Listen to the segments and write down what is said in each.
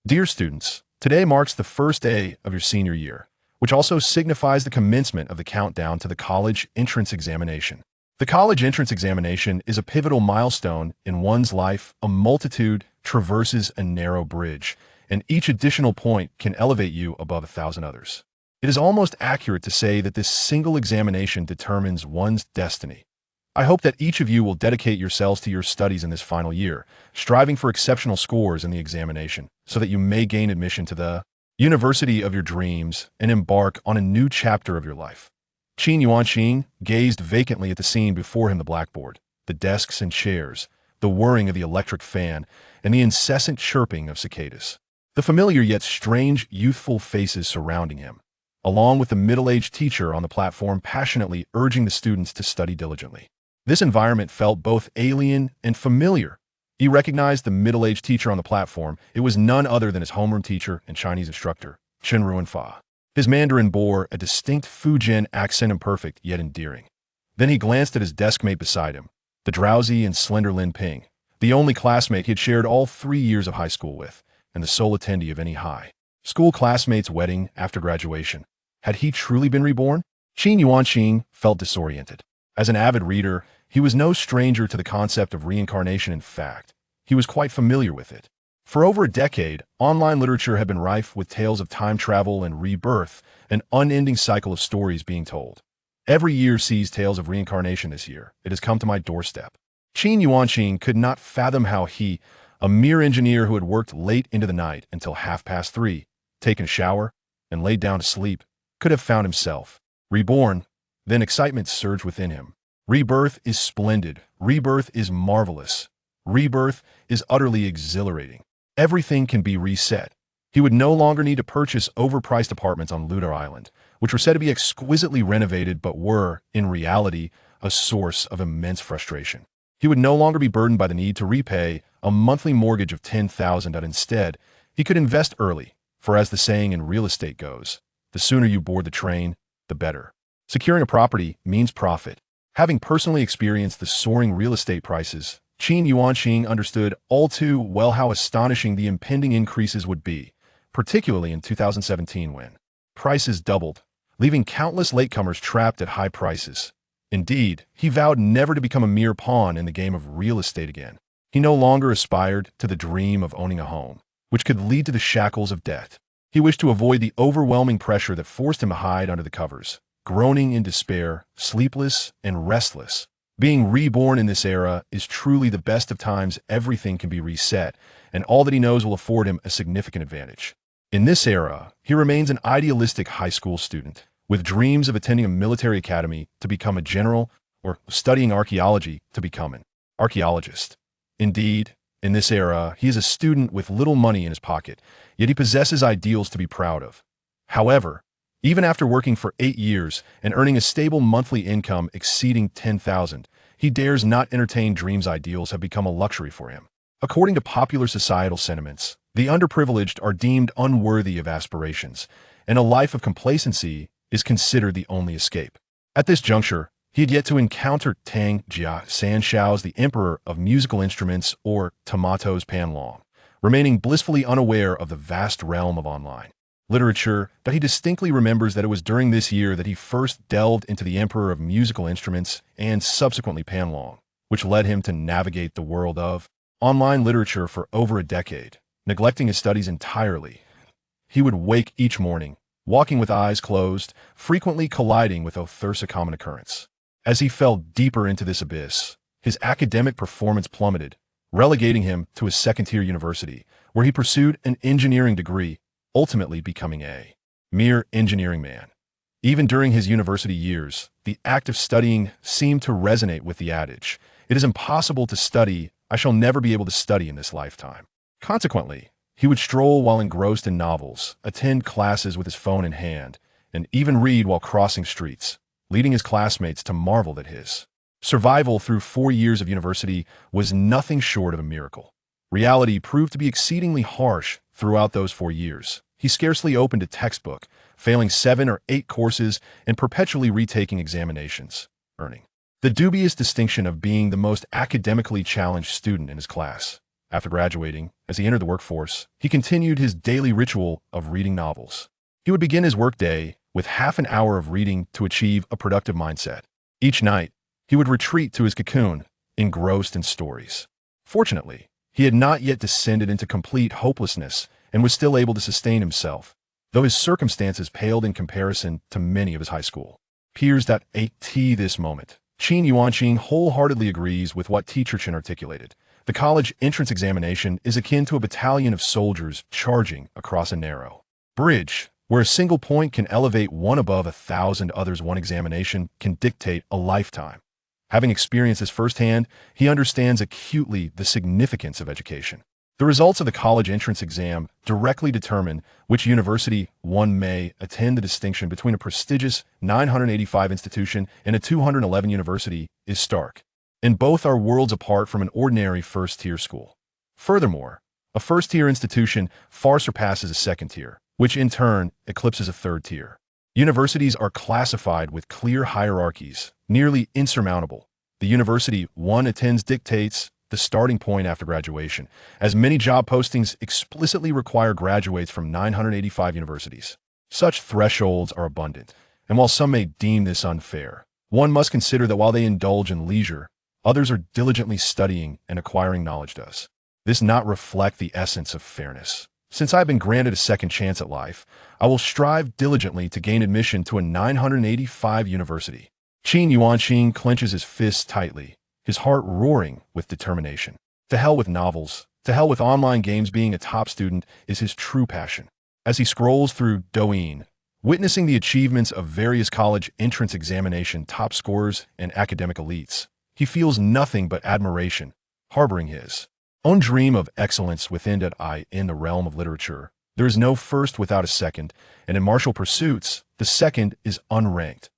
Dear students, today marks the first day of your senior year, which also signifies the commencement of the countdown to the college entrance examination. The college entrance examination is a pivotal milestone in one's life. A multitude traverses a narrow bridge, and each additional point can elevate you above 1,000 others. It is almost accurate to say that this single examination determines one's destiny. I hope that each of you will dedicate yourselves to your studies in this final year, striving for exceptional scores in the examination, so that you may gain admission to the university of your dreams and embark on a new chapter of your life. Qin Yuanqing gazed vacantly at the scene before him: the blackboard, the desks and chairs, the whirring of the electric fan, and the incessant chirping of cicadas. The familiar yet strange youthful faces surrounding him, along with the middle-aged teacher on the platform passionately urging the students to study diligently. This environment felt both alien and familiar. He recognized the middle-aged teacher on the platform. It was none other than his homeroom teacher and Chinese instructor, Chen Ruanfa. His Mandarin bore a distinct Fujian accent, imperfect yet endearing. Then he glanced at his deskmate beside him, the drowsy and slender Lin Ping, the only classmate he had shared all 3 years of high school with, and the sole attendee of any high school classmate's wedding after graduation. Had he truly been reborn? Qin Yuanqing felt disoriented. As an avid reader, he was no stranger to the concept of reincarnation. In fact, he was quite familiar with it. For over a decade, online literature had been rife with tales of time travel and rebirth, an unending cycle of stories being told. Every year sees tales of reincarnation. This year, it has come to my doorstep. Qin Yuanqing could not fathom how he, a mere engineer who had worked late into the night until 3:30, taken a shower, and laid down to sleep, could have found himself reborn. Then excitement surged within him. Rebirth is splendid. Rebirth is marvelous. Rebirth is utterly exhilarating. Everything can be reset. He would no longer need to purchase overpriced apartments on Ludo Island, which were said to be exquisitely renovated but were, in reality, a source of immense frustration. He would no longer be burdened by the need to repay a monthly mortgage of $10,000. Instead, he could invest early, for as the saying in real estate goes, the sooner you board the train, the better. Securing a property means profit. Having personally experienced the soaring real estate prices, Qin Yuanqing understood all too well how astonishing the impending increases would be, particularly in 2017 when prices doubled, leaving countless latecomers trapped at high prices. Indeed, he vowed never to become a mere pawn in the game of real estate again. He no longer aspired to the dream of owning a home, which could lead to the shackles of debt. He wished to avoid the overwhelming pressure that forced him to hide under the covers, groaning in despair, sleepless and restless. Being reborn in this era is truly the best of times. Everything can be reset, and all that he knows will afford him a significant advantage. In this era, he remains an idealistic high school student, with dreams of attending a military academy to become a general, or studying archaeology to become an archaeologist. Indeed, in this era, he is a student with little money in his pocket, yet he possesses ideals to be proud of. However, even after working for 8 years and earning a stable monthly income exceeding $10,000, he dares not entertain dreams. Ideals have become a luxury for him. According to popular societal sentiments, the underprivileged are deemed unworthy of aspirations, and a life of complacency is considered the only escape. At this juncture, he had yet to encounter Tang Jia Sanshao's the Emperor of Musical Instruments, or Tomatoes Panlong, remaining blissfully unaware of the vast realm of online literature. But he distinctly remembers that it was during this year that he first delved into the Emperor of Musical Instruments and subsequently Panlong, which led him to navigate the world of online literature for over a decade, neglecting his studies entirely. He would wake each morning, walking with eyes closed, frequently colliding with a common occurrence. As he fell deeper into this abyss, his academic performance plummeted, relegating him to a second-tier university, where he pursued an engineering degree, ultimately becoming a mere engineering man. Even during his university years, the act of studying seemed to resonate with the adage, "It is impossible to study, I shall never be able to study in this lifetime." Consequently, he would stroll while engrossed in novels, attend classes with his phone in hand, and even read while crossing streets, leading his classmates to marvel that his survival through 4 years of university was nothing short of a miracle. Reality proved to be exceedingly harsh throughout those 4 years. He scarcely opened a textbook, failing 7 or 8 courses and perpetually retaking examinations, earning the dubious distinction of being the most academically challenged student in his class. After graduating, as he entered the workforce, he continued his daily ritual of reading novels. He would begin his workday with half an hour of reading to achieve a productive mindset. Each night, he would retreat to his cocoon, engrossed in stories. Fortunately, he had not yet descended into complete hopelessness and was still able to sustain himself, though his circumstances paled in comparison to many of his high school peers. At this moment, Qin Yuanqing wholeheartedly agrees with what Teacher Chen articulated. The college entrance examination is akin to a battalion of soldiers charging across a narrow bridge, where a single point can elevate one above 1,000 others. One examination can dictate a lifetime. Having experienced this firsthand, he understands acutely the significance of education. The results of the college entrance exam directly determine which university one may attend. The distinction between a prestigious 985 institution and a 211 university is stark, and both are worlds apart from an ordinary first-tier school. Furthermore, a first-tier institution far surpasses a second-tier, which in turn eclipses a third-tier. Universities are classified with clear hierarchies, nearly insurmountable. The university one attends dictates the starting point after graduation, as many job postings explicitly require graduates from 985 universities. Such thresholds are abundant, and while some may deem this unfair, one must consider that while they indulge in leisure, others are diligently studying and acquiring knowledge. Does this not reflect the essence of fairness? Since I've been granted a second chance at life, I will strive diligently to gain admission to a 985 university. Qin Yuanqing clenches his fists tightly, his heart roaring with determination. To hell with novels, to hell with online games. Being a top student is his true passion. As he scrolls through Douyin, witnessing the achievements of various college entrance examination top scorers and academic elites, he feels nothing but admiration, harboring his own dream of excellence within. In the realm of literature, there is no first without a second, and in martial pursuits, the second is unranked.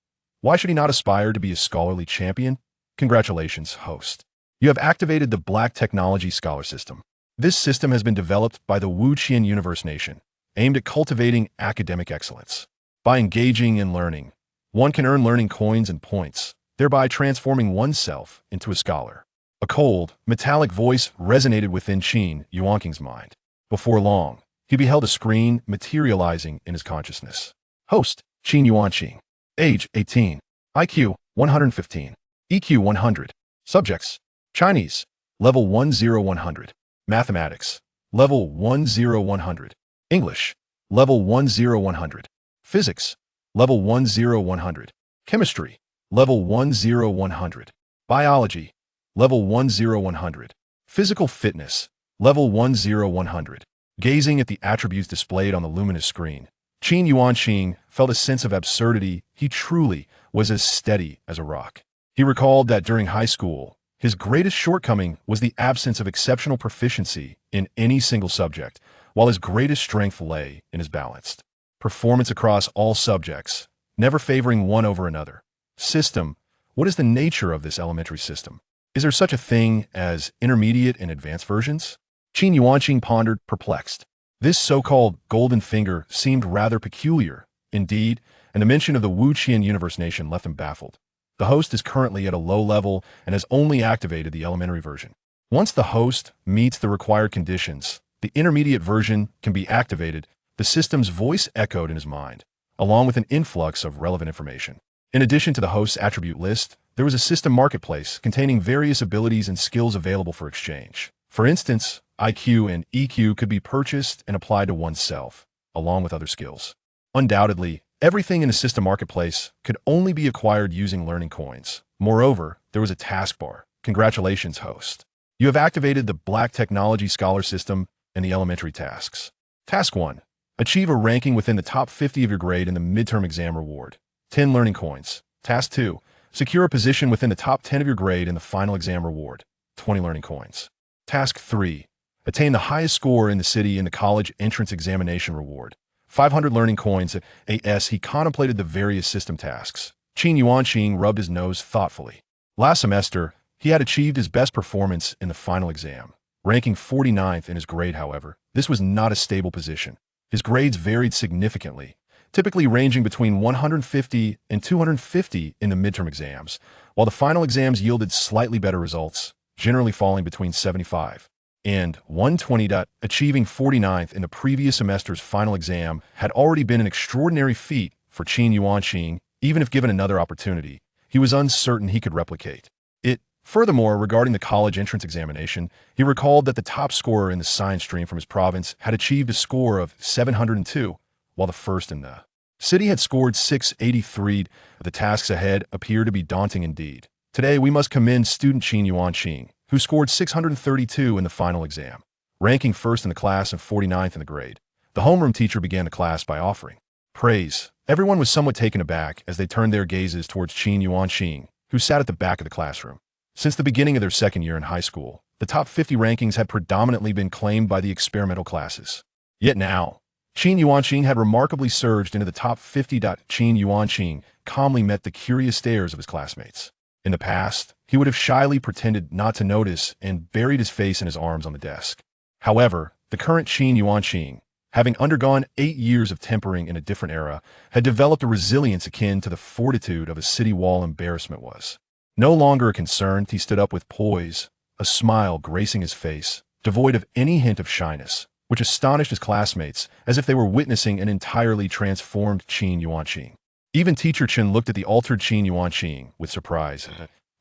Why should he not aspire to be a scholarly champion? Congratulations, host. You have activated the Black Technology Scholar System. This system has been developed by the Wuqian Universe Nation, aimed at cultivating academic excellence. By engaging in learning, one can earn learning coins and points, thereby transforming oneself into a scholar. A cold, metallic voice resonated within Qin Yuanqing's mind. Before long, he beheld a screen materializing in his consciousness. Host, Qin Yuanqing. Age, 18. IQ, 115. EQ, 100. Subjects, Chinese, level 10-100. Mathematics, level 10-100. English, level 10-100. Physics, level 10-100. Chemistry, level 10-100. Biology, level 10-100. Physical fitness, level 10-100. Gazing at the attributes displayed on the luminous screen, Qin Yuanqing felt a sense of absurdity. He truly was as steady as a rock. He recalled that during high school, his greatest shortcoming was the absence of exceptional proficiency in any single subject, while his greatest strength lay in his balanced performance across all subjects, never favoring one over another. System. What is the nature of this elementary system? Is there such a thing as intermediate and advanced versions? Qin Yuanqing pondered, perplexed. This so-called golden finger seemed rather peculiar, indeed, and the mention of the Wuqian Universe Nation left him baffled. The host is currently at a low level and has only activated the elementary version. Once the host meets the required conditions, the intermediate version can be activated. The system's voice echoed in his mind, along with an influx of relevant information. In addition to the host's attribute list, there was a system marketplace containing various abilities and skills available for exchange. For instance, IQ and EQ could be purchased and applied to oneself, along with other skills. Undoubtedly, everything in a system marketplace could only be acquired using learning coins. Moreover, there was a taskbar. Congratulations, host. You have activated the Black Technology Scholar System and the elementary tasks. Task 1. Achieve a ranking within the top 50 of your grade in the midterm exam reward. 10 learning coins. Task 2. Secure a position within the top 10 of your grade in the final exam reward. 20 learning coins. Task 3. Attain the highest score in the city in the college entrance examination reward. 500 learning coins. As he contemplated the various system tasks, Qin Yuanqing rubbed his nose thoughtfully. Last semester, he had achieved his best performance in the final exam, ranking 49th in his grade. However, this was not a stable position. His grades varied significantly, typically ranging between 150 and 250 in the midterm exams, while the final exams yielded slightly better results, generally falling between 75 and 120. Achieving 49th in the previous semester's final exam had already been an extraordinary feat for Qin Yuanqing. Even if given another opportunity, he was uncertain he could replicate it. Furthermore, regarding the college entrance examination, he recalled that the top scorer in the science stream from his province had achieved a score of 702, while the first in the city had scored 683. The tasks ahead appear to be daunting indeed. Today, we must commend student Qin Yuanqing, who scored 632 in the final exam, ranking first in the class and 49th in the grade. The homeroom teacher began the class by offering praise. Everyone was somewhat taken aback as they turned their gazes towards Qin Yuanqing, who sat at the back of the classroom. Since the beginning of their second year in high school, the top 50 rankings had predominantly been claimed by the experimental classes. Yet now, Qin Yuanqing had remarkably surged into the top 50. Qin Yuanqing calmly met the curious stares of his classmates. In the past, he would have shyly pretended not to notice and buried his face in his arms on the desk. However, the current Qin Yuanqing, having undergone 8 years of tempering in a different era, had developed a resilience akin to the fortitude of a city wall embarrassment was. No longer a concern, he stood up with poise, a smile gracing his face, devoid of any hint of shyness, which astonished his classmates as if they were witnessing an entirely transformed Qin Yuanqing. Even Teacher Chen looked at the altered Qin Yuanqing with surprise.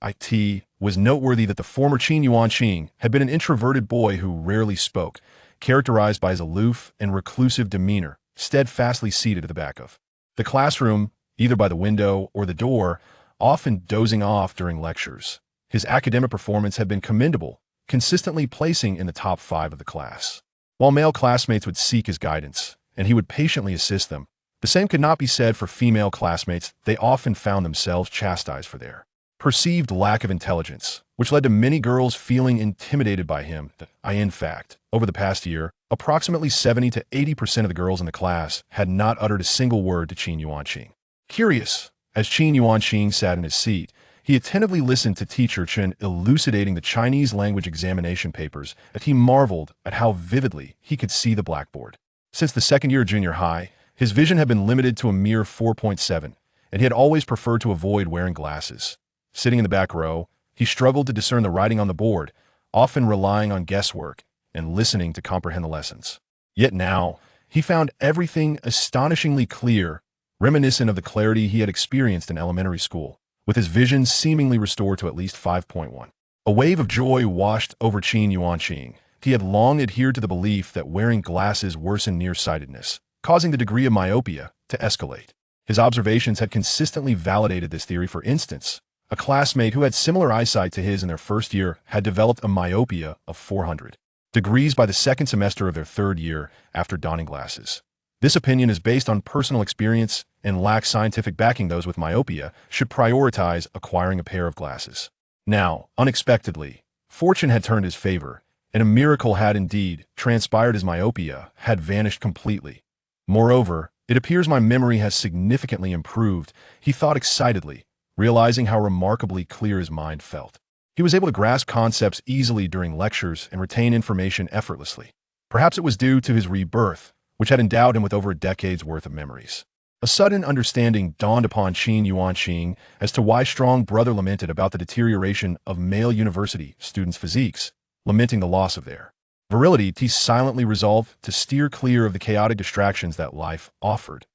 It was noteworthy that the former Qin Yuanqing had been an introverted boy who rarely spoke, characterized by his aloof and reclusive demeanor, steadfastly seated at the back of the classroom, either by the window or the door, often dozing off during lectures. His academic performance had been commendable, consistently placing in the top 5 of the class. While male classmates would seek his guidance, and he would patiently assist them, the same could not be said for female classmates. They often found themselves chastised for their perceived lack of intelligence, which led to many girls feeling intimidated by him. In fact, over the past year, approximately 70 to 80% of the girls in the class had not uttered a single word to Qin Yuanqing. Curious, as Qin Yuanqing sat in his seat, he attentively listened to Teacher Chen elucidating the Chinese language examination papers, and he marveled at how vividly he could see the blackboard. Since the second year of junior high, his vision had been limited to a mere 4.7, and he had always preferred to avoid wearing glasses. Sitting in the back row, he struggled to discern the writing on the board, often relying on guesswork and listening to comprehend the lessons. Yet now, he found everything astonishingly clear, reminiscent of the clarity he had experienced in elementary school, with his vision seemingly restored to at least 5.1. A wave of joy washed over Qin Yuanqing. He had long adhered to the belief that wearing glasses worsened nearsightedness, causing the degree of myopia to escalate. His observations had consistently validated this theory. For instance, a classmate who had similar eyesight to his in their first year had developed a myopia of 400 degrees by the second semester of their third year after donning glasses. This opinion is based on personal experience and lacks scientific backing. Those with myopia should prioritize acquiring a pair of glasses. Now, unexpectedly, fortune had turned his favor, and a miracle had indeed transpired. His myopia had vanished completely. Moreover, it appears my memory has significantly improved, he thought excitedly, realizing how remarkably clear his mind felt. He was able to grasp concepts easily during lectures and retain information effortlessly. Perhaps it was due to his rebirth, which had endowed him with over a decade's worth of memories. A sudden understanding dawned upon Qin Yuanqing as to why Strong Brother lamented about the deterioration of male university students' physiques, lamenting the loss of their virility. He silently resolved to steer clear of the chaotic distractions that life offered.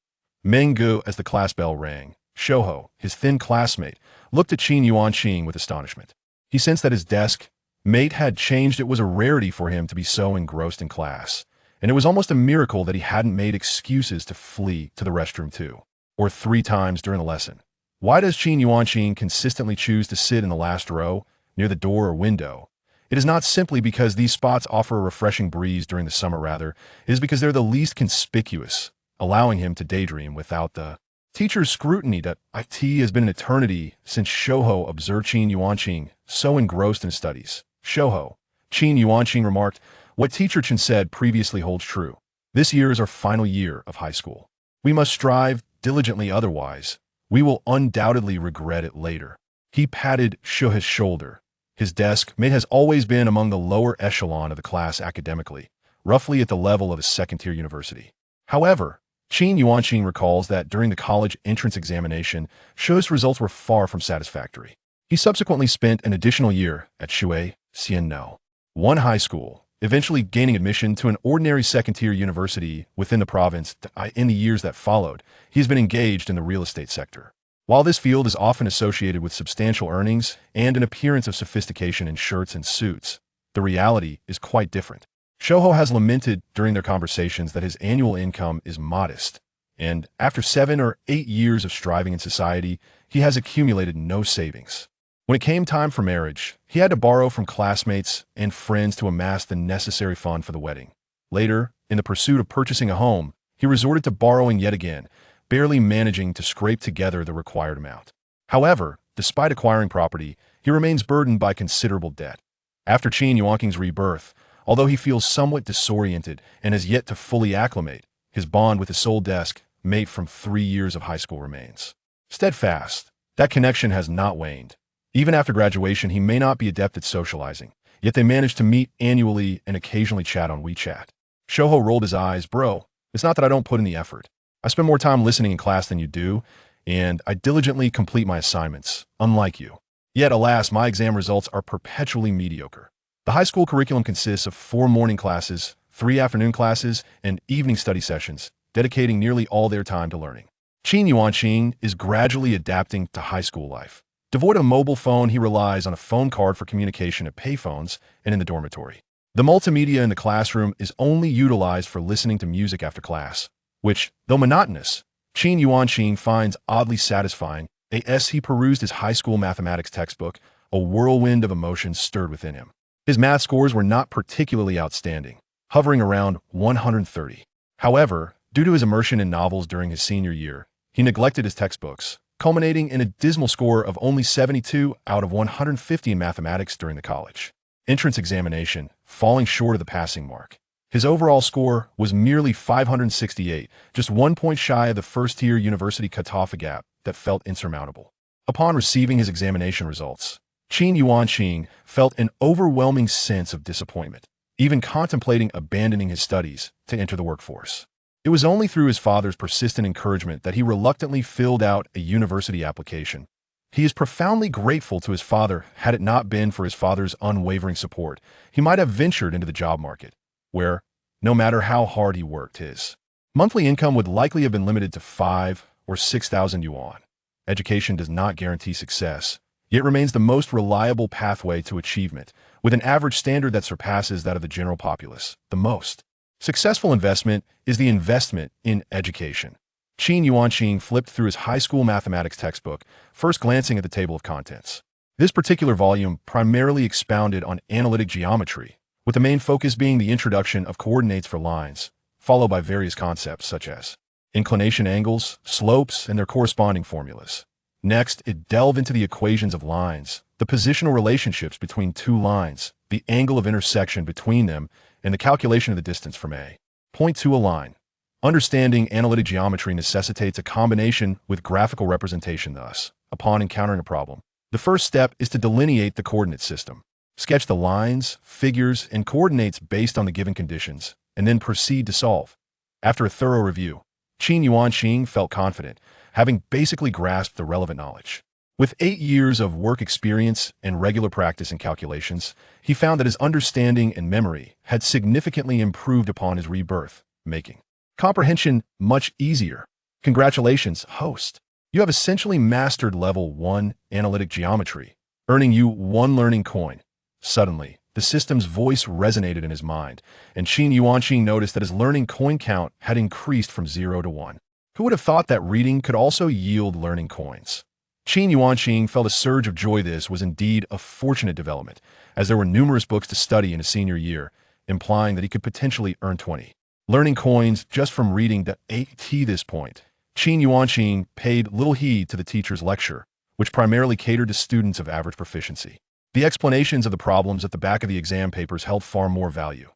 Menggu, as the class bell rang, Shouho, his thin classmate, looked at Qin Yuanqing with astonishment. He sensed that his desk mate had changed. It was a rarity for him to be so engrossed in class, and it was almost a miracle that he hadn't made excuses to flee to the restroom 2 or 3 times during the lesson. Why does Qin Yuanqing consistently choose to sit in the last row, near the door or window? It is not simply because these spots offer a refreshing breeze during the summer. Rather, it is because they're the least conspicuous, allowing him to daydream without the teacher's scrutiny. It has been an eternity since Shouho observed Qin Yuanqing so engrossed in his studies. Shouho, Qin Yuanqing remarked, what Teacher Chen said previously holds true. This year is our final year of high school. We must strive diligently, otherwise we will undoubtedly regret it later. He patted Shouho's shoulder. His desk mate has always been among the lower echelon of the class academically, roughly at the level of a second-tier university. However, Qin Yuanqing recalls that during the college entrance examination, Shouho's results were far from satisfactory. He subsequently spent an additional year at Shui Xianno, one high school, eventually gaining admission to an ordinary second-tier university within the province. In the years that followed, he has been engaged in the real estate sector. While this field is often associated with substantial earnings and an appearance of sophistication in shirts and suits, the reality is quite different. Shoho has lamented during their conversations that his annual income is modest, and after 7 or 8 years of striving in society, he has accumulated no savings. When it came time for marriage, he had to borrow from classmates and friends to amass the necessary fund for the wedding. Later, in the pursuit of purchasing a home, he resorted to borrowing yet again, barely managing to scrape together the required amount. However, despite acquiring property, he remains burdened by considerable debt. After Qin Yuanqing's rebirth, although he feels somewhat disoriented and has yet to fully acclimate, his bond with his soul desk mate from 3 years of high school remains steadfast. That connection has not waned. Even after graduation, he may not be adept at socializing, yet they manage to meet annually and occasionally chat on WeChat. Shoho rolled his eyes. Bro, it's not that I don't put in the effort. I spend more time listening in class than you do, and I diligently complete my assignments, unlike you. Yet, alas, my exam results are perpetually mediocre. The high school curriculum consists of 4 morning classes, 3 afternoon classes, and evening study sessions, dedicating nearly all their time to learning. Qin Yuanqing is gradually adapting to high school life. Devoid of a mobile phone, he relies on a phone card for communication at payphones and in the dormitory. The multimedia in the classroom is only utilized for listening to music after class, which, though monotonous, Qin Yuanqing finds oddly satisfying. As he perused his high school mathematics textbook, a whirlwind of emotions stirred within him. His math scores were not particularly outstanding, hovering around 130. However, due to his immersion in novels during his senior year, he neglected his textbooks, culminating in a dismal score of only 72 out of 150 in mathematics during the college entrance examination, falling short of the passing mark. His overall score was merely 568, just 1 point shy of the first-tier university cutoff, a gap that felt insurmountable. Upon receiving his examination results, Qin Yuanqing felt an overwhelming sense of disappointment, even contemplating abandoning his studies to enter the workforce. It was only through his father's persistent encouragement that he reluctantly filled out a university application. He is profoundly grateful to his father. Had it not been for his father's unwavering support, he might have ventured into the job market, where, no matter how hard he worked, his monthly income would likely have been limited to 5 or 6,000 yuan. Education does not guarantee success, yet remains the most reliable pathway to achievement, with an average standard that surpasses that of the general populace. The most successful investment is the investment in education. Qin Yuanqing flipped through his high school mathematics textbook, first glancing at the table of contents. This particular volume primarily expounded on analytic geometry, with the main focus being the introduction of coordinates for lines, followed by various concepts such as inclination angles, slopes, and their corresponding formulas. Next, it delved into the equations of lines, the positional relationships between 2 lines, the angle of intersection between them, and the calculation of the distance from a point to a line. Understanding analytic geometry necessitates a combination with graphical representation. Thus, upon encountering a problem, the first step is to delineate the coordinate system. Sketch the lines, figures, and coordinates based on the given conditions, and then proceed to solve. After a thorough review, Qin Yuanqing felt confident, having basically grasped the relevant knowledge. With 8 years of work experience and regular practice in calculations, he found that his understanding and memory had significantly improved upon his rebirth, making comprehension much easier. Congratulations, host. You have essentially mastered level 1 analytic geometry, earning you 1 learning coin. Suddenly, the system's voice resonated in his mind, and Qin Yuanqing noticed that his learning coin count had increased from 0 to 1. Who would have thought that reading could also yield learning coins? Qin Yuanqing felt a surge of joy. This was indeed a fortunate development, as there were numerous books to study in his senior year, implying that he could potentially earn 20 learning coins just from reading the AT. This point, Qin Yuanqing paid little heed to the teacher's lecture, which primarily catered to students of average proficiency. The explanations of the problems at the back of the exam papers held far more value.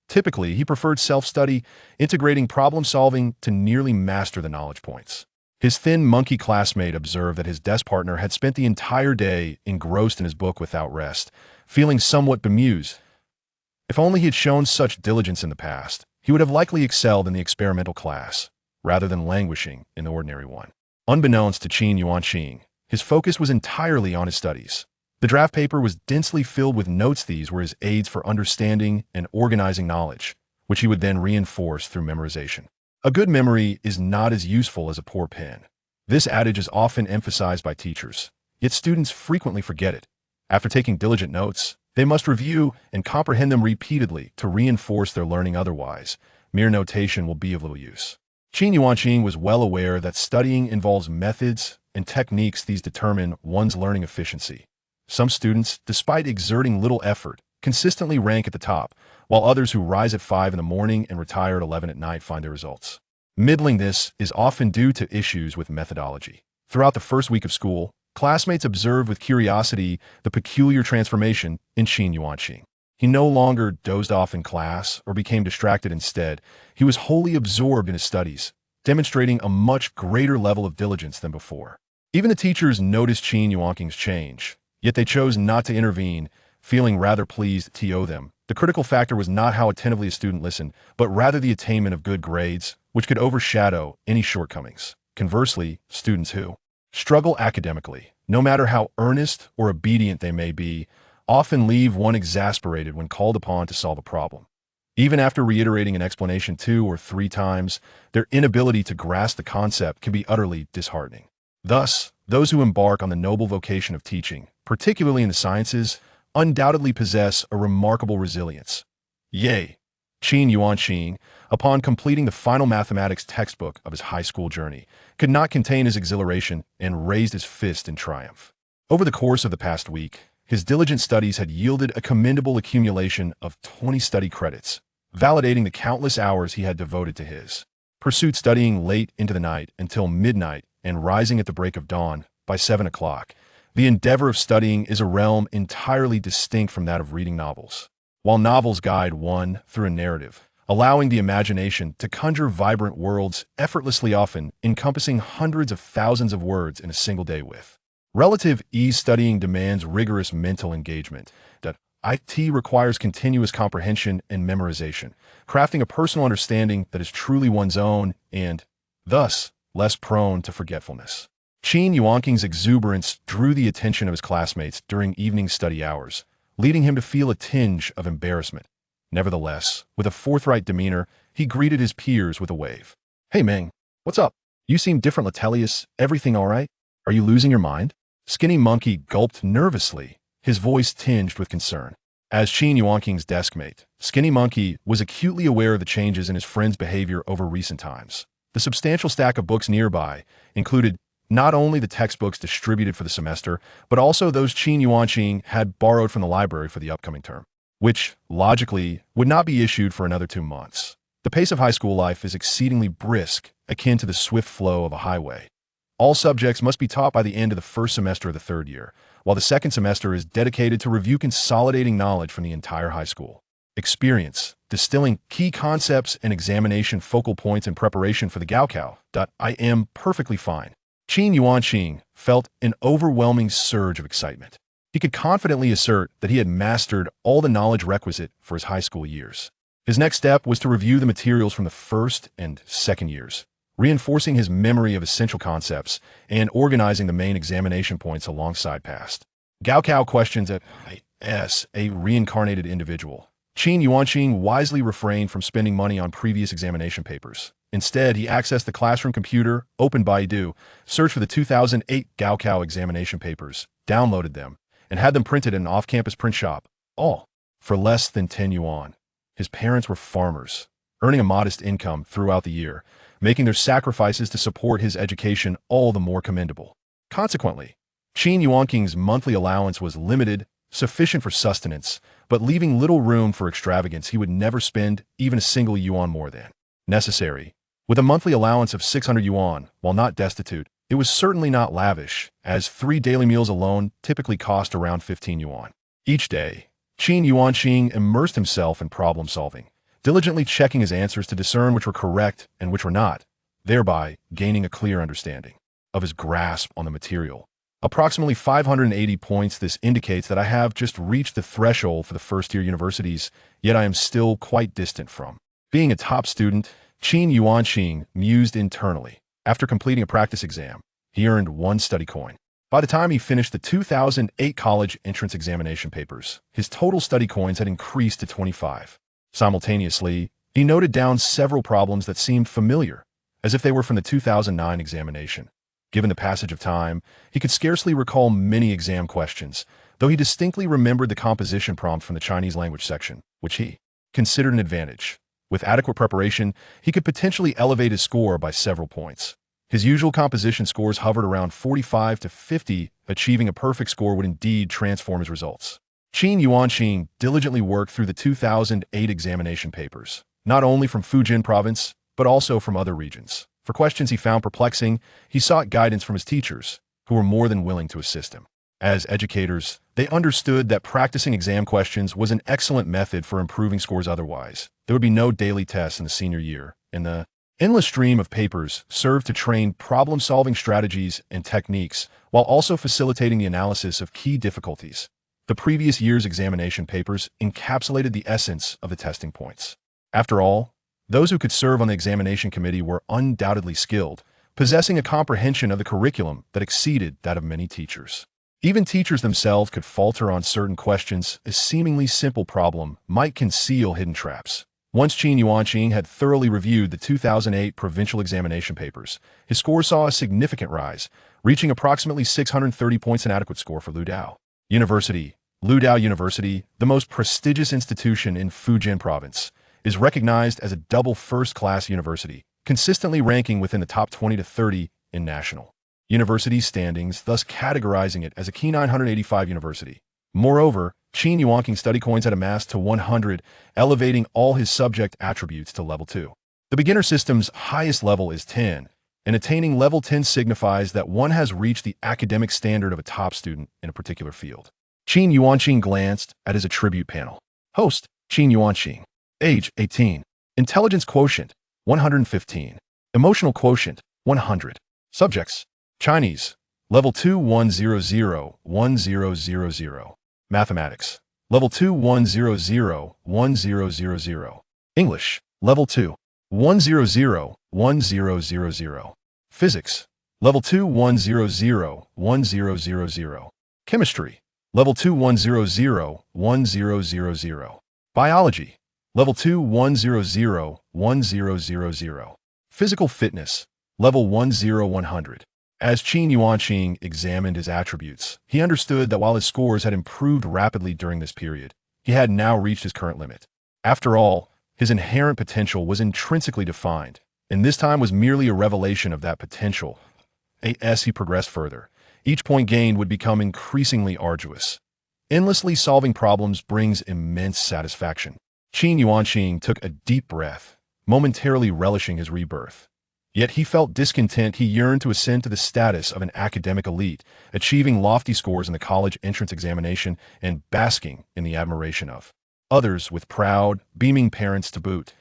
Typically, he preferred self-study, integrating problem-solving to nearly master the knowledge points. His thin, monkey classmate observed that his desk partner had spent the entire day engrossed in his book without rest, feeling somewhat bemused. If only he had shown such diligence in the past, he would have likely excelled in the experimental class, rather than languishing in the ordinary one. Unbeknownst to Qin Yuanqing, his focus was entirely on his studies. The draft paper was densely filled with notes. These were his aids for understanding and organizing knowledge, which he would then reinforce through memorization. A good memory is not as useful as a poor pen. This adage is often emphasized by teachers, yet students frequently forget it. After taking diligent notes, they must review and comprehend them repeatedly to reinforce their learning. Otherwise, mere notation will be of little use. Qin Yuanqing was well aware that studying involves methods and techniques. These determine one's learning efficiency. Some students, despite exerting little effort, consistently rank at the top, while others who rise at 5 in the morning and retire at 11 at night find their results. Middling this is often due to issues with methodology. Throughout the first week of school, classmates observed with curiosity the peculiar transformation in Qin Yuanqing. He no longer dozed off in class or became distracted. Instead, he was wholly absorbed in his studies, demonstrating a much greater level of diligence than before. Even the teachers noticed Qin Yuanqing's change, yet they chose not to intervene, feeling rather pleased to them. The critical factor was not how attentively a student listened, but rather the attainment of good grades, which could overshadow any shortcomings. Conversely, students who struggle academically, no matter how earnest or obedient they may be, often leave one exasperated when called upon to solve a problem. Even after reiterating an explanation 2 or 3 times, their inability to grasp the concept can be utterly disheartening. Thus, those who embark on the noble vocation of teaching, particularly in the sciences, undoubtedly possess a remarkable resilience. Yea, Qin Yuanqing, upon completing the final mathematics textbook of his high school journey, could not contain his exhilaration and raised his fist in triumph. Over the course of the past week, his diligent studies had yielded a commendable accumulation of 20 study credits, validating the countless hours he had devoted to his pursuit, studying late into the night until midnight and rising at the break of dawn by 7 o'clock. The endeavor of studying is a realm entirely distinct from that of reading novels. While novels guide one through a narrative, allowing the imagination to conjure vibrant worlds effortlessly, often encompassing hundreds of thousands of words in a single day with relative ease, studying demands rigorous mental engagement. It requires continuous comprehension and memorization, crafting a personal understanding that is truly one's own and, thus, less prone to forgetfulness. Qin Yuanqing's exuberance drew the attention of his classmates during evening study hours, leading him to feel a tinge of embarrassment. Nevertheless, with a forthright demeanor, he greeted his peers with a wave. "Hey Meng, what's up? You seem different, Letelius. Everything all right? Are you losing your mind?" Skinny Monkey gulped nervously, his voice tinged with concern. As Qin Yuanqing's deskmate, Skinny Monkey was acutely aware of the changes in his friend's behavior over recent times. The substantial stack of books nearby included not only the textbooks distributed for the semester, but also those Qin Yuanqing had borrowed from the library for the upcoming term, which, logically, would not be issued for another 2 months. The pace of high school life is exceedingly brisk, akin to the swift flow of a highway. All subjects must be taught by the end of the first semester of the 3rd year, while the 2nd semester is dedicated to review consolidating knowledge from the entire high school experience, distilling key concepts and examination focal points in preparation for the Gaokao. I am perfectly fine. Qin Yuanqing felt an overwhelming surge of excitement. He could confidently assert that he had mastered all the knowledge requisite for his high school years. His next step was to review the materials from the 1st and 2nd years, reinforcing his memory of essential concepts and organizing the main examination points alongside past Gaokao questions. As a reincarnated individual, Qin Yuanqing wisely refrained from spending money on previous examination papers. Instead, he accessed the classroom computer, opened Baidu, searched for the 2008 Gaokao examination papers, downloaded them, and had them printed in an off-campus print shop, all for less than 10 yuan. His parents were farmers, earning a modest income throughout the year, making their sacrifices to support his education all the more commendable. Consequently, Qin Yuanqing's monthly allowance was limited, sufficient for sustenance, but leaving little room for extravagance. He would never spend even a single yuan more than necessary. With a monthly allowance of 600 yuan, while not destitute, it was certainly not lavish, as 3 daily meals alone typically cost around 15 yuan. Each day, Qin Yuanqing immersed himself in problem-solving, diligently checking his answers to discern which were correct and which were not, thereby gaining a clear understanding of his grasp on the material. Approximately 580 points. This indicates that I have just reached the threshold for the first-year universities, yet I am still quite distant from being a top student. Qin Yuanqing mused internally. After completing a practice exam, he earned 1 study coin. By the time he finished the 2008 college entrance examination papers, his total study coins had increased to 25. Simultaneously, he noted down several problems that seemed familiar, as if they were from the 2009 examination. Given the passage of time, he could scarcely recall many exam questions, though he distinctly remembered the composition prompt from the Chinese language section, which he considered an advantage. With adequate preparation, he could potentially elevate his score by several points. His usual composition scores hovered around 45 to 50. Achieving a perfect score would indeed transform his results. Qin Yuanqing diligently worked through the 2008 examination papers, not only from Fujian province, but also from other regions. For questions he found perplexing, he sought guidance from his teachers, who were more than willing to assist him. As educators, they understood that practicing exam questions was an excellent method for improving scores otherwise. There would be no daily tests in the senior year, and the endless stream of papers served to train problem-solving strategies and techniques while also facilitating the analysis of key difficulties. The previous year's examination papers encapsulated the essence of the testing points. After all, those who could serve on the examination committee were undoubtedly skilled, possessing a comprehension of the curriculum that exceeded that of many teachers. Even teachers themselves could falter on certain questions. A seemingly simple problem might conceal hidden traps. Once Qin Yuanqing had thoroughly reviewed the 2008 provincial examination papers, his score saw a significant rise, reaching approximately 630 points, an adequate score for Ludao University. Ludao University, the most prestigious institution in Fujian province, is recognized as a double first-class university, consistently ranking within the top 20 to 30 in national university standings, thus categorizing it as a key 985 university. Moreover, Qin Yuanqing's study coins had amassed to 100, elevating all his subject attributes to level 2. The beginner system's highest level is 10, and attaining level 10 signifies that one has reached the academic standard of a top student in a particular field. Qin Yuanqing glanced at his attribute panel. Host, Qin Yuanqing. Age, 18. Intelligence quotient, 115. Emotional quotient, 100. Subjects, Chinese, level 2 100 1000. Mathematics, level 2 100 1000. English, level 2 100 1000. Physics, level 2 100 1000. Chemistry, level 2 100 1000. Biology, level 2 100 1000. Physical fitness, level 100. As Qin Yuanqing examined his attributes, he understood that while his scores had improved rapidly during this period, he had now reached his current limit. After all, his inherent potential was intrinsically defined, and this time was merely a revelation of that potential. As he progressed further, each point gained would become increasingly arduous. Endlessly solving problems brings immense satisfaction. Qin Yuanqing took a deep breath, momentarily relishing his rebirth. Yet he felt discontent. He yearned to ascend to the status of an academic elite, achieving lofty scores in the college entrance examination and basking in the admiration of others with proud, beaming parents to boot.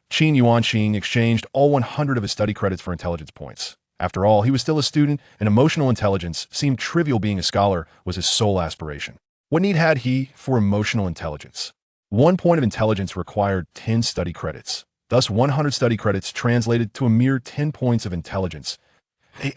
Qin Yuanqing exchanged all 100 of his study credits for intelligence points. After all, he was still a student, and emotional intelligence seemed trivial. Being a scholar was his sole aspiration. What need had he for emotional intelligence? 1 point of intelligence required 10 study credits. Thus, 100 study credits translated to a mere 10 points of intelligence.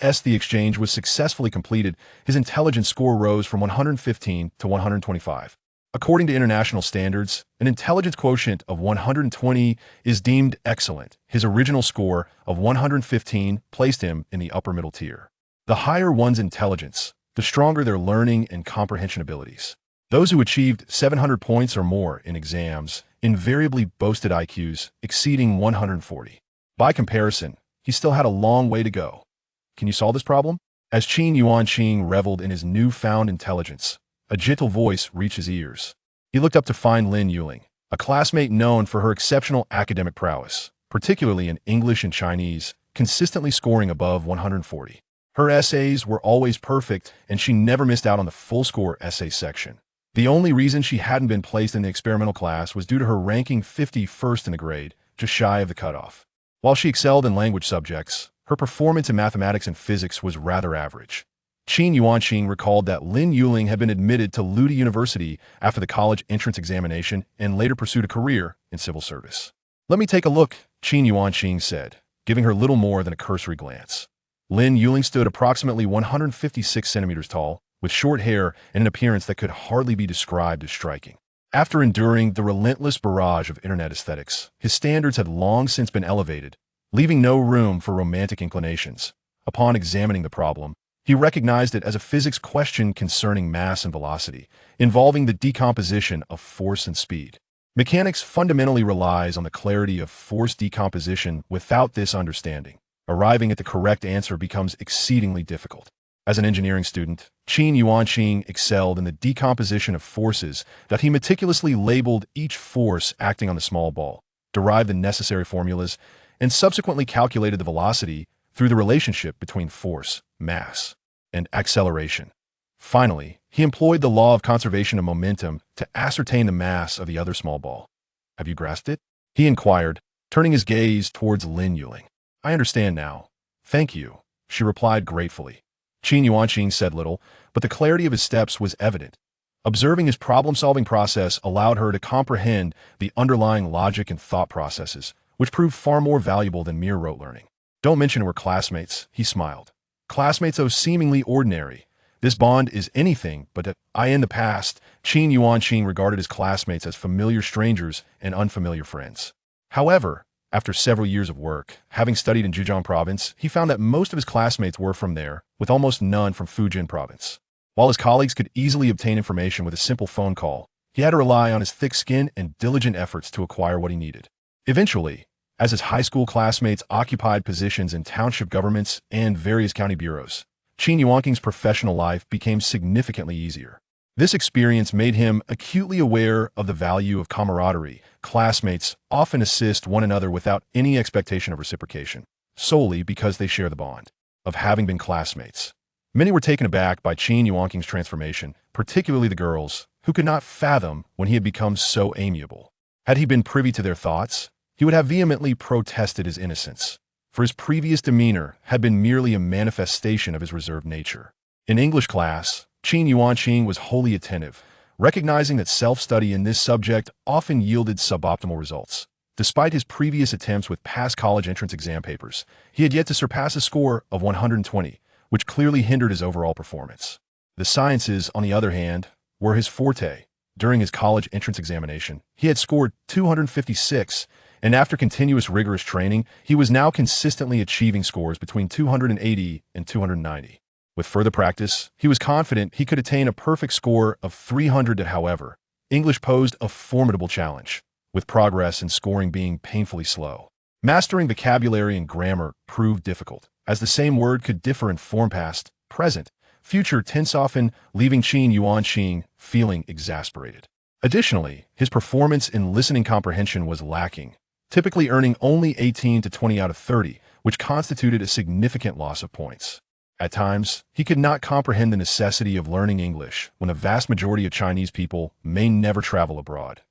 As the exchange was successfully completed, his intelligence score rose from 115 to 125. According to international standards, an intelligence quotient of 120 is deemed excellent. His original score of 115 placed him in the upper middle tier. The higher one's intelligence, the stronger their learning and comprehension abilities. Those who achieved 700 points or more in exams invariably boasted IQs exceeding 140. By comparison, he still had a long way to go. Can you solve this problem? As Qin Yuanqing reveled in his newfound intelligence, a gentle voice reached his ears. He looked up to find Lin Yuling, a classmate known for her exceptional academic prowess, particularly in English and Chinese, consistently scoring above 140. Her essays were always perfect, and she never missed out on the full-score essay section. The only reason she hadn't been placed in the experimental class was due to her ranking 51st in the grade, just shy of the cutoff. While she excelled in language subjects, her performance in mathematics and physics was rather average. Qin Yuanqing recalled that Lin Yuling had been admitted to Ludao University after the college entrance examination and later pursued a career in civil service. "Let me take a look," Qin Yuanqing said, giving her little more than a cursory glance. Lin Yuling stood approximately 156 centimeters tall, with short hair and an appearance that could hardly be described as striking. After enduring the relentless barrage of internet aesthetics, his standards had long since been elevated, leaving no room for romantic inclinations. Upon examining the problem, he recognized it as a physics question concerning mass and velocity, involving the decomposition of force and speed. Mechanics fundamentally relies on the clarity of force decomposition. Without this understanding, arriving at the correct answer becomes exceedingly difficult. As an engineering student, Qin Yuanqing excelled in the decomposition of forces that he meticulously labeled each force acting on the small ball, derived the necessary formulas, and subsequently calculated the velocity through the relationship between force, mass, and acceleration. Finally, he employed the law of conservation of momentum to ascertain the mass of the other small ball. Have you grasped it? He inquired, turning his gaze towards Lin Yuling. I understand now. Thank you, she replied gratefully. Qin Yuanqing said little, but the clarity of his steps was evident. Observing his problem-solving process allowed her to comprehend the underlying logic and thought processes, which proved far more valuable than mere rote learning. Don't mention we're classmates, he smiled. Classmates so seemingly ordinary. This bond is anything but that. In the past, Qin Yuanqing regarded his classmates as familiar strangers and unfamiliar friends. However, after several years of work, having studied in Zhejiang province, he found that most of his classmates were from there, with almost none from Fujian province. While his colleagues could easily obtain information with a simple phone call, he had to rely on his thick skin and diligent efforts to acquire what he needed. Eventually, as his high school classmates occupied positions in township governments and various county bureaus, Qin Yuanqing's professional life became significantly easier. This experience made him acutely aware of the value of camaraderie. Classmates often assist one another without any expectation of reciprocation, solely because they share the bond of having been classmates. Many were taken aback by Qin Yuanqing's transformation, particularly the girls, who could not fathom when he had become so amiable. Had he been privy to their thoughts, he would have vehemently protested his innocence, for his previous demeanor had been merely a manifestation of his reserved nature. In English class, Qin Yuanqing was wholly attentive, recognizing that self-study in this subject often yielded suboptimal results. Despite his previous attempts with past college entrance exam papers, he had yet to surpass a score of 120, which clearly hindered his overall performance. The sciences, on the other hand, were his forte. During his college entrance examination, he had scored 256, and after continuous rigorous training, he was now consistently achieving scores between 280 and 290. With further practice, he was confident he could attain a perfect score of 300. However, English posed a formidable challenge, with progress and scoring being painfully slow. Mastering vocabulary and grammar proved difficult, as the same word could differ in form past, present, future tense, often leaving Qin Yuanqing feeling exasperated. Additionally, his performance in listening comprehension was lacking, typically earning only 18 to 20 out of 30, which constituted a significant loss of points. At times, he could not comprehend the necessity of learning English when a vast majority of Chinese people may never travel abroad.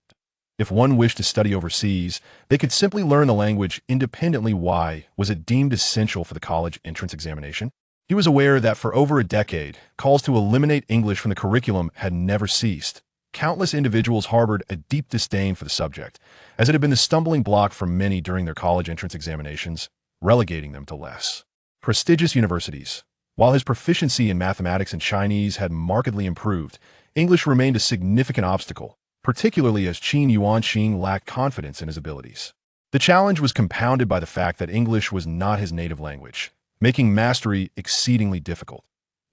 If one wished to study overseas, they could simply learn the language independently. Why was it deemed essential for the college entrance examination? He was aware that for over a decade, calls to eliminate English from the curriculum had never ceased. Countless individuals harbored a deep disdain for the subject, as it had been the stumbling block for many during their college entrance examinations, relegating them to less prestigious universities. While his proficiency in mathematics and Chinese had markedly improved, English remained a significant obstacle, particularly as Qin Yuanqing lacked confidence in his abilities. The challenge was compounded by the fact that English was not his native language, making mastery exceedingly difficult.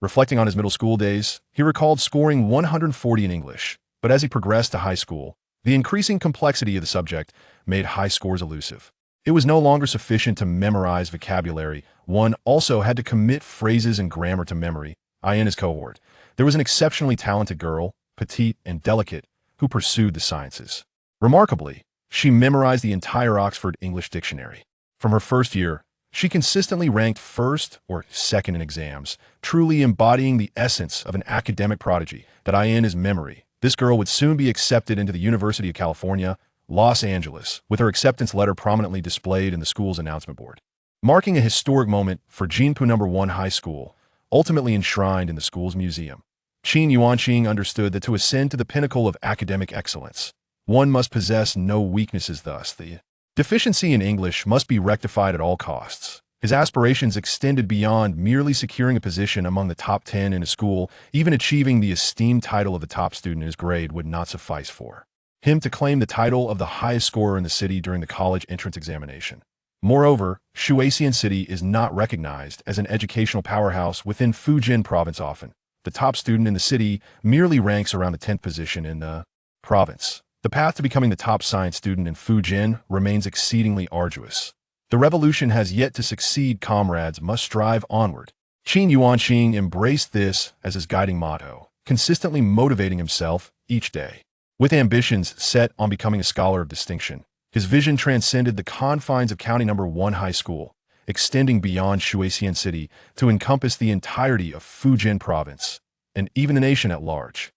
Reflecting on his middle school days, he recalled scoring 140 in English, but as he progressed to high school, the increasing complexity of the subject made high scores elusive. It was no longer sufficient to memorize vocabulary. One also had to commit phrases and grammar to memory. In his cohort, there was an exceptionally talented girl, petite and delicate, who pursued the sciences. Remarkably, she memorized the entire Oxford English Dictionary. From her first year, she consistently ranked first or second in exams, truly embodying the essence of an academic prodigy. In his memory, this girl would soon be accepted into the University of California, Los Angeles, with her acceptance letter prominently displayed in the school's announcement board. Marking a historic moment for Jinpu No. 1 High School, ultimately enshrined in the school's museum. Qin Yuanqing understood that to ascend to the pinnacle of academic excellence, one must possess no weaknesses. Thus, the deficiency in English must be rectified at all costs. His aspirations extended beyond merely securing a position among the top 10 in his school. Even achieving the esteemed title of the top student in his grade would not suffice for him to claim the title of the highest scorer in the city during the college entrance examination. Moreover, Shueishan City is not recognized as an educational powerhouse within Fujian province often. The top student in the city merely ranks around the 10th position in the province. The path to becoming the top science student in Fujian remains exceedingly arduous. The revolution has yet to succeed. Comrades must strive onward. Qin Yuanqing embraced this as his guiding motto, consistently motivating himself each day. With ambitions set on becoming a scholar of distinction, his vision transcended the confines of County No. 1 High School, extending beyond Shueishan City to encompass the entirety of Fujian province, and even the nation at large.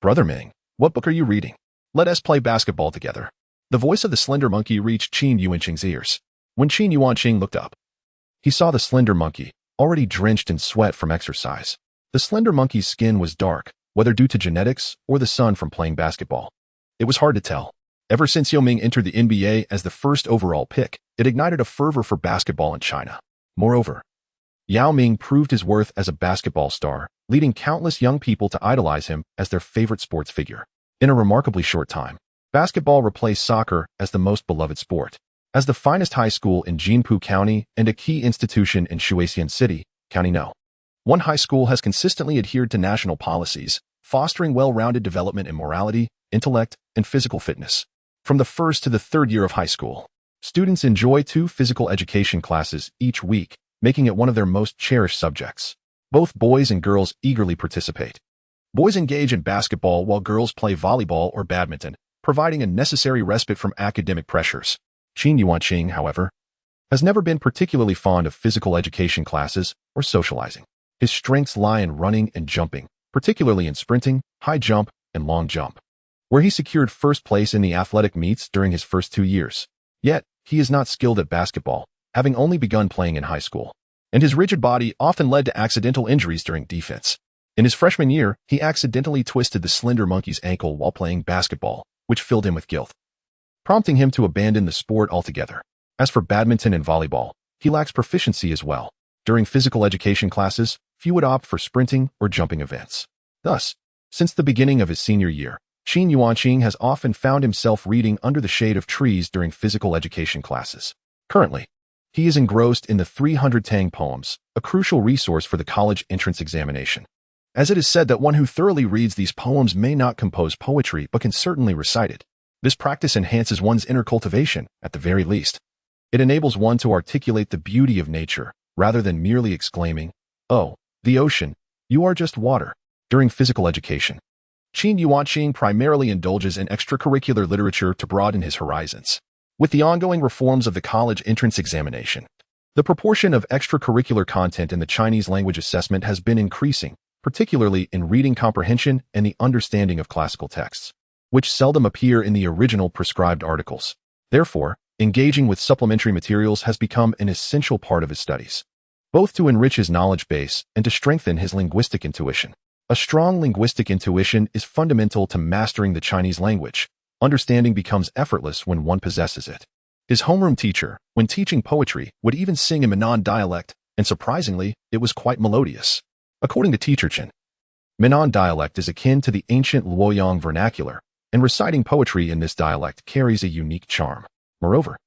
"Brother Ming, what book are you reading? Let us play basketball together." The voice of the slender monkey reached Qin Yuanqing's ears. When Qin Yuanqing looked up, he saw the slender monkey, already drenched in sweat from exercise. The slender monkey's skin was dark, whether due to genetics or the sun from playing basketball. It was hard to tell. Ever since Yao Ming entered the NBA as the first overall pick, it ignited a fervor for basketball in China. Moreover, Yao Ming proved his worth as a basketball star, leading countless young people to idolize him as their favorite sports figure. In a remarkably short time, basketball replaced soccer as the most beloved sport. As the finest high school in Jinpu County and a key institution in Shueishan City, County No. 1 High School has consistently adhered to national policies, fostering well-rounded development in morality, intellect, and physical fitness. From the first to the third year of high school, students enjoy 2 physical education classes each week, making it one of their most cherished subjects. Both boys and girls eagerly participate. Boys engage in basketball while girls play volleyball or badminton, providing a necessary respite from academic pressures. Qin Yuanqing, however, has never been particularly fond of physical education classes or socializing. His strengths lie in running and jumping, particularly in sprinting, high jump, and long jump, where he secured first place in the athletic meets during his first 2 years. Yet, he is not skilled at basketball, having only begun playing in high school, and his rigid body often led to accidental injuries during defense. In his freshman year, he accidentally twisted the slender monkey's ankle while playing basketball, which filled him with guilt, prompting him to abandon the sport altogether. As for badminton and volleyball, he lacks proficiency as well. During physical education classes, few would opt for sprinting or jumping events. Thus, since the beginning of his senior year, Qin Yuanqing has often found himself reading under the shade of trees during physical education classes. Currently, he is engrossed in the 300 Tang poems, a crucial resource for the college entrance examination. As it is said that one who thoroughly reads these poems may not compose poetry but can certainly recite it. This practice enhances one's inner cultivation, at the very least. It enables one to articulate the beauty of nature, rather than merely exclaiming, "Oh, the ocean, you are just water." During physical education, Qin Yuanqing primarily indulges in extracurricular literature to broaden his horizons. With the ongoing reforms of the college entrance examination, the proportion of extracurricular content in the Chinese language assessment has been increasing, particularly in reading comprehension and the understanding of classical texts, which seldom appear in the original prescribed articles. Therefore, engaging with supplementary materials has become an essential part of his studies, both to enrich his knowledge base and to strengthen his linguistic intuition. A strong linguistic intuition is fundamental to mastering the Chinese language. Understanding becomes effortless when one possesses it. His homeroom teacher, when teaching poetry, would even sing in Minnan dialect, and surprisingly, it was quite melodious. According to Teacher Chen, Minnan dialect is akin to the ancient Luoyang vernacular, and reciting poetry in this dialect carries a unique charm. Moreover,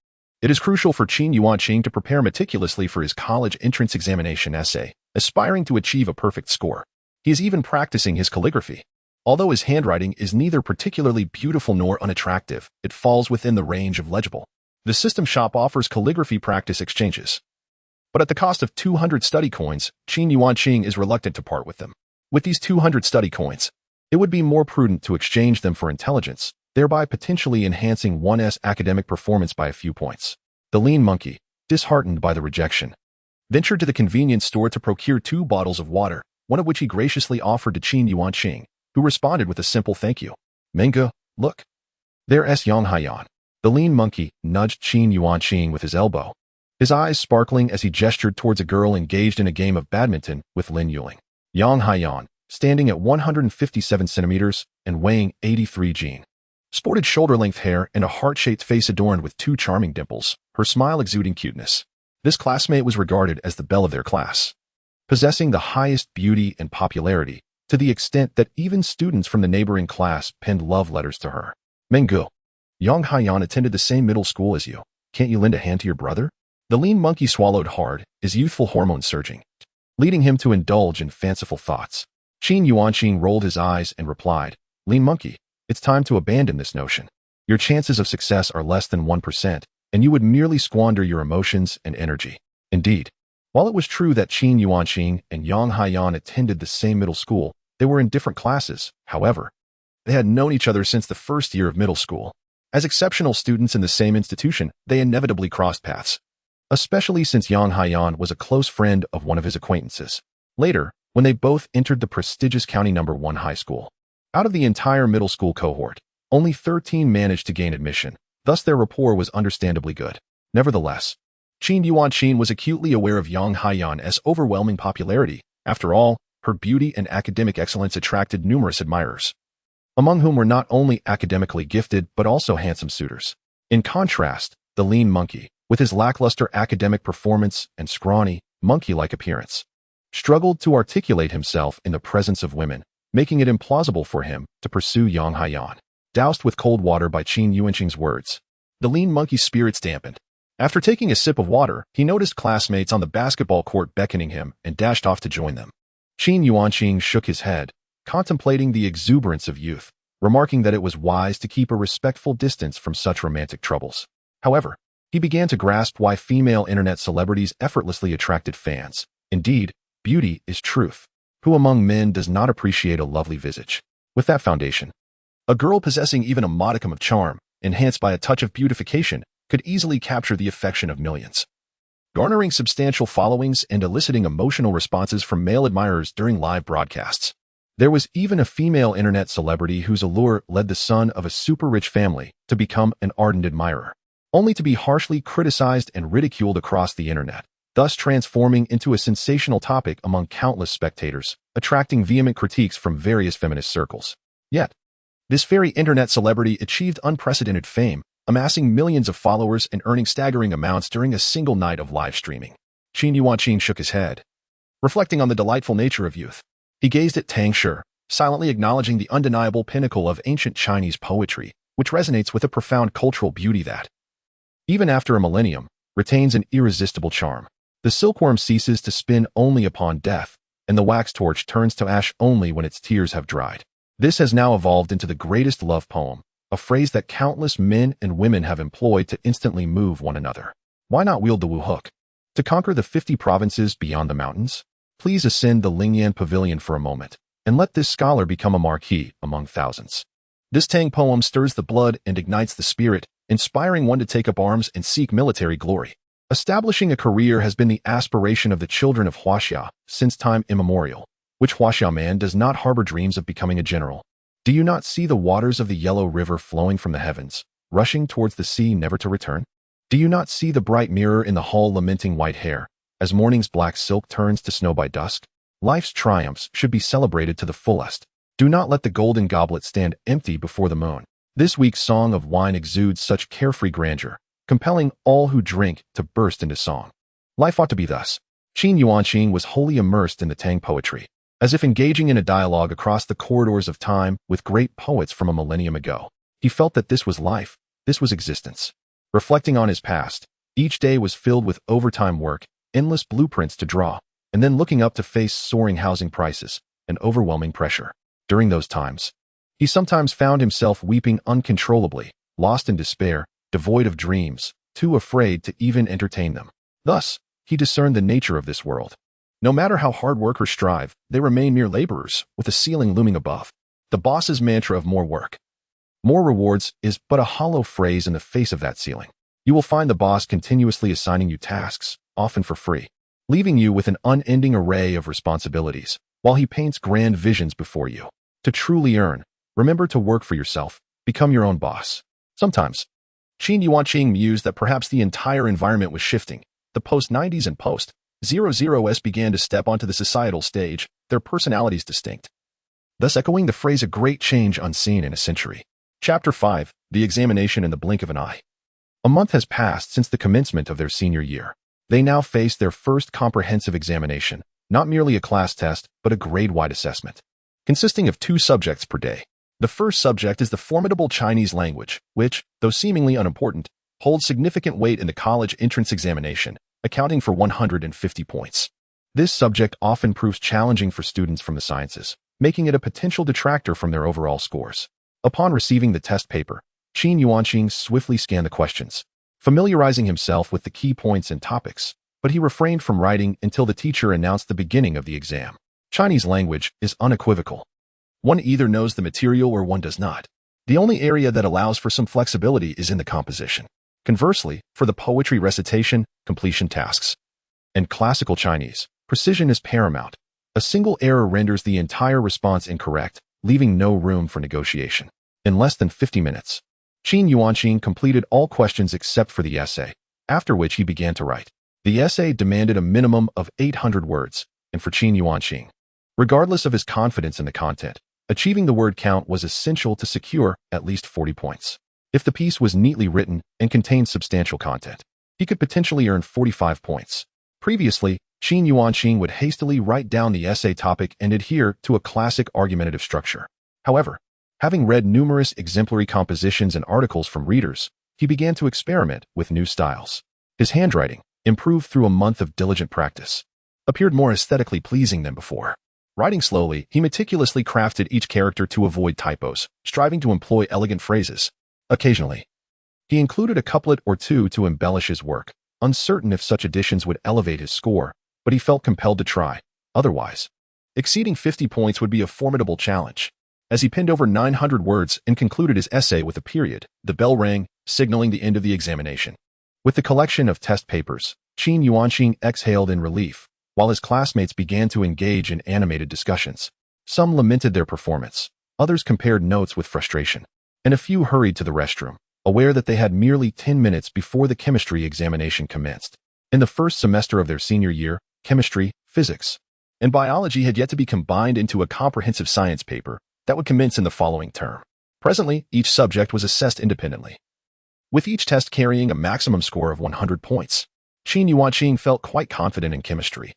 it is crucial for Qin Yuanqing to prepare meticulously for his college entrance examination essay, aspiring to achieve a perfect score. He is even practicing his calligraphy. Although his handwriting is neither particularly beautiful nor unattractive, it falls within the range of legible. The system shop offers calligraphy practice exchanges, but at the cost of 200 study coins, Qin Yuanqing is reluctant to part with them. With these 200 study coins, it would be more prudent to exchange them for intelligence, thereby potentially enhancing one's academic performance by a few points. The lean monkey, disheartened by the rejection, ventured to the convenience store to procure 2 bottles of water, one of which he graciously offered to Qin Yuanqing, who responded with a simple thank you. "Menga, look. There's Yang Haiyan." The lean monkey nudged Qin Yuanqing with his elbow, his eyes sparkling as he gestured towards a girl engaged in a game of badminton with Lin Yuling. Yang Haiyan, standing at 157 centimeters and weighing 83 jin, sported shoulder-length hair and a heart-shaped face adorned with 2 charming dimples, her smile exuding cuteness. This classmate was regarded as the belle of their class, possessing the highest beauty and popularity, to the extent that even students from the neighboring class penned love letters to her. Menggu, Yang Haiyan attended the same middle school as you. Can't you lend a hand to your brother? The lean monkey swallowed hard, his youthful hormones surging, leading him to indulge in fanciful thoughts. Qin Yuanqing rolled his eyes and replied, Lean monkey, it's time to abandon this notion. Your chances of success are less than 1%, and you would merely squander your emotions and energy. Indeed, while it was true that Qin Yuanqing and Yang Haiyan attended the same middle school, they were in different classes. However, they had known each other since the first year of middle school. As exceptional students in the same institution, they inevitably crossed paths, especially since Yang Haiyan was a close friend of one of his acquaintances. Later, when they both entered the prestigious County No. 1 high school, out of the entire middle school cohort, only 13 managed to gain admission, thus their rapport was understandably good. Nevertheless, Qin Yuanqing was acutely aware of Yang Haiyan's overwhelming popularity. After all, her beauty and academic excellence attracted numerous admirers, among whom were not only academically gifted but also handsome suitors. In contrast, the lean monkey, with his lackluster academic performance and scrawny, monkey-like appearance, struggled to articulate himself in the presence of women, making it implausible for him to pursue Yang Haiyan. Doused with cold water by Qin Yuanqing's words, the lean monkey's spirits dampened. After taking a sip of water, he noticed classmates on the basketball court beckoning him and dashed off to join them. Qin Yuanqing shook his head, contemplating the exuberance of youth, remarking that it was wise to keep a respectful distance from such romantic troubles. However, he began to grasp why female internet celebrities effortlessly attracted fans. Indeed, beauty is truth. Who among men does not appreciate a lovely visage? With that foundation, a girl possessing even a modicum of charm, enhanced by a touch of beautification, could easily capture the affection of millions, garnering substantial followings and eliciting emotional responses from male admirers during live broadcasts. There was even a female internet celebrity whose allure led the son of a super-rich family to become an ardent admirer, only to be harshly criticized and ridiculed across the internet, thus transforming into a sensational topic among countless spectators, attracting vehement critiques from various feminist circles. Yet, this very internet celebrity achieved unprecedented fame, amassing millions of followers and earning staggering amounts during a single night of live streaming. Qin Yuanqing shook his head, reflecting on the delightful nature of youth. He gazed at Tang Shi, silently acknowledging the undeniable pinnacle of ancient Chinese poetry, which resonates with a profound cultural beauty that, even after a millennium, retains an irresistible charm. The silkworm ceases to spin only upon death, and the wax torch turns to ash only when its tears have dried. This has now evolved into the greatest love poem, a phrase that countless men and women have employed to instantly move one another. Why not wield the Wu hook to conquer the 50 provinces beyond the mountains? Please ascend the Lingyan Pavilion for a moment, and let this scholar become a marquis among thousands. This Tang poem stirs the blood and ignites the spirit, inspiring one to take up arms and seek military glory. Establishing a career has been the aspiration of the children of Huaxia since time immemorial. Which Huaxia man does not harbor dreams of becoming a general? Do you not see the waters of the Yellow River flowing from the heavens, rushing towards the sea never to return? Do you not see the bright mirror in the hall lamenting white hair, as morning's black silk turns to snow by dusk? Life's triumphs should be celebrated to the fullest. Do not let the golden goblet stand empty before the moon. This week's song of wine exudes such carefree grandeur, compelling all who drink to burst into song. Life ought to be thus. Qin Yuanqing was wholly immersed in the Tang poetry, as if engaging in a dialogue across the corridors of time with great poets from a millennium ago. He felt that this was life, this was existence. Reflecting on his past, each day was filled with overtime work, endless blueprints to draw, and then looking up to face soaring housing prices and overwhelming pressure. During those times, he sometimes found himself weeping uncontrollably, lost in despair, devoid of dreams, too afraid to even entertain them. Thus, he discerned the nature of this world. No matter how hard workers strive, they remain mere laborers, with a ceiling looming above. The boss's mantra of more work, more rewards is but a hollow phrase in the face of that ceiling. You will find the boss continuously assigning you tasks, often for free, leaving you with an unending array of responsibilities, while he paints grand visions before you. To truly earn, remember to work for yourself, become your own boss. Sometimes, Qin Yuanqing mused that perhaps the entire environment was shifting. The post-90s and post-00s began to step onto the societal stage, their personalities distinct, thus echoing the phrase "a great change unseen in a century." Chapter 5, The Examination in the Blink of an Eye. A month has passed since the commencement of their senior year. They now faced their first comprehensive examination, not merely a class test, but a grade-wide assessment, consisting of 2 subjects per day. The first subject is the formidable Chinese language, which, though seemingly unimportant, holds significant weight in the college entrance examination, accounting for 150 points. This subject often proves challenging for students from the sciences, making it a potential detractor from their overall scores. Upon receiving the test paper, Qin Yuanqing swiftly scanned the questions, familiarizing himself with the key points and topics, but he refrained from writing until the teacher announced the beginning of the exam. Chinese language is unequivocal. One either knows the material or one does not. The only area that allows for some flexibility is in the composition. Conversely, for the poetry recitation, completion tasks, and classical Chinese, precision is paramount. A single error renders the entire response incorrect, leaving no room for negotiation. In less than 50 minutes, Qin Yuanqing completed all questions except for the essay, after which he began to write. The essay demanded a minimum of 800 words, and for Qin Yuanqing, regardless of his confidence in the content, achieving the word count was essential to secure at least 40 points. If the piece was neatly written and contained substantial content, he could potentially earn 45 points. Previously, Qin Yuanqing would hastily write down the essay topic and adhere to a classic argumentative structure. However, having read numerous exemplary compositions and articles from readers, he began to experiment with new styles. His handwriting, improved through a month of diligent practice, appeared more aesthetically pleasing than before. Writing slowly, he meticulously crafted each character to avoid typos, striving to employ elegant phrases. Occasionally, he included a couplet or two to embellish his work, uncertain if such additions would elevate his score, but he felt compelled to try. Otherwise, exceeding 50 points would be a formidable challenge. As he penned over 900 words and concluded his essay with a period, the bell rang, signaling the end of the examination. With the collection of test papers, Qin Yuanqing exhaled in relief, while his classmates began to engage in animated discussions. Some lamented their performance, others compared notes with frustration, and a few hurried to the restroom, aware that they had merely 10 minutes before the chemistry examination commenced. In the first semester of their senior year, chemistry, physics, and biology had yet to be combined into a comprehensive science paper that would commence in the following term. Presently, each subject was assessed independently, with each test carrying a maximum score of 100 points. Qin Yuanqing felt quite confident in chemistry.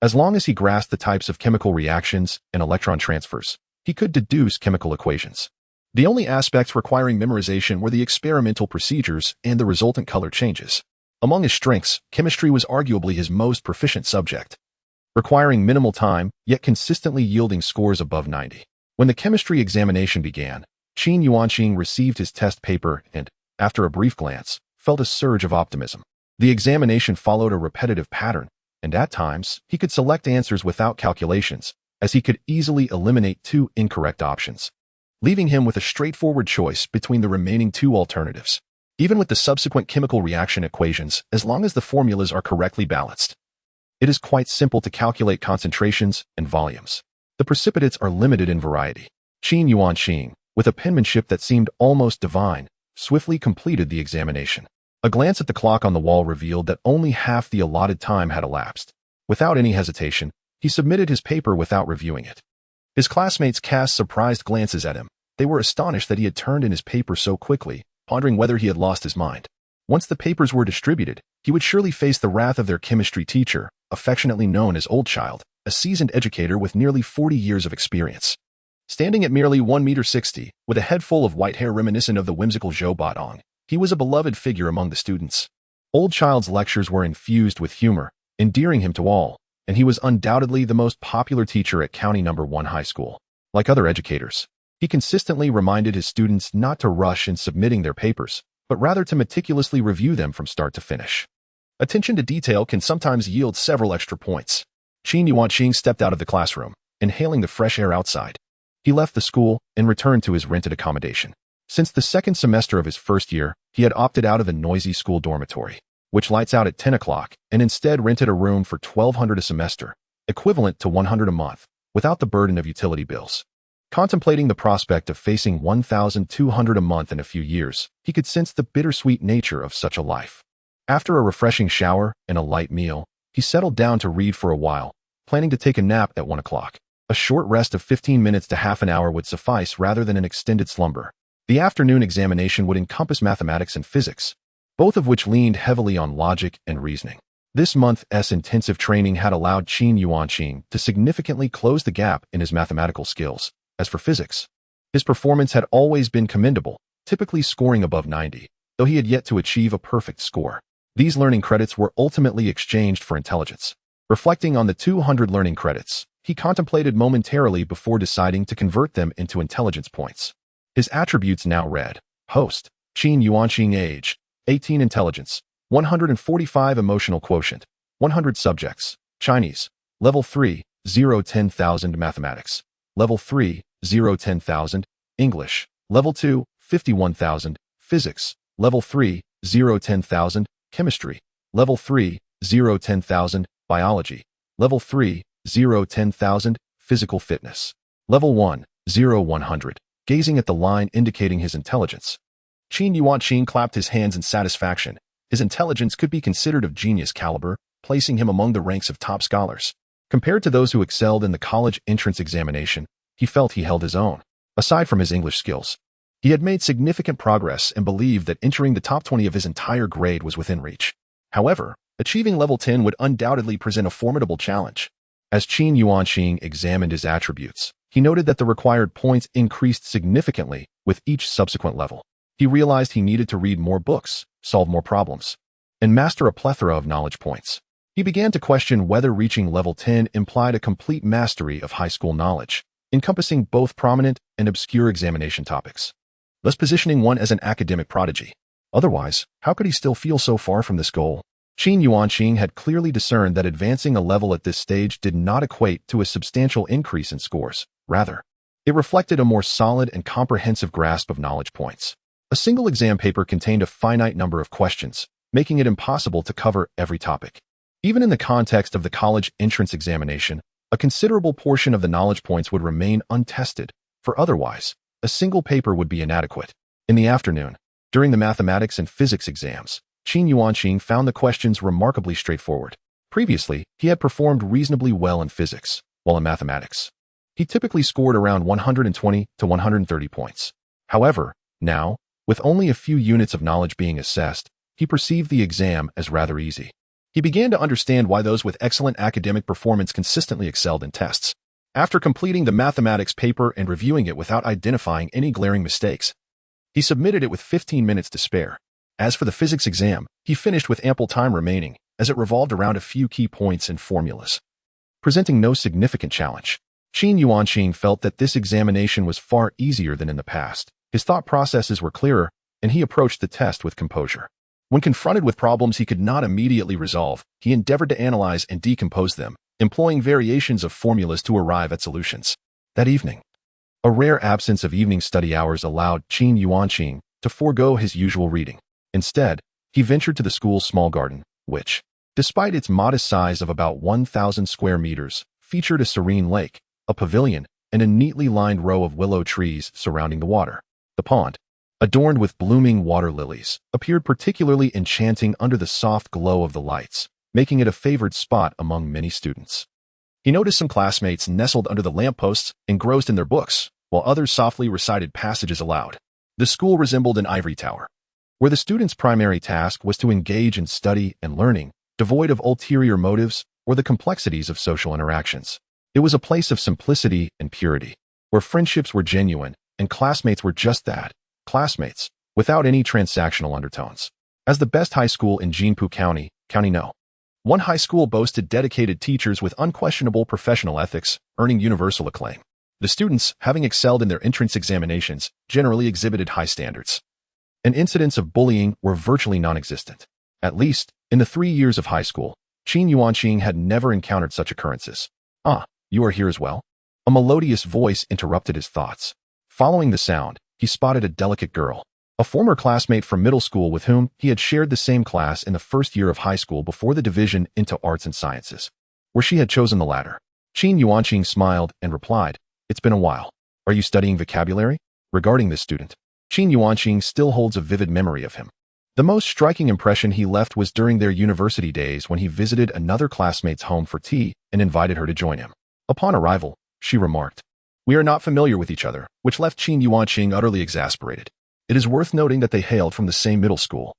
As long as he grasped the types of chemical reactions and electron transfers, he could deduce chemical equations. The only aspects requiring memorization were the experimental procedures and the resultant color changes. Among his strengths, chemistry was arguably his most proficient subject, requiring minimal time, yet consistently yielding scores above 90. When the chemistry examination began, Qin Yuanqing received his test paper and, after a brief glance, felt a surge of optimism. The examination followed a repetitive pattern, and at times, he could select answers without calculations, as he could easily eliminate 2 incorrect options, leaving him with a straightforward choice between the remaining 2 alternatives. Even with the subsequent chemical reaction equations, as long as the formulas are correctly balanced, it is quite simple to calculate concentrations and volumes. The precipitates are limited in variety. Qin Yuanqing, with a penmanship that seemed almost divine, swiftly completed the examination. A glance at the clock on the wall revealed that only half the allotted time had elapsed. Without any hesitation, he submitted his paper without reviewing it. His classmates cast surprised glances at him. They were astonished that he had turned in his paper so quickly, pondering whether he had lost his mind. Once the papers were distributed, he would surely face the wrath of their chemistry teacher, affectionately known as Old Child, a seasoned educator with nearly 40 years of experience. Standing at merely 1.60 meters, with a head full of white hair reminiscent of the whimsical Zhou Baodong, he was a beloved figure among the students. Old Child's lectures were infused with humor, endearing him to all, and he was undoubtedly the most popular teacher at County No. 1 High School. Like other educators, he consistently reminded his students not to rush in submitting their papers, but rather to meticulously review them from start to finish. Attention to detail can sometimes yield several extra points. Qin Yuanqing stepped out of the classroom, inhaling the fresh air outside. He left the school and returned to his rented accommodation. Since the second semester of his first year, he had opted out of the noisy school dormitory, which lights out at 10 o'clock, and instead rented a room for $1,200 a semester, equivalent to $100 a month, without the burden of utility bills. Contemplating the prospect of facing $1,200 a month in a few years, he could sense the bittersweet nature of such a life. After a refreshing shower and a light meal, he settled down to read for a while, planning to take a nap at 1 o'clock. A short rest of 15 minutes to half an hour would suffice rather than an extended slumber. The afternoon examination would encompass mathematics and physics, both of which leaned heavily on logic and reasoning. This month's intensive training had allowed Qin Yuanqing to significantly close the gap in his mathematical skills. As for physics, his performance had always been commendable, typically scoring above 90, though he had yet to achieve a perfect score. These learning credits were ultimately exchanged for intelligence. Reflecting on the 200 learning credits, he contemplated momentarily before deciding to convert them into intelligence points. His attributes now read: Host, Qin Yuanqing, age, 18, intelligence, 145, emotional quotient, 100, subjects, Chinese, level 3, 0-10,000, mathematics, level 3, 0-10,000, English, level 2, 51,000, physics, level 3, 0-10,000, chemistry, level 3, 0-10,000, biology, level 3, 0-10,000, physical fitness, level 1, 0-100, gazing at the line indicating his intelligence. Qin Yuanqing clapped his hands in satisfaction. His intelligence could be considered of genius caliber, placing him among the ranks of top scholars. Compared to those who excelled in the college entrance examination, he felt he held his own. Aside from his English skills, he had made significant progress and believed that entering the top 20 of his entire grade was within reach. However, achieving level 10 would undoubtedly present a formidable challenge. As Qin Yuanqing examined his attributes, he noted that the required points increased significantly with each subsequent level. He realized he needed to read more books, solve more problems, and master a plethora of knowledge points. He began to question whether reaching level 10 implied a complete mastery of high school knowledge, encompassing both prominent and obscure examination topics, thus positioning one as an academic prodigy. Otherwise, how could he still feel so far from this goal? Qin Yuanqing had clearly discerned that advancing a level at this stage did not equate to a substantial increase in scores. Rather, it reflected a more solid and comprehensive grasp of knowledge points. A single exam paper contained a finite number of questions, making it impossible to cover every topic. Even in the context of the college entrance examination, a considerable portion of the knowledge points would remain untested, for otherwise, a single paper would be inadequate. In the afternoon, during the mathematics and physics exams, Qin Yuanqing found the questions remarkably straightforward. Previously, he had performed reasonably well in physics, while in mathematics, he typically scored around 120 to 130 points. However, now, with only a few units of knowledge being assessed, he perceived the exam as rather easy. He began to understand why those with excellent academic performance consistently excelled in tests. After completing the mathematics paper and reviewing it without identifying any glaring mistakes, he submitted it with 15 minutes to spare. As for the physics exam, he finished with ample time remaining, as it revolved around a few key points and formulas, presenting no significant challenge. Qin Yuanqing felt that this examination was far easier than in the past. His thought processes were clearer, and he approached the test with composure. When confronted with problems he could not immediately resolve, he endeavored to analyze and decompose them, employing variations of formulas to arrive at solutions. That evening, a rare absence of evening study hours allowed Qin Yuanqing to forego his usual reading. Instead, he ventured to the school's small garden, which, despite its modest size of about 1,000 square meters, featured a serene lake, a pavilion, and a neatly lined row of willow trees surrounding the water. The pond, adorned with blooming water lilies, appeared particularly enchanting under the soft glow of the lights, making it a favored spot among many students. He noticed some classmates nestled under the lampposts, engrossed in their books, while others softly recited passages aloud. The school resembled an ivory tower, where the student's primary task was to engage in study and learning, devoid of ulterior motives or the complexities of social interactions. It was a place of simplicity and purity, where friendships were genuine and classmates were just that, classmates, without any transactional undertones. As the best high school in Jinpu County, No. 1 high school boasted dedicated teachers with unquestionable professional ethics, earning universal acclaim. The students, having excelled in their entrance examinations, generally exhibited high standards, and incidents of bullying were virtually non-existent. At least, in the 3 years of high school, Qin Yuanqing had never encountered such occurrences. "Ah, you are here as well?" A melodious voice interrupted his thoughts. Following the sound, he spotted a delicate girl, a former classmate from middle school with whom he had shared the same class in the first year of high school before the division into arts and sciences, where she had chosen the latter. Qin Yuanqing smiled and replied, "It's been a while. Are you studying vocabulary?" Regarding this student, Qin Yuanqing still holds a vivid memory of him. The most striking impression he left was during their university days when he visited another classmate's home for tea and invited her to join him. Upon arrival, she remarked, "We are not familiar with each other," which left Qin Yuanqing utterly exasperated. It is worth noting that they hailed from the same middle school.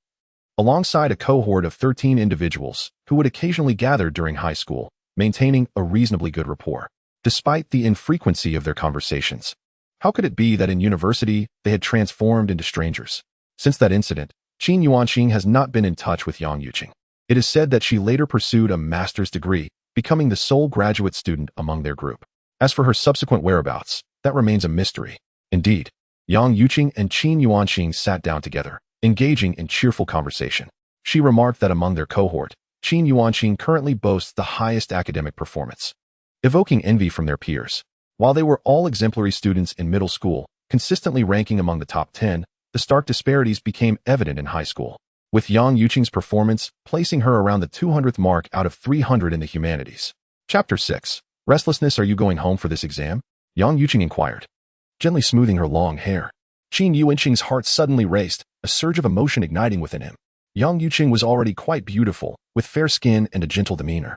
alongside a cohort of 13 individuals who would occasionally gather during high school, maintaining a reasonably good rapport, despite the infrequency of their conversations. How could it be that in university they had transformed into strangers? Since that incident, Qin Yuanqing has not been in touch with Yang Yuqing. It is said that she later pursued a master's degree, becoming the sole graduate student among their group. As for her subsequent whereabouts, that remains a mystery. Indeed, Yang Yuqing and Qin Yuanqing sat down together, engaging in cheerful conversation. She remarked that among their cohort, Qin Yuanqing currently boasts the highest academic performance, evoking envy from their peers. While they were all exemplary students in middle school, consistently ranking among the top 10, the stark disparities became evident in high school, with Yang Yuqing's performance placing her around the 200th mark out of 300 in the humanities. Chapter 6. Restlessness. Are you going home for this exam? Yang Yuqing inquired, gently smoothing her long hair. Qin Yuanqing's heart suddenly raced, a surge of emotion igniting within him. Yang Yuqing was already quite beautiful, with fair skin and a gentle demeanor.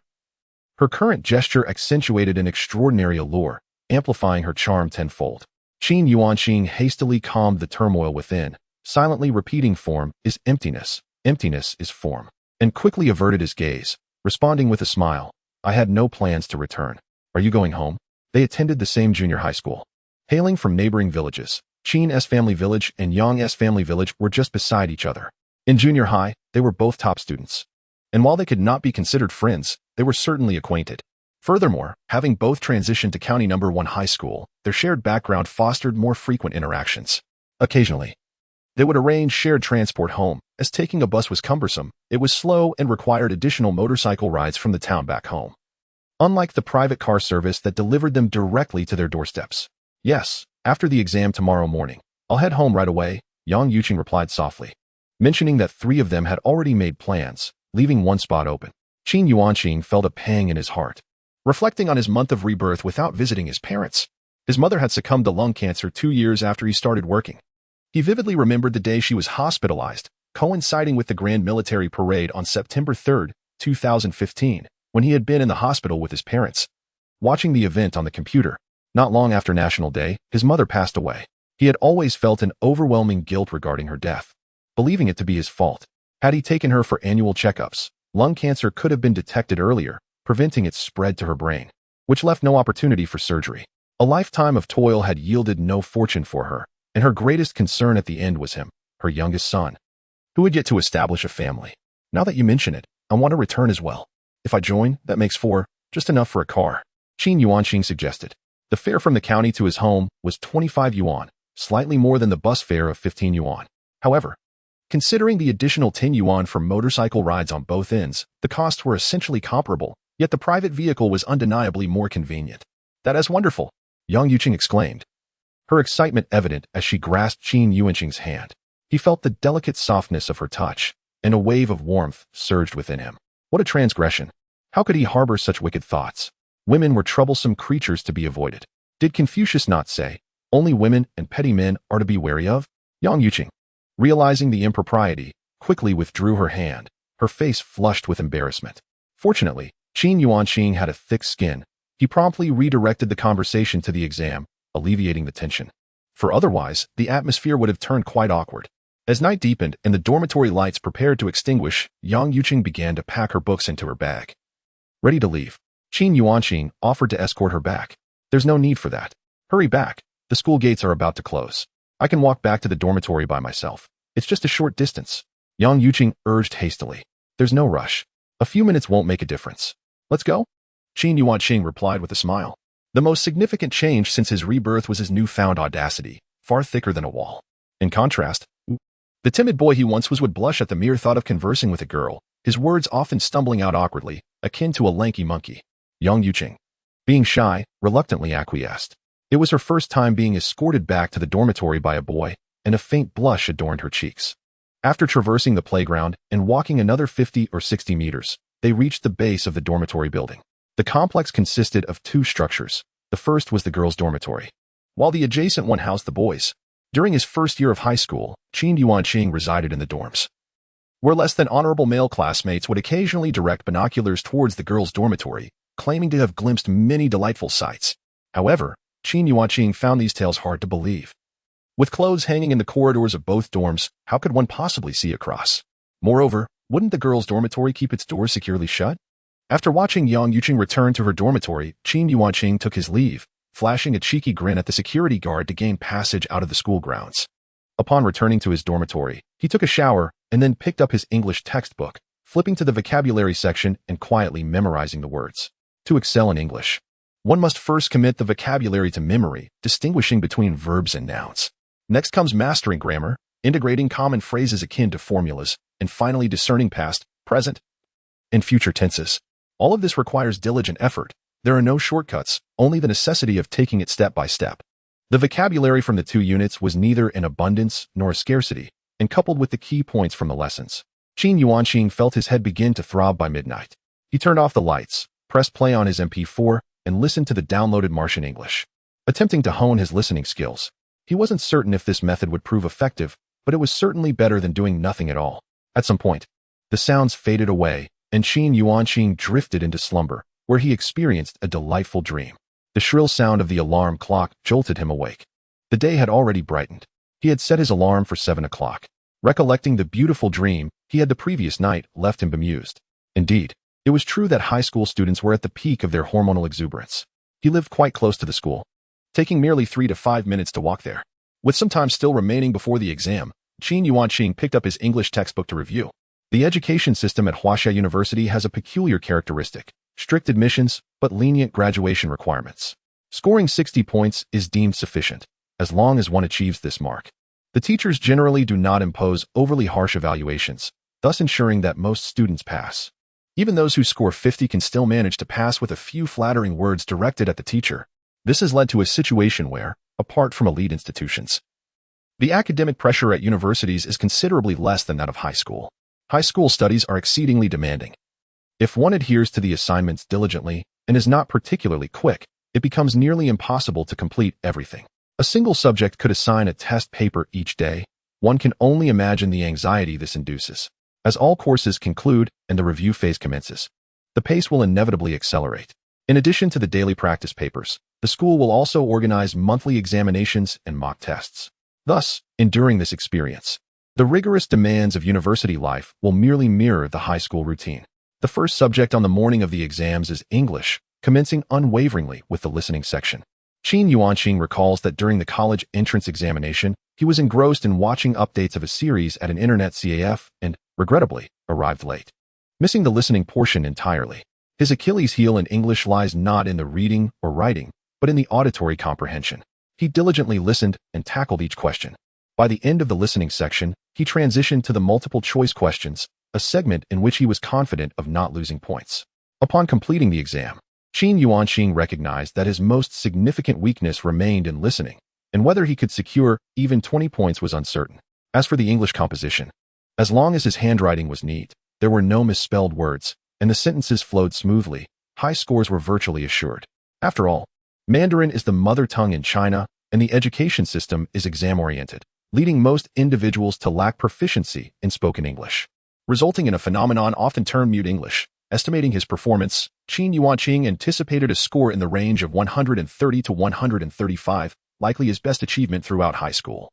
Her current gesture accentuated an extraordinary allure, amplifying her charm tenfold. Qin Yuanqing hastily calmed the turmoil within, silently repeating form is emptiness, emptiness is form, and quickly averted his gaze, responding with a smile. I had no plans to return. Are you going home? They attended the same junior high school. Hailing from neighboring villages, Qin's family village and Yang's family village were just beside each other. In junior high, they were both top students. And while they could not be considered friends, they were certainly acquainted. Furthermore, having both transitioned to County No. 1 high school, their shared background fostered more frequent interactions. Occasionally, they would arrange shared transport home, as taking a bus was cumbersome, it was slow and required additional motorcycle rides from the town back home. Unlike the private car service that delivered them directly to their doorsteps. Yes, after the exam tomorrow morning, I'll head home right away, Yang Yuqing replied softly, mentioning that 3 of them had already made plans, leaving one spot open. Qin Yuanqing felt a pang in his heart, reflecting on his month of rebirth without visiting his parents. His mother had succumbed to lung cancer 2 years after he started working. He vividly remembered the day she was hospitalized, coinciding with the Grand Military Parade on September 3, 2015, when he had been in the hospital with his parents. Watching the event on the computer, not long after National Day, his mother passed away. He had always felt an overwhelming guilt regarding her death, believing it to be his fault. Had he taken her for annual checkups, lung cancer could have been detected earlier, preventing its spread to her brain, which left no opportunity for surgery. A lifetime of toil had yielded no fortune for her, and her greatest concern at the end was him, her youngest son, who had yet to establish a family. Now that you mention it, I want to return as well. If I join, that makes 4, just enough for a car, Qin Yuanqing suggested. The fare from the county to his home was 25 yuan, slightly more than the bus fare of 15 yuan. However, considering the additional 10 yuan for motorcycle rides on both ends, the costs were essentially comparable, yet the private vehicle was undeniably more convenient. That is wonderful, Yang Yuqing exclaimed, her excitement evident as she grasped Qin Yuanqing's hand. He felt the delicate softness of her touch, and a wave of warmth surged within him. What a transgression! How could he harbor such wicked thoughts? Women were troublesome creatures to be avoided. Did Confucius not say, only women and petty men are to be wary of? Yang Yuqing, realizing the impropriety, quickly withdrew her hand, her face flushed with embarrassment. Fortunately, Qin Yuanqing had a thick skin. He promptly redirected the conversation to the exam, alleviating the tension. For otherwise, the atmosphere would have turned quite awkward. As night deepened and the dormitory lights prepared to extinguish, Yang Yuqing began to pack her books into her bag. Ready to leave, Qin Yuanqing offered to escort her back. There's no need for that. Hurry back. The school gates are about to close. I can walk back to the dormitory by myself. It's just a short distance, Yang Yuqing urged hastily. There's no rush. A few minutes won't make a difference. Let's go? Qin Yuanqing replied with a smile. The most significant change since his rebirth was his newfound audacity, far thicker than a wall. In contrast, the timid boy he once was would blush at the mere thought of conversing with a girl, his words often stumbling out awkwardly, akin to a lanky monkey. Yang Yuqing, being shy, reluctantly acquiesced. It was her first time being escorted back to the dormitory by a boy, and a faint blush adorned her cheeks. After traversing the playground and walking another 50 or 60 meters, they reached the base of the dormitory building. The complex consisted of 2 structures. The first was the girls' dormitory, while the adjacent one housed the boys. During his first year of high school, Qin Yuanqing resided in the dorms, where less than honorable male classmates would occasionally direct binoculars towards the girls' dormitory, claiming to have glimpsed many delightful sights. However, Qin Yuanqing found these tales hard to believe. With clothes hanging in the corridors of both dorms, how could one possibly see across? Moreover, wouldn't the girls' dormitory keep its doors securely shut? After watching Yang Yuqing return to her dormitory, Qin Yuanqing took his leave, flashing a cheeky grin at the security guard to gain passage out of the school grounds. Upon returning to his dormitory, he took a shower and then picked up his English textbook, flipping to the vocabulary section and quietly memorizing the words. To excel in English, one must first commit the vocabulary to memory, distinguishing between verbs and nouns. Next comes mastering grammar, integrating common phrases akin to formulas, and finally discerning past, present, and future tenses. All of this requires diligent effort. There are no shortcuts, only the necessity of taking it step by step. The vocabulary from the 2 units was neither an abundance nor a scarcity, and coupled with the key points from the lessons, Qin Yuanqing felt his head begin to throb by midnight. He turned off the lights, pressed play on his MP4, and listened to the downloaded Martian English, attempting to hone his listening skills. He wasn't certain if this method would prove effective, but it was certainly better than doing nothing at all. At some point, the sounds faded away, and Qin Yuanqing drifted into slumber, where he experienced a delightful dream. The shrill sound of the alarm clock jolted him awake. The day had already brightened. He had set his alarm for 7 o'clock. Recollecting the beautiful dream he had the previous night left him bemused. Indeed, it was true that high school students were at the peak of their hormonal exuberance. He lived quite close to the school, taking merely 3 to 5 minutes to walk there. With some time still remaining before the exam, Qin Yuanqing picked up his English textbook to review. The education system at Huaxia University has a peculiar characteristic: strict admissions, but lenient graduation requirements. Scoring 60 points is deemed sufficient, as long as one achieves this mark. The teachers generally do not impose overly harsh evaluations, thus ensuring that most students pass. Even those who score 50 can still manage to pass with a few flattering words directed at the teacher. This has led to a situation where, apart from elite institutions, the academic pressure at universities is considerably less than that of high school. High school studies are exceedingly demanding. If one adheres to the assignments diligently and is not particularly quick, it becomes nearly impossible to complete everything. A single subject could assign a test paper each day. One can only imagine the anxiety this induces. As all courses conclude and the review phase commences, the pace will inevitably accelerate. In addition to the daily practice papers, the school will also organize monthly examinations and mock tests. Thus, enduring this experience, the rigorous demands of university life will merely mirror the high school routine. The first subject on the morning of the exams is English, commencing unwaveringly with the listening section. Qin Yuanqing recalls that during the college entrance examination, he was engrossed in watching updates of a series at an internet CAF and, regrettably, arrived late, missing the listening portion entirely. His Achilles heel in English lies not in the reading or writing, but in the auditory comprehension. He diligently listened and tackled each question. By the end of the listening section, he transitioned to the multiple choice questions, a segment in which he was confident of not losing points. Upon completing the exam, Qin Yuanqing recognized that his most significant weakness remained in listening, and whether he could secure even 20 points was uncertain. As for the English composition, as long as his handwriting was neat, there were no misspelled words, and the sentences flowed smoothly, high scores were virtually assured. After all, Mandarin is the mother tongue in China, and the education system is exam-oriented, leading most individuals to lack proficiency in spoken English, resulting in a phenomenon often termed mute English. Estimating his performance, Qin Yuanqing anticipated a score in the range of 130 to 135, likely his best achievement throughout high school.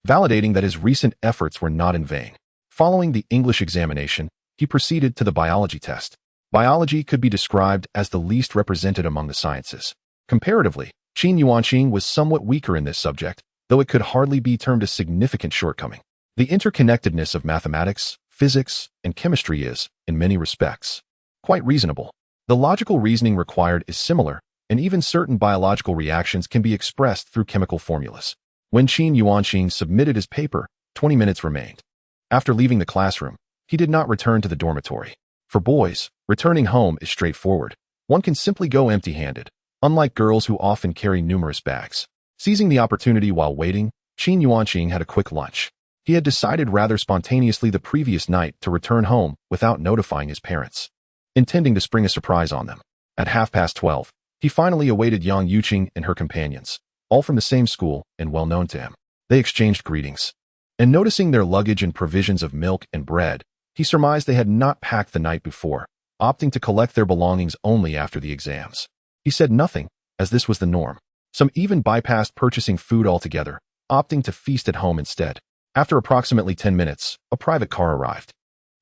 Validating that his recent efforts were not in vain, following the English examination, he proceeded to the biology test. Biology could be described as the least represented among the sciences. Comparatively, Qin Yuanqing was somewhat weaker in this subject, though it could hardly be termed a significant shortcoming. The interconnectedness of mathematics, physics, and chemistry is, in many respects, quite reasonable. The logical reasoning required is similar, and even certain biological reactions can be expressed through chemical formulas. When Qin Yuanqing submitted his paper, 20 minutes remained. After leaving the classroom, he did not return to the dormitory. For boys, returning home is straightforward. One can simply go empty-handed, unlike girls who often carry numerous bags. Seizing the opportunity while waiting, Qin Yuanqing had a quick lunch. He had decided rather spontaneously the previous night to return home without notifying his parents, intending to spring a surprise on them. At 12:30, he finally awaited Yang Yuqing and her companions, all from the same school and well known to him. They exchanged greetings, and noticing their luggage and provisions of milk and bread, he surmised they had not packed the night before, opting to collect their belongings only after the exams. He said nothing, as this was the norm. Some even bypassed purchasing food altogether, opting to feast at home instead. After approximately 10 minutes, a private car arrived.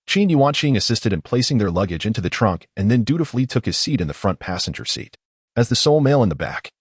Qin Yuanqing assisted in placing their luggage into the trunk and then dutifully took his seat in the front passenger seat, as the sole male in the back.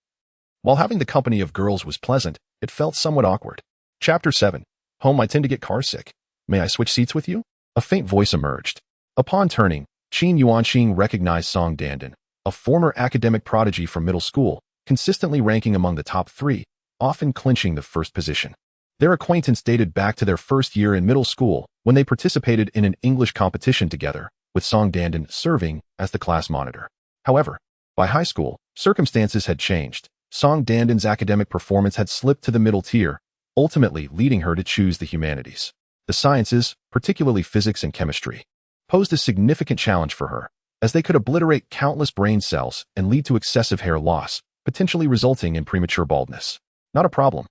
While having the company of girls was pleasant, it felt somewhat awkward. Chapter 7. Home, I tend to get carsick. May I switch seats with you? A faint voice emerged. Upon turning, Qin Yuanqing recognized Song Dandan, a former academic prodigy from middle school, consistently ranking among the top 3, often clinching the first position. Their acquaintance dated back to their first year in middle school when they participated in an English competition together, with Song Dandan serving as the class monitor. However, by high school, circumstances had changed. Song Dandan's academic performance had slipped to the middle tier, ultimately leading her to choose the humanities. The sciences, particularly physics and chemistry, posed a significant challenge for her, as they could obliterate countless brain cells and lead to excessive hair loss, potentially resulting in premature baldness. Not a problem.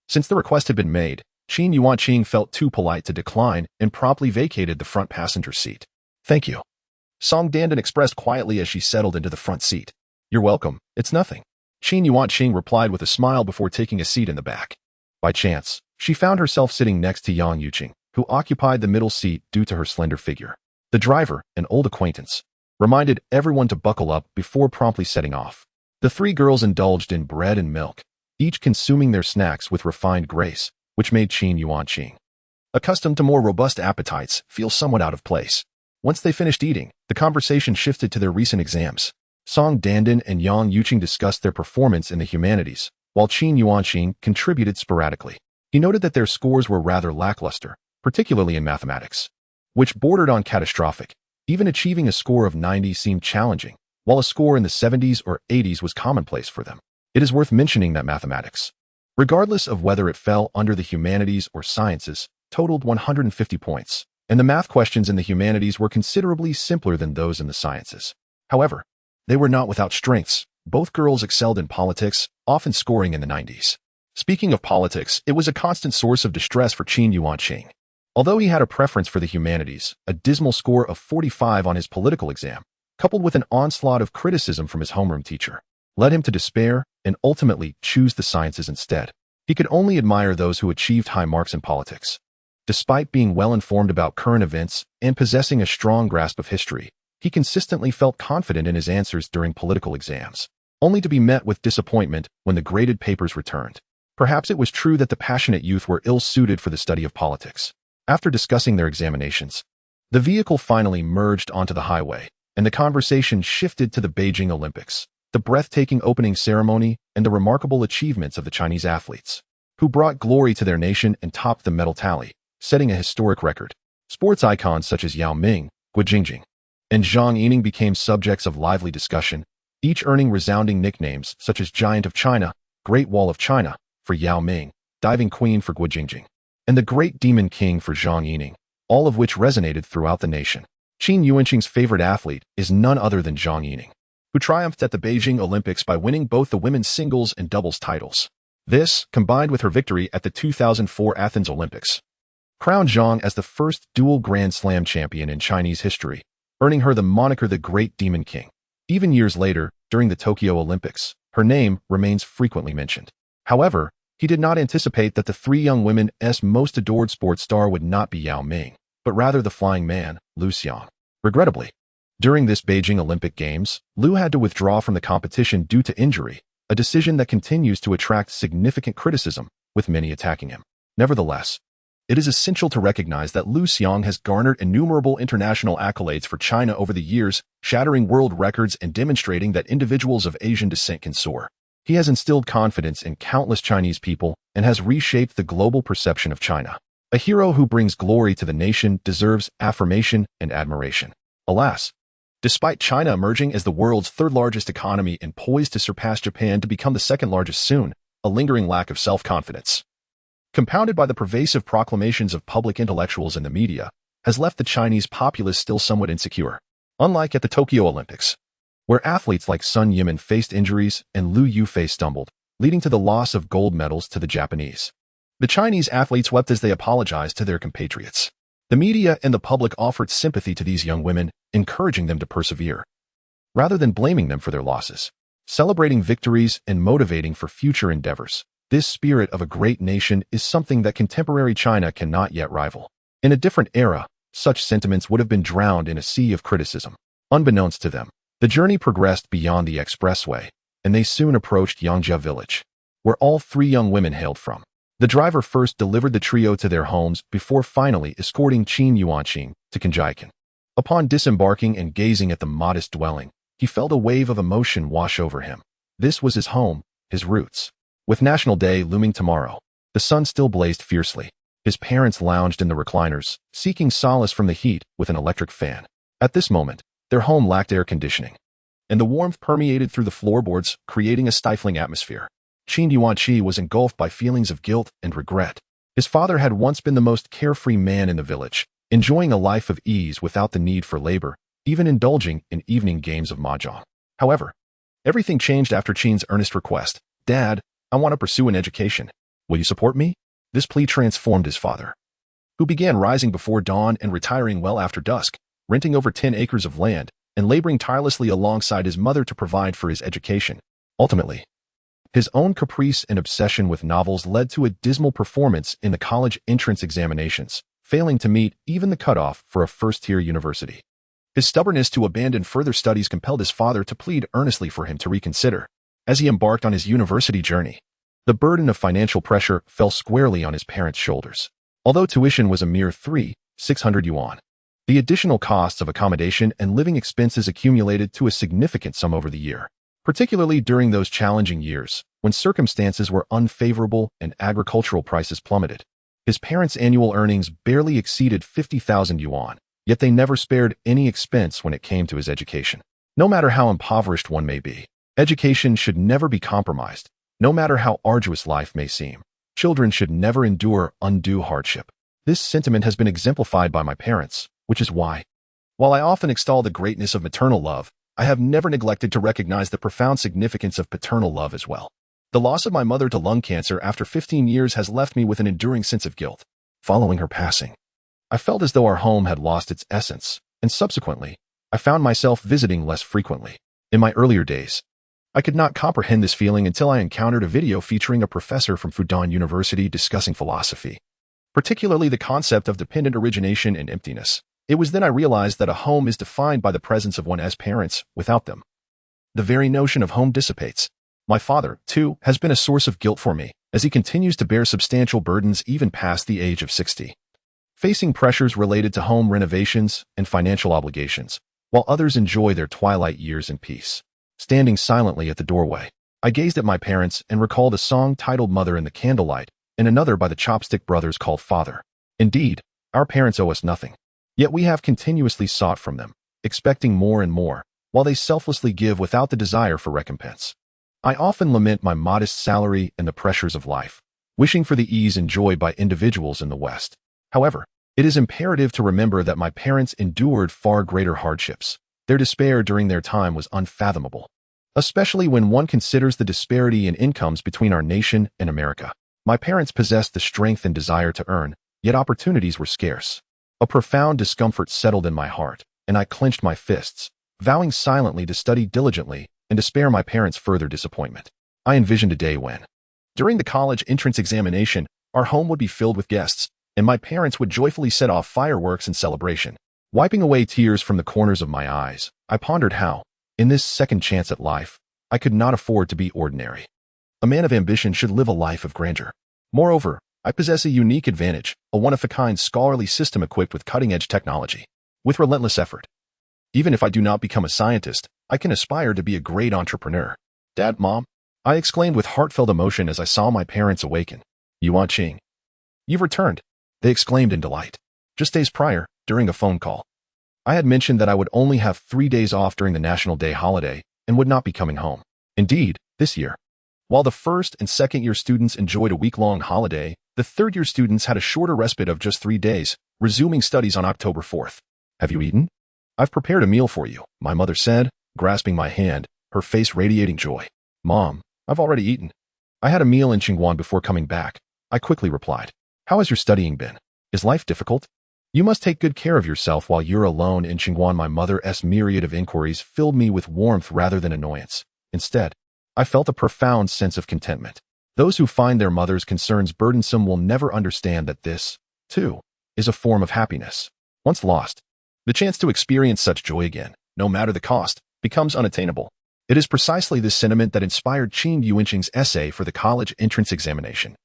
Since the request had been made, Qin Yuanqing felt too polite to decline and promptly vacated the front passenger seat. Thank you, Song Dandan expressed quietly as she settled into the front seat. You're welcome, it's nothing, Qin Yuanqing replied with a smile before taking a seat in the back. By chance, she found herself sitting next to Yang Yuqing, who occupied the middle seat due to her slender figure. The driver, an old acquaintance, reminded everyone to buckle up before promptly setting off. The 3 girls indulged in bread and milk, each consuming their snacks with refined grace, which made Qin Yuanqing, accustomed to more robust appetites, feel somewhat out of place. Once they finished eating, the conversation shifted to their recent exams. Song Dandan and Yang Yuqing discussed their performance in the humanities, while Qin Yuanqing contributed sporadically. He noted that their scores were rather lackluster, particularly in mathematics, which bordered on catastrophic. Even achieving a score of 90 seemed challenging, while a score in the 70s or 80s was commonplace for them. It is worth mentioning that mathematics, regardless of whether it fell under the humanities or sciences, totaled 150 points, and the math questions in the humanities were considerably simpler than those in the sciences. However, they were not without strengths. Both girls excelled in politics, often scoring in the 90s. Speaking of politics, it was a constant source of distress for Qin Yuanqing. Although he had a preference for the humanities, a dismal score of 45 on his political exam, coupled with an onslaught of criticism from his homeroom teacher, led him to despair and ultimately choose the sciences instead. He could only admire those who achieved high marks in politics. Despite being well informed about current events and possessing a strong grasp of history, he consistently felt confident in his answers during political exams, only to be met with disappointment when the graded papers returned. Perhaps it was true that the passionate youth were ill-suited for the study of politics. After discussing their examinations, the vehicle finally merged onto the highway, and the conversation shifted to the Beijing Olympics, the breathtaking opening ceremony, and the remarkable achievements of the Chinese athletes, who brought glory to their nation and topped the medal tally, setting a historic record. Sports icons such as Yao Ming, Guo Jingjing, and Zhang Yining became subjects of lively discussion, each earning resounding nicknames such as Giant of China, Great Wall of China for Yao Ming, Diving Queen for Guo Jingjing, and the Great Demon King for Zhang Yining, all of which resonated throughout the nation. Qin Yuanqing's favorite athlete is none other than Zhang Yining, who triumphed at the Beijing Olympics by winning both the women's singles and doubles titles. This, combined with her victory at the 2004 Athens Olympics, crowned Zhang as the first dual Grand Slam champion in Chinese history, earning her the moniker the Great Demon King. Even years later, during the Tokyo Olympics, her name remains frequently mentioned. However, he did not anticipate that the 3 young women's most adored sports star would not be Yao Ming, but rather the flying man, Liu Xiang. Regrettably, during this Beijing Olympic Games, Liu had to withdraw from the competition due to injury, a decision that continues to attract significant criticism, with many attacking him. Nevertheless, it is essential to recognize that Liu Xiang has garnered innumerable international accolades for China over the years, shattering world records and demonstrating that individuals of Asian descent can soar. He has instilled confidence in countless Chinese people and has reshaped the global perception of China. A hero who brings glory to the nation deserves affirmation and admiration. Alas, despite China emerging as the world's 3rd largest economy and poised to surpass Japan to become the 2nd largest soon, a lingering lack of self-confidence, compounded by the pervasive proclamations of public intellectuals and the media, has left the Chinese populace still somewhat insecure. Unlike at the Tokyo Olympics, where athletes like Sun Yimin faced injuries and Liu Yufei stumbled, leading to the loss of gold medals to the Japanese, the Chinese athletes wept as they apologized to their compatriots. The media and the public offered sympathy to these young women, encouraging them to persevere, rather than blaming them for their losses. Celebrating victories and motivating for future endeavors, this spirit of a great nation is something that contemporary China cannot yet rival. In a different era, such sentiments would have been drowned in a sea of criticism. Unbeknownst to them, the journey progressed beyond the expressway, and they soon approached Yongjia village, where all three young women hailed from. The driver first delivered the trio to their homes before finally escorting Qin Yuanqing to Kanjiakan. Upon disembarking and gazing at the modest dwelling, he felt a wave of emotion wash over him. This was his home, his roots. With National Day looming tomorrow, the sun still blazed fiercely. His parents lounged in the recliners, seeking solace from the heat with an electric fan. At this moment, their home lacked air conditioning, and the warmth permeated through the floorboards, creating a stifling atmosphere. Qin Yuanqi was engulfed by feelings of guilt and regret. His father had once been the most carefree man in the village, enjoying a life of ease without the need for labor, even indulging in evening games of mahjong. However, everything changed after Qin's earnest request. "Dad, I want to pursue an education. Will you support me?" This plea transformed his father, who began rising before dawn and retiring well after dusk, renting over 10 acres of land and laboring tirelessly alongside his mother to provide for his education. Ultimately, his own caprice and obsession with novels led to a dismal performance in the college entrance examinations, failing to meet even the cutoff for a first-tier university. His stubbornness to abandon further studies compelled his father to plead earnestly for him to reconsider. As he embarked on his university journey, the burden of financial pressure fell squarely on his parents' shoulders. Although tuition was a mere 3,600 yuan, the additional costs of accommodation and living expenses accumulated to a significant sum over the year, particularly during those challenging years when circumstances were unfavorable and agricultural prices plummeted. His parents' annual earnings barely exceeded 50,000 yuan, yet they never spared any expense when it came to his education. No matter how impoverished one may be, education should never be compromised. No matter how arduous life may seem, children should never endure undue hardship. This sentiment has been exemplified by my parents, which is why, while I often extol the greatness of maternal love, I have never neglected to recognize the profound significance of paternal love as well. The loss of my mother to lung cancer after 15 years has left me with an enduring sense of guilt. Following her passing, I felt as though our home had lost its essence, and subsequently, I found myself visiting less frequently. In my earlier days, I could not comprehend this feeling until I encountered a video featuring a professor from Fudan University discussing philosophy, particularly the concept of dependent origination and emptiness. It was then I realized that a home is defined by the presence of one as parents. Without them, the very notion of home dissipates. My father, too, has been a source of guilt for me, as he continues to bear substantial burdens even past the age of 60. Facing pressures related to home renovations and financial obligations, while others enjoy their twilight years in peace. Standing silently at the doorway, I gazed at my parents and recalled a song titled Mother in the Candlelight, and another by the Chopstick Brothers called Father. Indeed, our parents owe us nothing. Yet we have continuously sought from them, expecting more and more, while they selflessly give without the desire for recompense. I often lament my modest salary and the pressures of life, wishing for the ease enjoyed by individuals in the West. However, it is imperative to remember that my parents endured far greater hardships. Their despair during their time was unfathomable, especially when one considers the disparity in incomes between our nation and America. My parents possessed the strength and desire to earn, yet opportunities were scarce. A profound discomfort settled in my heart, and I clenched my fists, vowing silently to study diligently and to spare my parents further disappointment. I envisioned a day when, during the college entrance examination, our home would be filled with guests, and my parents would joyfully set off fireworks in celebration. Wiping away tears from the corners of my eyes, I pondered how, in this second chance at life, I could not afford to be ordinary. A man of ambition should live a life of grandeur. Moreover, I possess a unique advantage, a one-of-a-kind scholarly system equipped with cutting-edge technology. With relentless effort, even if I do not become a scientist, I can aspire to be a great entrepreneur. Dad, Mom, I exclaimed with heartfelt emotion as I saw my parents awaken. Yuanqing, you've returned, they exclaimed in delight. Just days prior, during a phone call, I had mentioned that I would only have 3 days off during the National Day holiday and would not be coming home. Indeed, this year, while the first and second-year students enjoyed a week-long holiday, the third-year students had a shorter respite of just 3 days, resuming studies on October 4th. Have you eaten? I've prepared a meal for you, my mother said, grasping my hand, her face radiating joy. Mom, I've already eaten. I had a meal in Qingguan before coming back. I quickly replied. How has your studying been? Is life difficult? You must take good care of yourself while you're alone in Qingguan. My mother's myriad of inquiries filled me with warmth rather than annoyance. Instead, I felt a profound sense of contentment. Those who find their mother's concerns burdensome will never understand that this, too, is a form of happiness. Once lost, the chance to experience such joy again, no matter the cost, becomes unattainable. It is precisely this sentiment that inspired Qin Yuanqing's essay for the college entrance examination.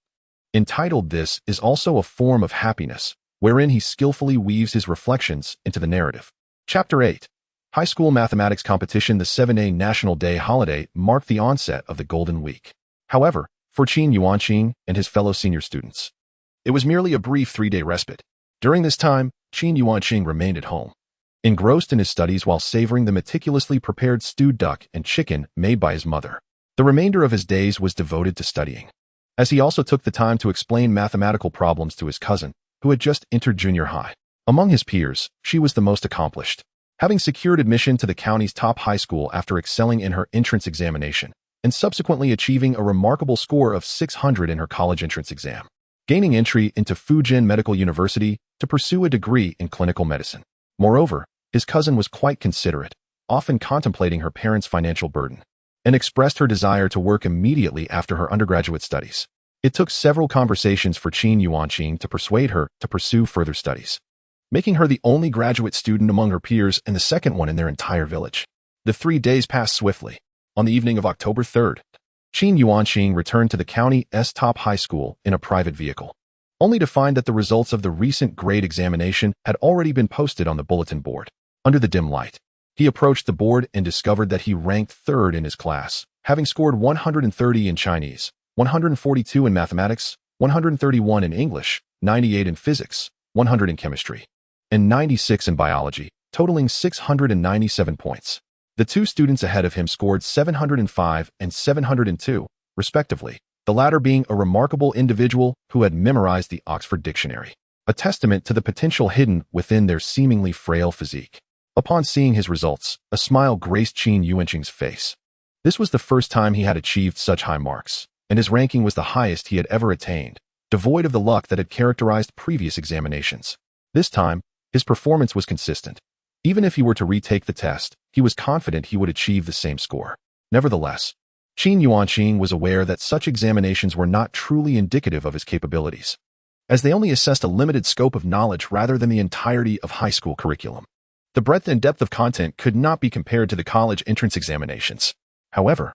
Entitled "This is also a form of happiness," wherein he skillfully weaves his reflections into the narrative. Chapter 8. High School Mathematics Competition. The 7th National Day holiday marked the onset of the Golden Week. However, for Qin Yuanqing and his fellow senior students, it was merely a brief 3-day respite. During this time, Qin Yuanqing remained at home, engrossed in his studies while savoring the meticulously prepared stewed duck and chicken made by his mother. The remainder of his days was devoted to studying, as he also took the time to explain mathematical problems to his cousin, who had just entered junior high. Among his peers, she was the most accomplished, having secured admission to the county's top high school after excelling in her entrance examination, and subsequently achieving a remarkable score of 600 in her college entrance exam, gaining entry into Fujian Medical University to pursue a degree in clinical medicine. Moreover, his cousin was quite considerate, often contemplating her parents' financial burden, and expressed her desire to work immediately after her undergraduate studies. It took several conversations for Qin Yuanqing to persuade her to pursue further studies, making her the only graduate student among her peers and the second one in their entire village. The 3 days passed swiftly. On the evening of October 3rd, Qin Yuanqing returned to the county's top high school in a private vehicle, only to find that the results of the recent grade examination had already been posted on the bulletin board. Under the dim light, he approached the board and discovered that he ranked 3rd in his class, having scored 130 in Chinese, 142 in mathematics, 131 in English, 98 in physics, 100 in chemistry, and 96 in biology, totaling 697 points. The 2 students ahead of him scored 705 and 702, respectively, the latter being a remarkable individual who had memorized the Oxford Dictionary, a testament to the potential hidden within their seemingly frail physique. Upon seeing his results, a smile graced Qin Yuanqing's face. This was the first time he had achieved such high marks, and his ranking was the highest he had ever attained, devoid of the luck that had characterized previous examinations. This time, his performance was consistent. Even if he were to retake the test, he was confident he would achieve the same score. Nevertheless, Qin Yuanqing was aware that such examinations were not truly indicative of his capabilities, as they only assessed a limited scope of knowledge rather than the entirety of high school curriculum. The breadth and depth of content could not be compared to the college entrance examinations. However,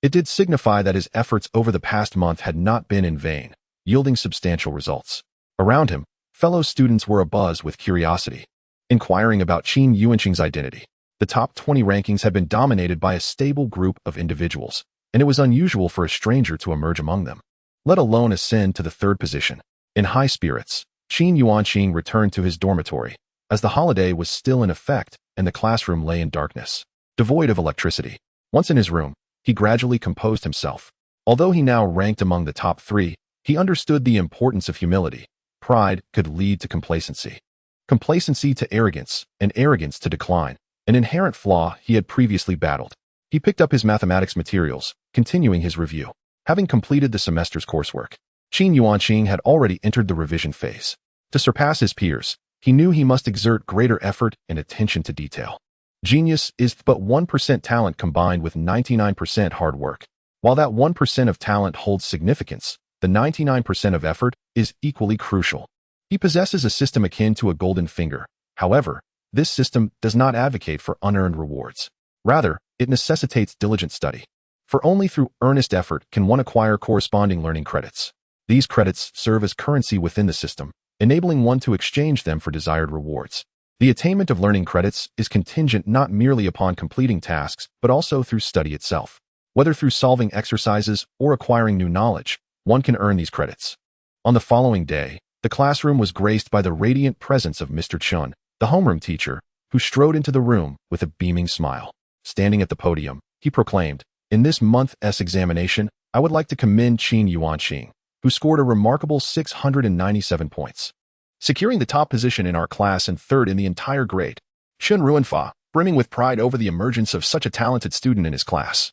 it did signify that his efforts over the past month had not been in vain, yielding substantial results. Around him, fellow students were abuzz with curiosity, inquiring about Qin Yuanqing's identity. The top 20 rankings had been dominated by a stable group of individuals, and it was unusual for a stranger to emerge among them, let alone ascend to the 3rd position. In high spirits, Qin Yuanqing returned to his dormitory, as the holiday was still in effect and the classroom lay in darkness, devoid of electricity. Once in his room, he gradually composed himself. Although he now ranked among the top 3, he understood the importance of humility. Pride could lead to complacency, complacency to arrogance, and arrogance to decline, an inherent flaw he had previously battled. He picked up his mathematics materials, continuing his review. Having completed the semester's coursework, Qin Yuanqing had already entered the revision phase. To surpass his peers, he knew he must exert greater effort and attention to detail. Genius is but 1% talent combined with 99% hard work. While that 1% of talent holds significance, the 99% of effort is equally crucial. He possesses a system akin to a golden finger. However, this system does not advocate for unearned rewards. Rather, it necessitates diligent study. For only through earnest effort can one acquire corresponding learning credits. These credits serve as currency within the system, enabling one to exchange them for desired rewards. The attainment of learning credits is contingent not merely upon completing tasks, but also through study itself. Whether through solving exercises or acquiring new knowledge, one can earn these credits. On the following day, the classroom was graced by the radiant presence of Mr. Chun, the homeroom teacher, who strode into the room with a beaming smile. Standing at the podium, he proclaimed, "In this month's examination, I would like to commend Qin Yuanqing, who scored a remarkable 697 points, securing the top position in our class and 3rd in the entire grade." Chen Ruanfa, brimming with pride over the emergence of such a talented student in his class,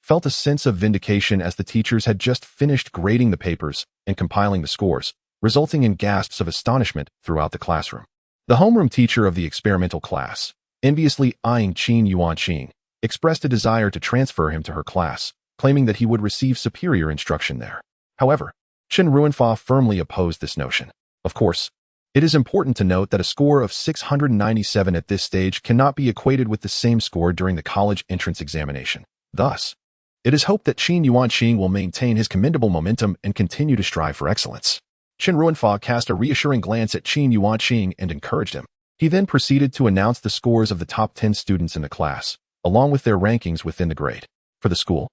felt a sense of vindication as the teachers had just finished grading the papers and compiling the scores, resulting in gasps of astonishment throughout the classroom. The homeroom teacher of the experimental class, enviously eyeing Qin Yuanqing, expressed a desire to transfer him to her class, claiming that he would receive superior instruction there. However, Chen Ruanfa firmly opposed this notion. Of course, It is important to note that a score of 697 at this stage cannot be equated with the same score during the college entrance examination. Thus, it is hoped that Qin Yuanqing will maintain his commendable momentum and continue to strive for excellence. Chen Ruanfa cast a reassuring glance at Qin Yuanqing and encouraged him. He then proceeded to announce the scores of the top 10 students in the class, along with their rankings within the grade. For the school,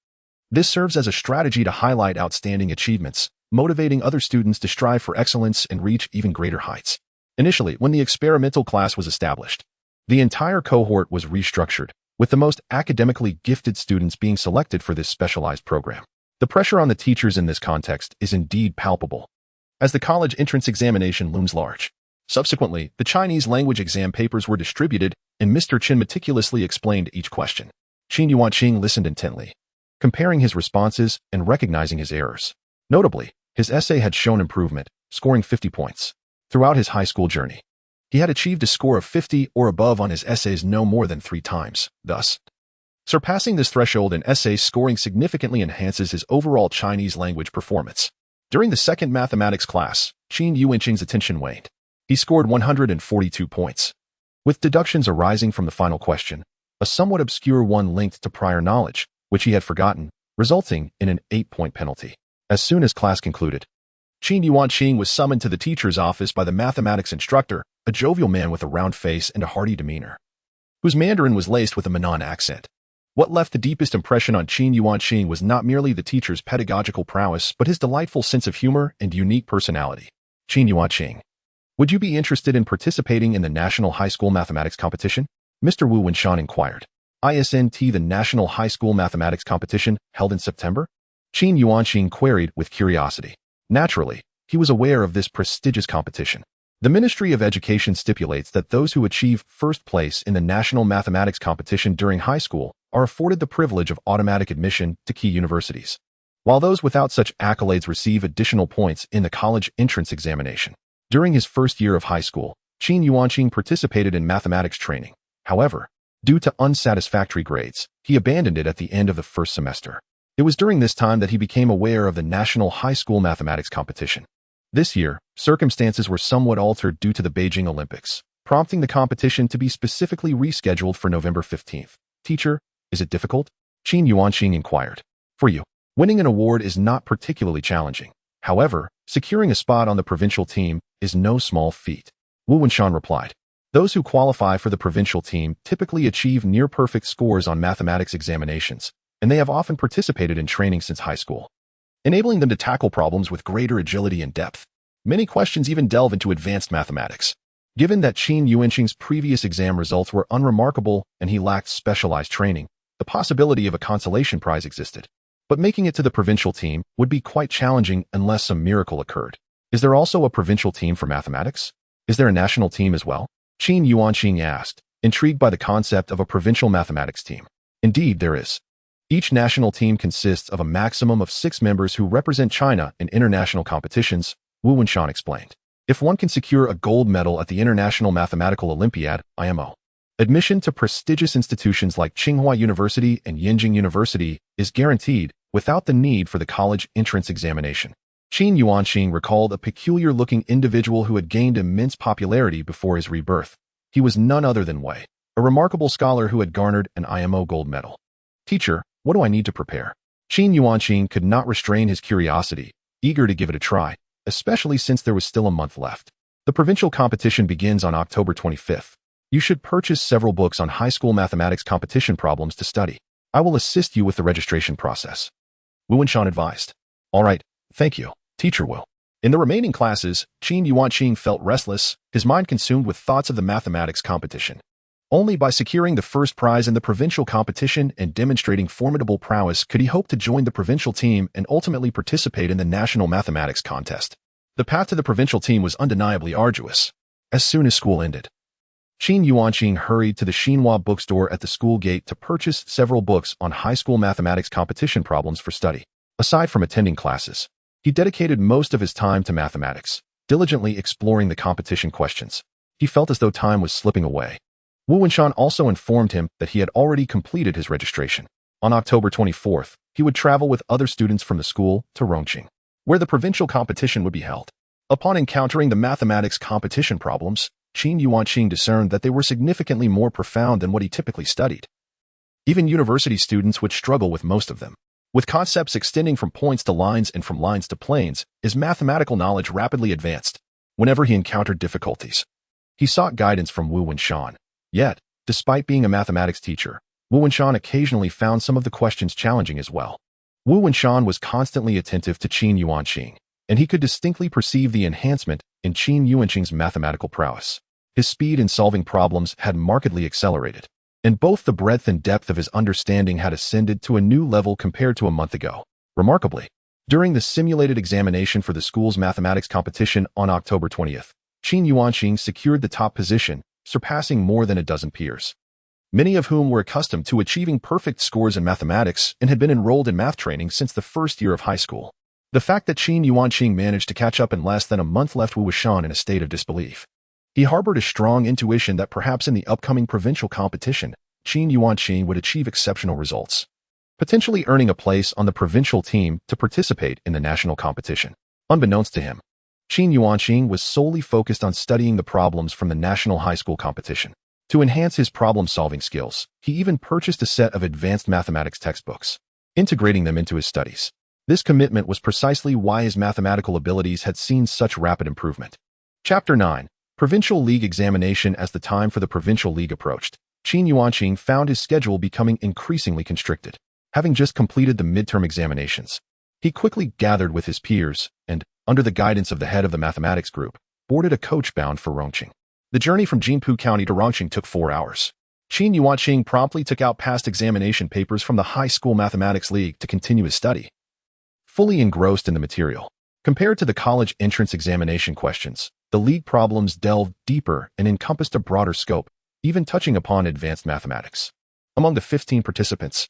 this serves as a strategy to highlight outstanding achievements, motivating other students to strive for excellence and reach even greater heights. Initially, when the experimental class was established, the entire cohort was restructured, with the most academically gifted students being selected for this specialized program. The pressure on the teachers in this context is indeed palpable, as the college entrance examination looms large. Subsequently, the Chinese language exam papers were distributed, and Mr. Chen meticulously explained each question. Qin Yuanqing listened intently, comparing his responses and recognizing his errors. Notably, his essay had shown improvement, scoring 50 points. Throughout his high school journey, he had achieved a score of 50 or above on his essays no more than 3 times. Thus, surpassing this threshold in essay scoring significantly enhances his overall Chinese language performance. During the second mathematics class, Qin Yuanqing's attention waned. He scored 142 points, with deductions arising from the final question, a somewhat obscure one linked to prior knowledge, which he had forgotten, resulting in an 8-point penalty. As soon as class concluded, Qin Yuanqing was summoned to the teacher's office by the mathematics instructor, a jovial man with a round face and a hearty demeanor, whose Mandarin was laced with a Minnan accent. What left the deepest impression on Qin Yuanqing was not merely the teacher's pedagogical prowess, but his delightful sense of humor and unique personality. Qin Yuanqing, would you be interested in participating in the National High School Mathematics Competition? Mr. Wu Wenshan inquired. ISNT, the National High School Mathematics Competition, held in September? Qin Yuanqing queried with curiosity. Naturally, he was aware of this prestigious competition. The Ministry of Education stipulates that those who achieve first place in the National Mathematics Competition during high school are afforded the privilege of automatic admission to key universities, while those without such accolades receive additional points in the college entrance examination. During his first year of high school, Qin Yuanqing participated in mathematics training. However, due to unsatisfactory grades, he abandoned it at the end of the first semester. It was during this time that he became aware of the National High School Mathematics Competition. This year, circumstances were somewhat altered due to the Beijing Olympics, prompting the competition to be specifically rescheduled for November 15th. Teacher, is it difficult? Qin Yuanqing inquired. For you, winning an award is not particularly challenging. However, securing a spot on the provincial team is no small feat. Wu Wenshan replied. Those who qualify for the provincial team typically achieve near-perfect scores on mathematics examinations, and they have often participated in training since high school, enabling them to tackle problems with greater agility and depth. Many questions even delve into advanced mathematics. Given that Qin Yuanqing's previous exam results were unremarkable and he lacked specialized training, the possibility of a consolation prize existed. But making it to the provincial team would be quite challenging unless some miracle occurred. Is there also a provincial team for mathematics? Is there a national team as well? Qin Yuanqing asked, intrigued by the concept of a provincial mathematics team. Indeed, there is. Each national team consists of a maximum of 6 members who represent China in international competitions, Wu Wenshan explained. If one can secure a gold medal at the International Mathematical Olympiad, IMO, admission to prestigious institutions like Tsinghua University and Yenjing University is guaranteed without the need for the college entrance examination. Qin Yuanqing recalled a peculiar-looking individual who had gained immense popularity before his rebirth. He was none other than Wei, a remarkable scholar who had garnered an IMO gold medal. Teacher, what do I need to prepare? Qin Yuanqing could not restrain his curiosity, eager to give it a try, especially since there was still a month left. The provincial competition begins on October 25th. You should purchase several books on high school mathematics competition problems to study. I will assist you with the registration process. Wu Wenshan advised. All right, thank you, Teacher Wu. In the remaining classes, Qin Yuanqing felt restless, his mind consumed with thoughts of the mathematics competition. Only by securing the first prize in the provincial competition and demonstrating formidable prowess could he hope to join the provincial team and ultimately participate in the national mathematics contest. The path to the provincial team was undeniably arduous. As soon as school ended, Qin Yuanqing hurried to the Xinhua bookstore at the school gate to purchase several books on high school mathematics competition problems for study. Aside from attending classes, he dedicated most of his time to mathematics, diligently exploring the competition questions. He felt as though time was slipping away. Wu Wenshan also informed him that he had already completed his registration. On October 24th, he would travel with other students from the school to Rongqing, where the provincial competition would be held. Upon encountering the mathematics competition problems, Qin Yuanqing discerned that they were significantly more profound than what he typically studied. Even university students would struggle with most of them. With concepts extending from points to lines and from lines to planes, his mathematical knowledge rapidly advanced. Whenever he encountered difficulties, he sought guidance from Wu Wenshan. Yet, despite being a mathematics teacher, Wu Wenshan occasionally found some of the questions challenging as well. Wu Wenshan was constantly attentive to Qin Yuanqing, and he could distinctly perceive the enhancement in Qin Yuanqing's mathematical prowess. His speed in solving problems had markedly accelerated, and both the breadth and depth of his understanding had ascended to a new level compared to a month ago. Remarkably, during the simulated examination for the school's mathematics competition on October 20th, Qin Yuanqing secured the top position, surpassing more than a dozen peers, many of whom were accustomed to achieving perfect scores in mathematics and had been enrolled in math training since the first year of high school. The fact that Qin Yuanqing managed to catch up in less than a month left Wu Wenshan in a state of disbelief. He harbored a strong intuition that perhaps in the upcoming provincial competition, Qin Yuanqing would achieve exceptional results, potentially earning a place on the provincial team to participate in the national competition. Unbeknownst to him, Qin Yuanqing was solely focused on studying the problems from the national high school competition. To enhance his problem-solving skills, he even purchased a set of advanced mathematics textbooks, integrating them into his studies. This commitment was precisely why his mathematical abilities had seen such rapid improvement. Chapter 9. Provincial League Examination. As the time for the Provincial League approached, Qin Yuanqing found his schedule becoming increasingly constricted. Having just completed the midterm examinations, he quickly gathered with his peers and, under the guidance of the head of the mathematics group, boarded a coach bound for Rongqing. The journey from Jinpu County to Rongqing took 4 hours. Qin Yuanqing promptly took out past examination papers from the High School Mathematics League to continue his study, fully engrossed in the material. Compared to the college entrance examination questions, the league problems delved deeper and encompassed a broader scope, even touching upon advanced mathematics. Among the 15 participants,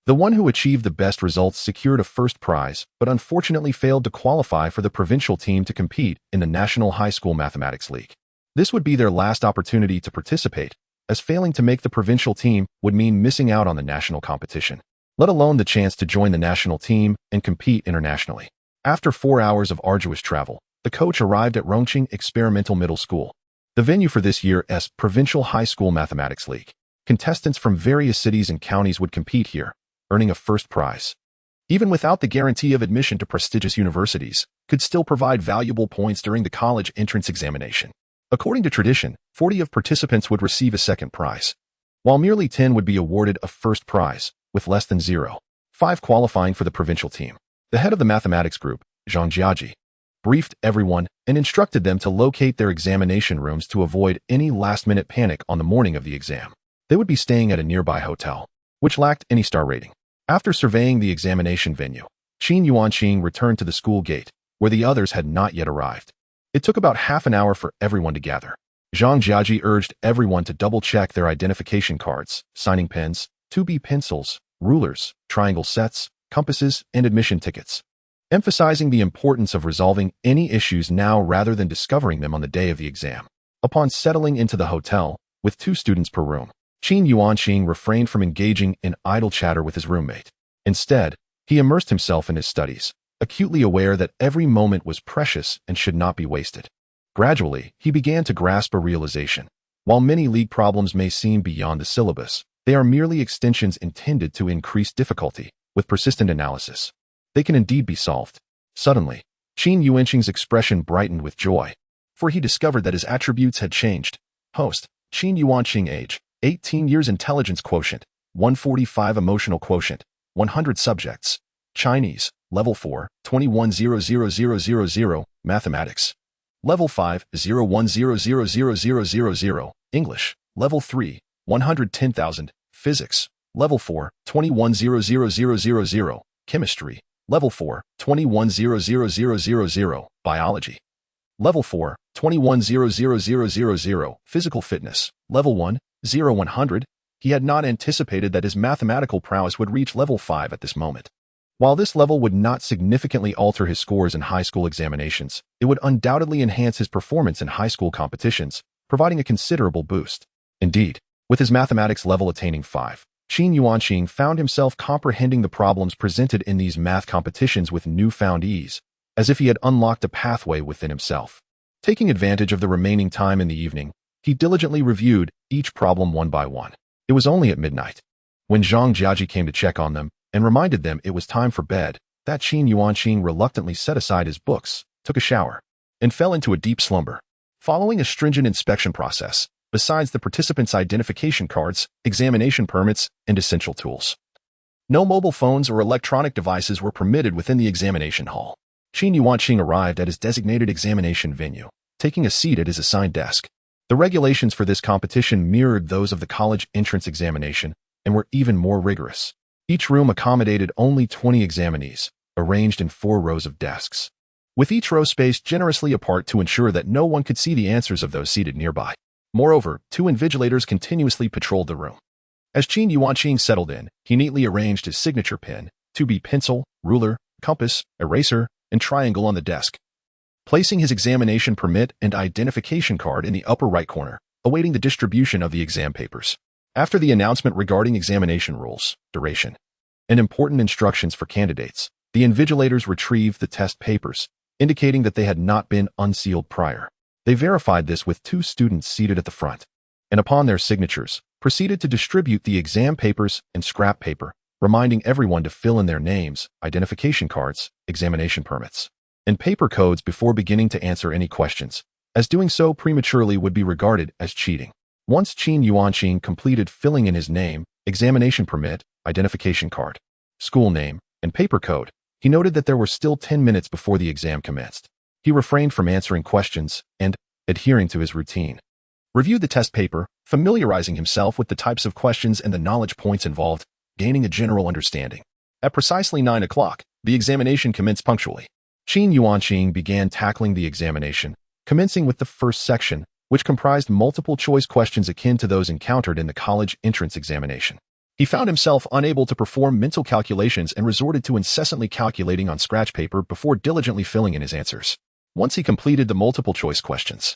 the one who achieved the best results secured a first prize, but unfortunately failed to qualify for the provincial team to compete in the National High School Mathematics League. This would be their last opportunity to participate, as failing to make the provincial team would mean missing out on the national competition, let alone the chance to join the national team and compete internationally. After 4 hours of arduous travel, the coach arrived at Rongqing Experimental Middle School, the venue for this year's Provincial High School Mathematics League. Contestants from various cities and counties would compete here, earning a first prize. Even without the guarantee of admission to prestigious universities, could still provide valuable points during the college entrance examination. According to tradition, 40 of participants would receive a second prize, while merely 10 would be awarded a first prize, with less than 0.5 qualifying for the provincial team. The head of the mathematics group, Zhang Jiaji, briefed everyone and instructed them to locate their examination rooms to avoid any last-minute panic on the morning of the exam. They would be staying at a nearby hotel, which lacked any star rating. After surveying the examination venue, Qin Yuanqing returned to the school gate, where the others had not yet arrived. It took about half an hour for everyone to gather. Zhang Jiaji urged everyone to double-check their identification cards, signing pens, 2B pencils, rulers, triangle sets, compasses, and admission tickets, emphasizing the importance of resolving any issues now rather than discovering them on the day of the exam. Upon settling into the hotel, with 2 students per room, Qin Yuanqing refrained from engaging in idle chatter with his roommate. Instead, he immersed himself in his studies, acutely aware that every moment was precious and should not be wasted. Gradually, he began to grasp a realization. While many league problems may seem beyond the syllabus, they are merely extensions intended to increase difficulty. With persistent analysis, they can indeed be solved. Suddenly, Qin Yuanqing's expression brightened with joy, for he discovered that his attributes had changed. Host, Qin Yuanqing. Age, 18 years. Intelligence quotient, 145. Emotional quotient, 100. Subjects, Chinese, Level 4, 21,000,000. Mathematics, Level 5, 01,000,000. English, Level 3, 110,000. Physics, Level 4, 21,000,000. Chemistry, Level 4, 21,000,000. Biology, Level 4, 21,000,000. Physical fitness, Level 1, 0,100. He had not anticipated that his mathematical prowess would reach Level 5 at this moment. While this level would not significantly alter his scores in high school examinations, it would undoubtedly enhance his performance in high school competitions, providing a considerable boost. Indeed, with his mathematics level attaining 5, Qin Yuanqing found himself comprehending the problems presented in these math competitions with newfound ease, as if he had unlocked a pathway within himself. Taking advantage of the remaining time in the evening, he diligently reviewed each problem one by one. It was only at midnight, when Zhang Jiaji came to check on them and reminded them it was time for bed, that Qin Yuanqing reluctantly set aside his books, took a shower, and fell into a deep slumber. Following a stringent inspection process, besides the participants' identification cards, examination permits, and essential tools, no mobile phones or electronic devices were permitted within the examination hall. Qin Yuanqing arrived at his designated examination venue, taking a seat at his assigned desk. The regulations for this competition mirrored those of the college entrance examination and were even more rigorous. Each room accommodated only 20 examinees, arranged in 4 rows of desks, with each row spaced generously apart to ensure that no one could see the answers of those seated nearby. Moreover, 2 invigilators continuously patrolled the room. As Qin Yuanqing settled in, he neatly arranged his signature pen, 2B pencil, ruler, compass, eraser, and triangle on the desk, placing his examination permit and identification card in the upper right corner, awaiting the distribution of the exam papers. After the announcement regarding examination rules, duration, and important instructions for candidates, the invigilators retrieved the test papers, indicating that they had not been unsealed prior. They verified this with 2 students seated at the front, and upon their signatures, proceeded to distribute the exam papers and scrap paper, reminding everyone to fill in their names, identification cards, examination permits, and paper codes before beginning to answer any questions, as doing so prematurely would be regarded as cheating. Once Qin Yuanqing completed filling in his name, examination permit, identification card, school name, and paper code, he noted that there were still 10 minutes before the exam commenced. He refrained from answering questions and, adhering to his routine, reviewed the test paper, familiarizing himself with the types of questions and the knowledge points involved, gaining a general understanding. At precisely 9 o'clock, the examination commenced punctually. Qin Yuanqing began tackling the examination, commencing with the first section, which comprised multiple-choice questions akin to those encountered in the college entrance examination. He found himself unable to perform mental calculations and resorted to incessantly calculating on scratch paper before diligently filling in his answers. Once he completed the multiple-choice questions,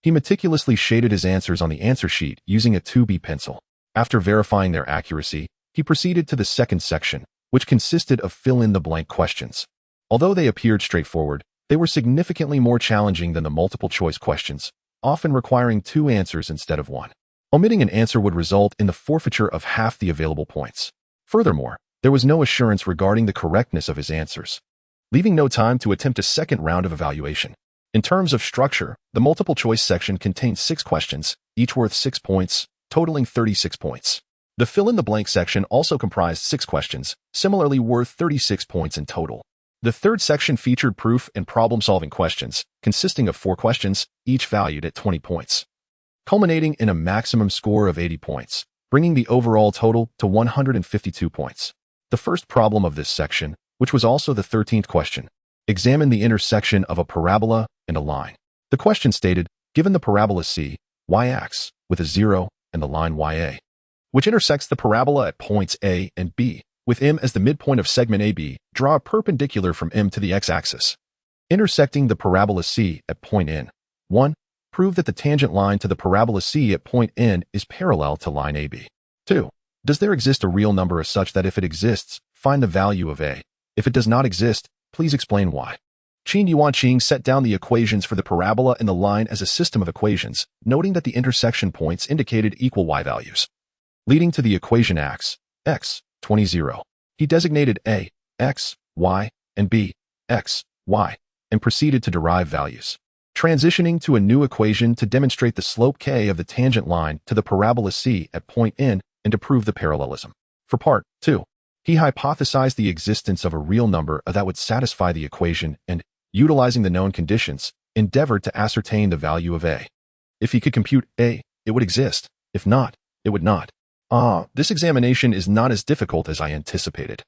he meticulously shaded his answers on the answer sheet using a 2B pencil. After verifying their accuracy, he proceeded to the second section, which consisted of fill-in-the-blank questions. Although they appeared straightforward, they were significantly more challenging than the multiple-choice questions, often requiring 2 answers instead of 1. Omitting an answer would result in the forfeiture of half the available points. Furthermore, there was no assurance regarding the correctness of his answers, leaving no time to attempt a second round of evaluation. In terms of structure, the multiple-choice section contained 6 questions, each worth 6 points, totaling 36 points. The fill-in-the-blank section also comprised 6 questions, similarly worth 36 points in total. The third section featured proof and problem-solving questions, consisting of 4 questions, each valued at 20 points, culminating in a maximum score of 80 points, bringing the overall total to 152 points. The first problem of this section, which was also the 13th question, examined the intersection of a parabola and a line. The question stated, given the parabola C, y-axis, with a 0, and the line YA, which intersects the parabola at points A and B, with M as the midpoint of segment AB, draw a perpendicular from M to the x-axis, intersecting the parabola C at point N. 1. Prove that the tangent line to the parabola C at point N is parallel to line AB. 2. Does there exist a real number as such that if it exists, find the value of A? If it does not exist, please explain why. Qin Yuanqing set down the equations for the parabola and the line as a system of equations, noting that the intersection points indicated equal y values, leading to the equation x, 20, 0. He designated A, x, y, and B, x, y, and proceeded to derive values, transitioning to a new equation to demonstrate the slope k of the tangent line to the parabola C at point N and to prove the parallelism. For part 2, he hypothesized the existence of a real number that would satisfy the equation and, utilizing the known conditions, endeavored to ascertain the value of A. If he could compute A, it would exist. If not, it would not. This examination is not as difficult as I anticipated.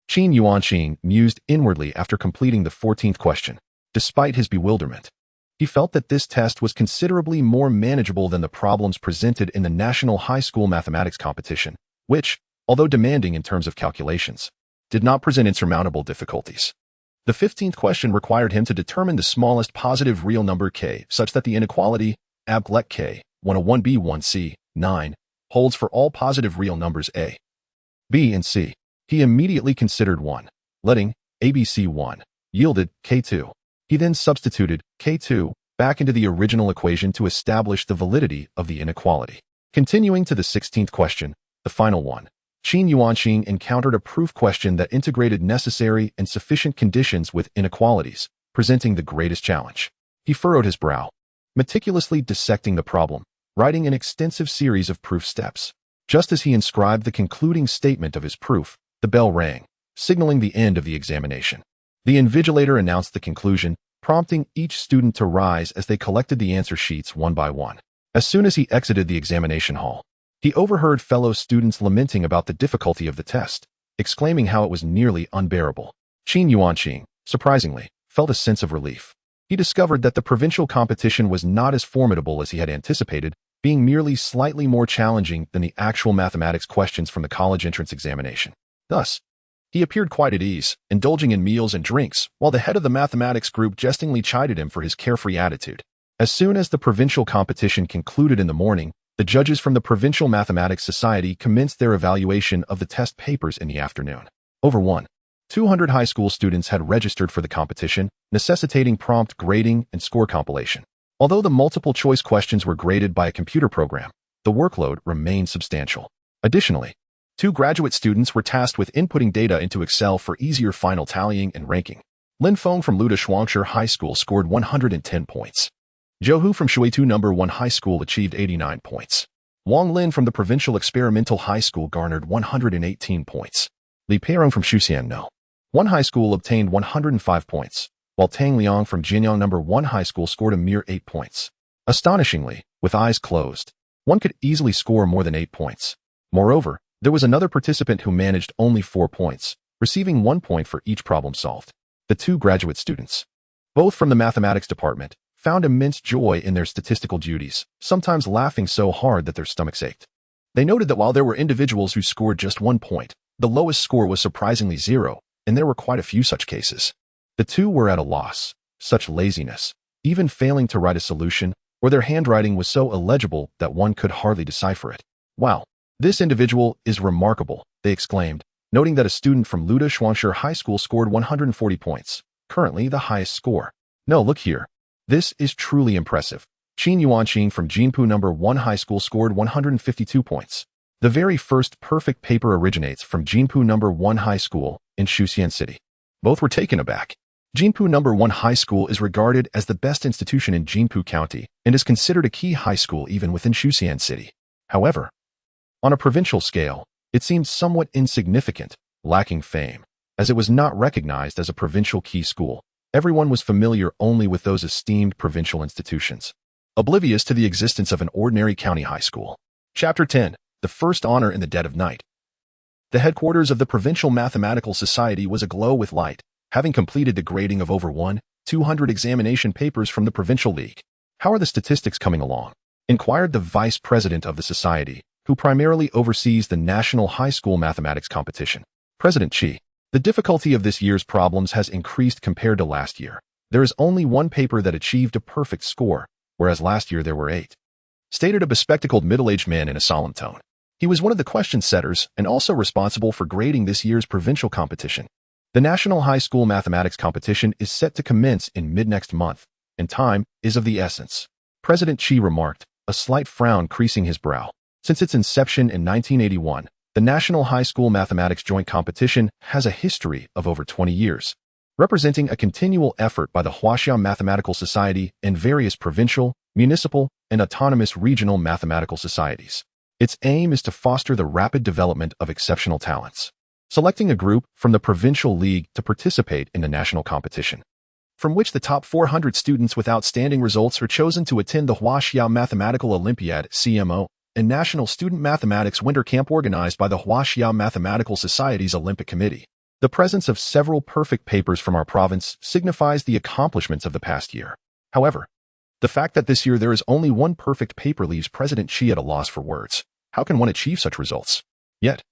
Qin Yuanqing mused inwardly after completing the 14th question. Despite his bewilderment, he felt that this test was considerably more manageable than the problems presented in the National High School Mathematics competition, which, although demanding in terms of calculations, did not present insurmountable difficulties. The 15th question required him to determine the smallest positive real number k such that the inequality abglec k, 101b 1c, 9, holds for all positive real numbers a, b, and c. He immediately considered 1, letting abc 1, yielded K2. He then substituted K2 back into the original equation to establish the validity of the inequality. Continuing to the 16th question, the final one, Qin Yuanqing encountered a proof question that integrated necessary and sufficient conditions with inequalities, presenting the greatest challenge. He furrowed his brow, meticulously dissecting the problem, writing an extensive series of proof steps. Just as he inscribed the concluding statement of his proof, the bell rang, signaling the end of the examination. The invigilator announced the conclusion, prompting each student to rise as they collected the answer sheets one by one. As soon as he exited the examination hall, he overheard fellow students lamenting about the difficulty of the test, exclaiming how it was nearly unbearable. Qin Yuanqing, surprisingly, felt a sense of relief. He discovered that the provincial competition was not as formidable as he had anticipated, being merely slightly more challenging than the actual mathematics questions from the college entrance examination. Thus, he appeared quite at ease, indulging in meals and drinks, while the head of the mathematics group jestingly chided him for his carefree attitude. As soon as the provincial competition concluded in the morning, the judges from the Provincial Mathematics Society commenced their evaluation of the test papers in the afternoon. Over 200 high school students had registered for the competition, necessitating prompt grading and score compilation. Although the multiple-choice questions were graded by a computer program, the workload remained substantial. Additionally, 2 graduate students were tasked with inputting data into Excel for easier final tallying and ranking. Lin Feng from Luda Shuangshi High School scored 110 points. Zhou Hu from Shuitu No. 1 High School achieved 89 points. Wang Lin from the Provincial Experimental High School garnered 118 points. Li Peirong from Shuxian No. 1 High School obtained 105 points, while Tang Liang from Jinyang No. 1 High School scored a mere 8 points. Astonishingly, with eyes closed, one could easily score more than 8 points. Moreover, there was another participant who managed only 4 points, receiving 1 point for each problem solved. The 2 graduate students, both from the mathematics department, found immense joy in their statistical duties, sometimes laughing so hard that their stomachs ached. They noted that while there were individuals who scored just 1 point, the lowest score was surprisingly 0, and there were quite a few such cases. The 2 were at a loss. Such laziness, even failing to write a solution, or their handwriting was so illegible that one could hardly decipher it. Wow, this individual is remarkable, they exclaimed, noting that a student from Luda Shuangshi High School scored 140 points, currently the highest score. No, look here. This is truly impressive. Qin Yuanqing from Jinpu No. 1 High School scored 152 points. The very first perfect paper originates from Jinpu No. 1 High School in Shuxian City. Both were taken aback. Jinpu No. 1 High School is regarded as the best institution in Jinpu County and is considered a key high school even within Shuxian City. However, on a provincial scale, it seemed somewhat insignificant, lacking fame, as it was not recognized as a provincial key school. Everyone was familiar only with those esteemed provincial institutions, oblivious to the existence of an ordinary county high school. Chapter 10. The First Honor in the Dead of Night. The headquarters of the Provincial Mathematical Society was aglow with light, having completed the grading of over 200 examination papers from the Provincial League. How are the statistics coming along? Inquired the vice president of the society, who primarily oversees the National High School Mathematics Competition. President Chi. The difficulty of this year's problems has increased compared to last year. There is only 1 paper that achieved a perfect score, whereas last year there were 8. Stated a bespectacled middle-aged man in a solemn tone. He was one of the question setters and also responsible for grading this year's provincial competition. The National High School Mathematics Competition is set to commence in mid-next month, and time is of the essence. President Chi remarked, a slight frown creasing his brow. Since its inception in 1981, the National High School Mathematics Joint Competition has a history of over 20 years, representing a continual effort by the Huaxia Mathematical Society and various provincial, municipal, and autonomous regional mathematical societies. Its aim is to foster the rapid development of exceptional talents, selecting a group from the Provincial League to participate in the national competition, from which the top 400 students with outstanding results are chosen to attend the Huaxia Mathematical Olympiad (CMO) and National Student Mathematics Winter Camp organized by the Huaxia Mathematical Society's Olympic Committee. The presence of several perfect papers from our province signifies the accomplishments of the past year. However, the fact that this year there is only 1 perfect paper leaves President Chi at a loss for words. How can one achieve such results? Yet,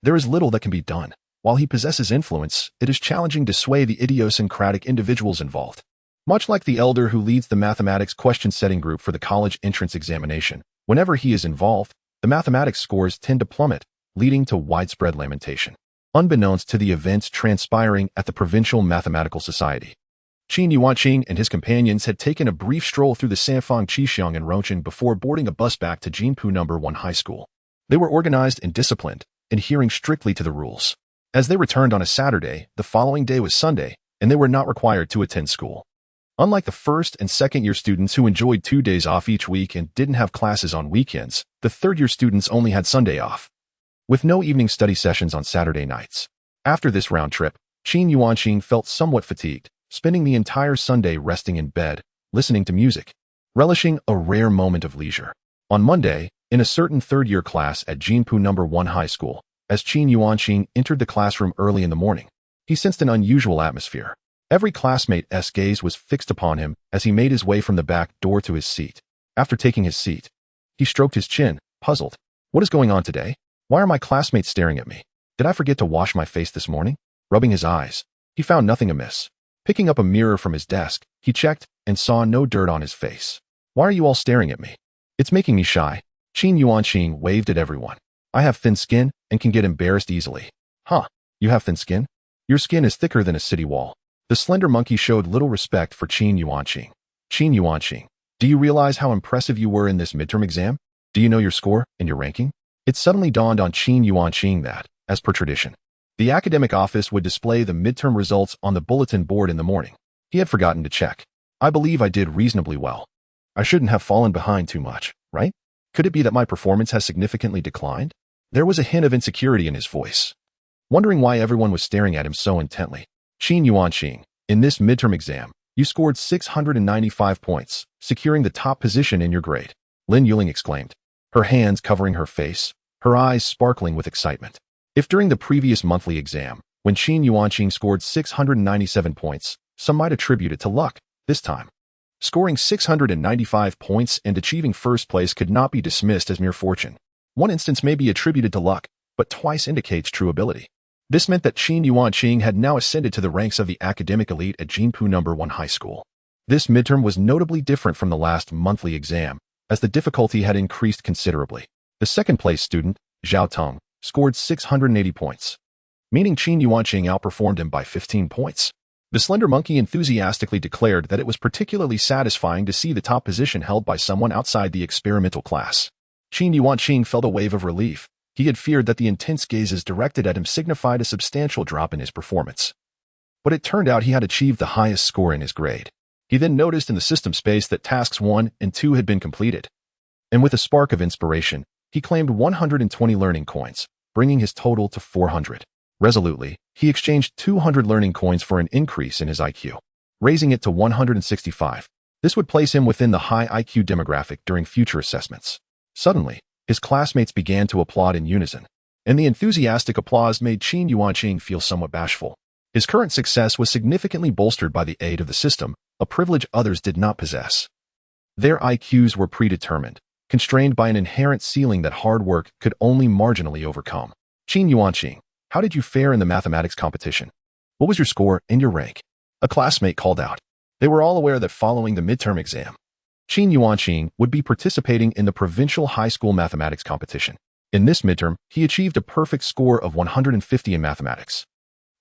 there is little that can be done. While he possesses influence, it is challenging to sway the idiosyncratic individuals involved. Much like the elder who leads the mathematics question-setting group for the college entrance examination, whenever he is involved, the mathematics scores tend to plummet, leading to widespread lamentation. unbeknownst to the events transpiring at the Provincial Mathematical Society. Qin Yuanqing and his companions had taken a brief stroll through the Sanfang Qixiang and Rongchen before boarding a bus back to Jinpu No. 1 High School. They were organized and disciplined, adhering strictly to the rules. As they returned on a Saturday, the following day was Sunday, and they were not required to attend school. Unlike the first and second-year students who enjoyed 2 days off each week and didn't have classes on weekends, the third-year students only had Sunday off, with no evening study sessions on Saturday nights. After this round trip, Qin Yuanqing felt somewhat fatigued, spending the entire Sunday resting in bed, listening to music, relishing a rare moment of leisure. On Monday, in a certain third-year class at Jinpu No. 1 High School, as Qin Yuanqing entered the classroom early in the morning, he sensed an unusual atmosphere. Every classmate's gaze was fixed upon him as he made his way from the back door to his seat. After taking his seat, he stroked his chin, puzzled. What is going on today? Why are my classmates staring at me? Did I forget to wash my face this morning? Rubbing his eyes, he found nothing amiss. Picking up a mirror from his desk, he checked and saw no dirt on his face. Why are you all staring at me? It's making me shy. Qin Yuanqing waved at everyone. I have thin skin and can get embarrassed easily. Huh, you have thin skin? Your skin is thicker than a city wall. The slender monkey showed little respect for Qin Yuanqing. Qin Yuanqing, do you realize how impressive you were in this midterm exam? Do you know your score and your ranking? It suddenly dawned on Qin Yuanqing that, as per tradition, the academic office would display the midterm results on the bulletin board in the morning. He had forgotten to check. I believe I did reasonably well. I shouldn't have fallen behind too much, right? Could it be that my performance has significantly declined? There was a hint of insecurity in his voice. Wondering why everyone was staring at him so intently. Qin Yuanqing, in this midterm exam, you scored 695 points, securing the top position in your grade. Lin Yuling exclaimed, her hands covering her face, her eyes sparkling with excitement. If during the previous monthly exam, when Qin Yuanqing scored 697 points, some might attribute it to luck, this time, scoring 695 points and achieving first place could not be dismissed as mere fortune. One instance may be attributed to luck, but twice indicates true ability. This meant that Qin Yuanqing had now ascended to the ranks of the academic elite at Jinpu No. 1 High School. This midterm was notably different from the last monthly exam, as the difficulty had increased considerably. The second-place student, Zhao Teng, scored 680 points, meaning Qin Yuanqing outperformed him by 15 points. The slender monkey enthusiastically declared that it was particularly satisfying to see the top position held by someone outside the experimental class. Qin Yuanqing felt a wave of relief. He had feared that the intense gazes directed at him signified a substantial drop in his performance. But it turned out he had achieved the highest score in his grade. He then noticed in the system space that tasks 1 and 2 had been completed. And with a spark of inspiration, he claimed 120 learning coins, bringing his total to 400. Resolutely, he exchanged 200 learning coins for an increase in his IQ, raising it to 165. This would place him within the high IQ demographic during future assessments. Suddenly, his classmates began to applaud in unison, and the enthusiastic applause made Qin Yuanqing feel somewhat bashful. His current success was significantly bolstered by the aid of the system, a privilege others did not possess. Their IQs were predetermined, constrained by an inherent ceiling that hard work could only marginally overcome. Qin Yuanqing, how did you fare in the mathematics competition? What was your score and your rank? A classmate called out. They were all aware that following the midterm exam, Qin Yuanqing would be participating in the provincial high school mathematics competition. In this midterm, he achieved a perfect score of 150 in mathematics,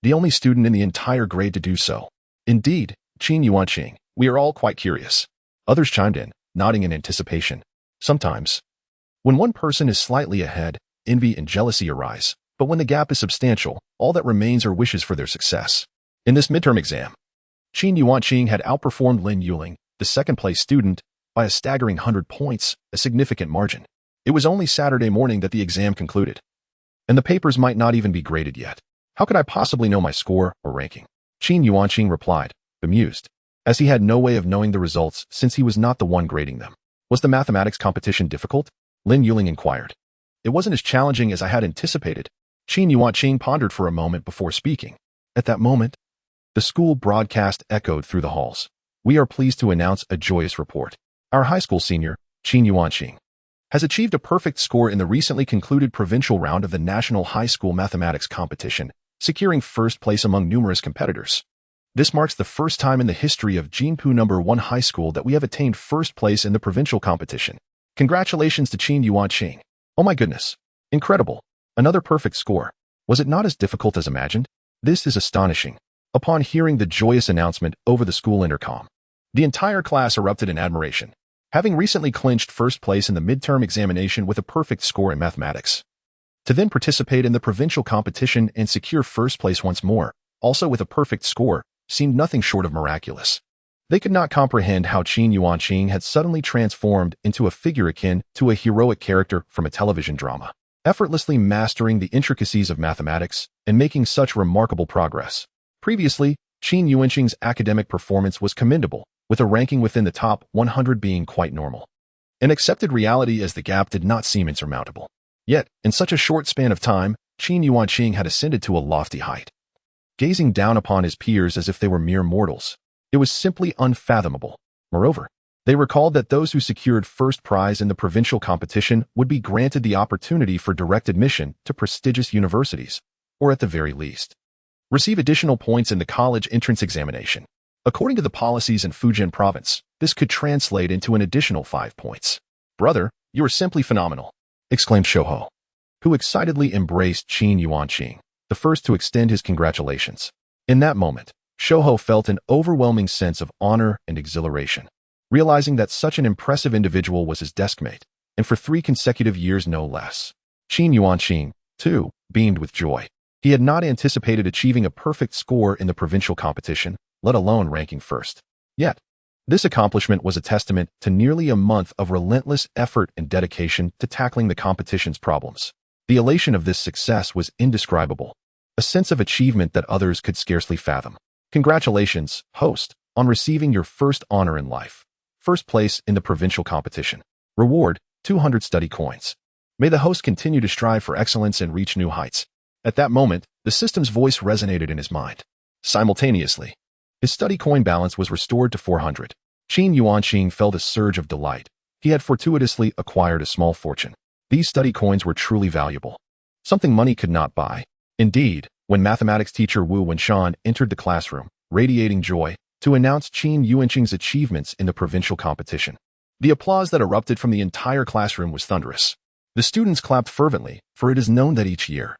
the only student in the entire grade to do so. Indeed, Qin Yuanqing, we are all quite curious. Others chimed in, nodding in anticipation. Sometimes, when one person is slightly ahead, envy and jealousy arise, but when the gap is substantial, all that remains are wishes for their success. In this midterm exam, Qin Yuanqing had outperformed Lin Yuling, the second-place student, by a staggering 100 points, a significant margin. It was only Saturday morning that the exam concluded, and the papers might not even be graded yet. How could I possibly know my score or ranking? Qin Yuanqing replied, bemused, as he had no way of knowing the results since he was not the one grading them. Was the mathematics competition difficult? Lin Yuling inquired. It wasn't as challenging as I had anticipated. Qin Yuanqing pondered for a moment before speaking. At that moment, the school broadcast echoed through the halls. We are pleased to announce a joyous report. Our high school senior, Qin Yuanqing, has achieved a perfect score in the recently concluded provincial round of the National High School Mathematics Competition, securing first place among numerous competitors. This marks the first time in the history of Jinpu No. 1 High School that we have attained first place in the provincial competition. Congratulations to Qin Yuanqing. Oh my goodness. Incredible. Another perfect score. Was it not as difficult as imagined? This is astonishing. Upon hearing the joyous announcement over the school intercom, the entire class erupted in admiration, having recently clinched first place in the midterm examination with a perfect score in mathematics. To then participate in the provincial competition and secure first place once more, also with a perfect score, seemed nothing short of miraculous. They could not comprehend how Qin Yuanqing had suddenly transformed into a figure akin to a heroic character from a television drama, effortlessly mastering the intricacies of mathematics and making such remarkable progress. Previously, Qin Yuanqing's academic performance was commendable, with a ranking within the top 100 being quite normal. An accepted reality as the gap did not seem insurmountable. Yet, in such a short span of time, Qin Yuanqing had ascended to a lofty height. Gazing down upon his peers as if they were mere mortals, it was simply unfathomable. Moreover, they recalled that those who secured first prize in the provincial competition would be granted the opportunity for direct admission to prestigious universities, or at the very least, receive additional points in the college entrance examination. According to the policies in Fujian province, this could translate into an additional 5 points. "Brother, you are simply phenomenal," exclaimed Shouho, who excitedly embraced Qin Yuanqing, the first to extend his congratulations. In that moment, Shouho felt an overwhelming sense of honor and exhilaration, realizing that such an impressive individual was his deskmate, and for 3 consecutive years no less. Qin Yuanqing, too, beamed with joy. He had not anticipated achieving a perfect score in the provincial competition, let alone ranking first. Yet, this accomplishment was a testament to nearly a month of relentless effort and dedication to tackling the competition's problems. The elation of this success was indescribable, a sense of achievement that others could scarcely fathom. Congratulations, host, on receiving your first honor in life. First place in the provincial competition. Reward, 200 study coins. May the host continue to strive for excellence and reach new heights. At that moment, the system's voice resonated in his mind. Simultaneously, his study coin balance was restored to 400. Qin Yuanqing felt a surge of delight. He had fortuitously acquired a small fortune. These study coins were truly valuable, something money could not buy. Indeed, when mathematics teacher Wu Wenshan entered the classroom, radiating joy, to announce Qin Yuanqing's achievements in the provincial competition, the applause that erupted from the entire classroom was thunderous. The students clapped fervently, for it is known that each year,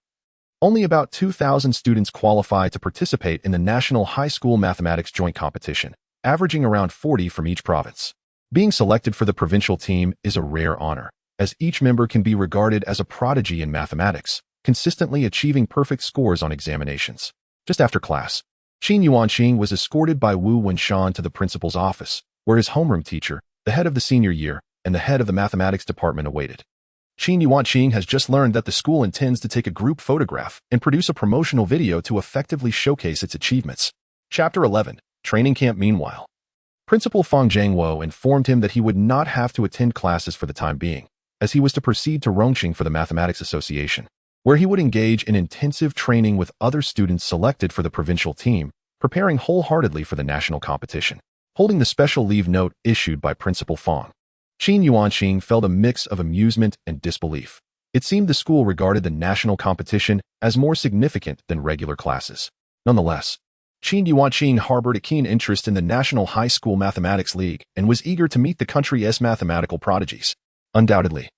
only about 2,000 students qualify to participate in the National High School Mathematics Joint Competition, averaging around 40 from each province. Being selected for the provincial team is a rare honor, as each member can be regarded as a prodigy in mathematics, consistently achieving perfect scores on examinations. Just after class, Qin Yuanqing was escorted by Wu Wenshan to the principal's office, where his homeroom teacher, the head of the senior year, and the head of the mathematics department awaited. Qin Yuanqing has just learned that the school intends to take a group photograph and produce a promotional video to effectively showcase its achievements. Chapter 11, Training Camp. Meanwhile, Principal Fang Jiangwo informed him that he would not have to attend classes for the time being, as he was to proceed to Rongqing for the Mathematics Association, where he would engage in intensive training with other students selected for the provincial team, preparing wholeheartedly for the national competition. Holding the special leave note issued by Principal Fang, Qin Yuanqing felt a mix of amusement and disbelief. It seemed the school regarded the national competition as more significant than regular classes. Nonetheless, Qin Yuanqing harbored a keen interest in the National High School Mathematics League and was eager to meet the country's mathematical prodigies. Undoubtedly,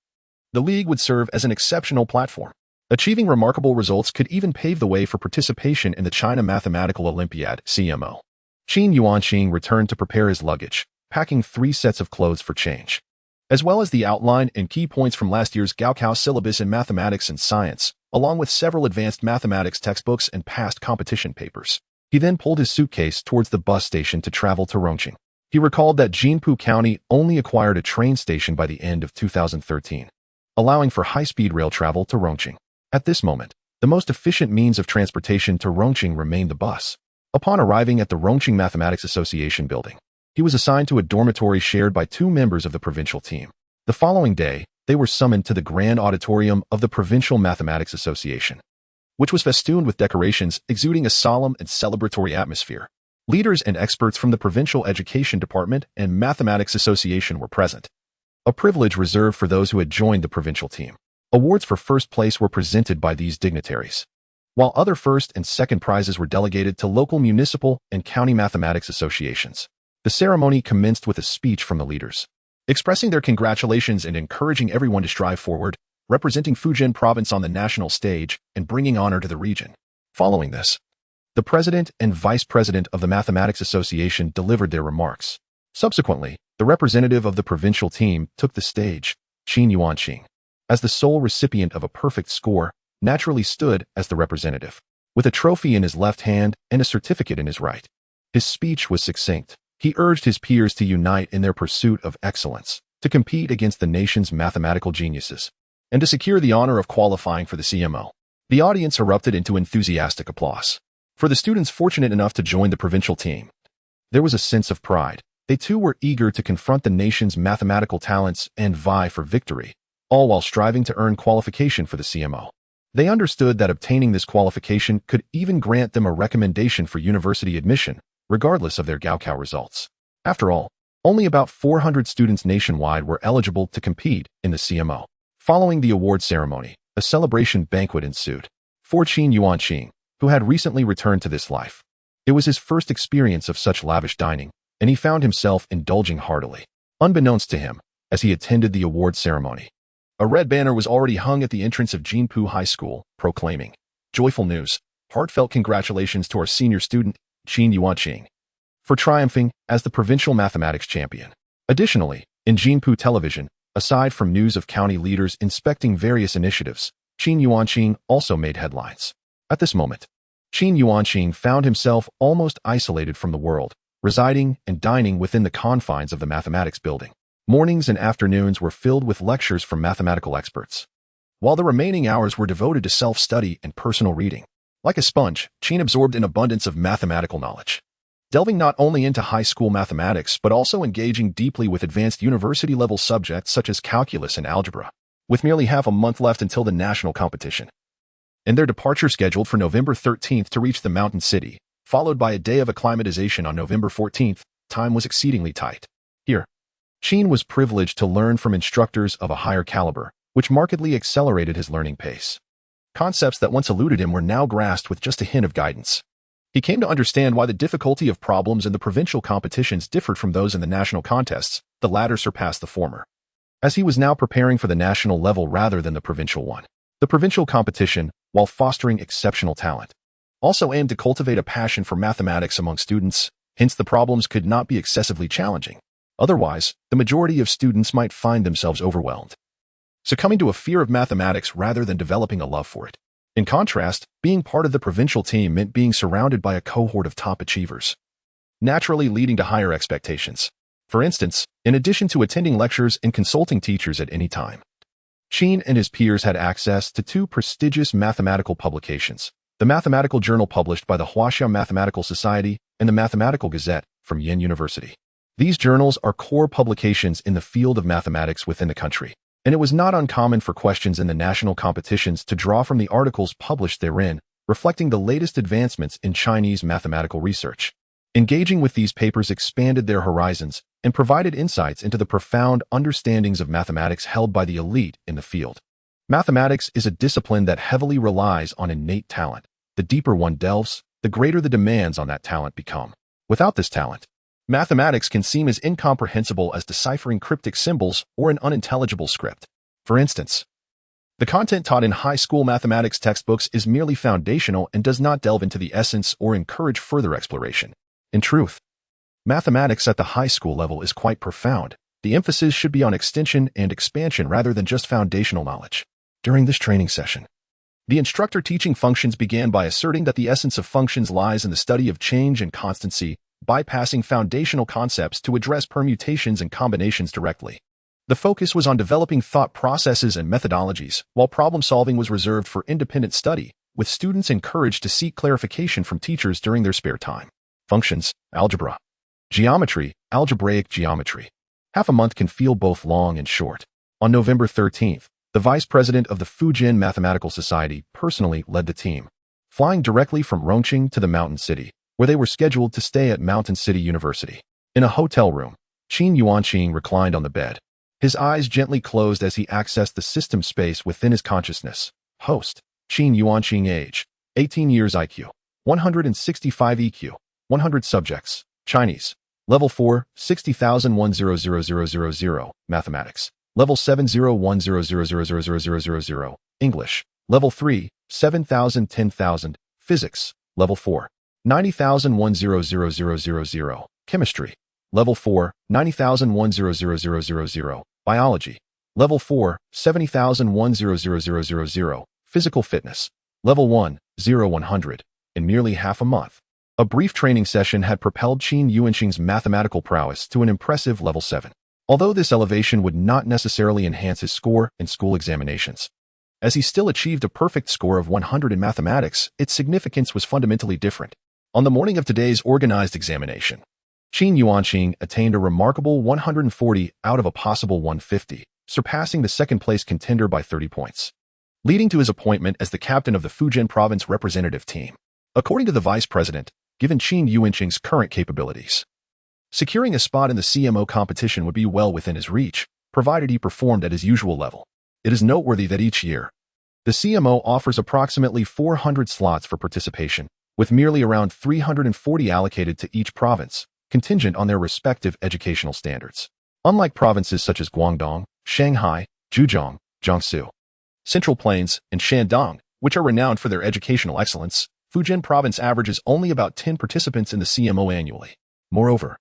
the league would serve as an exceptional platform. Achieving remarkable results could even pave the way for participation in the China Mathematical Olympiad (CMO). Qin Yuanqing returned to prepare his luggage, packing 3 sets of clothes for change, as well as the outline and key points from last year's Gaokao syllabus in mathematics and science, along with several advanced mathematics textbooks and past competition papers. He then pulled his suitcase towards the bus station to travel to Rongqing. He recalled that Jinpu County only acquired a train station by the end of 2013, allowing for high-speed rail travel to Rongqing. At this moment, the most efficient means of transportation to Rongqing remained the bus. Upon arriving at the Rongqing Mathematics Association building, he was assigned to a dormitory shared by 2 members of the provincial team. The following day, they were summoned to the grand auditorium of the Provincial Mathematics Association, which was festooned with decorations exuding a solemn and celebratory atmosphere. Leaders and experts from the Provincial Education Department and Mathematics Association were present, a privilege reserved for those who had joined the provincial team. Awards for first place were presented by these dignitaries, while other first and second prizes were delegated to local municipal and county mathematics associations. The ceremony commenced with a speech from the leaders, expressing their congratulations and encouraging everyone to strive forward. representing Fujian province on the national stage and bringing honor to the region. Following this, the president and vice president of the Mathematics Association delivered their remarks. Subsequently, the representative of the provincial team took the stage. Qin Yuanqing, as the sole recipient of a perfect score, naturally stood as the representative, with a trophy in his left hand and a certificate in his right. His speech was succinct. He urged his peers to unite in their pursuit of excellence, to compete against the nation's mathematical geniuses, and to secure the honor of qualifying for the CMO. The audience erupted into enthusiastic applause. For the students fortunate enough to join the provincial team, there was a sense of pride. They too were eager to confront the nation's mathematical talents and vie for victory, all while striving to earn qualification for the CMO. They understood that obtaining this qualification could even grant them a recommendation for university admission, regardless of their Gaokao results. After all, only about 400 students nationwide were eligible to compete in the CMO. Following the award ceremony, a celebration banquet ensued. For Qin Yuanqing, who had recently returned to this life, it was his first experience of such lavish dining, and he found himself indulging heartily. Unbeknownst to him, as he attended the award ceremony, a red banner was already hung at the entrance of Jinpu High School, proclaiming, "Joyful news, heartfelt congratulations to our senior student, Qin Yuanqing, for triumphing as the provincial mathematics champion." Additionally, in Jinpu television, aside from news of county leaders inspecting various initiatives, Qin Yuanqing also made headlines. At this moment, Qin Yuanqing found himself almost isolated from the world, residing and dining within the confines of the mathematics building. Mornings and afternoons were filled with lectures from mathematical experts, while the remaining hours were devoted to self-study and personal reading. Like a sponge, Qin absorbed an abundance of mathematical knowledge, delving not only into high school mathematics but also engaging deeply with advanced university-level subjects such as calculus and algebra. With merely half a month left until the national competition, and their departure scheduled for November 13th to reach the mountain city, followed by a day of acclimatization on November 14th, time was exceedingly tight. Here, Qin was privileged to learn from instructors of a higher caliber, which markedly accelerated his learning pace. Concepts that once eluded him were now grasped with just a hint of guidance. He came to understand why the difficulty of problems in the provincial competitions differed from those in the national contests. The latter surpassed the former, as he was now preparing for the national level rather than the provincial one. The provincial competition, while fostering exceptional talent, also aimed to cultivate a passion for mathematics among students, hence the problems could not be excessively challenging. Otherwise, the majority of students might find themselves overwhelmed, succumbing to a fear of mathematics rather than developing a love for it. In contrast, being part of the provincial team meant being surrounded by a cohort of top achievers, naturally leading to higher expectations. For instance, in addition to attending lectures and consulting teachers at any time, Qin and his peers had access to two prestigious mathematical publications: the Mathematical Journal published by the Huaxia Mathematical Society and the Mathematical Gazette from Yen University. These journals are core publications in the field of mathematics within the country, and it was not uncommon for questions in the national competitions to draw from the articles published therein, reflecting the latest advancements in Chinese mathematical research. Engaging with these papers expanded their horizons and provided insights into the profound understandings of mathematics held by the elite in the field. Mathematics is a discipline that heavily relies on innate talent. The deeper one delves, the greater the demands on that talent become. Without this talent, mathematics can seem as incomprehensible as deciphering cryptic symbols or an unintelligible script. For instance, the content taught in high school mathematics textbooks is merely foundational and does not delve into the essence or encourage further exploration. In truth, mathematics at the high school level is quite profound. The emphasis should be on extension and expansion rather than just foundational knowledge. During this training session, the instructor teaching functions began by asserting that the essence of functions lies in the study of change and constancy, bypassing foundational concepts to address permutations and combinations directly. The focus was on developing thought processes and methodologies, while problem-solving was reserved for independent study, with students encouraged to seek clarification from teachers during their spare time. Functions, algebra, geometry, algebraic geometry. Half a month can feel both long and short. On November 13th, the vice president of the Fujian Mathematical Society personally led the team, flying directly from Rongqing to the mountain city, where they were scheduled to stay at Mountain City University. In a hotel room, Qin Yuanqing reclined on the bed, his eyes gently closed as he accessed the system space within his consciousness. Host, Qin Yuanqing, age, 18 years, IQ, 165 EQ, 100 subjects, Chinese, level 4, 60,000 Mathematics, Level 7010000000. English. Level 3, 7000 10,000. Physics. Level 4, 90,000 100000. Chemistry. Level 4, 90,000 100000. Biology. Level 4, 70,000 100000. Physical fitness. Level 1, 100. In merely half a month. A brief training session had propelled Qin Yuanqing's mathematical prowess to an impressive level 7. Although this elevation would not necessarily enhance his score in school examinations. As he still achieved a perfect score of 100 in mathematics, its significance was fundamentally different. On the morning of today's organized examination, Qin Yuanqing attained a remarkable 140 out of a possible 150, surpassing the second-place contender by 30 points, leading to his appointment as the captain of the Fujian province representative team. According to the vice president, given Qin Yuanqing's current capabilities, securing a spot in the CMO competition would be well within his reach, provided he performed at his usual level. It is noteworthy that each year, the CMO offers approximately 400 slots for participation, with merely around 340 allocated to each province, contingent on their respective educational standards. Unlike provinces such as Guangdong, Shanghai, Zhejiang, Jiangsu, Central Plains, and Shandong, which are renowned for their educational excellence, Fujian province averages only about 10 participants in the CMO annually. Moreover,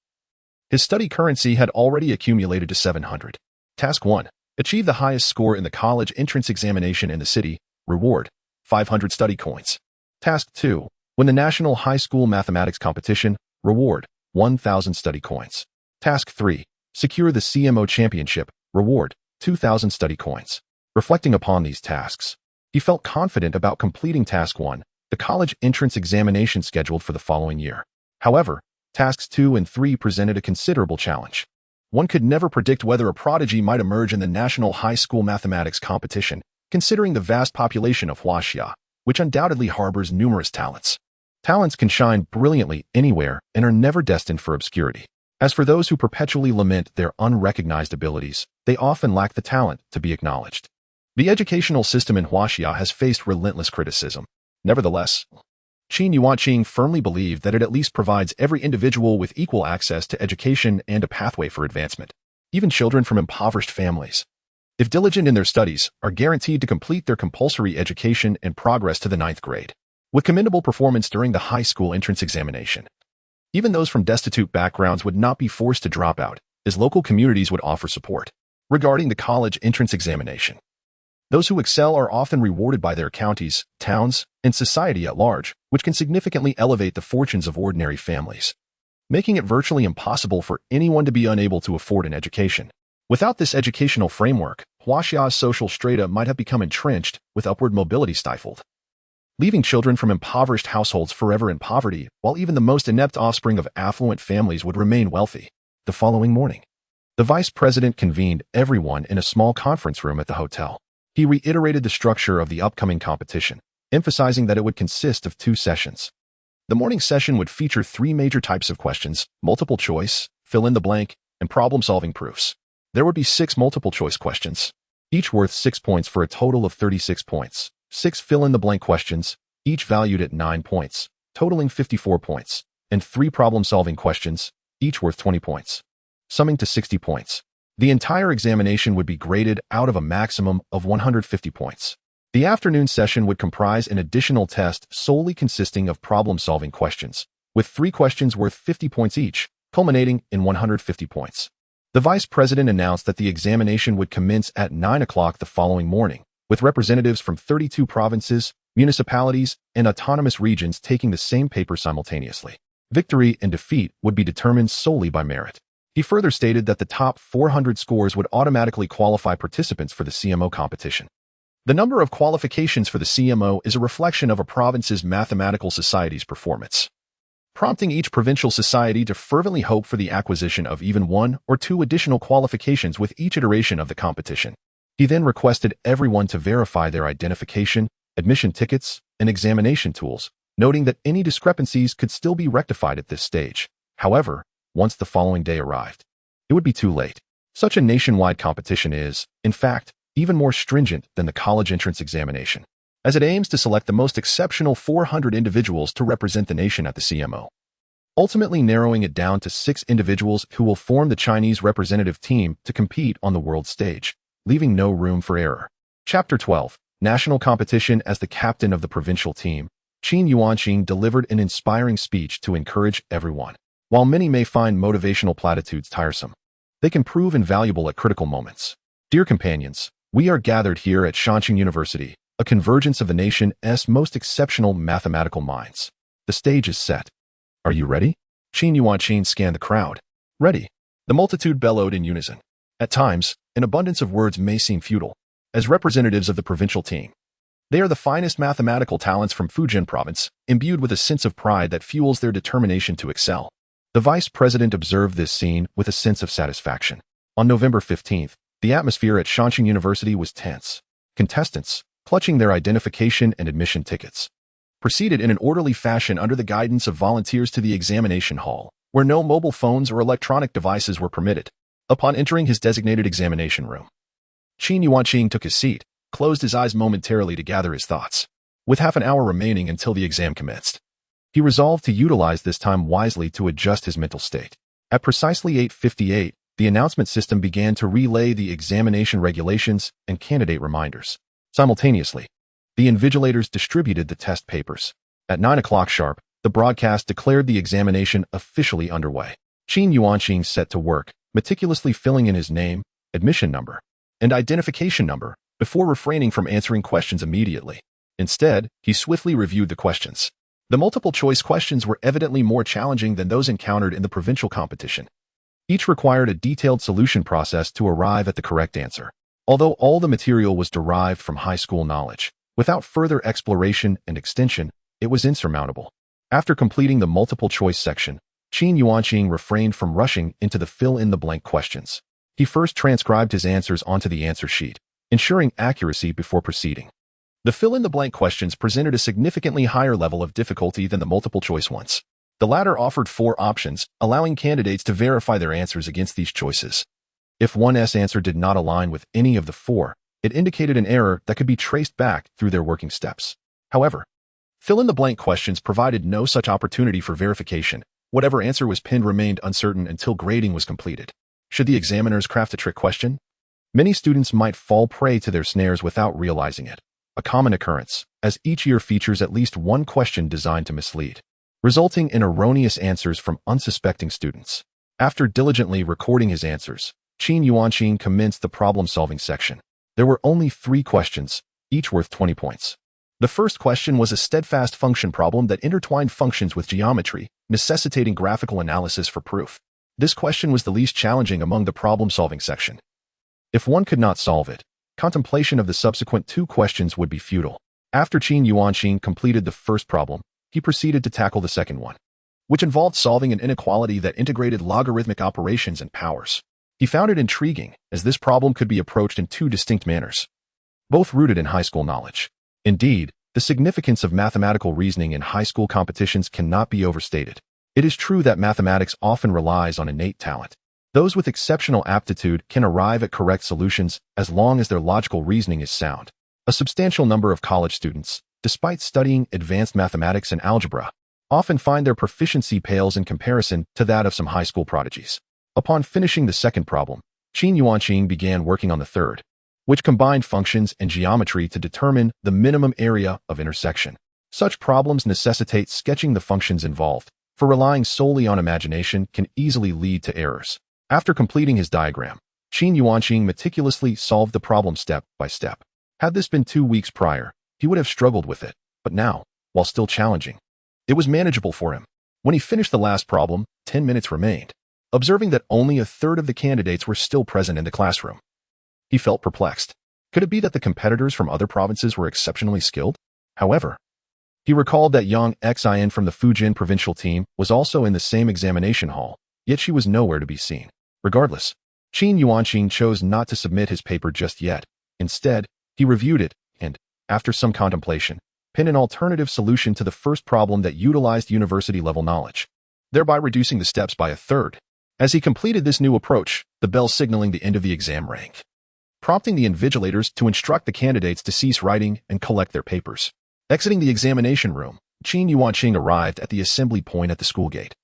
his study currency had already accumulated to 700. Task 1. Achieve the highest score in the college entrance examination in the city. Reward. 500 study coins. Task 2. Win the National High School Mathematics Competition. Reward. 1,000 study coins. Task 3. Secure the CMO Championship. Reward. 2,000 study coins. Reflecting upon these tasks, he felt confident about completing Task 1, the college entrance examination scheduled for the following year. However, Tasks 2 and 3 presented a considerable challenge. One could never predict whether a prodigy might emerge in the National High School Mathematics Competition, considering the vast population of Huaxia, which undoubtedly harbors numerous talents. Talents can shine brilliantly anywhere and are never destined for obscurity. As for those who perpetually lament their unrecognized abilities, they often lack the talent to be acknowledged. The educational system in Huaxia has faced relentless criticism. Nevertheless, Qin Yuanqing firmly believed that it at least provides every individual with equal access to education and a pathway for advancement. Even children from impoverished families, if diligent in their studies, are guaranteed to complete their compulsory education and progress to the 9th grade, with commendable performance during the high school entrance examination. Even those from destitute backgrounds would not be forced to drop out, as local communities would offer support. Regarding the college entrance examination, those who excel are often rewarded by their counties, towns, and society at large, which can significantly elevate the fortunes of ordinary families, making it virtually impossible for anyone to be unable to afford an education. Without this educational framework, Huaxia's social strata might have become entrenched, with upward mobility stifled, leaving children from impoverished households forever in poverty, while even the most inept offspring of affluent families would remain wealthy. The following morning, the vice president convened everyone in a small conference room at the hotel. He reiterated the structure of the upcoming competition, emphasizing that it would consist of 2 sessions. The morning session would feature 3 major types of questions: multiple choice, fill in the blank, and problem-solving proofs. There would be 6 multiple-choice questions, each worth 6 points for a total of 36 points, 6 fill-in-the-blank questions, each valued at 9 points, totaling 54 points, and 3 problem-solving questions, each worth 20 points, summing to 60 points. The entire examination would be graded out of a maximum of 150 points. The afternoon session would comprise an additional test solely consisting of problem-solving questions, with 3 questions worth 50 points each, culminating in 150 points. The vice president announced that the examination would commence at 9 o'clock the following morning, with representatives from 32 provinces, municipalities, and autonomous regions taking the same paper simultaneously. Victory and defeat would be determined solely by merit. He further stated that the top 400 scores would automatically qualify participants for the CMO competition. The number of qualifications for the CMO is a reflection of a province's mathematical society's performance, prompting each provincial society to fervently hope for the acquisition of even 1 or 2 additional qualifications with each iteration of the competition. He then requested everyone to verify their identification, admission tickets, and examination tools, noting that any discrepancies could still be rectified at this stage. However, once the following day arrived, it would be too late. Such a nationwide competition is, in fact, even more stringent than the college entrance examination, as it aims to select the most exceptional 400 individuals to represent the nation at the CMO, ultimately narrowing it down to 6 individuals who will form the Chinese representative team to compete on the world stage. leaving no room for error. Chapter 12. National Competition. As the captain of the provincial team, Qin Yuanqing delivered an inspiring speech to encourage everyone. While many may find motivational platitudes tiresome, they can prove invaluable at critical moments. Dear companions, we are gathered here at Shanqing University, a convergence of the nation's most exceptional mathematical minds. The stage is set. Are you ready? Qin Yuanqing scanned the crowd. Ready. The multitude bellowed in unison. At times, an abundance of words may seem futile. As representatives of the provincial team, they are the finest mathematical talents from Fujian province, imbued with a sense of pride that fuels their determination to excel. The vice president observed this scene with a sense of satisfaction. On November 15th, the atmosphere at Shanqing University was tense. Contestants, clutching their identification and admission tickets, proceeded in an orderly fashion under the guidance of volunteers to the examination hall, where no mobile phones or electronic devices were permitted. Upon entering his designated examination room, Qin Yuanqing took his seat, closed his eyes momentarily to gather his thoughts. With half an hour remaining until the exam commenced, he resolved to utilize this time wisely to adjust his mental state. At precisely 8:58, the announcement system began to relay the examination regulations and candidate reminders. Simultaneously, the invigilators distributed the test papers. At 9 o'clock sharp, the broadcast declared the examination officially underway. Qin Yuanqing set to work, meticulously filling in his name, admission number, and identification number before refraining from answering questions immediately. Instead, he swiftly reviewed the questions. The multiple-choice questions were evidently more challenging than those encountered in the provincial competition. Each required a detailed solution process to arrive at the correct answer. Although all the material was derived from high school knowledge, without further exploration and extension, it was insurmountable. After completing the multiple-choice section, Qin Yuanqing refrained from rushing into the fill-in-the-blank questions. He first transcribed his answers onto the answer sheet, ensuring accuracy before proceeding. The fill-in-the-blank questions presented a significantly higher level of difficulty than the multiple-choice ones. The latter offered 4 options, allowing candidates to verify their answers against these choices. If one's answer did not align with any of the 4, it indicated an error that could be traced back through their working steps. However, fill-in-the-blank questions provided no such opportunity for verification. Whatever answer was pinned remained uncertain until grading was completed. Should the examiners craft a trick question? Many students might fall prey to their snares without realizing it. A common occurrence, as each year features at least one question designed to mislead, resulting in erroneous answers from unsuspecting students. After diligently recording his answers, Qin Yuanqing commenced the problem-solving section. There were only 3 questions, each worth 20 points. The first question was a steadfast function problem that intertwined functions with geometry, necessitating graphical analysis for proof. This question was the least challenging among the problem-solving section. If one could not solve it, contemplation of the subsequent 2 questions would be futile. After Qin Yuanqing completed the first problem, he proceeded to tackle the second one, which involved solving an inequality that integrated logarithmic operations and powers. He found it intriguing, as this problem could be approached in 2 distinct manners, both rooted in high school knowledge. Indeed, the significance of mathematical reasoning in high school competitions cannot be overstated. It is true that mathematics often relies on innate talent. Those with exceptional aptitude can arrive at correct solutions as long as their logical reasoning is sound. A substantial number of college students, despite studying advanced mathematics and algebra, often find their proficiency pales in comparison to that of some high school prodigies. Upon finishing the second problem, Qin Yuanqing began working on the third, which combined functions and geometry to determine the minimum area of intersection. Such problems necessitate sketching the functions involved, for relying solely on imagination can easily lead to errors. After completing his diagram, Qin Yuanqing meticulously solved the problem step by step. Had this been 2 weeks prior, he would have struggled with it, but now, while still challenging, it was manageable for him. When he finished the last problem, 10 minutes remained. Observing that only a third of the candidates were still present in the classroom, he felt perplexed. Could it be that the competitors from other provinces were exceptionally skilled? However, he recalled that young Xin from the Fujian provincial team was also in the same examination hall, yet she was nowhere to be seen. Regardless, Qin Yuanqing chose not to submit his paper just yet. Instead, he reviewed it and, after some contemplation, pinned an alternative solution to the first problem that utilized university-level knowledge, thereby reducing the steps by a third. As he completed this new approach, the bell signaling the end of the exam rang, prompting the invigilators to instruct the candidates to cease writing and collect their papers. Exiting the examination room, Qin Yuanqing arrived at the assembly point at the school gate,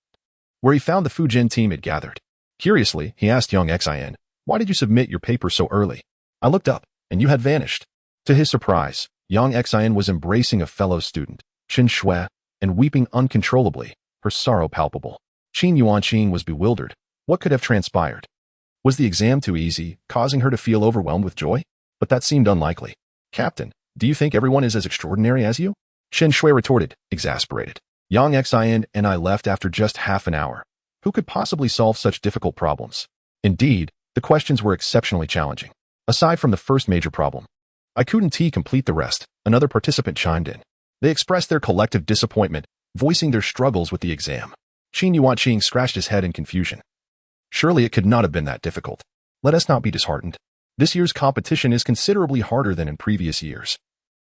where he found the Fujian team had gathered. Curiously, he asked young Xin, "Why did you submit your paper so early?" I looked up, and you had vanished. To his surprise, Yang Xian was embracing a fellow student, Qin Shui, and weeping uncontrollably, her sorrow palpable. Qin Yuanqing was bewildered. What could have transpired? Was the exam too easy, causing her to feel overwhelmed with joy? But that seemed unlikely. Captain, do you think everyone is as extraordinary as you? Qin Shui retorted, exasperated. Yang Xian and I left after just half an hour. Who could possibly solve such difficult problems? Indeed, the questions were exceptionally challenging. Aside from the first major problem, I couldn't complete the rest, another participant chimed in. They expressed their collective disappointment, voicing their struggles with the exam. Qin Yuanqing scratched his head in confusion. Surely it could not have been that difficult. Let us not be disheartened. This year's competition is considerably harder than in previous years.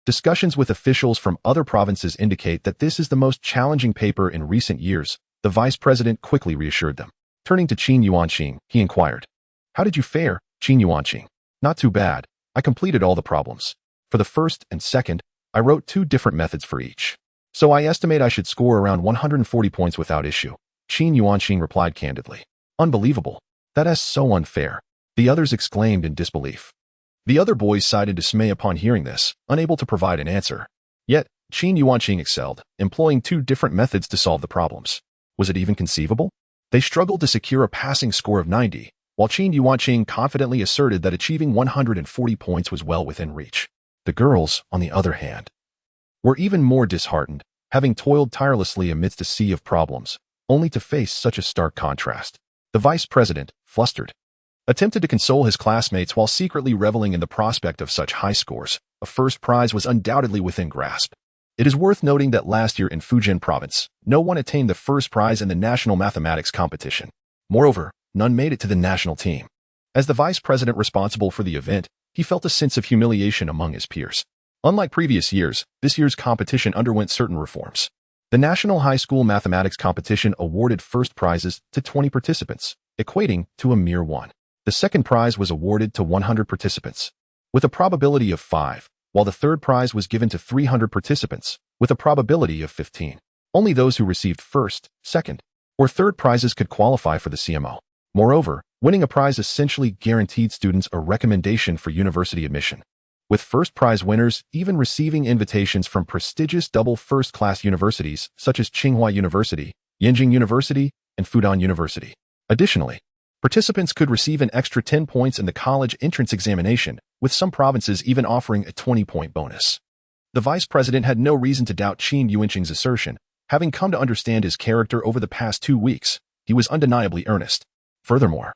Discussions with officials from other provinces indicate that this is the most challenging paper in recent years, the vice president quickly reassured them. Turning to Qin Yuanqing, he inquired, "How did you fare, Qin Yuanqing?" "Not too bad. I completed all the problems. For the first and second, I wrote 2 different methods for each. So I estimate I should score around 140 points without issue." Qin Yuanqing replied candidly. "Unbelievable. That is so unfair." The others exclaimed in disbelief. The other boys sighed in dismay upon hearing this, unable to provide an answer. Yet, Qin Yuanqing excelled, employing 2 different methods to solve the problems. Was it even conceivable? They struggled to secure a passing score of 90, while Qin Yuanqing confidently asserted that achieving 140 points was well within reach. The girls, on the other hand, were even more disheartened, having toiled tirelessly amidst a sea of problems, only to face such a stark contrast. The vice president, flustered, attempted to console his classmates while secretly reveling in the prospect of such high scores. A first prize was undoubtedly within grasp. It is worth noting that last year in Fujian province, no one attained the first prize in the national mathematics competition. Moreover, none made it to the national team. As the vice president responsible for the event, he felt a sense of humiliation among his peers. Unlike previous years, this year's competition underwent certain reforms. The National High School Mathematics Competition awarded first prizes to 20 participants, equating to a mere 1. The second prize was awarded to 100 participants, with a probability of 5, while the third prize was given to 300 participants, with a probability of 15. Only those who received first, second, or third prizes could qualify for the CMO. Moreover, winning a prize essentially guaranteed students a recommendation for university admission, with first prize winners even receiving invitations from prestigious double first-class universities such as Tsinghua University, Yenjing University, and Fudan University. Additionally, participants could receive an extra 10 points in the college entrance examination, with some provinces even offering a 20-point bonus. The vice president had no reason to doubt Qin Yuanqing's assertion. Having come to understand his character over the past 2 weeks, he was undeniably earnest. Furthermore,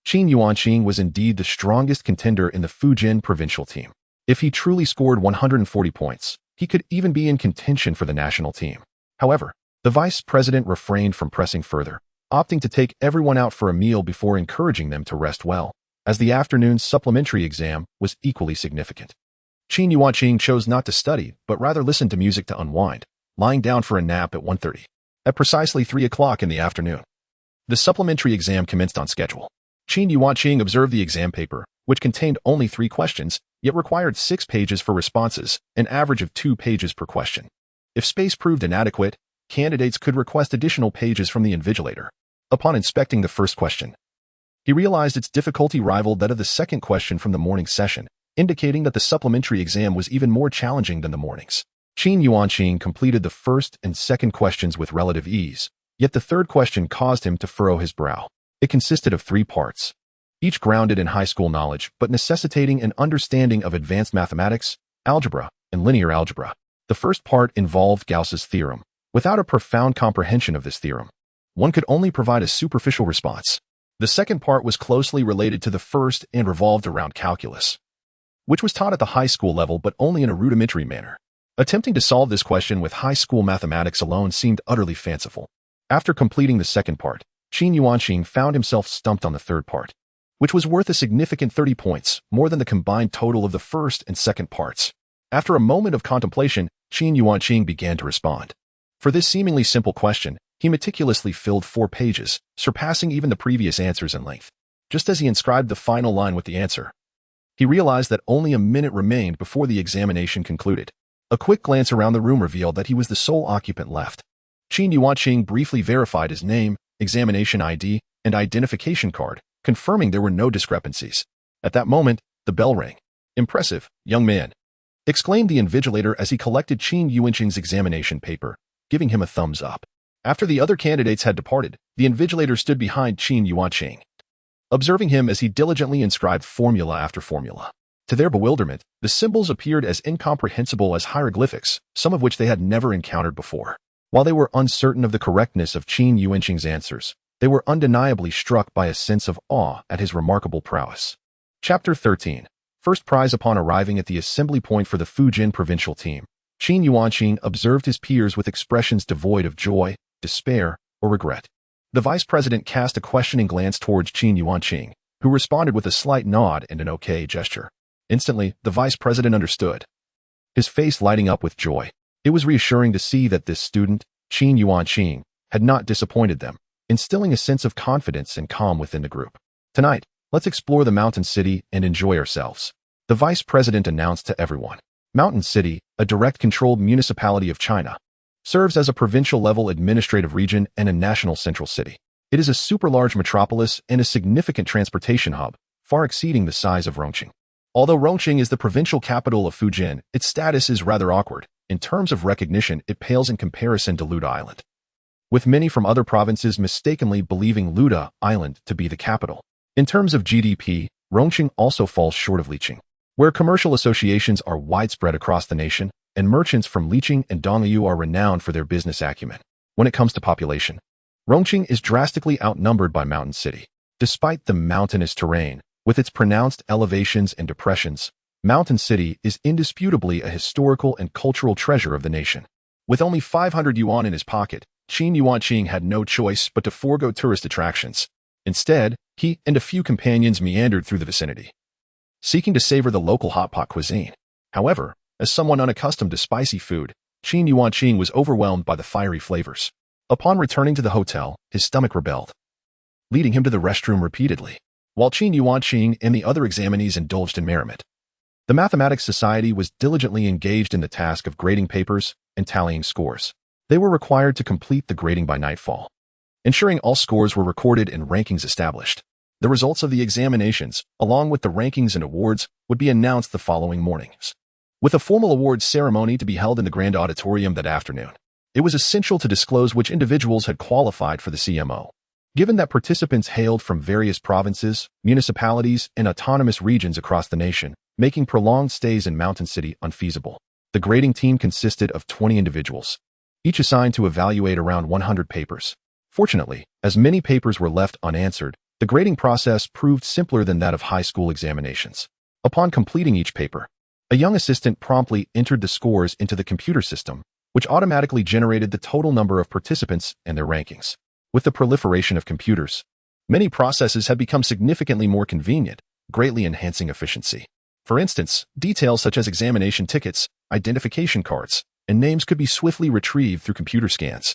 Qin Yuanqing was indeed the strongest contender in the Fujian provincial team. If he truly scored 140 points, he could even be in contention for the national team. However, the vice president refrained from pressing further, opting to take everyone out for a meal before encouraging them to rest well, as the afternoon's supplementary exam was equally significant. Qin Yuanqing chose not to study, but rather listened to music to unwind, lying down for a nap at 1:30. At precisely 3 o'clock in the afternoon, the supplementary exam commenced on schedule. Qin Yuanqing observed the exam paper, which contained only 3 questions, yet required 6 pages for responses, an average of 2 pages per question. If space proved inadequate, candidates could request additional pages from the invigilator. Upon inspecting the first question, he realized its difficulty rivaled that of the second question from the morning session, indicating that the supplementary exam was even more challenging than the morning's. Qin Yuanqing completed the first and second questions with relative ease, yet the third question caused him to furrow his brow. It consisted of 3 parts, each grounded in high school knowledge but necessitating an understanding of advanced mathematics, algebra, and linear algebra. The first part involved Gauss's theorem. Without a profound comprehension of this theorem, one could only provide a superficial response. The second part was closely related to the first and revolved around calculus, which was taught at the high school level but only in a rudimentary manner. Attempting to solve this question with high school mathematics alone seemed utterly fanciful. After completing the second part, Qin Yuanqing found himself stumped on the third part, which was worth a significant 30 points, more than the combined total of the first and second parts. After a moment of contemplation, Qin Yuanqing began to respond. For this seemingly simple question, he meticulously filled 4 pages, surpassing even the previous answers in length. Just as he inscribed the final line with the answer, he realized that only a minute remained before the examination concluded. A quick glance around the room revealed that he was the sole occupant left. Qin Yuanqing briefly verified his name, examination ID, and identification card, confirming there were no discrepancies. At that moment, the The bell rang. "Impressive, young man," exclaimed the invigilator as he collected Qin Yuanqing's examination paper, giving him a thumbs up. After the other candidates had departed, the invigilator stood behind Qin Yuanqing, observing him as he diligently inscribed formula after formula. To their bewilderment, the symbols appeared as incomprehensible as hieroglyphics, some of which they had never encountered before. While they were uncertain of the correctness of Qin Yuanqing's answers, they were undeniably struck by a sense of awe at his remarkable prowess. Chapter 13. First prize. Upon arriving at the assembly point for the Fujian provincial team, Qin Yuanqing observed his peers with expressions devoid of joy, despair, or regret. The vice president cast a questioning glance towards Qin Yuanqing, who responded with a slight nod and an okay gesture. Instantly, the vice president understood, his face lighting up with joy. It was reassuring to see that this student, Qin Yuanqing, had not disappointed them, instilling a sense of confidence and calm within the group. "Tonight, let's explore the mountain city and enjoy ourselves," the vice president announced to everyone. Mountain City, a direct-controlled municipality of China, serves as a provincial-level administrative region and a national central city. It is a super-large metropolis and a significant transportation hub, far exceeding the size of Rongqing. Although Rongqing is the provincial capital of Fujian, its status is rather awkward. In terms of recognition, it pales in comparison to Luda Island, with many from other provinces mistakenly believing Luda Island to be the capital. In terms of GDP, Rongqing also falls short of Liqing, where commercial associations are widespread across the nation, and merchants from Liqing and Dongyu are renowned for their business acumen. When it comes to population, Rongqing is drastically outnumbered by Mountain City. Despite the mountainous terrain, with its pronounced elevations and depressions, Mountain City is indisputably a historical and cultural treasure of the nation. With only 500 yuan in his pocket, Qin Yuanqing had no choice but to forego tourist attractions. Instead, he and a few companions meandered through the vicinity, seeking to savor the local hot pot cuisine. However, as someone unaccustomed to spicy food, Qin Yuanqing was overwhelmed by the fiery flavors. Upon returning to the hotel, his stomach rebelled, leading him to the restroom repeatedly. While Qin Yuanqing and the other examinees indulged in merriment, the Mathematics Society was diligently engaged in the task of grading papers and tallying scores. They were required to complete the grading by nightfall, ensuring all scores were recorded and rankings established. The results of the examinations, along with the rankings and awards, would be announced the following mornings, with a formal awards ceremony to be held in the Grand Auditorium that afternoon. It was essential to disclose which individuals had qualified for the CMO. Given that participants hailed from various provinces, municipalities, and autonomous regions across the nation, making prolonged stays in Mountain City unfeasible, the grading team consisted of 20 individuals, each assigned to evaluate around 100 papers. Fortunately, as many papers were left unanswered, the grading process proved simpler than that of high school examinations. Upon completing each paper, a young assistant promptly entered the scores into the computer system, which automatically generated the total number of participants and their rankings. With the proliferation of computers, many processes have become significantly more convenient, greatly enhancing efficiency. For instance, details such as examination tickets, identification cards, and names could be swiftly retrieved through computer scans,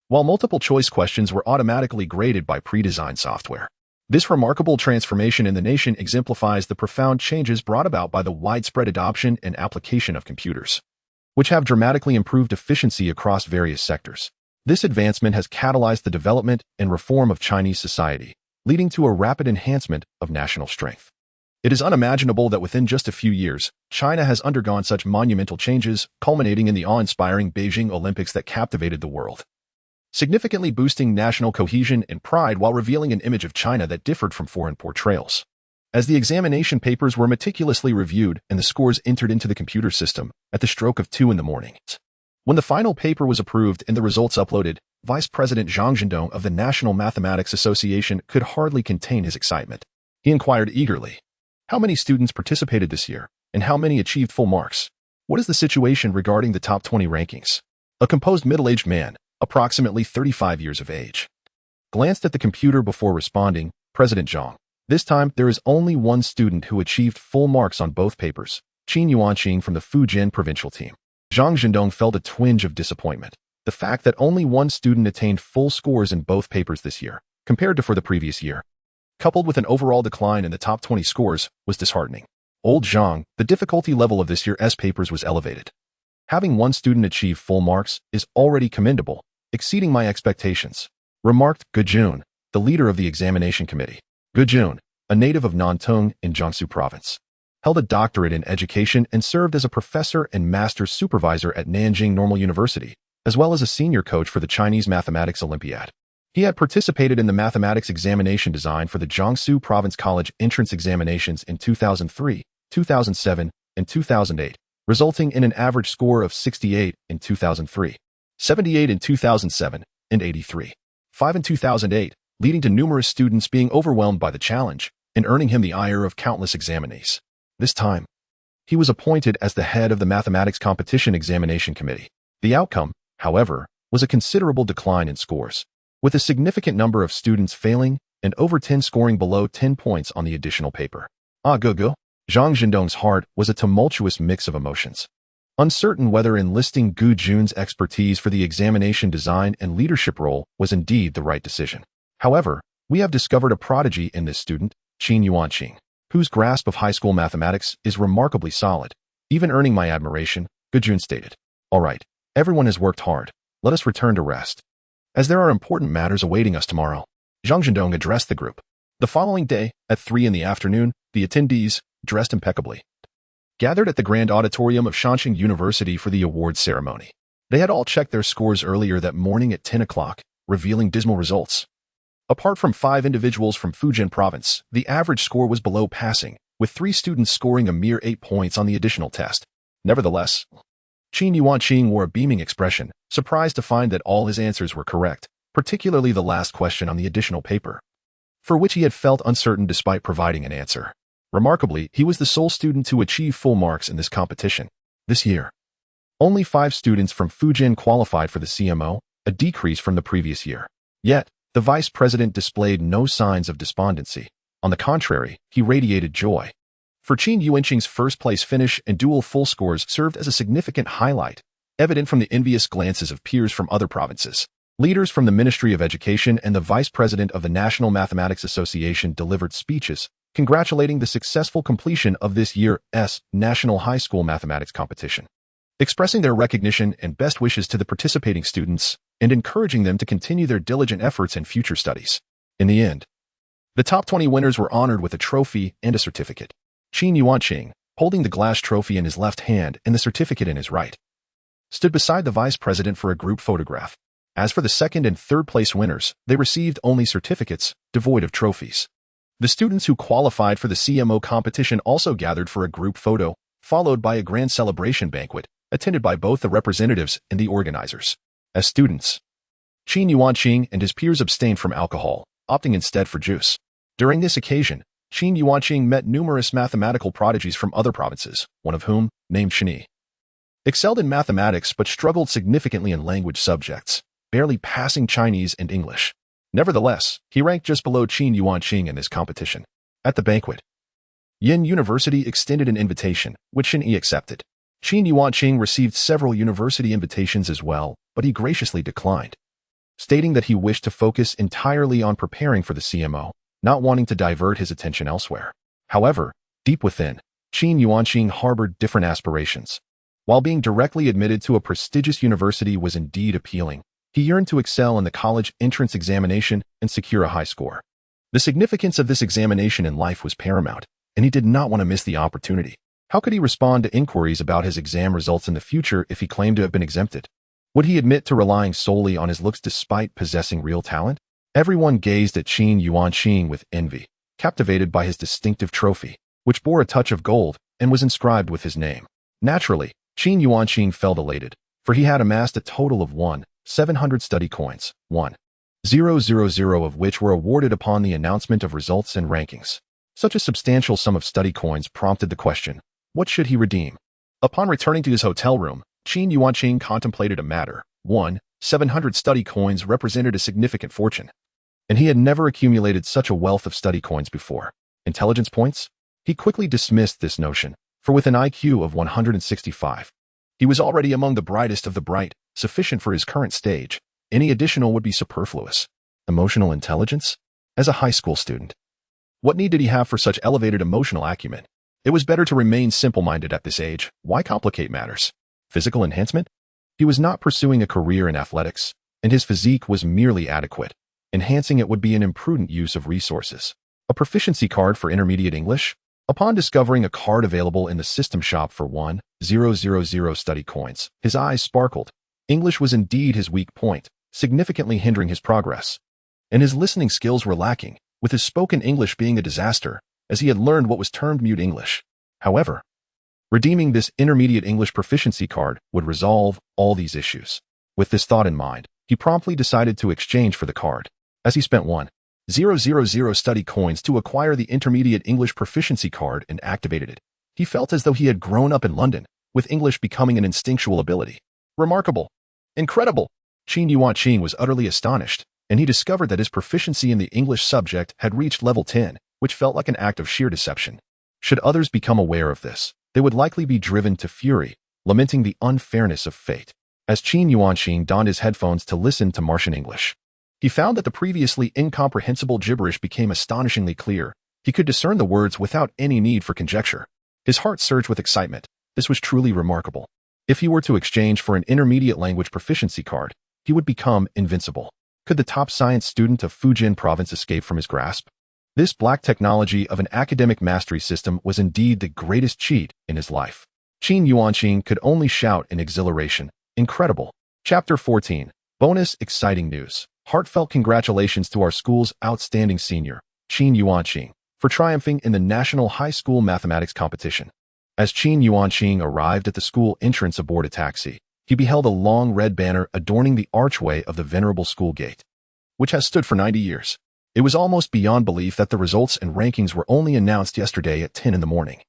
while multiple-choice questions were automatically graded by pre-designed software. This remarkable transformation in the nation exemplifies the profound changes brought about by the widespread adoption and application of computers, which have dramatically improved efficiency across various sectors. This advancement has catalyzed the development and reform of Chinese society, leading to a rapid enhancement of national strength. It is unimaginable that within just a few years, China has undergone such monumental changes, culminating in the awe-inspiring Beijing Olympics that captivated the world, significantly boosting national cohesion and pride while revealing an image of China that differed from foreign portrayals. As the examination papers were meticulously reviewed and the scores entered into the computer system at the stroke of 2 a.m, when the final paper was approved and the results uploaded, Vice President Zhang Zhendong of the National Mathematics Association could hardly contain his excitement. He inquired eagerly, "How many students participated this year, and how many achieved full marks? What is the situation regarding the top 20 rankings?" A composed middle-aged man, approximately 35 years of age, glanced at the computer before responding, "President Zhang, this time there is only one student who achieved full marks on both papers, Qin Yuanqing from the Fujian provincial team." Zhang Zhendong felt a twinge of disappointment. The fact that only one student attained full scores in both papers this year, compared to for the previous year, coupled with an overall decline in the top 20 scores, was disheartening. Old Zhang, the difficulty level of this year's papers was elevated. "Having one student achieve full marks is already commendable, exceeding my expectations," remarked Gu Jun, the leader of the examination committee. Gu Jun, a native of Nantong in Jiangsu province, held a doctorate in education, and served as a professor and master's supervisor at Nanjing Normal University, as well as a senior coach for the Chinese Mathematics Olympiad. He had participated in the mathematics examination design for the Jiangsu Province College entrance examinations in 2003, 2007, and 2008, resulting in an average score of 68 in 2003, 78 in 2007, and 83.5 in 2008, leading to numerous students being overwhelmed by the challenge and earning him the ire of countless examinees. This time, he was appointed as the head of the Mathematics Competition Examination Committee. The outcome, however, was a considerable decline in scores, with a significant number of students failing and over 10 scoring below 10 points on the additional paper. Zhang Zhendong's heart was a tumultuous mix of emotions. Uncertain whether enlisting Gu Jun's expertise for the examination design and leadership role was indeed the right decision. However, we have discovered a prodigy in this student, Qin Yuanqing, whose grasp of high school mathematics is remarkably solid, even earning my admiration, Gu Jun stated. All right, everyone has worked hard. Let us return to rest, as there are important matters awaiting us tomorrow. Zhang Zhendong addressed the group. The following day, at 3 in the afternoon, the attendees, dressed impeccably, gathered at the grand auditorium of Shanxing University for the awards ceremony. They had all checked their scores earlier that morning at 10 o'clock, revealing dismal results. Apart from 5 individuals from Fujian province, the average score was below passing, with 3 students scoring a mere 8 points on the additional test. Nevertheless, Qin Yuanqing wore a beaming expression, surprised to find that all his answers were correct, particularly the last question on the additional paper, for which he had felt uncertain despite providing an answer. Remarkably, he was the sole student to achieve full marks in this competition. This year, only 5 students from Fujian qualified for the CMO, a decrease from the previous year. Yet, the vice president displayed no signs of despondency. On the contrary, he radiated joy. For Qin Yuanqing's first-place finish and dual full scores served as a significant highlight, evident from the envious glances of peers from other provinces. Leaders from the Ministry of Education and the vice president of the National Mathematics Association delivered speeches, congratulating the successful completion of this year's National High School Mathematics Competition, expressing their recognition and best wishes to the participating students, and encouraging them to continue their diligent efforts in future studies. In the end, the top 20 winners were honored with a trophy and a certificate. Qin Yuanqing, holding the glass trophy in his left hand and the certificate in his right, stood beside the vice president for a group photograph. As for the second and third place winners, they received only certificates, devoid of trophies. The students who qualified for the CMO competition also gathered for a group photo, followed by a grand celebration banquet, attended by both the representatives and the organizers. As students, Qin Yuanqing and his peers abstained from alcohol, opting instead for juice. During this occasion, Qin Yuanqing met numerous mathematical prodigies from other provinces, one of whom, named Shini, excelled in mathematics but struggled significantly in language subjects, barely passing Chinese and English. Nevertheless, he ranked just below Qin Yuanqing in this competition. At the banquet, Yin University extended an invitation, which Shini accepted. Qin Yuanqing received several university invitations as well, but he graciously declined, stating that he wished to focus entirely on preparing for the CMO, not wanting to divert his attention elsewhere. However, deep within, Qin Yuanqing harbored different aspirations. While being directly admitted to a prestigious university was indeed appealing, he yearned to excel in the college entrance examination and secure a high score. The significance of this examination in life was paramount, and he did not want to miss the opportunity. How could he respond to inquiries about his exam results in the future if he claimed to have been exempted? Would he admit to relying solely on his looks despite possessing real talent? Everyone gazed at Qin Yuanqing with envy, captivated by his distinctive trophy, which bore a touch of gold and was inscribed with his name. Naturally, Qin Yuanqing felt elated, for he had amassed a total of 700 study coins, 1,000 of which were awarded upon the announcement of results and rankings. Such a substantial sum of study coins prompted the question, what should he redeem? Upon returning to his hotel room, Qin Yuanqing contemplated a matter. 700 study coins represented a significant fortune, and he had never accumulated such a wealth of study coins before. Intelligence points? He quickly dismissed this notion, for with an IQ of 165, he was already among the brightest of the bright, sufficient for his current stage. Any additional would be superfluous. Emotional intelligence? As a high school student, what need did he have for such elevated emotional acumen? It was better to remain simple-minded at this age. Why complicate matters? Physical enhancement? He was not pursuing a career in athletics, and his physique was merely adequate. Enhancing it would be an imprudent use of resources. A proficiency card for intermediate English? Upon discovering a card available in the system shop for 1,000 study coins, his eyes sparkled. English was indeed his weak point, significantly hindering his progress. And his listening skills were lacking, with his spoken English being a disaster, as he had learned what was termed mute English. However, redeeming this intermediate English proficiency card would resolve all these issues. With this thought in mind, he promptly decided to exchange for the card. As he spent 1,000 study coins to acquire the intermediate English proficiency card and activated it, he felt as though he had grown up in London, with English becoming an instinctual ability. Remarkable! Incredible! Qin Yuanqing was utterly astonished, and he discovered that his proficiency in the English subject had reached level 10, which felt like an act of sheer deception. Should others become aware of this, they would likely be driven to fury, lamenting the unfairness of fate. As Qin Yuanqing donned his headphones to listen to Martian English, he found that the previously incomprehensible gibberish became astonishingly clear. He could discern the words without any need for conjecture. His heart surged with excitement. This was truly remarkable. If he were to exchange for an intermediate language proficiency card, he would become invincible. Could the top science student of Fujian province escape from his grasp? This black technology of an academic mastery system was indeed the greatest cheat in his life. Qin Yuanqing could only shout in exhilaration. Incredible. Chapter 14. Bonus exciting news. Heartfelt congratulations to our school's outstanding senior, Qin Yuanqing, for triumphing in the National High School Mathematics Competition. As Qin Yuanqing arrived at the school entrance aboard a taxi, he beheld a long red banner adorning the archway of the venerable school gate, which has stood for 90 years. It was almost beyond belief that the results and rankings were only announced yesterday at 10 in the morning.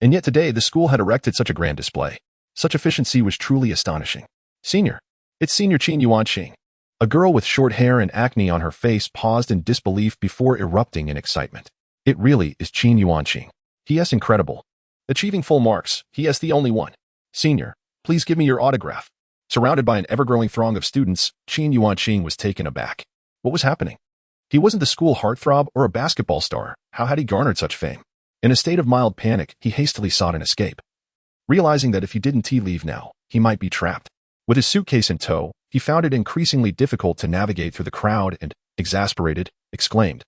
And yet today the school had erected such a grand display. Such efficiency was truly astonishing. Senior. It's Senior Qin Yuanqing. A girl with short hair and acne on her face paused in disbelief before erupting in excitement. It really is Qin Yuanqing. He is incredible. Achieving full marks, he is the only one. Senior, please give me your autograph. Surrounded by an ever-growing throng of students, Qin Yuanqing was taken aback. What was happening? He wasn't the school heartthrob or a basketball star. How had he garnered such fame? In a state of mild panic, he hastily sought an escape, realizing that if he didn't leave now, he might be trapped. With his suitcase in tow, he found it increasingly difficult to navigate through the crowd and, exasperated, exclaimed,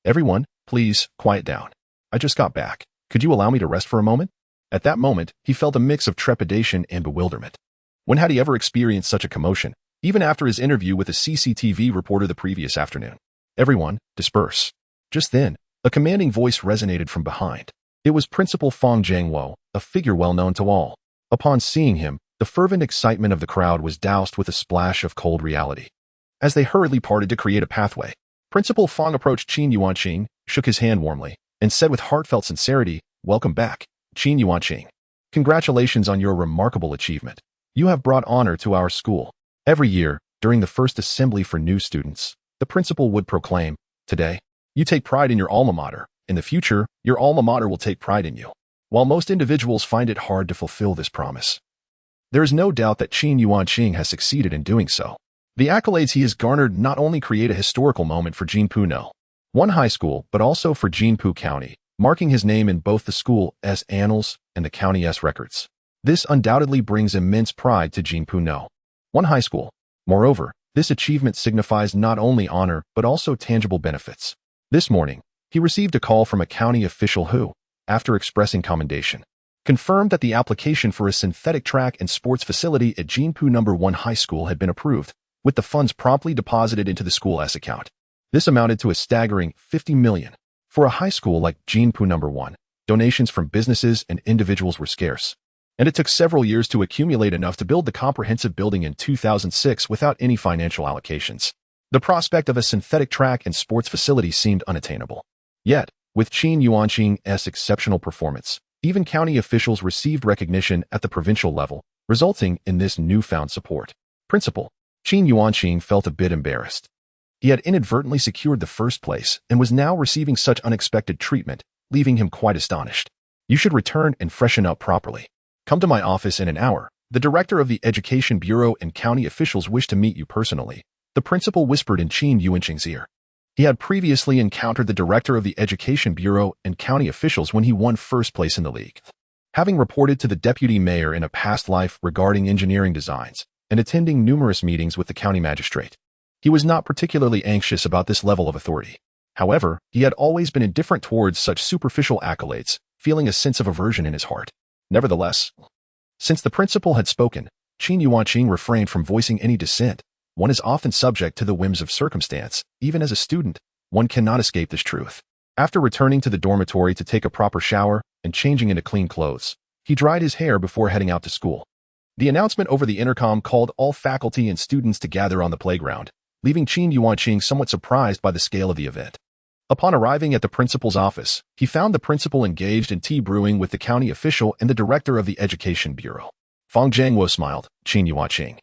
"Everyone, please, quiet down. I just got back. Could you allow me to rest for a moment?" At that moment, he felt a mix of trepidation and bewilderment. When had he ever experienced such a commotion, even after his interview with a CCTV reporter the previous afternoon? "Everyone, disperse." Just then, a commanding voice resonated from behind. It was Principal Fang Jiangwo, a figure well known to all. Upon seeing him, the fervent excitement of the crowd was doused with a splash of cold reality. As they hurriedly parted to create a pathway, Principal Fang approached Qin Yuanqing, shook his hand warmly, and said with heartfelt sincerity, "Welcome back, Qin Yuanqing. Congratulations on your remarkable achievement. You have brought honor to our school." Every year, during the first assembly for new students, the principal would proclaim, "Today, you take pride in your alma mater. In the future, your alma mater will take pride in you." While most individuals find it hard to fulfill this promise, there is no doubt that Qin Yuanqing has succeeded in doing so. The accolades he has garnered not only create a historical moment for Jinpu No. 1 High School, but also for Jinpu County, marking his name in both the school's annals and the county's records. This undoubtedly brings immense pride to Jinpu No. 1 High School. Moreover, this achievement signifies not only honor but also tangible benefits. This morning, he received a call from a county official who, after expressing commendation, confirmed that the application for a synthetic track and sports facility at Jinpu No. 1 High School had been approved, with the funds promptly deposited into the school's account. This amounted to a staggering 50 million. For a high school like Jinpu No. 1, donations from businesses and individuals were scarce, and it took several years to accumulate enough to build the comprehensive building in 2006 without any financial allocations. The prospect of a synthetic track and sports facility seemed unattainable. Yet, with Qin Yuanqing's exceptional performance, even county officials received recognition at the provincial level, resulting in this newfound support. Principal Qin Yuanqing felt a bit embarrassed. He had inadvertently secured the first place and was now receiving such unexpected treatment, leaving him quite astonished. "You should return and freshen up properly. Come to my office in an hour. The director of the Education Bureau and county officials wish to meet you personally," the principal whispered in Qin Yuanqing's ear. He had previously encountered the director of the Education Bureau and county officials when he won first place in the league. Having reported to the deputy mayor in a past life regarding engineering designs and attending numerous meetings with the county magistrate, he was not particularly anxious about this level of authority. However, he had always been indifferent towards such superficial accolades, feeling a sense of aversion in his heart. Nevertheless, since the principal had spoken, Qin Yuanqing refrained from voicing any dissent. One is often subject to the whims of circumstance. Even as a student, one cannot escape this truth. After returning to the dormitory to take a proper shower and changing into clean clothes, he dried his hair before heading out to school. The announcement over the intercom called all faculty and students to gather on the playground, leaving Qin Yuanqing somewhat surprised by the scale of the event. Upon arriving at the principal's office, he found the principal engaged in tea brewing with the county official and the director of the Education Bureau. Fang Jiangwo smiled. Qin Yuanqing,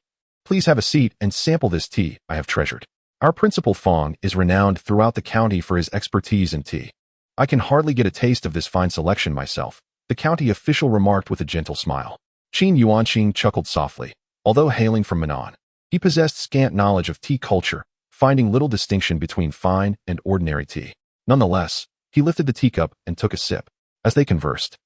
please have a seat and sample this tea I have treasured. Our principal Fang is renowned throughout the county for his expertise in tea. I can hardly get a taste of this fine selection myself, the county official remarked with a gentle smile. Qin Yuanqing chuckled softly. Although hailing from Manan, he possessed scant knowledge of tea culture, finding little distinction between fine and ordinary tea. Nonetheless, he lifted the teacup and took a sip. As they conversed,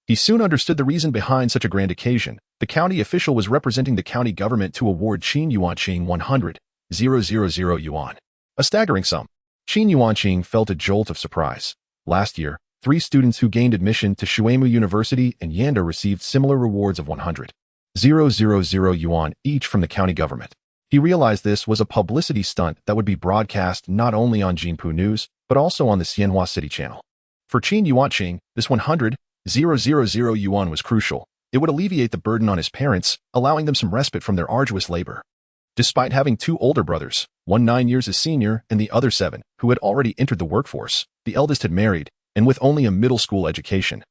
he soon understood the reason behind such a grand occasion. The county official was representing the county government to award Qin Yuanqing 100,000 yuan, a staggering sum. Qin Yuanqing felt a jolt of surprise. Last year, 3 students who gained admission to Shuimu University and Yanda received similar rewards of 100,000 yuan each from the county government. He realized this was a publicity stunt that would be broadcast not only on Jinpu News, but also on the Xianhua City channel. For Qin Yuanqing, this 100,000 yuan was crucial. It would alleviate the burden on his parents, allowing them some respite from their arduous labor. Despite having 2 older brothers, one 9 years his senior and the other 7, who had already entered the workforce, the eldest had married, and with only a middle school education.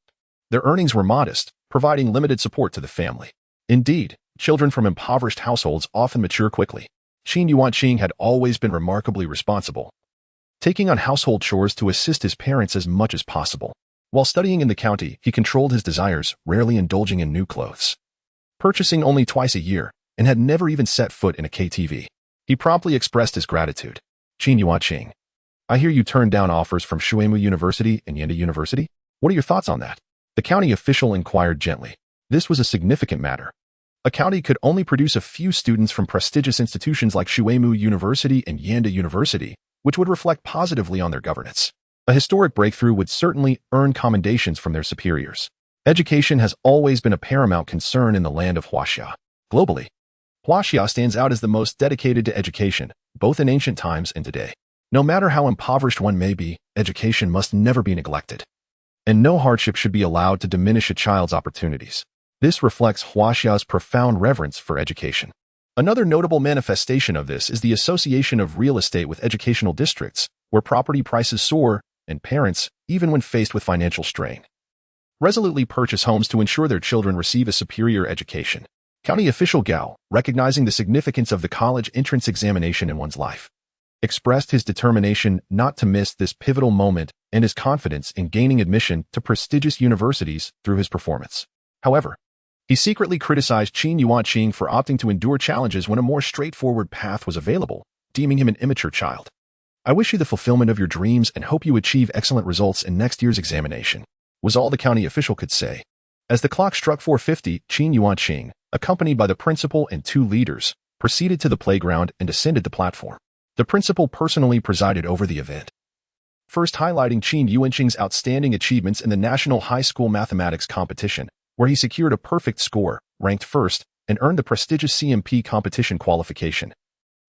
Their earnings were modest, providing limited support to the family. Indeed, children from impoverished households often mature quickly. Qin Yuanqing had always been remarkably responsible, taking on household chores to assist his parents as much as possible. While studying in the county, he controlled his desires, rarely indulging in new clothes, purchasing only twice a year, and had never even set foot in a KTV. He promptly expressed his gratitude. Qin Yuanqing, I hear you turned down offers from Shuimu University and Yanda University? What are your thoughts on that? The county official inquired gently. This was a significant matter. A county could only produce a few students from prestigious institutions like Shuimu University and Yanda University, which would reflect positively on their governance. A historic breakthrough would certainly earn commendations from their superiors. Education has always been a paramount concern in the land of Huaxia. Globally, Huaxia stands out as the most dedicated to education, both in ancient times and today. No matter how impoverished one may be, education must never be neglected, and no hardship should be allowed to diminish a child's opportunities. This reflects Huaxia's profound reverence for education. Another notable manifestation of this is the association of real estate with educational districts, where property prices soar, and parents, even when faced with financial strain, resolutely purchase homes to ensure their children receive a superior education. County official Gao, recognizing the significance of the college entrance examination in one's life, expressed his determination not to miss this pivotal moment and his confidence in gaining admission to prestigious universities through his performance. However, he secretly criticized Qin Yuanqing for opting to endure challenges when a more straightforward path was available, deeming him an immature child. I wish you the fulfillment of your dreams and hope you achieve excellent results in next year's examination, was all the county official could say. As the clock struck 4:50, Qin Yuanqing, accompanied by the principal and 2 leaders, proceeded to the playground and ascended the platform. The principal personally presided over the event, first highlighting Qin Yuanqing's outstanding achievements in the National High School Mathematics Competition, where he secured a perfect score, ranked first, and earned the prestigious CMP competition qualification,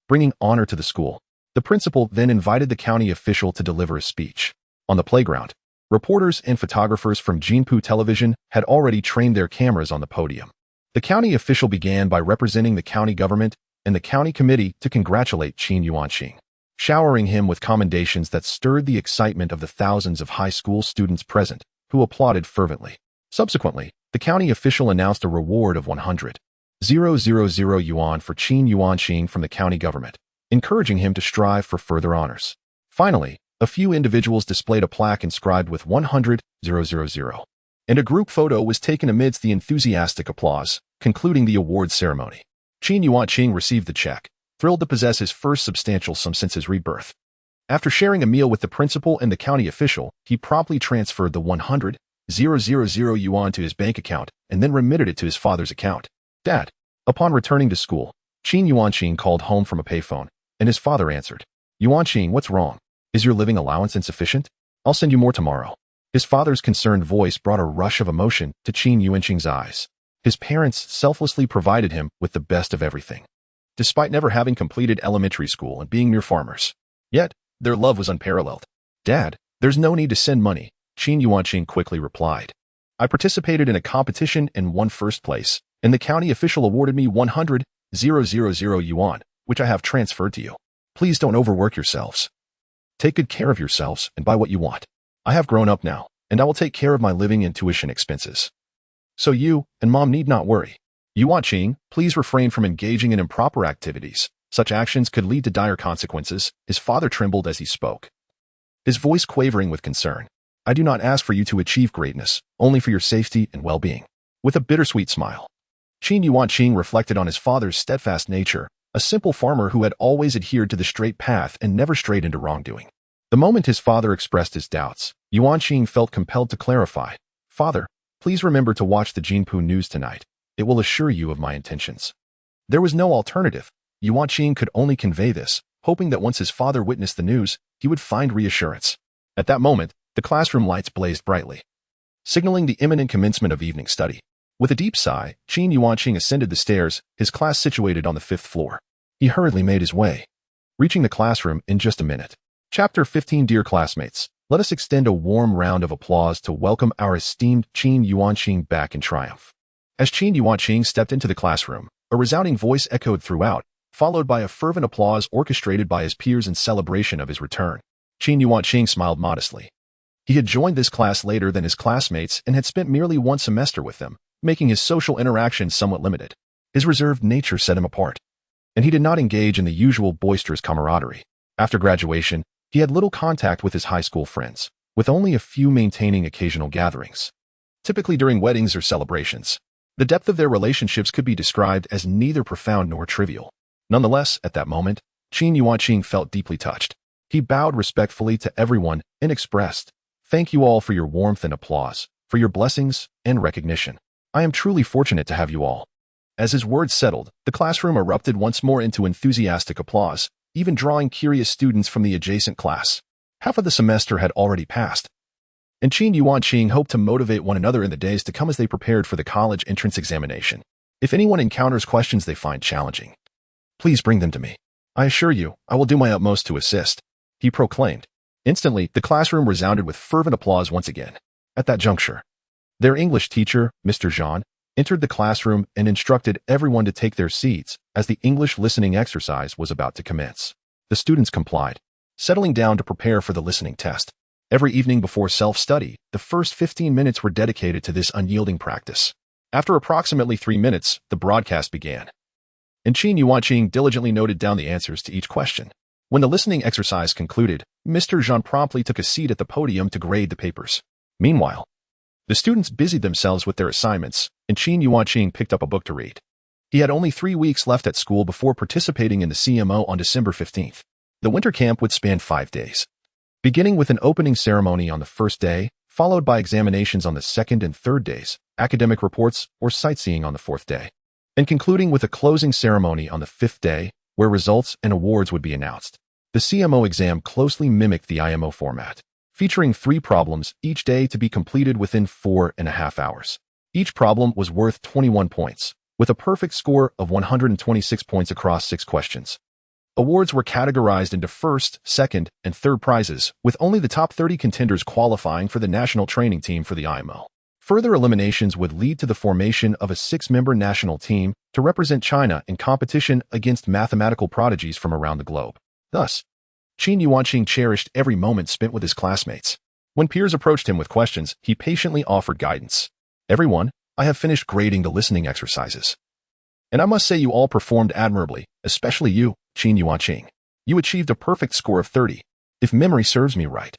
bringing honor to the school. The principal then invited the county official to deliver a speech. On the playground, reporters and photographers from Jinpu Television had already trained their cameras on the podium. The county official began by representing the county government and the county committee to congratulate Qin Yuanqing, showering him with commendations that stirred the excitement of the thousands of high school students present, who applauded fervently. Subsequently, the county official announced a reward of 100,000 yuan for Qin Yuanqing from the county government, encouraging him to strive for further honors. Finally, a few individuals displayed a plaque inscribed with 100,000, and a group photo was taken amidst the enthusiastic applause, concluding the awards ceremony. Qin Yuanqing received the check, thrilled to possess his first substantial sum since his rebirth. After sharing a meal with the principal and the county official, he promptly transferred the 100,000 yuan to his bank account and then remitted it to his father's account. Dad. Upon returning to school, Qin Yuanqing called home from a payphone, and his father answered. Yuanqing, what's wrong? Is your living allowance insufficient? I'll send you more tomorrow. His father's concerned voice brought a rush of emotion to Qin Yuanqing's eyes. His parents selflessly provided him with the best of everything, despite never having completed elementary school and being mere farmers. Yet, their love was unparalleled. Dad, there's no need to send money, Qin Yuanqing quickly replied. I participated in a competition and won first place, and the county official awarded me 100,000 yuan, which I have transferred to you. Please don't overwork yourselves. Take good care of yourselves and buy what you want. I have grown up now, and I will take care of my living and tuition expenses. So you and Mom need not worry. Yuanqing, please refrain from engaging in improper activities. Such actions could lead to dire consequences. His father trembled as he spoke, his voice quavering with concern. I do not ask for you to achieve greatness, only for your safety and well-being. With a bittersweet smile, Qin Yuanqing reflected on his father's steadfast nature, a simple farmer who had always adhered to the straight path and never strayed into wrongdoing. The moment his father expressed his doubts, Yuanqing felt compelled to clarify. Father, please remember to watch the Jinpu news tonight. It will assure you of my intentions. There was no alternative. Yuanqing could only convey this, hoping that once his father witnessed the news, he would find reassurance. At that moment, the classroom lights blazed brightly, signaling the imminent commencement of evening study. With a deep sigh, Qin Yuanqing ascended the stairs, his class situated on the 5th floor. He hurriedly made his way, reaching the classroom in just a minute. Chapter 15. Dear classmates, let us extend a warm round of applause to welcome our esteemed Qin Yuanqing back in triumph. As Qin Yuanqing stepped into the classroom, a resounding voice echoed throughout, followed by a fervent applause orchestrated by his peers in celebration of his return. Qin Yuanqing smiled modestly. He had joined this class later than his classmates and had spent merely one semester with them, making his social interactions somewhat limited. His reserved nature set him apart, and he did not engage in the usual boisterous camaraderie. After graduation, he had little contact with his high school friends, with only a few maintaining occasional gatherings, typically during weddings or celebrations. The depth of their relationships could be described as neither profound nor trivial. Nonetheless, at that moment, Qin Yuanqing felt deeply touched. He bowed respectfully to everyone and expressed, "Thank you all for your warmth and applause, for your blessings and recognition. I am truly fortunate to have you all." As his words settled, the classroom erupted once more into enthusiastic applause, even drawing curious students from the adjacent class. Half of the semester had already passed, and Qin Yuanqing hoped to motivate one another in the days to come as they prepared for the college entrance examination. If anyone encounters questions they find challenging, please bring them to me. I assure you, I will do my utmost to assist, he proclaimed. Instantly, the classroom resounded with fervent applause once again. At that juncture, their English teacher, Mr. Jean, entered the classroom and instructed everyone to take their seats as the English listening exercise was about to commence. The students complied, settling down to prepare for the listening test. Every evening before self-study, the first 15 minutes were dedicated to this unyielding practice. After approximately 3 minutes, the broadcast began, and Qin Yuanqing diligently noted down the answers to each question. When the listening exercise concluded, Mr. Jean promptly took a seat at the podium to grade the papers. Meanwhile, the students busied themselves with their assignments, and Qin Yuanqing picked up a book to read. He had only 3 weeks left at school before participating in the CMO on December 15th. The winter camp would span 5 days, beginning with an opening ceremony on the first day, followed by examinations on the second and third days, academic reports or sightseeing on the fourth day, and concluding with a closing ceremony on the 5th day, where results and awards would be announced. The CMO exam closely mimicked the IMO format, featuring 3 problems each day to be completed within 4.5 hours. Each problem was worth 21 points, with a perfect score of 126 points across 6 questions. Awards were categorized into first, second, and third prizes, with only the top 30 contenders qualifying for the national training team for the IMO. Further eliminations would lead to the formation of a 6-member national team to represent China in competition against mathematical prodigies from around the globe. Thus, Qin Yuanqing cherished every moment spent with his classmates. When peers approached him with questions, he patiently offered guidance. "Everyone, I have finished grading the listening exercises, and I must say you all performed admirably, especially you, Qin Yuanqing. You achieved a perfect score of 30, if memory serves me right.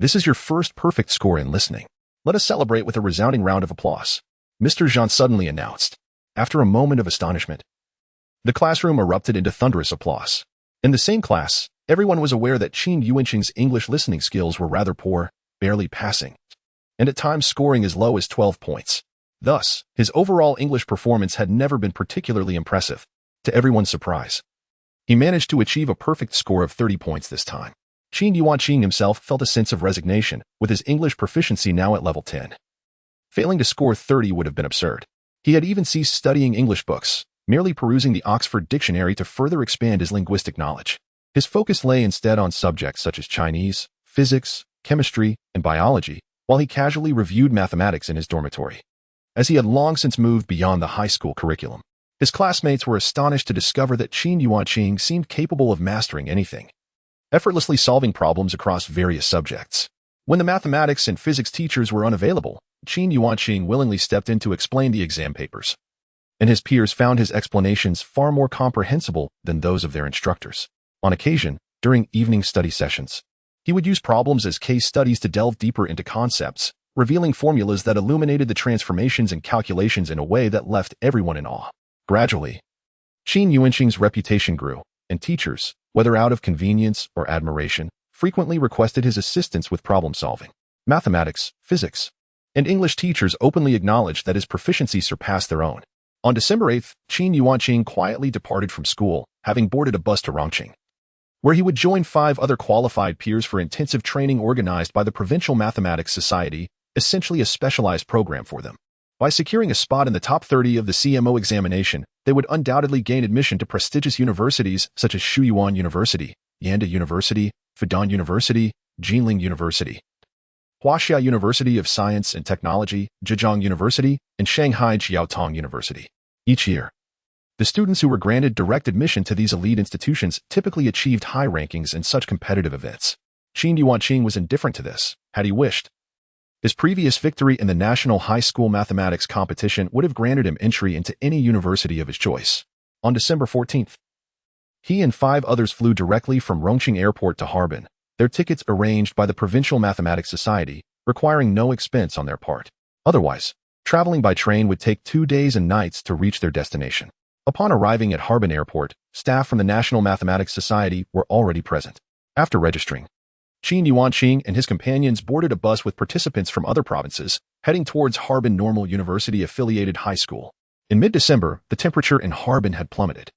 This is your first perfect score in listening. Let us celebrate with a resounding round of applause," Mr. Jean suddenly announced. After a moment of astonishment, the classroom erupted into thunderous applause. In the same class, everyone was aware that Qin Yuanqing's English listening skills were rather poor, barely passing, and at times scoring as low as 12 points. Thus, his overall English performance had never been particularly impressive. To everyone's surprise, he managed to achieve a perfect score of 30 points this time. Qin Yuanqing himself felt a sense of resignation, with his English proficiency now at level 10. Failing to score 30 would have been absurd. He had even ceased studying English books, merely perusing the Oxford Dictionary to further expand his linguistic knowledge. His focus lay instead on subjects such as Chinese, physics, chemistry, and biology, while he casually reviewed mathematics in his dormitory. As he had long since moved beyond the high school curriculum, his classmates were astonished to discover that Qin Yuanqing seemed capable of mastering anything, effortlessly solving problems across various subjects. When the mathematics and physics teachers were unavailable, Qin Yuanqing willingly stepped in to explain the exam papers, and his peers found his explanations far more comprehensible than those of their instructors. On occasion, during evening study sessions, he would use problems as case studies to delve deeper into concepts, revealing formulas that illuminated the transformations and calculations in a way that left everyone in awe. Gradually, Qin Yuanqing's reputation grew, and teachers, whether out of convenience or admiration, frequently requested his assistance with problem-solving. Mathematics, physics, and English teachers openly acknowledged that his proficiency surpassed their own. On December 8th, Qin Yuanqing quietly departed from school, having boarded a bus to Rongqing, where he would join 5 other qualified peers for intensive training organized by the Provincial Mathematics Society, essentially a specialized program for them. By securing a spot in the top 30 of the CMO examination, they would undoubtedly gain admission to prestigious universities such as Shuyuan University, Yanda University, Fudan University, Jinling University, Huaxia University of Science and Technology, Zhejiang University, and Shanghai Jiaotong University. Each year, the students who were granted direct admission to these elite institutions typically achieved high rankings in such competitive events. Qin Yuanqing was indifferent to this, had he wished. His previous victory in the National High School Mathematics competition would have granted him entry into any university of his choice. On December 14th, he and 5 others flew directly from Rongqing Airport to Harbin, their tickets arranged by the Provincial Mathematics Society, requiring no expense on their part. Otherwise, traveling by train would take 2 days and nights to reach their destination. Upon arriving at Harbin Airport, staff from the National Mathematics Society were already present. After registering, Qin Yuanqing and his companions boarded a bus with participants from other provinces, heading towards Harbin Normal University-affiliated high school. In mid-December, the temperature in Harbin had plummeted,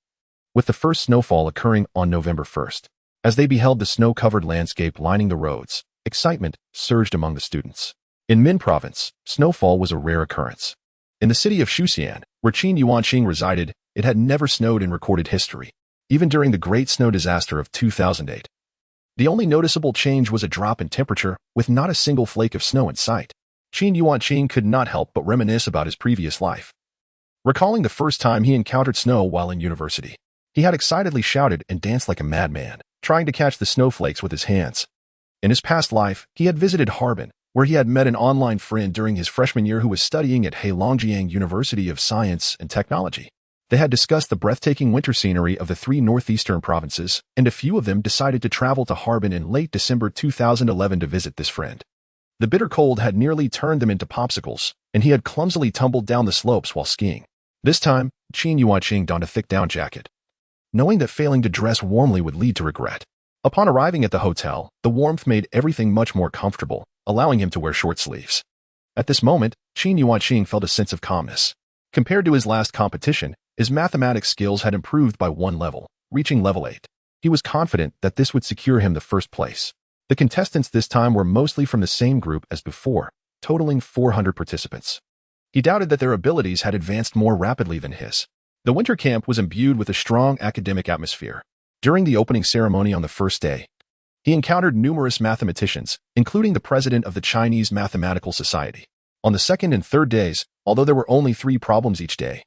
with the first snowfall occurring on November 1st. As they beheld the snow-covered landscape lining the roads, excitement surged among the students. In Min Province, snowfall was a rare occurrence. In the city of Shuxian, where Qin Yuanqing resided, it had never snowed in recorded history, even during the Great Snow Disaster of 2008. The only noticeable change was a drop in temperature, with not a single flake of snow in sight. Qin Yuanqing could not help but reminisce about his previous life, recalling the first time he encountered snow while in university. He had excitedly shouted and danced like a madman, trying to catch the snowflakes with his hands. In his past life, he had visited Harbin, where he had met an online friend during his freshman year who was studying at Heilongjiang University of Science and Technology. They had discussed the breathtaking winter scenery of the 3 northeastern provinces, and a few of them decided to travel to Harbin in late December 2011 to visit this friend. The bitter cold had nearly turned them into popsicles, and he had clumsily tumbled down the slopes while skiing. This time, Qin Yuanqing donned a thick down jacket, knowing that failing to dress warmly would lead to regret. Upon arriving at the hotel, the warmth made everything much more comfortable, allowing him to wear short sleeves. At this moment, Qin Yuanqing felt a sense of calmness. Compared to his last competition, his mathematics skills had improved by 1 level, reaching level 8. He was confident that this would secure him the first place. The contestants this time were mostly from the same group as before, totaling 400 participants. He doubted that their abilities had advanced more rapidly than his. The winter camp was imbued with a strong academic atmosphere. During the opening ceremony on the first day, he encountered numerous mathematicians, including the president of the Chinese Mathematical Society. On the second and third days, although there were only 3 problems each day,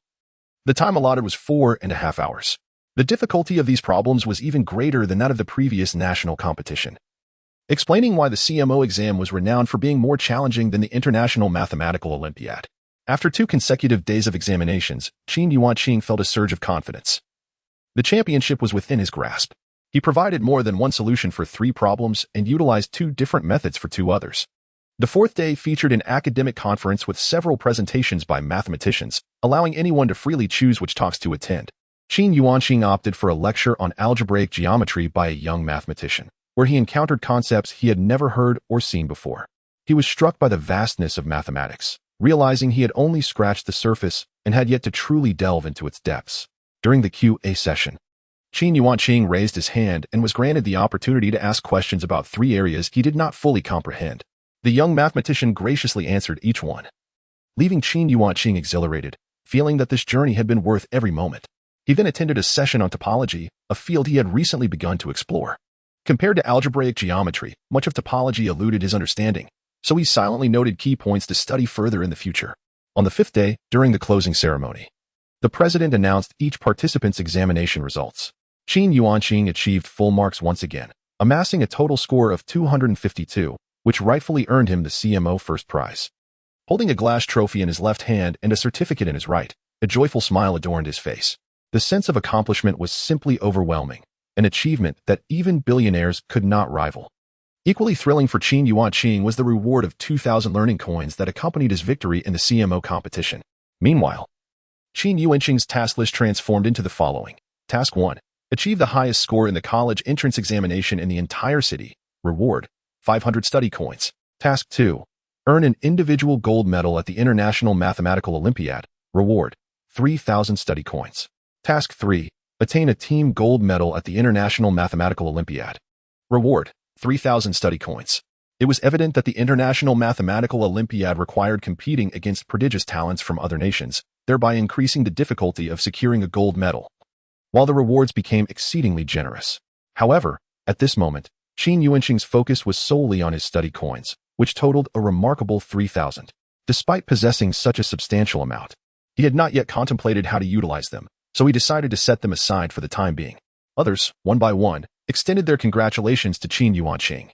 the time allotted was 4.5 hours. The difficulty of these problems was even greater than that of the previous national competition, explaining why the CMO exam was renowned for being more challenging than the International Mathematical Olympiad. After 2 consecutive days of examinations, Qin Yuanqing felt a surge of confidence. The championship was within his grasp. He provided more than 1 solution for 3 problems and utilized 2 different methods for 2 others. The 4th day featured an academic conference with several presentations by mathematicians, allowing anyone to freely choose which talks to attend. Qin Yuanqing opted for a lecture on algebraic geometry by a young mathematician, where he encountered concepts he had never heard or seen before. He was struck by the vastness of mathematics, realizing he had only scratched the surface and had yet to truly delve into its depths. During the QA session, Qin Yuanqing raised his hand and was granted the opportunity to ask questions about 3 areas he did not fully comprehend. The young mathematician graciously answered each one, leaving Qin Yuanqing exhilarated, feeling that this journey had been worth every moment. He then attended a session on topology, a field he had recently begun to explore. Compared to algebraic geometry, much of topology eluded his understanding, so he silently noted key points to study further in the future. On the 5th day, during the closing ceremony, the president announced each participant's examination results. Qin Yuanqing achieved full marks once again, amassing a total score of 252, which rightfully earned him the CMO first prize. Holding a glass trophy in his left hand and a certificate in his right, a joyful smile adorned his face. The sense of accomplishment was simply overwhelming, an achievement that even billionaires could not rival. Equally thrilling for Qin Yuanqing was the reward of 2,000 learning coins that accompanied his victory in the CMO competition. Meanwhile, Qin Yuanqing's task list transformed into the following. Task 1. Achieve the highest score in the college entrance examination in the entire city. Reward: 500 study coins. Task 2. Earn an individual gold medal at the International Mathematical Olympiad. Reward: 3,000 study coins. Task 3. Attain a team gold medal at the International Mathematical Olympiad. Reward: 3,000 study coins. It was evident that the International Mathematical Olympiad required competing against prodigious talents from other nations, thereby increasing the difficulty of securing a gold medal, while the rewards became exceedingly generous. However, at this moment, Qin Yuanqing's focus was solely on his study coins, which totaled a remarkable 3,000. Despite possessing such a substantial amount, he had not yet contemplated how to utilize them, so he decided to set them aside for the time being. Others, one by one, extended their congratulations to Qin Yuanqing.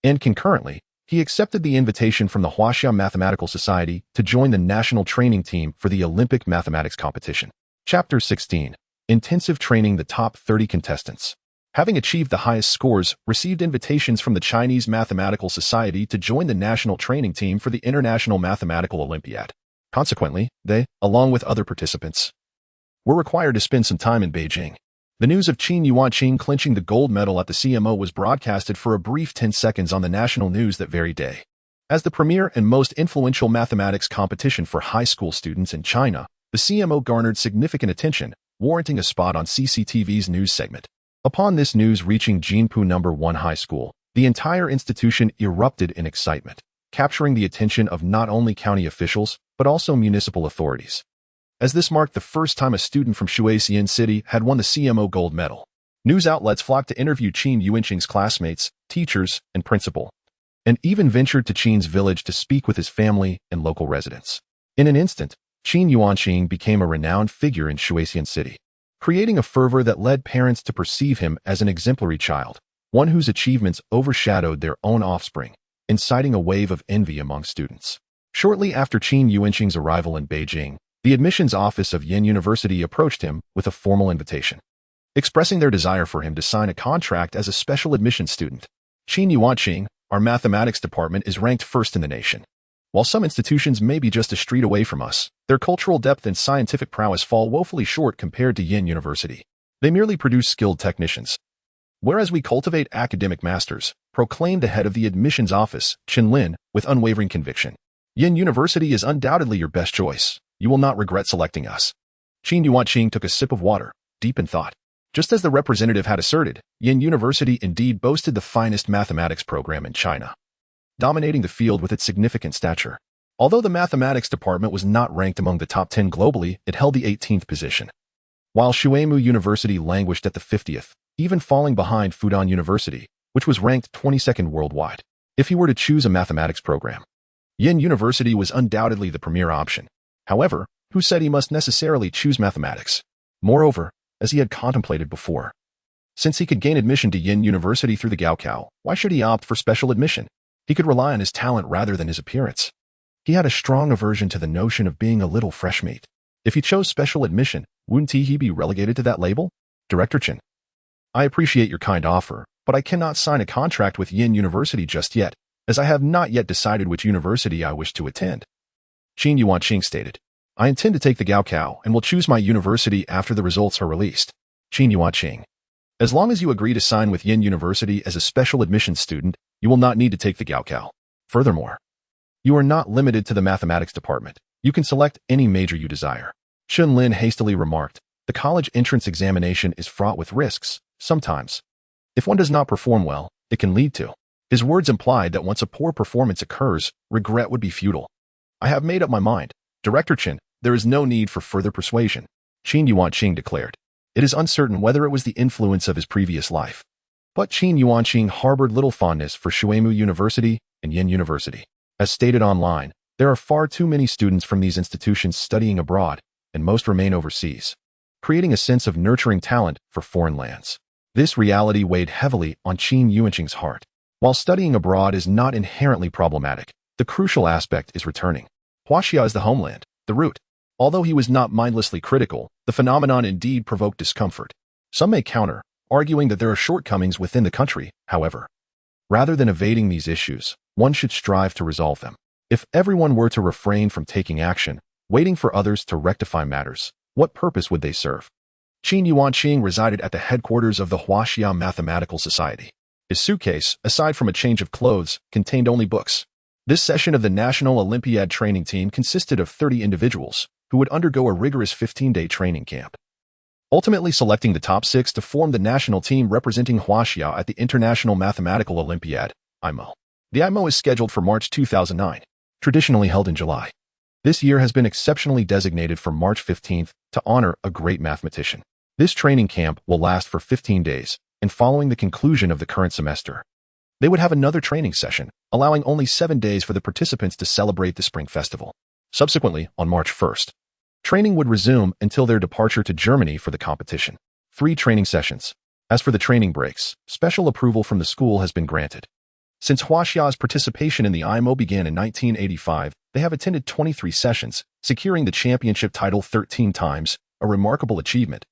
And concurrently, he accepted the invitation from the Huaxia Mathematical Society to join the national training team for the Olympic mathematics competition. Chapter 16. Intensive training. The top 30 contestants, having achieved the highest scores, received invitations from the Chinese Mathematical Society to join the national training team for the International Mathematical Olympiad. Consequently, they, along with other participants, were required to spend some time in Beijing. The news of Qin Yuanqing clinching the gold medal at the CMO was broadcasted for a brief 10 seconds on the national news that very day. As the premier and most influential mathematics competition for high school students in China, the CMO garnered significant attention, warranting a spot on CCTV's news segment. Upon this news reaching Jinpu No. 1 High School, the entire institution erupted in excitement, capturing the attention of not only county officials, but also municipal authorities, as this marked the first time a student from Shuixian City had won the CMO gold medal. News outlets flocked to interview Qin Yuanqing's classmates, teachers, and principal, and even ventured to Qin's village to speak with his family and local residents. In an instant, Qin Yuanqing became a renowned figure in Shuixian City, creating a fervor that led parents to perceive him as an exemplary child, one whose achievements overshadowed their own offspring, inciting a wave of envy among students. Shortly after Qin Yuanqing's arrival in Beijing, the admissions office of Yin University approached him with a formal invitation, expressing their desire for him to sign a contract as a special admissions student. Qin Yuanqing, our mathematics department is ranked first in the nation. While some institutions may be just a street away from us, their cultural depth and scientific prowess fall woefully short compared to Yin University. They merely produce skilled technicians, whereas we cultivate academic masters, proclaimed the head of the admissions office, Chen Lin, with unwavering conviction. Yin University is undoubtedly your best choice. You will not regret selecting us. Qin Yuanqing took a sip of water, deep in thought. Just as the representative had asserted, Yin University indeed boasted the finest mathematics program in China, dominating the field with its significant stature. Although the mathematics department was not ranked among the top 10 globally, it held the 18th position, while Shuimu University languished at the 50th, even falling behind Fudan University, which was ranked 22nd worldwide. If he were to choose a mathematics program, Yin University was undoubtedly the premier option. However, who said he must necessarily choose mathematics? Moreover, as he had contemplated before, since he could gain admission to Yin University through the Gaokao, why should he opt for special admission? He could rely on his talent rather than his appearance. He had a strong aversion to the notion of being a little fresh meat. If he chose special admission, wouldn't he be relegated to that label? Director Chen, I appreciate your kind offer, but I cannot sign a contract with Yin University just yet, as I have not yet decided which university I wish to attend. Qin Yuanqing stated, I intend to take the Gaokao and will choose my university after the results are released. Qin Yuanqing, as long as you agree to sign with Yin University as a special admissions student, you will not need to take the Gaokao. Furthermore, you are not limited to the mathematics department. You can select any major you desire. Chen Lin hastily remarked, The college entrance examination is fraught with risks, sometimes. If one does not perform well, it can lead to. His words implied that once a poor performance occurs, regret would be futile. I have made up my mind. Director Chen, there is no need for further persuasion, Qin Yuanqing declared. It is uncertain whether it was the influence of his previous life. But Qin Yuanqing harbored little fondness for Shuimu University and Yin University. As stated online, there are far too many students from these institutions studying abroad, and most remain overseas, creating a sense of nurturing talent for foreign lands. This reality weighed heavily on Qin Yuanqing's heart. While studying abroad is not inherently problematic, the crucial aspect is returning. Huaxia is the homeland, the root. Although he was not mindlessly critical, the phenomenon indeed provoked discomfort. Some may counter, arguing that there are shortcomings within the country, however. Rather than evading these issues, one should strive to resolve them. If everyone were to refrain from taking action, waiting for others to rectify matters, what purpose would they serve? Qin Yuanqing resided at the headquarters of the Huaxia Mathematical Society. His suitcase, aside from a change of clothes, contained only books. This session of the National Olympiad training team consisted of 30 individuals, who would undergo a rigorous 15-day training camp, ultimately selecting the top 6 to form the national team representing Huaxia at the International Mathematical Olympiad, IMO. The IMO is scheduled for March 2009, traditionally held in July. This year has been exceptionally designated for March 15th to honor a great mathematician. This training camp will last for 15 days, and following the conclusion of the current semester, they would have another training session, allowing only 7 days for the participants to celebrate the Spring Festival. Subsequently, on March 1st, training would resume until their departure to Germany for the competition. 3 training sessions. As for the training breaks, special approval from the school has been granted. Since Huaxia's participation in the IMO began in 1985, they have attended 23 sessions, securing the championship title 13 times, a remarkable achievement,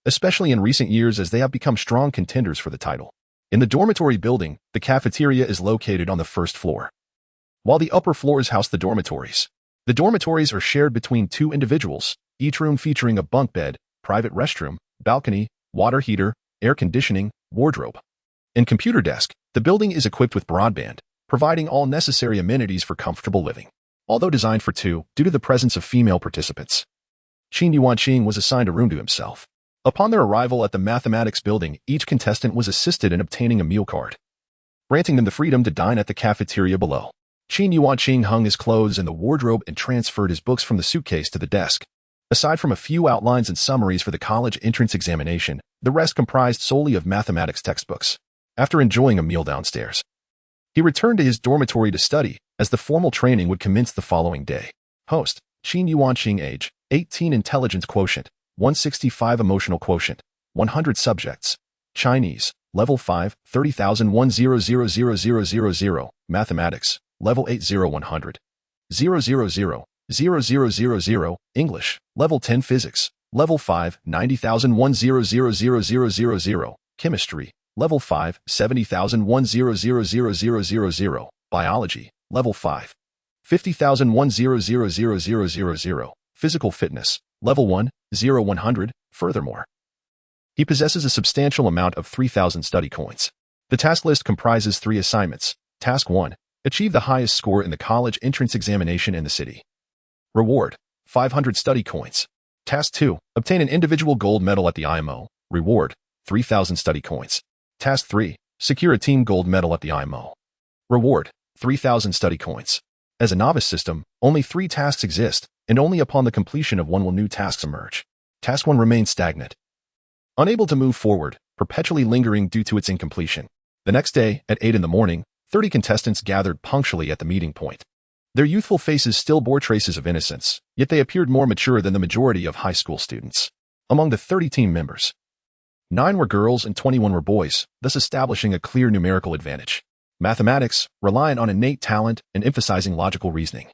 especially in recent years as they have become strong contenders for the title. In the dormitory building, the cafeteria is located on the first floor, while the upper floors house the dormitories. The dormitories are shared between 2 individuals, each room featuring a bunk bed, private restroom, balcony, water heater, air conditioning, wardrobe, and computer desk. The building is equipped with broadband, providing all necessary amenities for comfortable living. Although designed for 2, due to the presence of female participants, Qin Yuanqing was assigned a room to himself. Upon their arrival at the mathematics building, each contestant was assisted in obtaining a meal card, granting them the freedom to dine at the cafeteria below. Qin Yuanqing hung his clothes in the wardrobe and transferred his books from the suitcase to the desk. Aside from a few outlines and summaries for the college entrance examination, the rest comprised solely of mathematics textbooks. After enjoying a meal downstairs, he returned to his dormitory to study, as the formal training would commence the following day. Host: Qin Yuanqing. Age: 18. Intelligence quotient: 165. Emotional quotient: 100. Subjects: Chinese, level 5, 30,010,000,000. Mathematics, level 8, 0100. 000. English, level 10. Physics, level 5, 90,001,000,000. Chemistry, level 5, 70,001,000,000. Biology, level 5, 50,001,000,000. Physical fitness, level 1, 0100. Furthermore, he possesses a substantial amount of 3,000 study coins. The task list comprises 3 assignments. Task 1. Achieve the highest score in the college entrance examination in the city. Reward: 500 study coins. Task 2. Obtain an individual gold medal at the IMO. Reward: 3,000 study coins. Task 3. Secure a team gold medal at the IMO. Reward: 3,000 study coins. As a novice system, only 3 tasks exist, and only upon the completion of one will new tasks emerge. Task 1 remains stagnant, unable to move forward, perpetually lingering due to its incompletion. The next day, at 8 in the morning, 30 contestants gathered punctually at the meeting point. Their youthful faces still bore traces of innocence, yet they appeared more mature than the majority of high school students. Among the 30 team members, 9 were girls and 21 were boys, thus establishing a clear numerical advantage. Mathematics, reliant on innate talent and emphasizing logical reasoning,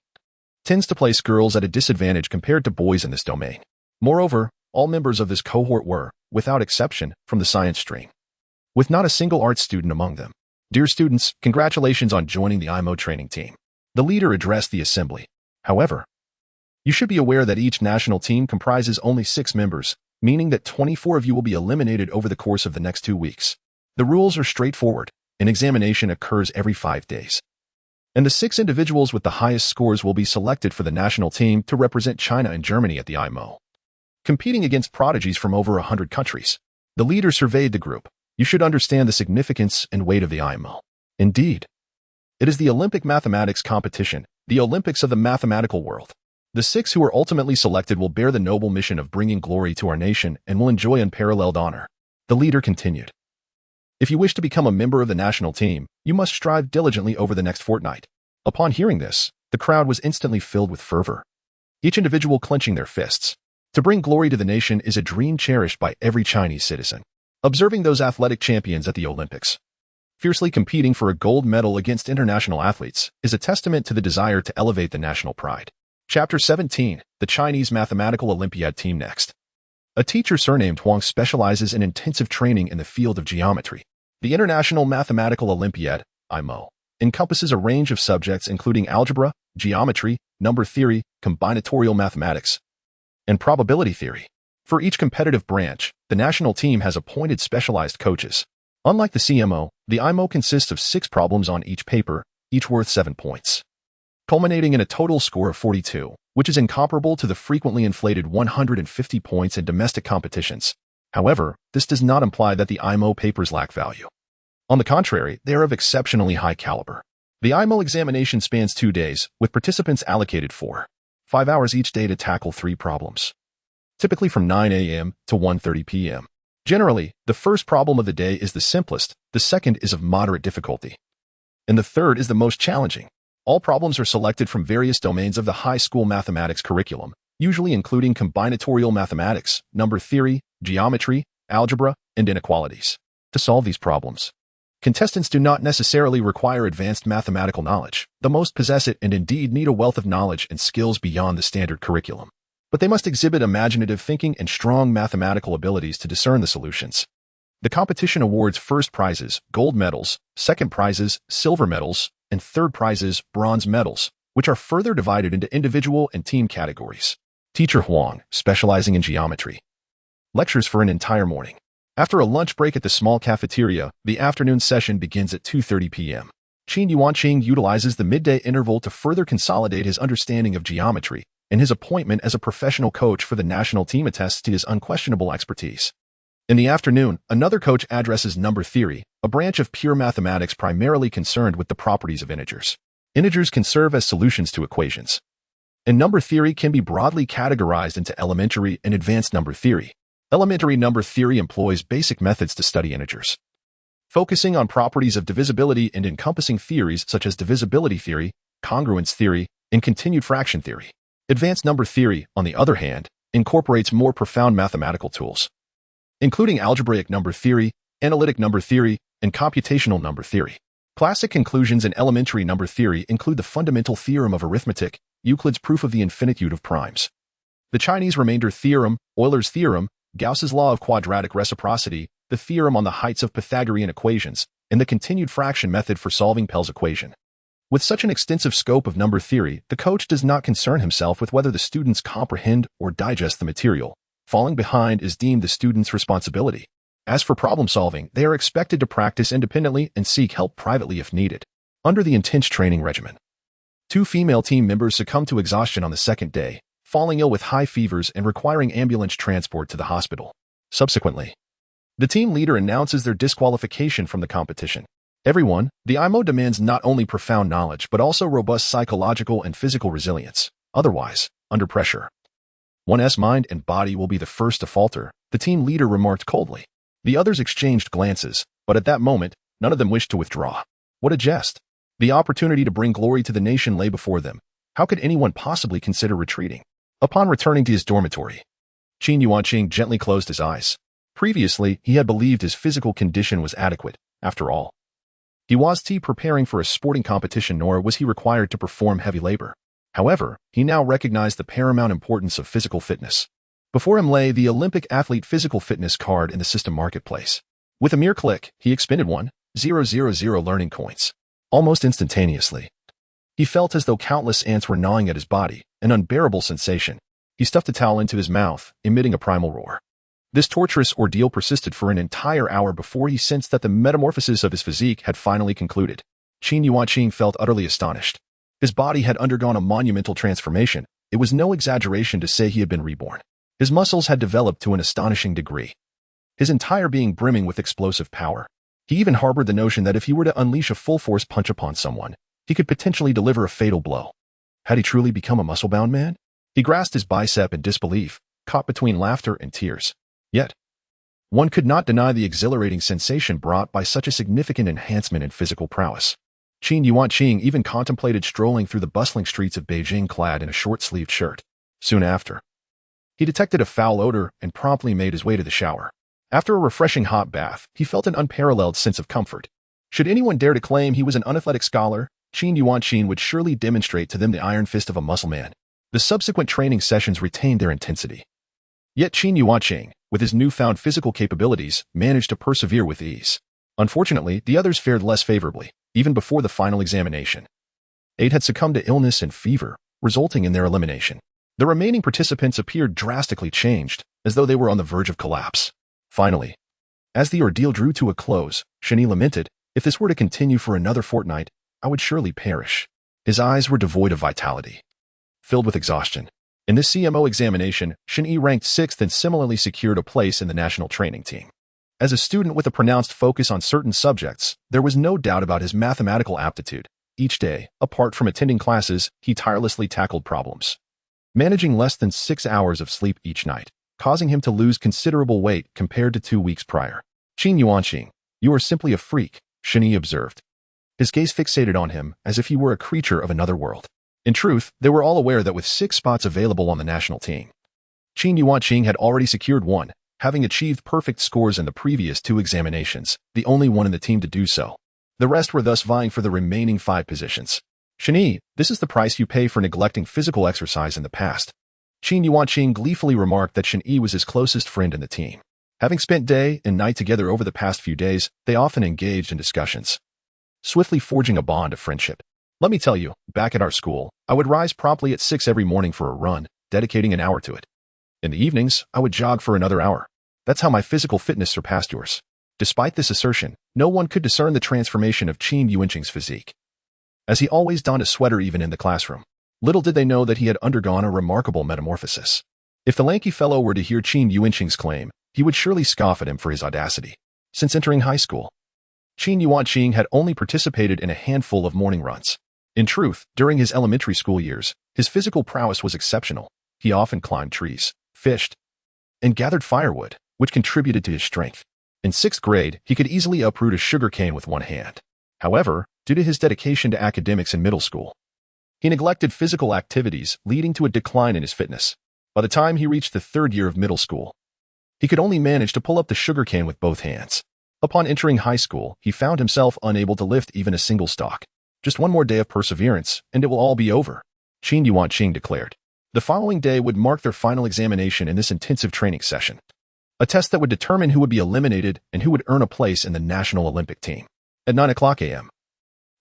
tends to place girls at a disadvantage compared to boys in this domain. Moreover, all members of this cohort were, without exception, from the science stream, with not a single arts student among them. Dear students, congratulations on joining the IMO training team. The leader addressed the assembly. However, you should be aware that each national team comprises only 6 members, meaning that 24 of you will be eliminated over the course of the next 2 weeks. The rules are straightforward. An examination occurs every 5 days, and the 6 individuals with the highest scores will be selected for the national team to represent China and Germany at the IMO. competing against prodigies from over 100 countries. The leader surveyed the group. You should understand the significance and weight of the IMO. Indeed, it is the Olympic mathematics competition, the Olympics of the mathematical world. The 6 who are ultimately selected will bear the noble mission of bringing glory to our nation and will enjoy unparalleled honor. The leader continued. If you wish to become a member of the national team, you must strive diligently over the next fortnight. Upon hearing this, the crowd was instantly filled with fervor, each individual clenching their fists. To bring glory to the nation is a dream cherished by every Chinese citizen. Observing those athletic champions at the Olympics, fiercely competing for a gold medal against international athletes, is a testament to the desire to elevate the national pride. Chapter 17, The Chinese Mathematical Olympiad Team Next. A teacher surnamed Huang specializes in intensive training in the field of geometry. The International Mathematical Olympiad, IMO, encompasses a range of subjects including algebra, geometry, number theory, combinatorial mathematics, and probability theory. For each competitive branch, the national team has appointed specialized coaches. Unlike the CMO, the IMO consists of 6 problems on each paper, each worth 7 points, culminating in a total score of 42, which is incomparable to the frequently inflated 150 points in domestic competitions. However, this does not imply that the IMO papers lack value. On the contrary, they are of exceptionally high caliber. The IMO examination spans 2 days, with participants allocated 5 hours each day to tackle 3 problems, typically from 9 a.m. to 1:30 p.m. Generally, the first problem of the day is the simplest, the second is of moderate difficulty, and the third is the most challenging. All problems are selected from various domains of the high school mathematics curriculum, usually including combinatorial mathematics, number theory, geometry, algebra, and inequalities. To solve these problems, contestants do not necessarily require advanced mathematical knowledge. The most possess it and indeed need a wealth of knowledge and skills beyond the standard curriculum. But they must exhibit imaginative thinking and strong mathematical abilities to discern the solutions. The competition awards first prizes, gold medals, second prizes, silver medals, and third prizes, bronze medals, which are further divided into individual and team categories. Teacher Huang, specializing in geometry, lectures for an entire morning. After a lunch break at the small cafeteria, the afternoon session begins at 2:30 p.m. Qin Yuanqing utilizes the midday interval to further consolidate his understanding of geometry, and his appointment as a professional coach for the national team attests to his unquestionable expertise. In the afternoon, another coach addresses number theory, a branch of pure mathematics primarily concerned with the properties of integers. Integers can serve as solutions to equations, and number theory can be broadly categorized into elementary and advanced number theory. Elementary number theory employs basic methods to study integers, focusing on properties of divisibility and encompassing theories such as divisibility theory, congruence theory, and continued fraction theory. Advanced number theory, on the other hand, incorporates more profound mathematical tools, including algebraic number theory, analytic number theory, and computational number theory. Classic conclusions in elementary number theory include the fundamental theorem of arithmetic, Euclid's proof of the infinitude of primes, the Chinese remainder theorem, Euler's theorem, Gauss's law of quadratic reciprocity, the theorem on the heights of Pythagorean equations, and the continued fraction method for solving Pell's equation. With such an extensive scope of number theory, the coach does not concern himself with whether the students comprehend or digest the material. Falling behind is deemed the student's responsibility. As for problem solving, they are expected to practice independently and seek help privately if needed. Under the intense training regimen, 2 female team members succumbed to exhaustion on the second day, falling ill with high fevers and requiring ambulance transport to the hospital. Subsequently, the team leader announces their disqualification from the competition. Everyone, the IMO demands not only profound knowledge but also robust psychological and physical resilience. Otherwise, under pressure, one's mind and body will be the first to falter, the team leader remarked coldly. The others exchanged glances, but at that moment, none of them wished to withdraw. What a jest! The opportunity to bring glory to the nation lay before them. How could anyone possibly consider retreating? Upon returning to his dormitory, Qin Yuanqing gently closed his eyes. Previously, he had believed his physical condition was adequate. After all, he wasn't preparing for a sporting competition, nor was he required to perform heavy labor. However, he now recognized the paramount importance of physical fitness. Before him lay the Olympic athlete physical fitness card in the system marketplace. With a mere click, he expended 1,000 learning coins. Almost instantaneously, he felt as though countless ants were gnawing at his body, an unbearable sensation. He stuffed a towel into his mouth, emitting a primal roar. This torturous ordeal persisted for an entire hour before he sensed that the metamorphosis of his physique had finally concluded. Qin Yuanqing felt utterly astonished. His body had undergone a monumental transformation. It was no exaggeration to say he had been reborn. His muscles had developed to an astonishing degree, his entire being brimming with explosive power. He even harbored the notion that if he were to unleash a full-force punch upon someone, he could potentially deliver a fatal blow. Had he truly become a muscle-bound man? He grasped his bicep in disbelief, caught between laughter and tears. Yet, one could not deny the exhilarating sensation brought by such a significant enhancement in physical prowess. Qin Yuanqing even contemplated strolling through the bustling streets of Beijing clad in a short-sleeved shirt. Soon after, he detected a foul odor and promptly made his way to the shower. After a refreshing hot bath, he felt an unparalleled sense of comfort. Should anyone dare to claim he was an unathletic scholar, Qin Yuanqing would surely demonstrate to them the iron fist of a muscle man. The subsequent training sessions retained their intensity. Yet Qin Yuanqing, with his newfound physical capabilities, managed to persevere with ease. Unfortunately, the others fared less favorably, even before the final examination. 8 had succumbed to illness and fever, resulting in their elimination. The remaining participants appeared drastically changed, as though they were on the verge of collapse. Finally, as the ordeal drew to a close, Shani lamented, "If this were to continue for another fortnight, I would surely perish." His eyes were devoid of vitality, filled with exhaustion. In this CMO examination, Shani ranked 6th and similarly secured a place in the national training team. As a student with a pronounced focus on certain subjects, there was no doubt about his mathematical aptitude. Each day, apart from attending classes, he tirelessly tackled problems, managing less than 6 hours of sleep each night, causing him to lose considerable weight compared to 2 weeks prior. "Qin Yuanqing, you are simply a freak," Shani observed, his gaze fixated on him as if he were a creature of another world. In truth, they were all aware that with 6 spots available on the national team, Qin Yuanqing had already secured one, having achieved perfect scores in the previous 2 examinations, the only one in the team to do so. The rest were thus vying for the remaining 5 positions. "Shani, this is the price you pay for neglecting physical exercise in the past." Qin Yuanqing gleefully remarked that Shani was his closest friend in the team. Having spent day and night together over the past few days, they often engaged in discussions, swiftly forging a bond of friendship. "Let me tell you, back at our school, I would rise promptly at 6 every morning for a run, dedicating an hour to it. In the evenings, I would jog for another hour. That's how my physical fitness surpassed yours." Despite this assertion, no one could discern the transformation of Qin Yuanqing's physique, as he always donned a sweater even in the classroom. Little did they know that he had undergone a remarkable metamorphosis. If the lanky fellow were to hear Qin Yuanqing's claim, he would surely scoff at him for his audacity. Since entering high school, Qin Yuanqing had only participated in a handful of morning runs. In truth, during his elementary school years, his physical prowess was exceptional. He often climbed trees, fished, and gathered firewood, which contributed to his strength. In 6th grade, he could easily uproot a sugarcane with one hand. However, due to his dedication to academics in middle school, he neglected physical activities, leading to a decline in his fitness. By the time he reached the 3rd year of middle school, he could only manage to pull up the sugarcane with both hands. Upon entering high school, he found himself unable to lift even a single stalk. "Just one more day of perseverance, and it will all be over," Qin Yuanqing declared. The following day would mark their final examination in this intensive training session, a test that would determine who would be eliminated and who would earn a place in the National Olympic team. At 9 a.m.,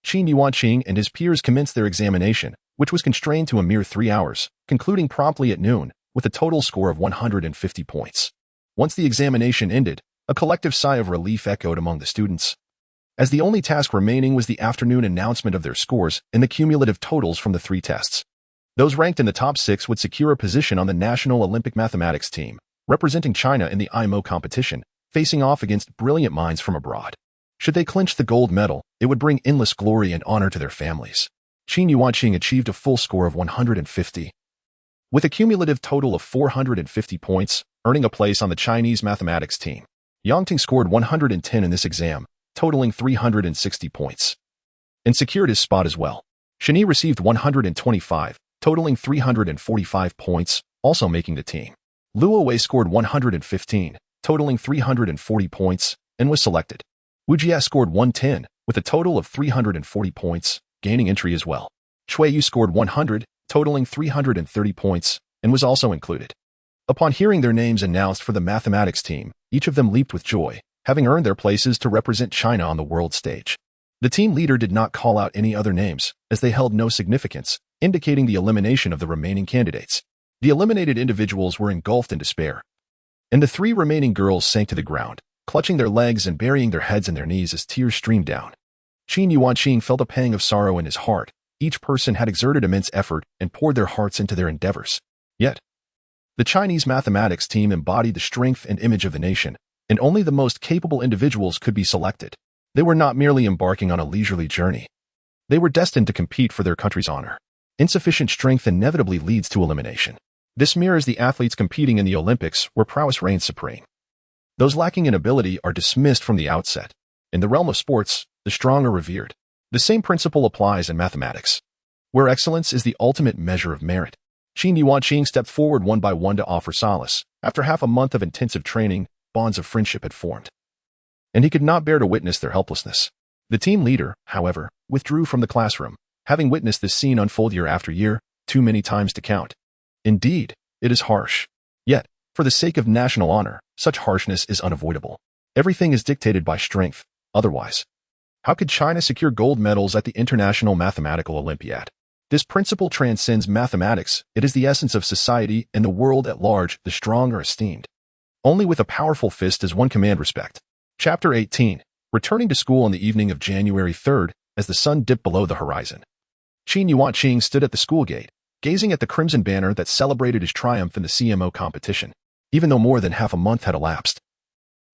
Qin Yuanqing and his peers commenced their examination, which was constrained to a mere 3 hours, concluding promptly at noon, with a total score of 150 points. Once the examination ended, a collective sigh of relief echoed among the students, as the only task remaining was the afternoon announcement of their scores and the cumulative totals from the 3 tests. Those ranked in the top 6 would secure a position on the National Olympic Mathematics team, representing China in the IMO competition, facing off against brilliant minds from abroad. Should they clinch the gold medal, it would bring endless glory and honor to their families. Qin Yuanqing achieved a full score of 150, with a cumulative total of 450 points, earning a place on the Chinese mathematics team. Yangting scored 110 in this exam, totaling 360 points, and secured his spot as well. Shani received 125, totaling 345 points, also making the team. Luo Wei scored 115, totaling 340 points, and was selected. Wu Jie scored 110, with a total of 340 points, gaining entry as well. Chui Yu scored 100, totaling 330 points, and was also included. Upon hearing their names announced for the mathematics team, each of them leaped with joy, having earned their places to represent China on the world stage. The team leader did not call out any other names, as they held no significance, indicating the elimination of the remaining candidates. The eliminated individuals were engulfed in despair, and the 3 remaining girls sank to the ground, clutching their legs and burying their heads in their knees as tears streamed down. Qin Yuanqing felt a pang of sorrow in his heart. Each person had exerted immense effort and poured their hearts into their endeavors. Yet, The Chinese mathematics team embodied the strength and image of the nation, and only the most capable individuals could be selected. They were not merely embarking on a leisurely journey. They were destined to compete for their country's honor. Insufficient strength inevitably leads to elimination. This mirrors the athletes competing in the Olympics where prowess reigns supreme. Those lacking in ability are dismissed from the outset. In the realm of sports, the strong are revered. The same principle applies in mathematics, where excellence is the ultimate measure of merit. Qin Yuanqing stepped forward one by one to offer solace. After half a month of intensive training, bonds of friendship had formed, and he could not bear to witness their helplessness. The team leader, however, withdrew from the classroom, having witnessed this scene unfold year after year, too many times to count. Indeed, it is harsh. Yet, for the sake of national honor, such harshness is unavoidable. Everything is dictated by strength. Otherwise, how could China secure gold medals at the International Mathematical Olympiad? This principle transcends mathematics. It is the essence of society and the world at large. The strong are esteemed. Only with a powerful fist does one command respect. Chapter 18. Returning to school on the evening of January 3rd, as the sun dipped below the horizon, Qin Yuanqing stood at the school gate, gazing at the crimson banner that celebrated his triumph in the CMO competition. Even though more than half a month had elapsed,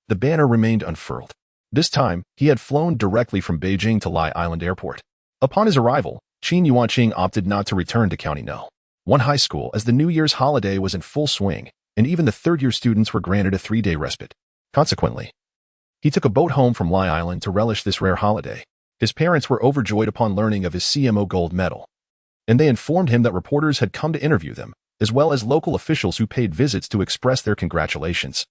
the banner remained unfurled. This time, he had flown directly from Beijing to Lai Island Airport. Upon his arrival, Qin Yuanqing opted not to return to County No. 1 high school as the New Year's holiday was in full swing, and even the third-year students were granted a 3-day respite. Consequently, he took a boat home from Lai Island to relish this rare holiday. His parents were overjoyed upon learning of his CMO gold medal, and they informed him that reporters had come to interview them, as well as local officials who paid visits to express their congratulations,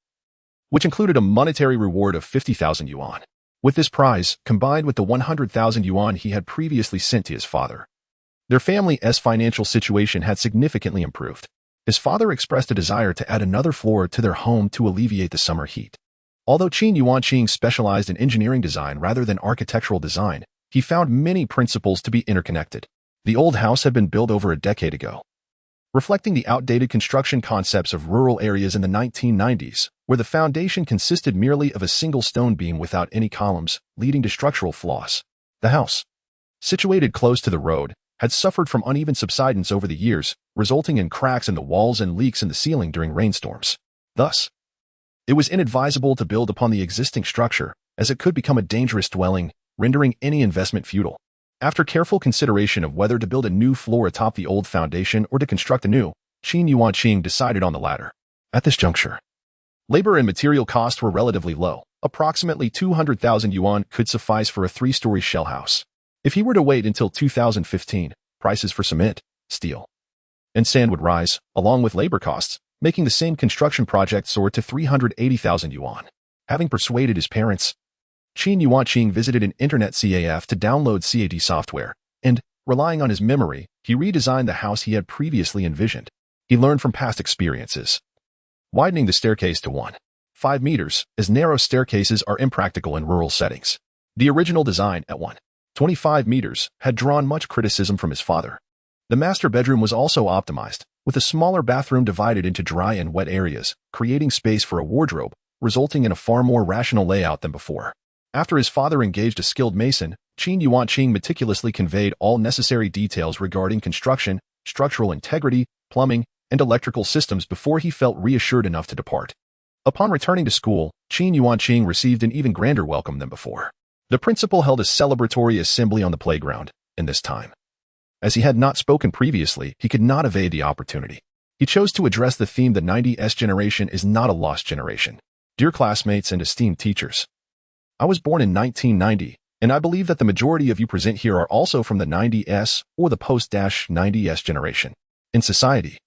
which included a monetary reward of 50,000 yuan. With this prize, combined with the 100,000 yuan he had previously sent to his father, their family's financial situation had significantly improved. His father expressed a desire to add another floor to their home to alleviate the summer heat. Although Qin Yuanqing specialized in engineering design rather than architectural design, he found many principles to be interconnected. The old house had been built over a decade ago, reflecting the outdated construction concepts of rural areas in the 1990s, where the foundation consisted merely of a single stone beam without any columns, leading to structural flaws. The house, situated close to the road, had suffered from uneven subsidence over the years, resulting in cracks in the walls and leaks in the ceiling during rainstorms. Thus, it was inadvisable to build upon the existing structure, as it could become a dangerous dwelling, rendering any investment futile. After careful consideration of whether to build a new floor atop the old foundation or to construct a new, Qin Yuanqing decided on the latter. At this juncture, labor and material costs were relatively low. Approximately 200,000 yuan could suffice for a 3-story shell house. If he were to wait until 2015, prices for cement, steel, and sand would rise, along with labor costs, making the same construction project soar to 380,000 yuan. Having persuaded his parents, Qin Yuanqing visited an internet CAF to download CAD software, and, relying on his memory, he redesigned the house he had previously envisioned. He learned from past experiences, widening the staircase to 1.5 meters, as narrow staircases are impractical in rural settings. The original design, at 1.25 meters, had drawn much criticism from his father. The master bedroom was also optimized, with a smaller bathroom divided into dry and wet areas, creating space for a wardrobe, resulting in a far more rational layout than before. After his father engaged a skilled mason, Qin Yuanqing meticulously conveyed all necessary details regarding construction, structural integrity, plumbing, and electrical systems before he felt reassured enough to depart. Upon returning to school, Qin Yuanqing received an even grander welcome than before. The principal held a celebratory assembly on the playground, and this time, as he had not spoken previously, he could not evade the opportunity. He chose to address the theme: the 90s generation is not a lost generation. Dear classmates and esteemed teachers, I was born in 1990, and I believe that the majority of you present here are also from the 90s or the post-90s generation. In society,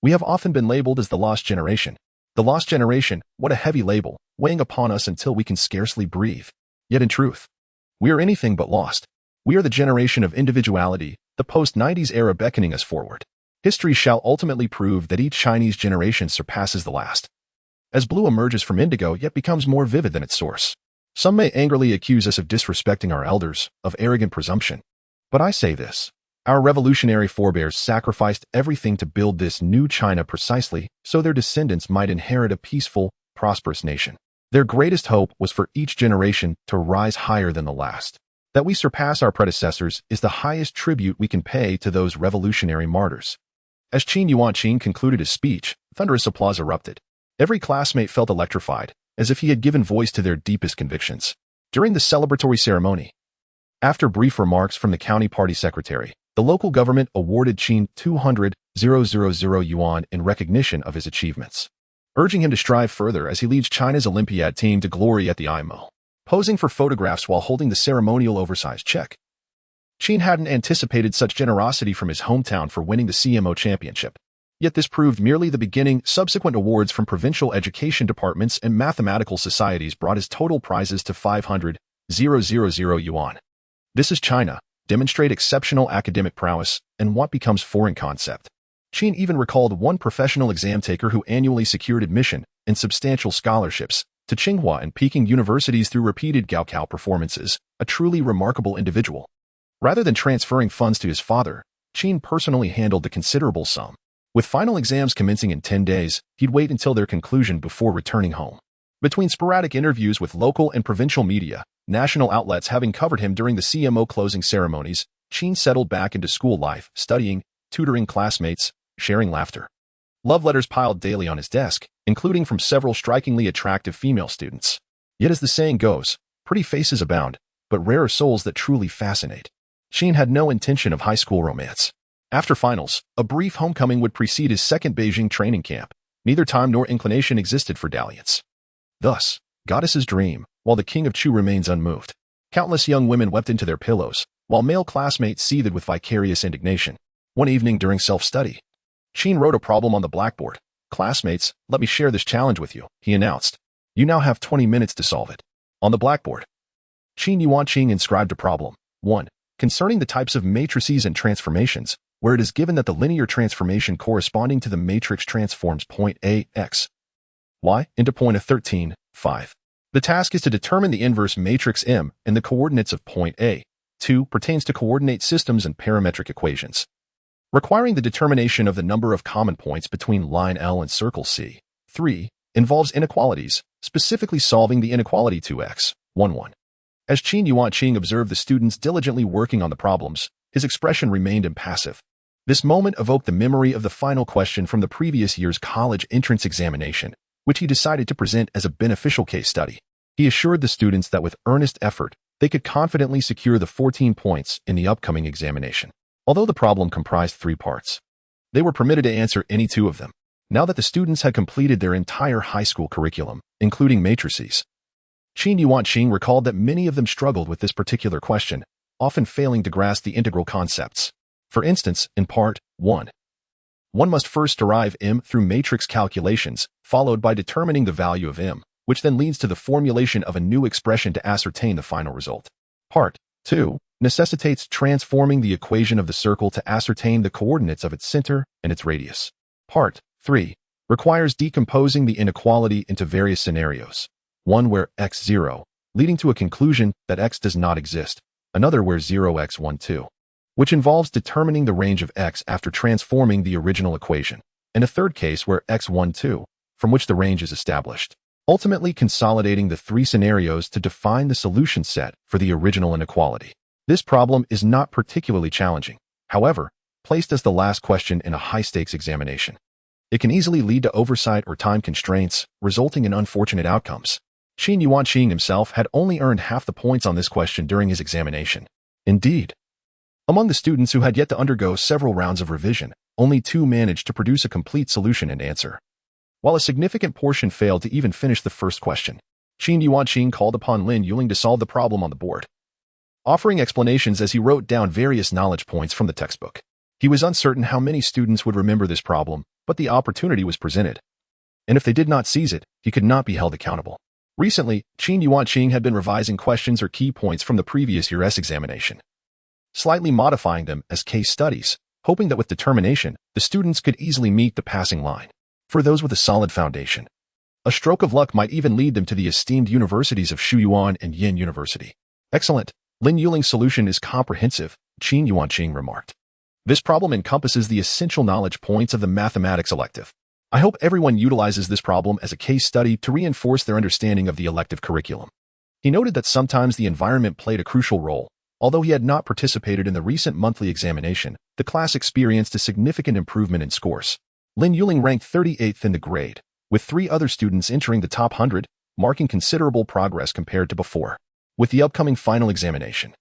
we have often been labeled as the lost generation. The lost generation, what a heavy label, weighing upon us until we can scarcely breathe. Yet in truth, we are anything but lost. We are the generation of individuality, the post-90s era beckoning us forward. History shall ultimately prove that each Chinese generation surpasses the last, as blue emerges from indigo yet becomes more vivid than its source. Some may angrily accuse us of disrespecting our elders, of arrogant presumption. But I say this: our revolutionary forebears sacrificed everything to build this new China precisely so their descendants might inherit a peaceful, prosperous nation. Their greatest hope was for each generation to rise higher than the last. That we surpass our predecessors is the highest tribute we can pay to those revolutionary martyrs. As Qin Yuanqing concluded his speech, Thunderous applause erupted. Every classmate felt electrified, as if he had given voice to their deepest convictions. During the celebratory ceremony, after brief remarks from the county party secretary, the local government awarded Qin 200,000 yuan in recognition of his achievements, urging him to strive further as he leads China's Olympiad team to glory at the IMO. Posing for photographs while holding the ceremonial oversized check, Qin hadn't anticipated such generosity from his hometown for winning the CMO championship. Yet this proved merely the beginning. Subsequent awards from provincial education departments and mathematical societies brought his total prizes to 500,000 yuan. This is China. Demonstrate exceptional academic prowess, and what becomes foreign concept. Qin even recalled one professional exam taker who annually secured admission and substantial scholarships to Tsinghua and Peking universities through repeated Gaokao performances, a truly remarkable individual. Rather than transferring funds to his father, Qin personally handled the considerable sum. With final exams commencing in 10 days, he'd wait until their conclusion before returning home. Between sporadic interviews with local and provincial media, national outlets having covered him during the CMO closing ceremonies, Qin settled back into school life, studying, tutoring classmates, sharing laughter. Love letters piled daily on his desk, including from several strikingly attractive female students. Yet as the saying goes, pretty faces abound, but rare are souls that truly fascinate. Qin had no intention of high school romance. After finals, a brief homecoming would precede his second Beijing training camp. Neither time nor inclination existed for dalliance. Thus, goddess's dream, while the king of Chu remains unmoved. Countless young women wept into their pillows, while male classmates seethed with vicarious indignation. One evening during self-study, Qin wrote a problem on the blackboard. "Classmates, let me share this challenge with you," he announced. "You now have 20 minutes to solve it." On the blackboard, Qin Yuanqing inscribed a problem. 1. Concerning the types of matrices and transformations, where it is given that the linear transformation corresponding to the matrix transforms point A, x, y into point A13, 5. The task is to determine the inverse matrix M and the coordinates of point A. 2 pertains to coordinate systems and parametric equations, requiring the determination of the number of common points between line L and circle C. 3 involves inequalities, specifically solving the inequality 2x, 1, 1. As Qin Yuanqing observed the students diligently working on the problems, his expression remained impassive. This moment evoked the memory of the final question from the previous year's college entrance examination, which he decided to present as a beneficial case study. He assured the students that with earnest effort, they could confidently secure the 14 points in the upcoming examination. Although the problem comprised 3 parts, they were permitted to answer any 2 of them. Now that the students had completed their entire high school curriculum, including matrices, Qin Yuanqing recalled that many of them struggled with this particular question, often failing to grasp the integral concepts. For instance, in part 1, one must first derive M through matrix calculations, followed by determining the value of M, which then leads to the formulation of a new expression to ascertain the final result. Part 2 necessitates transforming the equation of the circle to ascertain the coordinates of its center and its radius. Part 3 requires decomposing the inequality into various scenarios. One where x0, leading to a conclusion that x does not exist. Another where 0x12, which involves determining the range of x after transforming the original equation. And a third case where x12, from which the range is established. Ultimately consolidating the 3 scenarios to define the solution set for the original inequality. This problem is not particularly challenging. However, placed as the last question in a high-stakes examination, it can easily lead to oversight or time constraints, resulting in unfortunate outcomes. Qin Yuanqing himself had only earned half the points on this question during his examination. Indeed, among the students who had yet to undergo several rounds of revision, only 2 managed to produce a complete solution and answer, while a significant portion failed to even finish the first question. Qin Yuanqing called upon Lin Yuling to solve the problem on the board, offering explanations as he wrote down various knowledge points from the textbook. He was uncertain how many students would remember this problem, but the opportunity was presented, and if they did not seize it, he could not be held accountable. Recently, Qin Yuanqing had been revising questions or key points from the previous year's examination, slightly modifying them as case studies, hoping that with determination, the students could easily meet the passing line. For those with a solid foundation, a stroke of luck might even lead them to the esteemed universities of Shuyuan and Yin University. Excellent. Lin Yuling's solution is comprehensive, Qin Yuanqing remarked. This problem encompasses the essential knowledge points of the mathematics elective. I hope everyone utilizes this problem as a case study to reinforce their understanding of the elective curriculum. He noted that sometimes the environment played a crucial role. Although he had not participated in the recent monthly examination, the class experienced a significant improvement in scores. Lin Yuling ranked 38th in the grade, with 3 other students entering the top 100, marking considerable progress compared to before. With the upcoming final examination,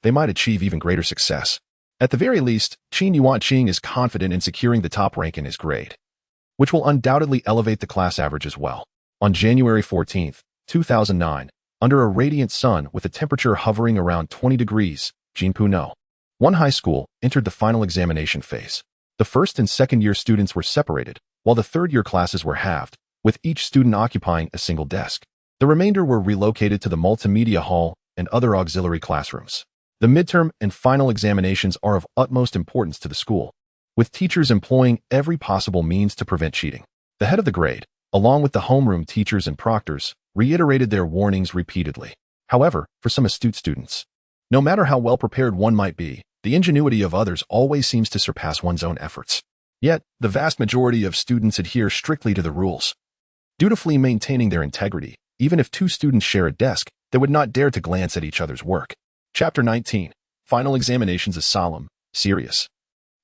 they might achieve even greater success. At the very least, Qin Yuanqing is confident in securing the top rank in his grade, which will undoubtedly elevate the class average as well. On January 14, 2009, under a radiant sun with a temperature hovering around 20 degrees, Jinpu No. 1 High School entered the final examination phase. The first and second-year students were separated, while the third-year classes were halved, with each student occupying a single desk. The remainder were relocated to the multimedia hall and other auxiliary classrooms. The midterm and final examinations are of utmost importance to the school, with teachers employing every possible means to prevent cheating. The head of the grade, along with the homeroom teachers and proctors, reiterated their warnings repeatedly. However, for some astute students, no matter how well prepared one might be, the ingenuity of others always seems to surpass one's own efforts. Yet, the vast majority of students adhere strictly to the rules, dutifully maintaining their integrity. Even if 2 students share a desk, they would not dare to glance at each other's work. Chapter 19. Final examinations. A solemn, serious,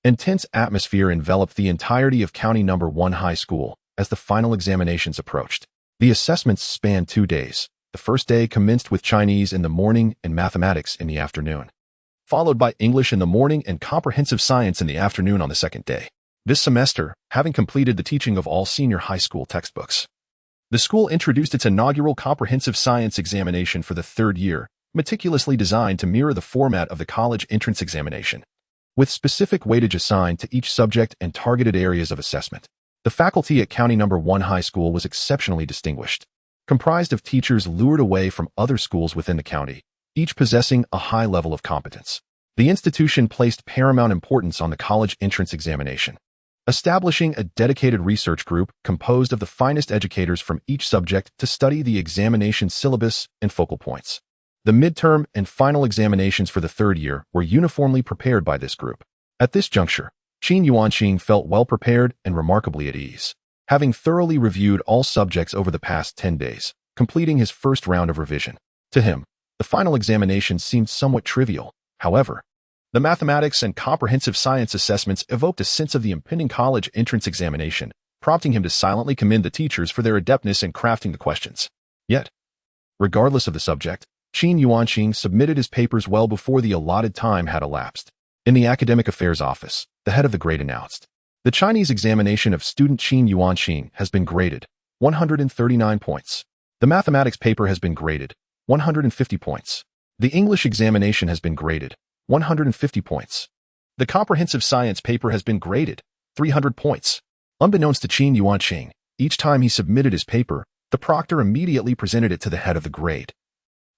and tense atmosphere enveloped the entirety of County No. 1 High School as the final examinations approached. The assessments spanned 2 days. The first day commenced with Chinese in the morning and mathematics in the afternoon, followed by English in the morning and comprehensive science in the afternoon on the second day. This semester, having completed the teaching of all senior high school textbooks, the school introduced its inaugural comprehensive science examination for the third year, meticulously designed to mirror the format of the college entrance examination, with specific weightage assigned to each subject and targeted areas of assessment. The faculty at County No. 1 High School was exceptionally distinguished, comprised of teachers lured away from other schools within the county, each possessing a high level of competence. The institution placed paramount importance on the college entrance examination, establishing a dedicated research group composed of the finest educators from each subject to study the examination syllabus and focal points. The midterm and final examinations for the third year were uniformly prepared by this group. At this juncture, Qin Yuanqing felt well prepared and remarkably at ease, having thoroughly reviewed all subjects over the past 10 days, completing his first round of revision. To him, the final examination seemed somewhat trivial. However, the mathematics and comprehensive science assessments evoked a sense of the impending college entrance examination, prompting him to silently commend the teachers for their adeptness in crafting the questions. Yet, regardless of the subject, Qin Yuanqing submitted his papers well before the allotted time had elapsed. In the Academic Affairs Office, the head of the grade announced, "The Chinese examination of student Qin Yuanqing has been graded, 139 points. The mathematics paper has been graded, 150 points. The English examination has been graded, 150 points. The comprehensive science paper has been graded, 300 points." Unbeknownst to Qin Yuanqing, each time he submitted his paper, the proctor immediately presented it to the head of the grade,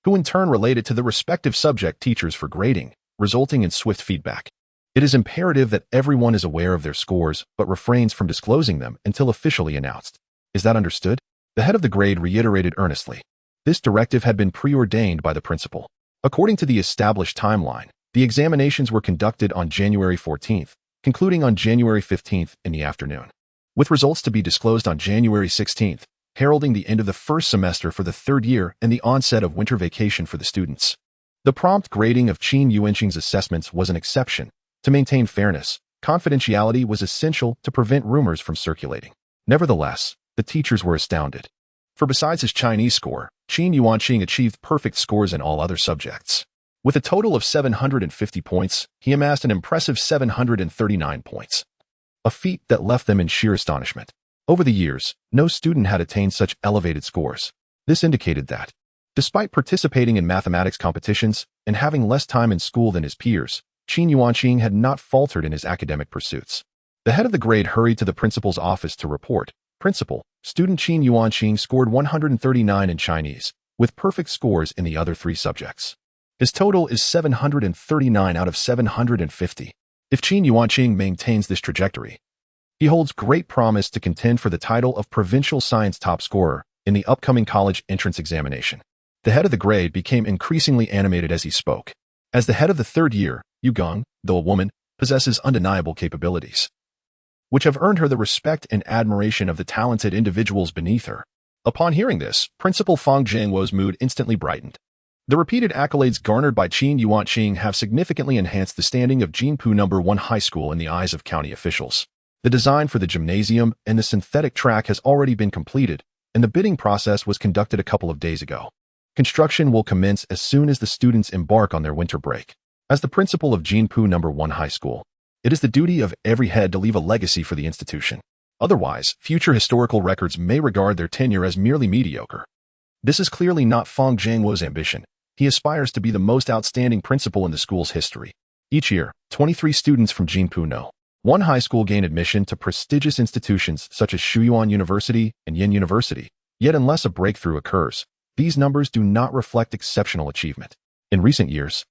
who in turn related to the respective subject teachers for grading, resulting in swift feedback. It is imperative that everyone is aware of their scores but refrains from disclosing them until officially announced. Is that understood? The head of the grade reiterated earnestly. This directive had been preordained by the principal. According to the established timeline, the examinations were conducted on January 14th, concluding on January 15th in the afternoon, with results to be disclosed on January 16th, heralding the end of the first semester for the third year and the onset of winter vacation for the students. The prompt grading of Qin Yuanqing's assessments was an exception. To maintain fairness, confidentiality was essential to prevent rumors from circulating. Nevertheless, the teachers were astounded. For besides his Chinese score, Qin Yuanqing achieved perfect scores in all other subjects. With a total of 750 points, he amassed an impressive 739 points, a feat that left them in sheer astonishment. Over the years, no student had attained such elevated scores. This indicated that, despite participating in mathematics competitions and having less time in school than his peers, Qin Yuanqing had not faltered in his academic pursuits. The head of the grade hurried to the principal's office to report, "Principal, student Qin Yuanqing scored 139 in Chinese, with perfect scores in the other 3 subjects. His total is 739 out of 750. If Qin Yuanqing maintains this trajectory, he holds great promise to contend for the title of provincial science top scorer in the upcoming college entrance examination." The head of the grade became increasingly animated as he spoke. As the head of the third year, Yu Gong, though a woman, possesses undeniable capabilities, which have earned her the respect and admiration of the talented individuals beneath her. Upon hearing this, Principal Fang Jianguo's mood instantly brightened. The repeated accolades garnered by Qin Yuanqing have significantly enhanced the standing of Jinpu No. 1 High School in the eyes of county officials. The design for the gymnasium and the synthetic track has already been completed, and the bidding process was conducted a couple of days ago. Construction will commence as soon as the students embark on their winter break. As the principal of Jinpu No. 1 High School, it is the duty of every head to leave a legacy for the institution. Otherwise, future historical records may regard their tenure as merely mediocre. This is clearly not Fang Jiangwo's ambition. He aspires to be the most outstanding principal in the school's history. Each year, 23 students from Jinpu No. 1 High School gain admission to prestigious institutions such as Shuyuan University and Yin University. Yet unless a breakthrough occurs, these numbers do not reflect exceptional achievement. In recent years,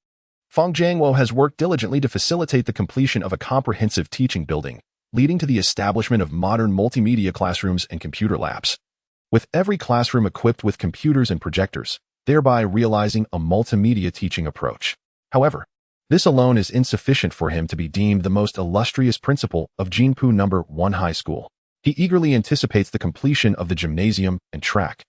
Fang Jiangwo has worked diligently to facilitate the completion of a comprehensive teaching building, leading to the establishment of modern multimedia classrooms and computer labs. With every classroom equipped with computers and projectors, thereby realizing a multimedia teaching approach. However, this alone is insufficient for him to be deemed the most illustrious principal of Jinpu No. 1 High School. He eagerly anticipates the completion of the gymnasium and track,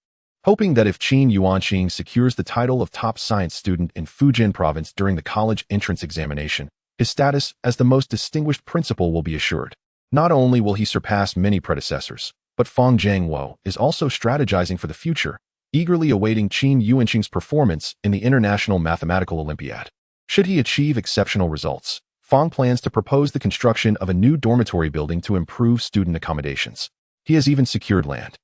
hoping that if Qin Yuanqing secures the title of top science student in Fujian province during the college entrance examination, his status as the most distinguished principal will be assured. Not only will he surpass many predecessors, but Fang Jiangwo is also strategizing for the future, eagerly awaiting Qin Yuanqing's performance in the International Mathematical Olympiad. Should he achieve exceptional results, Fang plans to propose the construction of a new dormitory building to improve student accommodations. He has even secured land,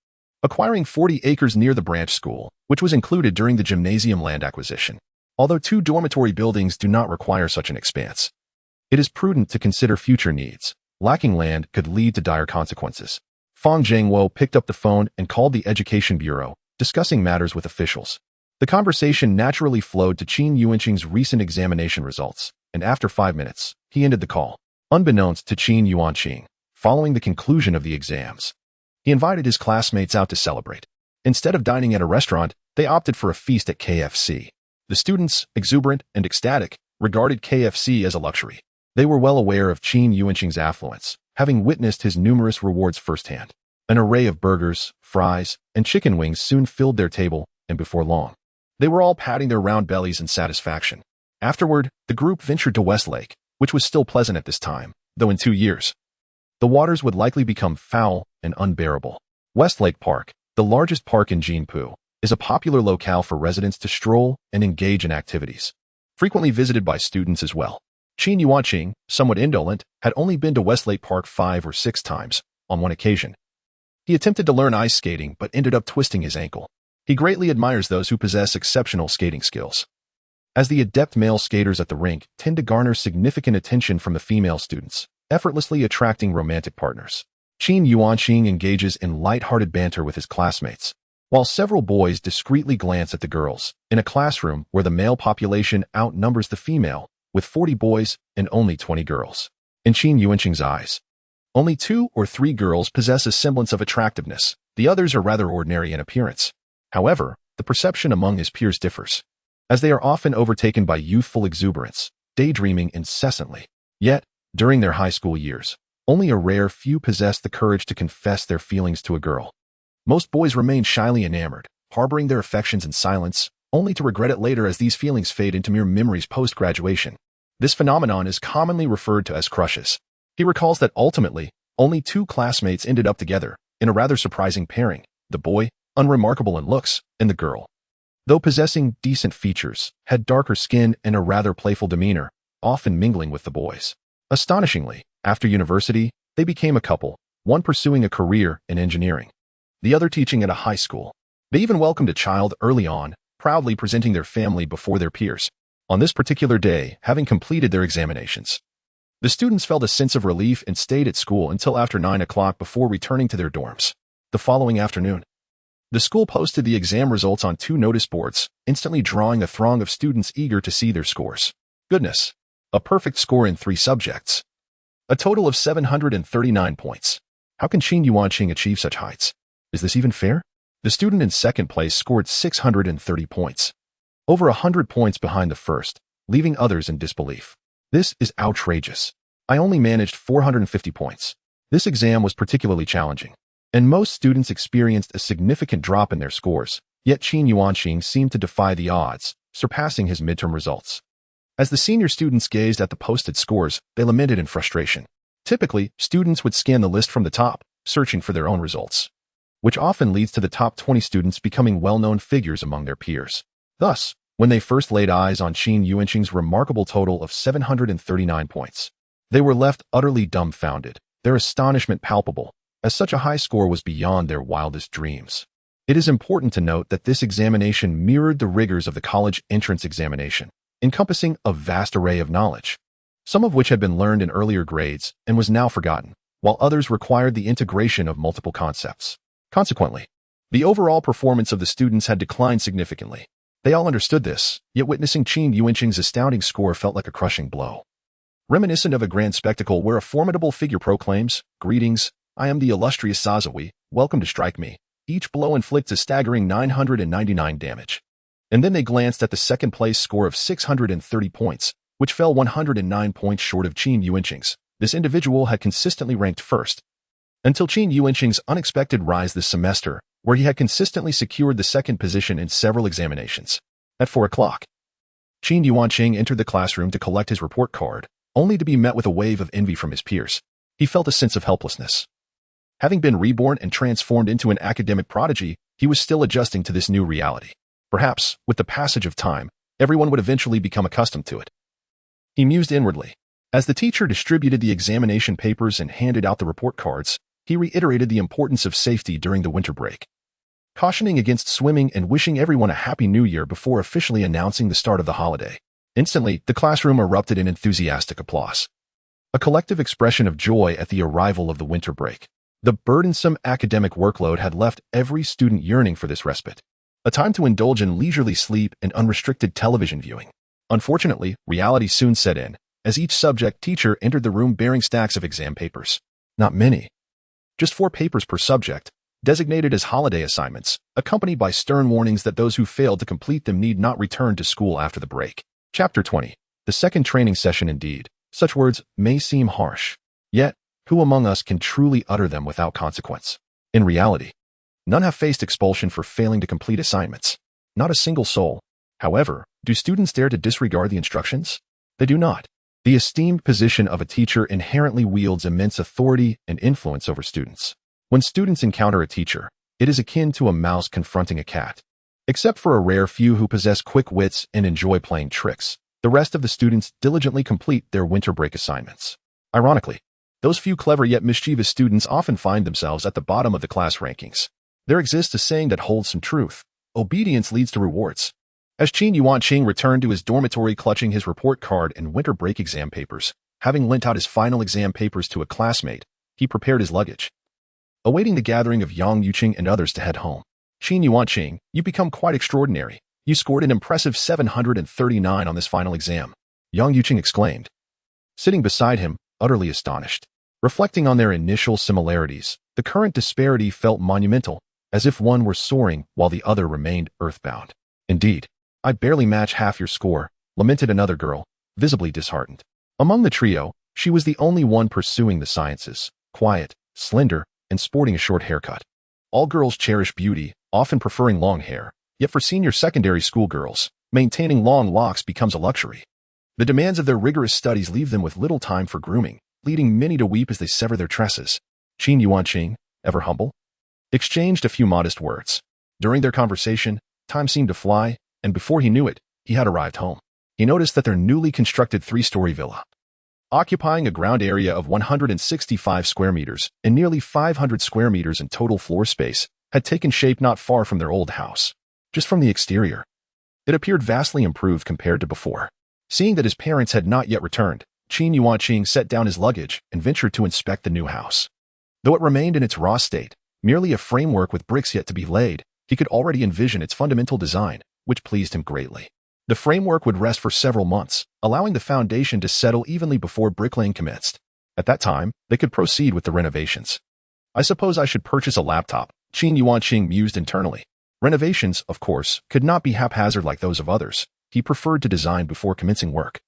acquiring 40 acres near the branch school, which was included during the gymnasium land acquisition. Although 2 dormitory buildings do not require such an expanse, it is prudent to consider future needs. Lacking land could lead to dire consequences. Fang Jiangwo picked up the phone and called the Education Bureau, discussing matters with officials. The conversation naturally flowed to Qin Yuanqing's recent examination results, and after 5 minutes, he ended the call. Unbeknownst to Qin Yuanqing, following the conclusion of the exams, he invited his classmates out to celebrate. Instead of dining at a restaurant, they opted for a feast at KFC. The students, exuberant and ecstatic, regarded KFC as a luxury. They were well aware of Qin Yuanqing's affluence, having witnessed his numerous rewards firsthand. An array of burgers, fries, and chicken wings soon filled their table, and before long, they were all patting their round bellies in satisfaction. Afterward, the group ventured to Westlake, which was still pleasant at this time, though in 2 years, the waters would likely become foul and unbearable. Westlake Park, the largest park in Jinpu, is a popular locale for residents to stroll and engage in activities, frequently visited by students as well. Qin Yuanqing, somewhat indolent, had only been to Westlake Park 5 or 6 times. On one occasion, he attempted to learn ice skating but ended up twisting his ankle. He greatly admires those who possess exceptional skating skills, as the adept male skaters at the rink tend to garner significant attention from the female students, effortlessly attracting romantic partners. Qin Yuanqing engages in light-hearted banter with his classmates, while several boys discreetly glance at the girls, in a classroom where the male population outnumbers the female, with 40 boys and only 20 girls. In Qin Yuanqing's eyes, only 2 or 3 girls possess a semblance of attractiveness. The others are rather ordinary in appearance. However, the perception among his peers differs, as they are often overtaken by youthful exuberance, daydreaming incessantly. Yet, during their high school years, only a rare few possess the courage to confess their feelings to a girl. Most boys remain shyly enamored, harboring their affections in silence, only to regret it later as these feelings fade into mere memories post-graduation. This phenomenon is commonly referred to as crushes. He recalls that ultimately, only 2 classmates ended up together, in a rather surprising pairing: the boy, unremarkable in looks, and the girl, though possessing decent features, had darker skin and a rather playful demeanor, often mingling with the boys. Astonishingly, after university, they became a couple, one pursuing a career in engineering, the other teaching at a high school. They even welcomed a child early on, proudly presenting their family before their peers. On this particular day, having completed their examinations, the students felt a sense of relief and stayed at school until after 9 o'clock before returning to their dorms. The following afternoon, the school posted the exam results on 2 notice boards, instantly drawing a throng of students eager to see their scores. Goodness! A perfect score in 3 subjects. A total of 739 points. How can Qin Yuanqing achieve such heights? Is this even fair? The student in second place scored 630 points, over 100 points behind the first, leaving others in disbelief. This is outrageous. I only managed 450 points. This exam was particularly challenging, and most students experienced a significant drop in their scores, yet Qin Yuanqing seemed to defy the odds, surpassing his midterm results. As the senior students gazed at the posted scores, they lamented in frustration. Typically, students would scan the list from the top, searching for their own results, which often leads to the top 20 students becoming well-known figures among their peers. Thus, when they first laid eyes on Qin Yuanqing's remarkable total of 739 points, they were left utterly dumbfounded, their astonishment palpable, as such a high score was beyond their wildest dreams. It is important to note that this examination mirrored the rigors of the college entrance examination, encompassing a vast array of knowledge, some of which had been learned in earlier grades and was now forgotten, while others required the integration of multiple concepts. Consequently, the overall performance of the students had declined significantly. They all understood this, yet witnessing Qin Yuanqing's astounding score felt like a crushing blow. Reminiscent of a grand spectacle where a formidable figure proclaims, "Greetings, I am the illustrious Sazawi, welcome to strike me." Each blow inflicts a staggering 999 damage. And then they glanced at the second-place score of 630 points, which fell 109 points short of Qin Yuanqing's. This individual had consistently ranked first, until Qin Yuanqing's unexpected rise this semester, where he had consistently secured the second position in several examinations. At 4 o'clock, Qin Yuanqing entered the classroom to collect his report card, only to be met with a wave of envy from his peers. He felt a sense of helplessness. Having been reborn and transformed into an academic prodigy, he was still adjusting to this new reality. Perhaps, with the passage of time, everyone would eventually become accustomed to it. He mused inwardly. As the teacher distributed the examination papers and handed out the report cards, he reiterated the importance of safety during the winter break, cautioning against swimming and wishing everyone a happy new year before officially announcing the start of the holiday. Instantly, the classroom erupted in enthusiastic applause, a collective expression of joy at the arrival of the winter break. The burdensome academic workload had left every student yearning for this respite, a time to indulge in leisurely sleep and unrestricted television viewing. Unfortunately, reality soon set in, as each subject teacher entered the room bearing stacks of exam papers. Not many. Just 4 papers per subject, designated as holiday assignments, accompanied by stern warnings that those who failed to complete them need not return to school after the break. Chapter 20. The second training session indeed. Such words may seem harsh, yet, who among us can truly utter them without consequence? In reality, none have faced expulsion for failing to complete assignments. Not a single soul. However, do students dare to disregard the instructions? They do not. The esteemed position of a teacher inherently wields immense authority and influence over students. When students encounter a teacher, it is akin to a mouse confronting a cat. Except for a rare few who possess quick wits and enjoy playing tricks, the rest of the students diligently complete their winter break assignments. Ironically, those few clever yet mischievous students often find themselves at the bottom of the class rankings. There exists a saying that holds some truth: obedience leads to rewards. As Qin Yuanqing returned to his dormitory clutching his report card and winter break exam papers, having lent out his final exam papers to a classmate, he prepared his luggage, awaiting the gathering of Yang Yuqing and others to head home. Qin Yuanqing, you become quite extraordinary. You scored an impressive 739 on this final exam, Yang Yuqing exclaimed, sitting beside him, utterly astonished. Reflecting on their initial similarities, the current disparity felt monumental, as if one were soaring while the other remained earthbound. Indeed, I barely match half your score, lamented another girl, visibly disheartened. Among the trio, she was the only one pursuing the sciences, quiet, slender, and sporting a short haircut. All girls cherish beauty, often preferring long hair, yet for senior secondary school girls, maintaining long locks becomes a luxury. The demands of their rigorous studies leave them with little time for grooming, leading many to weep as they sever their tresses. Qin Yuanqing, ever humble, exchanged a few modest words. During their conversation, time seemed to fly, and before he knew it, he had arrived home. He noticed that their newly constructed 3-story villa, occupying a ground area of 165 square meters and nearly 500 square meters in total floor space, had taken shape not far from their old house. Just from the exterior, it appeared vastly improved compared to before. Seeing that his parents had not yet returned, Qin Yuanqing set down his luggage and ventured to inspect the new house. Though it remained in its raw state, merely a framework with bricks yet to be laid, he could already envision its fundamental design, which pleased him greatly. The framework would rest for several months, allowing the foundation to settle evenly before bricklaying commenced. At that time, they could proceed with the renovations. I suppose I should purchase a laptop, Qin Yuanqing mused internally. Renovations, of course, could not be haphazard like those of others. He preferred to design before commencing work,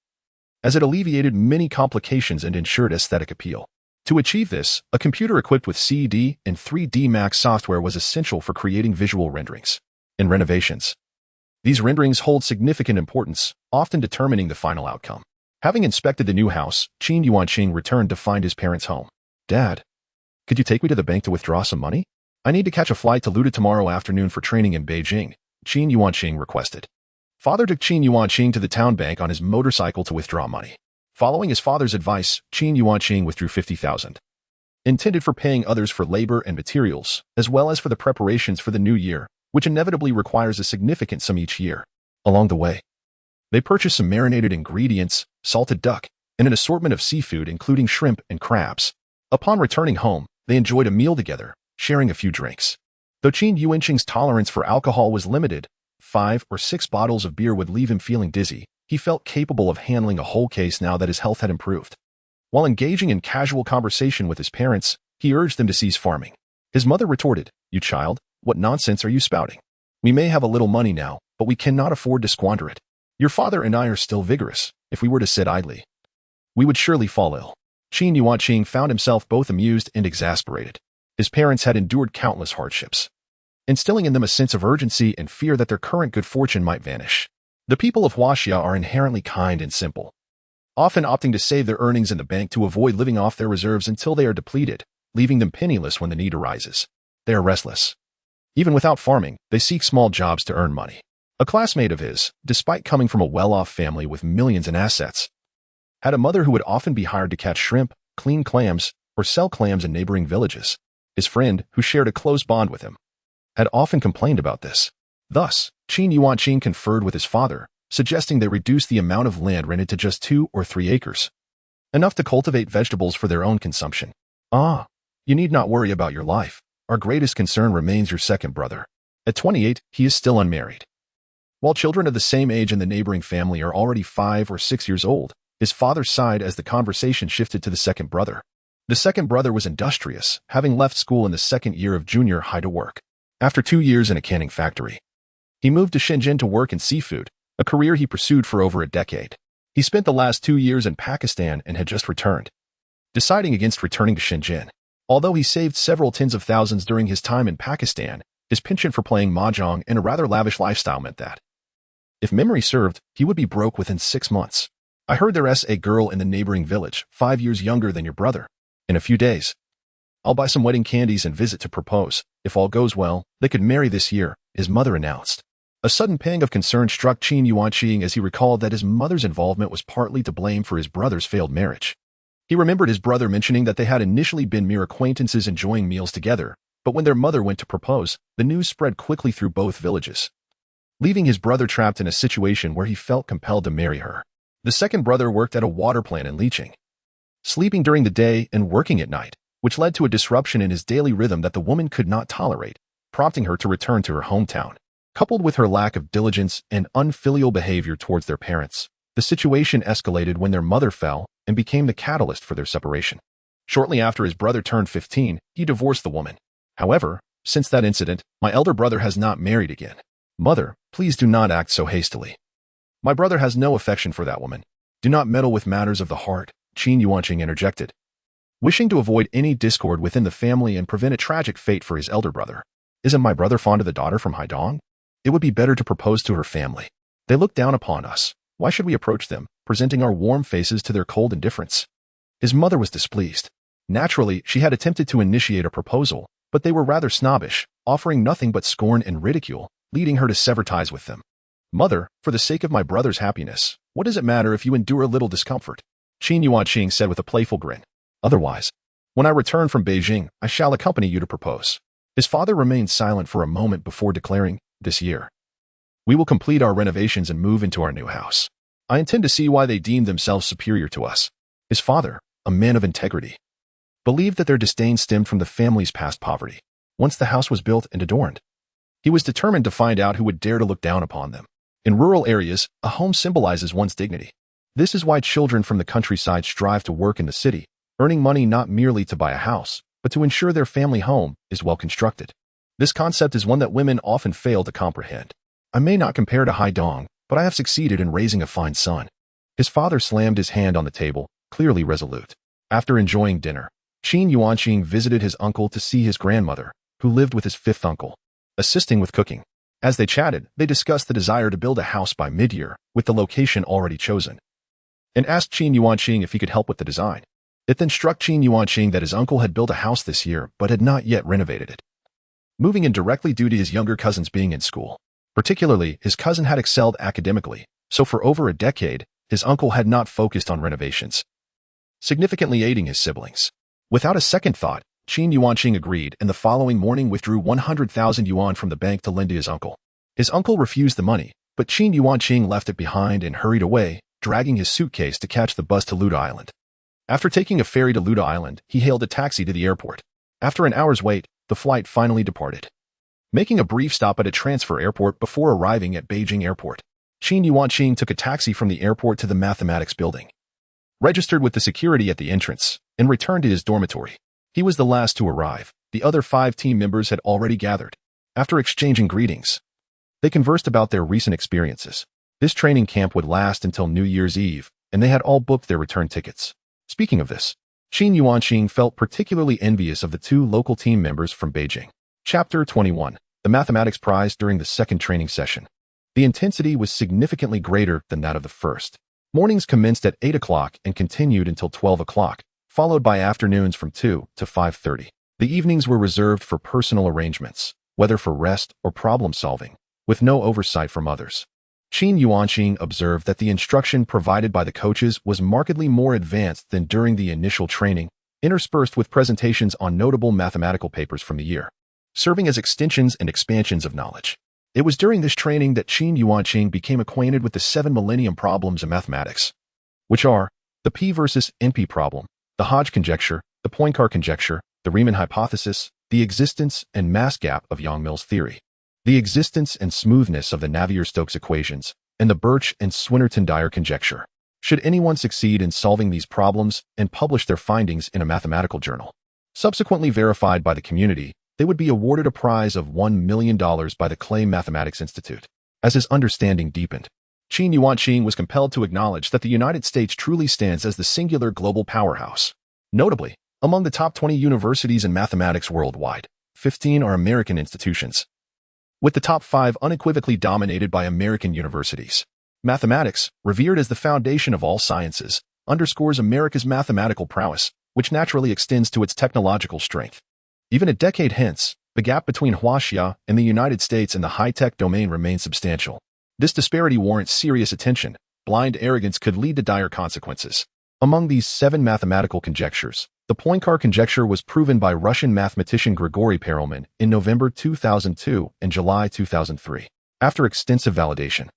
as it alleviated many complications and ensured aesthetic appeal. To achieve this, a computer equipped with CAD and 3D Max software was essential for creating visual renderings. In renovations, these renderings hold significant importance, often determining the final outcome. Having inspected the new house, Qin Yuanqing returned to find his parents home. Dad, could you take me to the bank to withdraw some money? I need to catch a flight to Luda tomorrow afternoon for training in Beijing, Qin Yuanqing requested. Father took Qin Yuanqing to the town bank on his motorcycle to withdraw money. Following his father's advice, Qin Yuanqing withdrew 50,000, intended for paying others for labor and materials, as well as for the preparations for the new year, which inevitably requires a significant sum each year. Along the way, they purchased some marinated ingredients, salted duck, and an assortment of seafood including shrimp and crabs. Upon returning home, they enjoyed a meal together, sharing a few drinks. Though Qin Yuanqing's tolerance for alcohol was limited, 5 or 6 bottles of beer would leave him feeling dizzy. He felt capable of handling a whole case now that his health had improved. While engaging in casual conversation with his parents, he urged them to cease farming. His mother retorted, "You child, what nonsense are you spouting? We may have a little money now, but we cannot afford to squander it. Your father and I are still vigorous. If we were to sit idly, we would surely fall ill." Qin Yuanqing found himself both amused and exasperated. His parents had endured countless hardships, instilling in them a sense of urgency and fear that their current good fortune might vanish. The people of Huaxia are inherently kind and simple, often opting to save their earnings in the bank to avoid living off their reserves until they are depleted, leaving them penniless when the need arises. They are restless. Even without farming, they seek small jobs to earn money. A classmate of his, despite coming from a well-off family with millions in assets, had a mother who would often be hired to catch shrimp, clean clams, or sell clams in neighboring villages. His friend, who shared a close bond with him, had often complained about this. Thus, Qin Yuanqing conferred with his father, suggesting they reduce the amount of land rented to just 2 or 3 acres, enough to cultivate vegetables for their own consumption. You need not worry about your life. Our greatest concern remains your second brother. At 28, he is still unmarried. While children of the same age in the neighboring family are already 5 or 6 years old, his father sighed as the conversation shifted to the second brother. The second brother was industrious, having left school in the second year of junior high to work. After 2 years in a canning factory, he moved to Shenzhen to work in seafood, a career he pursued for over a decade. He spent the last 2 years in Pakistan and had just returned, deciding against returning to Shenzhen. Although he saved several tens of thousands during his time in Pakistan, his penchant for playing mahjong and a rather lavish lifestyle meant that, if memory served, he would be broke within 6 months. I heard there's a girl in the neighboring village, 5 years younger than your brother. In a few days, I'll buy some wedding candies and visit to propose. If all goes well, they could marry this year, his mother announced. A sudden pang of concern struck Qin Yuanqing as he recalled that his mother's involvement was partly to blame for his brother's failed marriage. He remembered his brother mentioning that they had initially been mere acquaintances enjoying meals together, but when their mother went to propose, the news spread quickly through both villages, leaving his brother trapped in a situation where he felt compelled to marry her. The second brother worked at a water plant in Liqing, sleeping during the day and working at night, which led to a disruption in his daily rhythm that the woman could not tolerate, prompting her to return to her hometown. Coupled with her lack of diligence and unfilial behavior towards their parents, the situation escalated when their mother fell and became the catalyst for their separation. Shortly after his brother turned 15, he divorced the woman. However, since that incident, my elder brother has not married again. Mother, please do not act so hastily. My brother has no affection for that woman. Do not meddle with matters of the heart, Qin Yuanqing interjected, wishing to avoid any discord within the family and prevent a tragic fate for his elder brother. Isn't my brother fond of the daughter from Haidong? It would be better to propose to her family. They look down upon us. Why should we approach them, presenting our warm faces to their cold indifference? His mother was displeased. Naturally, she had attempted to initiate a proposal, but they were rather snobbish, offering nothing but scorn and ridicule, leading her to sever ties with them. Mother, for the sake of my brother's happiness, what does it matter if you endure a little discomfort? Qin Yuanqing said with a playful grin. Otherwise, when I return from Beijing, I shall accompany you to propose. His father remained silent for a moment before declaring, this year, we will complete our renovations and move into our new house. I intend to see why they deem themselves superior to us. His father, a man of integrity, believed that their disdain stemmed from the family's past poverty. Once the house was built and adorned, he was determined to find out who would dare to look down upon them. In rural areas, a home symbolizes one's dignity. This is why children from the countryside strive to work in the city, earning money not merely to buy a house, but to ensure their family home is well constructed. This concept is one that women often fail to comprehend. I may not compare to Haidong, but I have succeeded in raising a fine son. His father slammed his hand on the table, clearly resolute. After enjoying dinner, Qin Yuanqing visited his uncle to see his grandmother, who lived with his fifth uncle, assisting with cooking. As they chatted, they discussed the desire to build a house by mid-year, with the location already chosen. and asked Qin Yuanqing if he could help with the design. It then struck Qin Yuanqing that his uncle had built a house this year but had not yet renovated it, moving in directly due to his younger cousins being in school. Particularly, his cousin had excelled academically, so for over a decade, his uncle had not focused on renovations, significantly aiding his siblings. Without a second thought, Qin Yuanqing agreed and the following morning withdrew 100,000 yuan from the bank to lend to his uncle. His uncle refused the money, but Qin Yuanqing left it behind and hurried away, dragging his suitcase to catch the bus to Luda Island. After taking a ferry to Luda Island, he hailed a taxi to the airport. After an hour's wait, the flight finally departed, making a brief stop at a transfer airport before arriving at Beijing Airport. Qin Yuanqing took a taxi from the airport to the mathematics building, registered with the security at the entrance, and returned to his dormitory. He was the last to arrive. The other 5 team members had already gathered. After exchanging greetings, they conversed about their recent experiences. This training camp would last until New Year's Eve, and they had all booked their return tickets. Speaking of this, Qin Yuanqing felt particularly envious of the 2 local team members from Beijing. Chapter 21. The Mathematics Prize during the second training session. The intensity was significantly greater than that of the first. Mornings commenced at 8 o'clock and continued until 12 o'clock, followed by afternoons from 2 to 5:30. The evenings were reserved for personal arrangements, whether for rest or problem solving, with no oversight from others. Qin Yuanqing observed that the instruction provided by the coaches was markedly more advanced than during the initial training, interspersed with presentations on notable mathematical papers from the year, serving as extensions and expansions of knowledge. It was during this training that Qin Yuanqing became acquainted with the 7 millennium problems of mathematics, which are the P versus NP problem, the Hodge conjecture, the Poincare conjecture, the Riemann hypothesis, the existence and mass gap of Yang-Mills theory, the existence and smoothness of the Navier-Stokes equations, and the Birch and Swinnerton-Dyer conjecture. Should anyone succeed in solving these problems and publish their findings in a mathematical journal, subsequently verified by the community, they would be awarded a prize of $1 million by the Clay Mathematics Institute. As his understanding deepened, Qin Yuanqing was compelled to acknowledge that the United States truly stands as the singular global powerhouse. Notably, among the top 20 universities in mathematics worldwide, 15 are American institutions, with the top 5 unequivocally dominated by American universities. Mathematics, revered as the foundation of all sciences, underscores America's mathematical prowess, which naturally extends to its technological strength. Even a decade hence, the gap between Huaxia and the United States in the high-tech domain remains substantial. This disparity warrants serious attention. Blind arrogance could lead to dire consequences. Among these 7 mathematical conjectures, the Poincare conjecture was proven by Russian mathematician Grigory Perelman in November 2002 and July 2003. After extensive validation,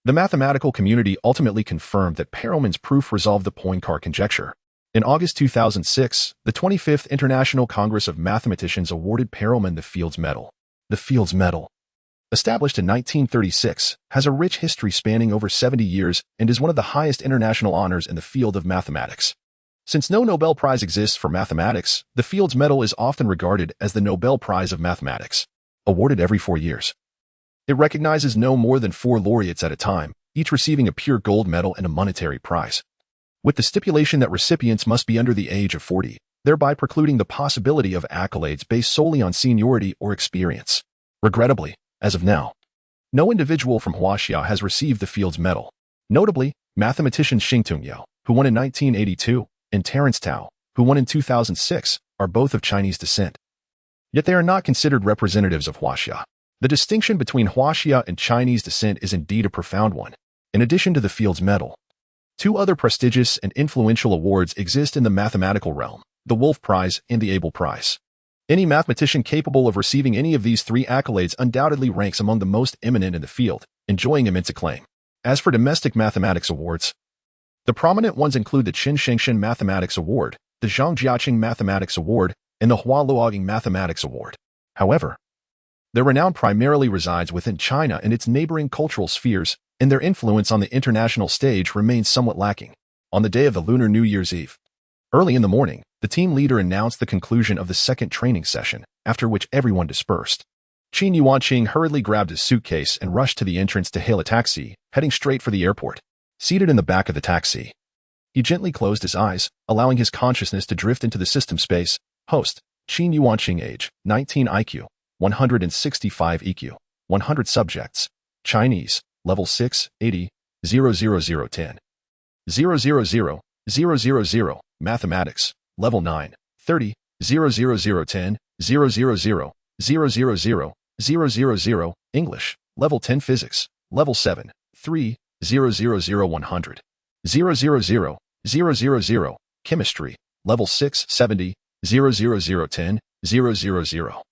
the mathematical community ultimately confirmed that Perelman's proof resolved the Poincare conjecture. In August 2006, the 25th International Congress of Mathematicians awarded Perelman the Fields Medal. The Fields Medal, established in 1936, has a rich history spanning over 70 years and is one of the highest international honors in the field of mathematics. Since no Nobel Prize exists for mathematics, the Fields Medal is often regarded as the Nobel Prize of Mathematics, awarded every 4 years. It recognizes no more than 4 laureates at a time, each receiving a pure gold medal and a monetary prize, with the stipulation that recipients must be under the age of 40, thereby precluding the possibility of accolades based solely on seniority or experience. Regrettably, as of now, no individual from Huaxia has received the Fields Medal. Notably, mathematicians Xingtung Yao, who won in 1982, and Terence Tao, who won in 2006, are both of Chinese descent. Yet they are not considered representatives of Huaxia. The distinction between Huaxia and Chinese descent is indeed a profound one. In addition to the Fields Medal, 2 other prestigious and influential awards exist in the mathematical realm, the Wolf Prize and the Abel Prize. Any mathematician capable of receiving any of these 3 accolades undoubtedly ranks among the most eminent in the field, enjoying immense acclaim. As for domestic mathematics awards, the prominent ones include the Qin Shengshen Mathematics Award, the Zhang Jiaqing Mathematics Award, and the Hua Luogang Mathematics Award. However, their renown primarily resides within China and its neighboring cultural spheres, and their influence on the international stage remains somewhat lacking. On the day of the Lunar New Year's Eve, early in the morning, the team leader announced the conclusion of the second training session, after which everyone dispersed. Qin Yuanqing hurriedly grabbed his suitcase and rushed to the entrance to hail a taxi, heading straight for the airport. Seated in the back of the taxi, he gently closed his eyes, allowing his consciousness to drift into the system space. Host, Qin Yuanqing, age, 19 IQ, 165 EQ, 100 subjects, Chinese, level 6, 80, 00010. 000 Mathematics, Level 9, 30, 00010, 000 English, Level 10 Physics, Level 7, 3, 100, 000 Chemistry, Level 6, 70, 00010, 000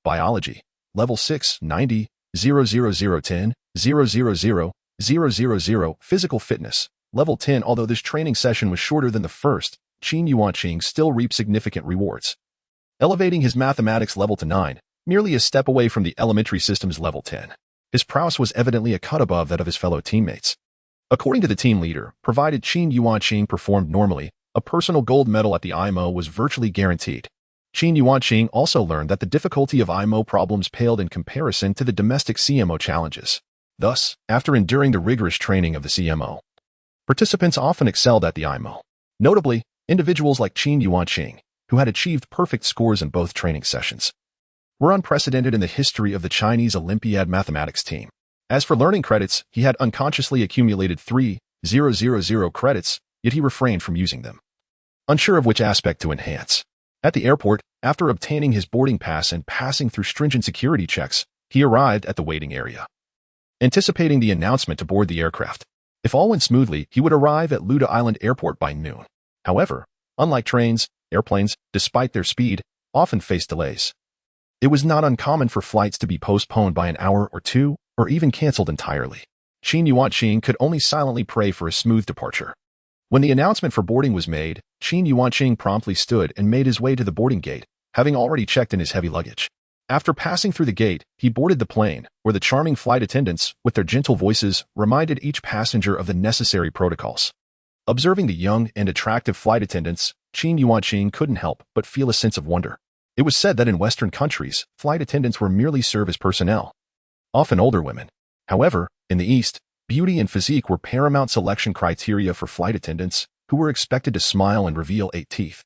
Biology, Level 6, 90, 00010, 000 Physical Fitness, Level 10. Although this training session was shorter than the first, Qin Yuanqing still reaped significant rewards, elevating his mathematics level to 9, merely a step away from the elementary system's level 10. His prowess was evidently a cut above that of his fellow teammates. According to the team leader, provided Qin Yuanqing performed normally, a personal gold medal at the IMO was virtually guaranteed. Qin Yuanqing also learned that the difficulty of IMO problems paled in comparison to the domestic CMO challenges. Thus, after enduring the rigorous training of the CMO, participants often excelled at the IMO. Notably, individuals like Qin Yuanqing, who had achieved perfect scores in both training sessions, were unprecedented in the history of the Chinese Olympiad mathematics team. As for learning credits, he had unconsciously accumulated 3,000 credits, yet he refrained from using them, unsure of which aspect to enhance. At the airport, after obtaining his boarding pass and passing through stringent security checks, he arrived at the waiting area, anticipating the announcement to board the aircraft. If all went smoothly, he would arrive at Luda Island Airport by noon. However, unlike trains, airplanes, despite their speed, often face delays. It was not uncommon for flights to be postponed by an hour or two, or even canceled entirely. Qin Yuanqing could only silently pray for a smooth departure. When the announcement for boarding was made, Qin Yuanqing promptly stood and made his way to the boarding gate, having already checked in his heavy luggage. After passing through the gate, he boarded the plane, where the charming flight attendants, with their gentle voices, reminded each passenger of the necessary protocols. Observing the young and attractive flight attendants, Qin Yuanqing couldn't help but feel a sense of wonder. It was said that in Western countries, flight attendants were merely service personnel, often older women. However, in the East, beauty and physique were paramount selection criteria for flight attendants, who were expected to smile and reveal 8 teeth,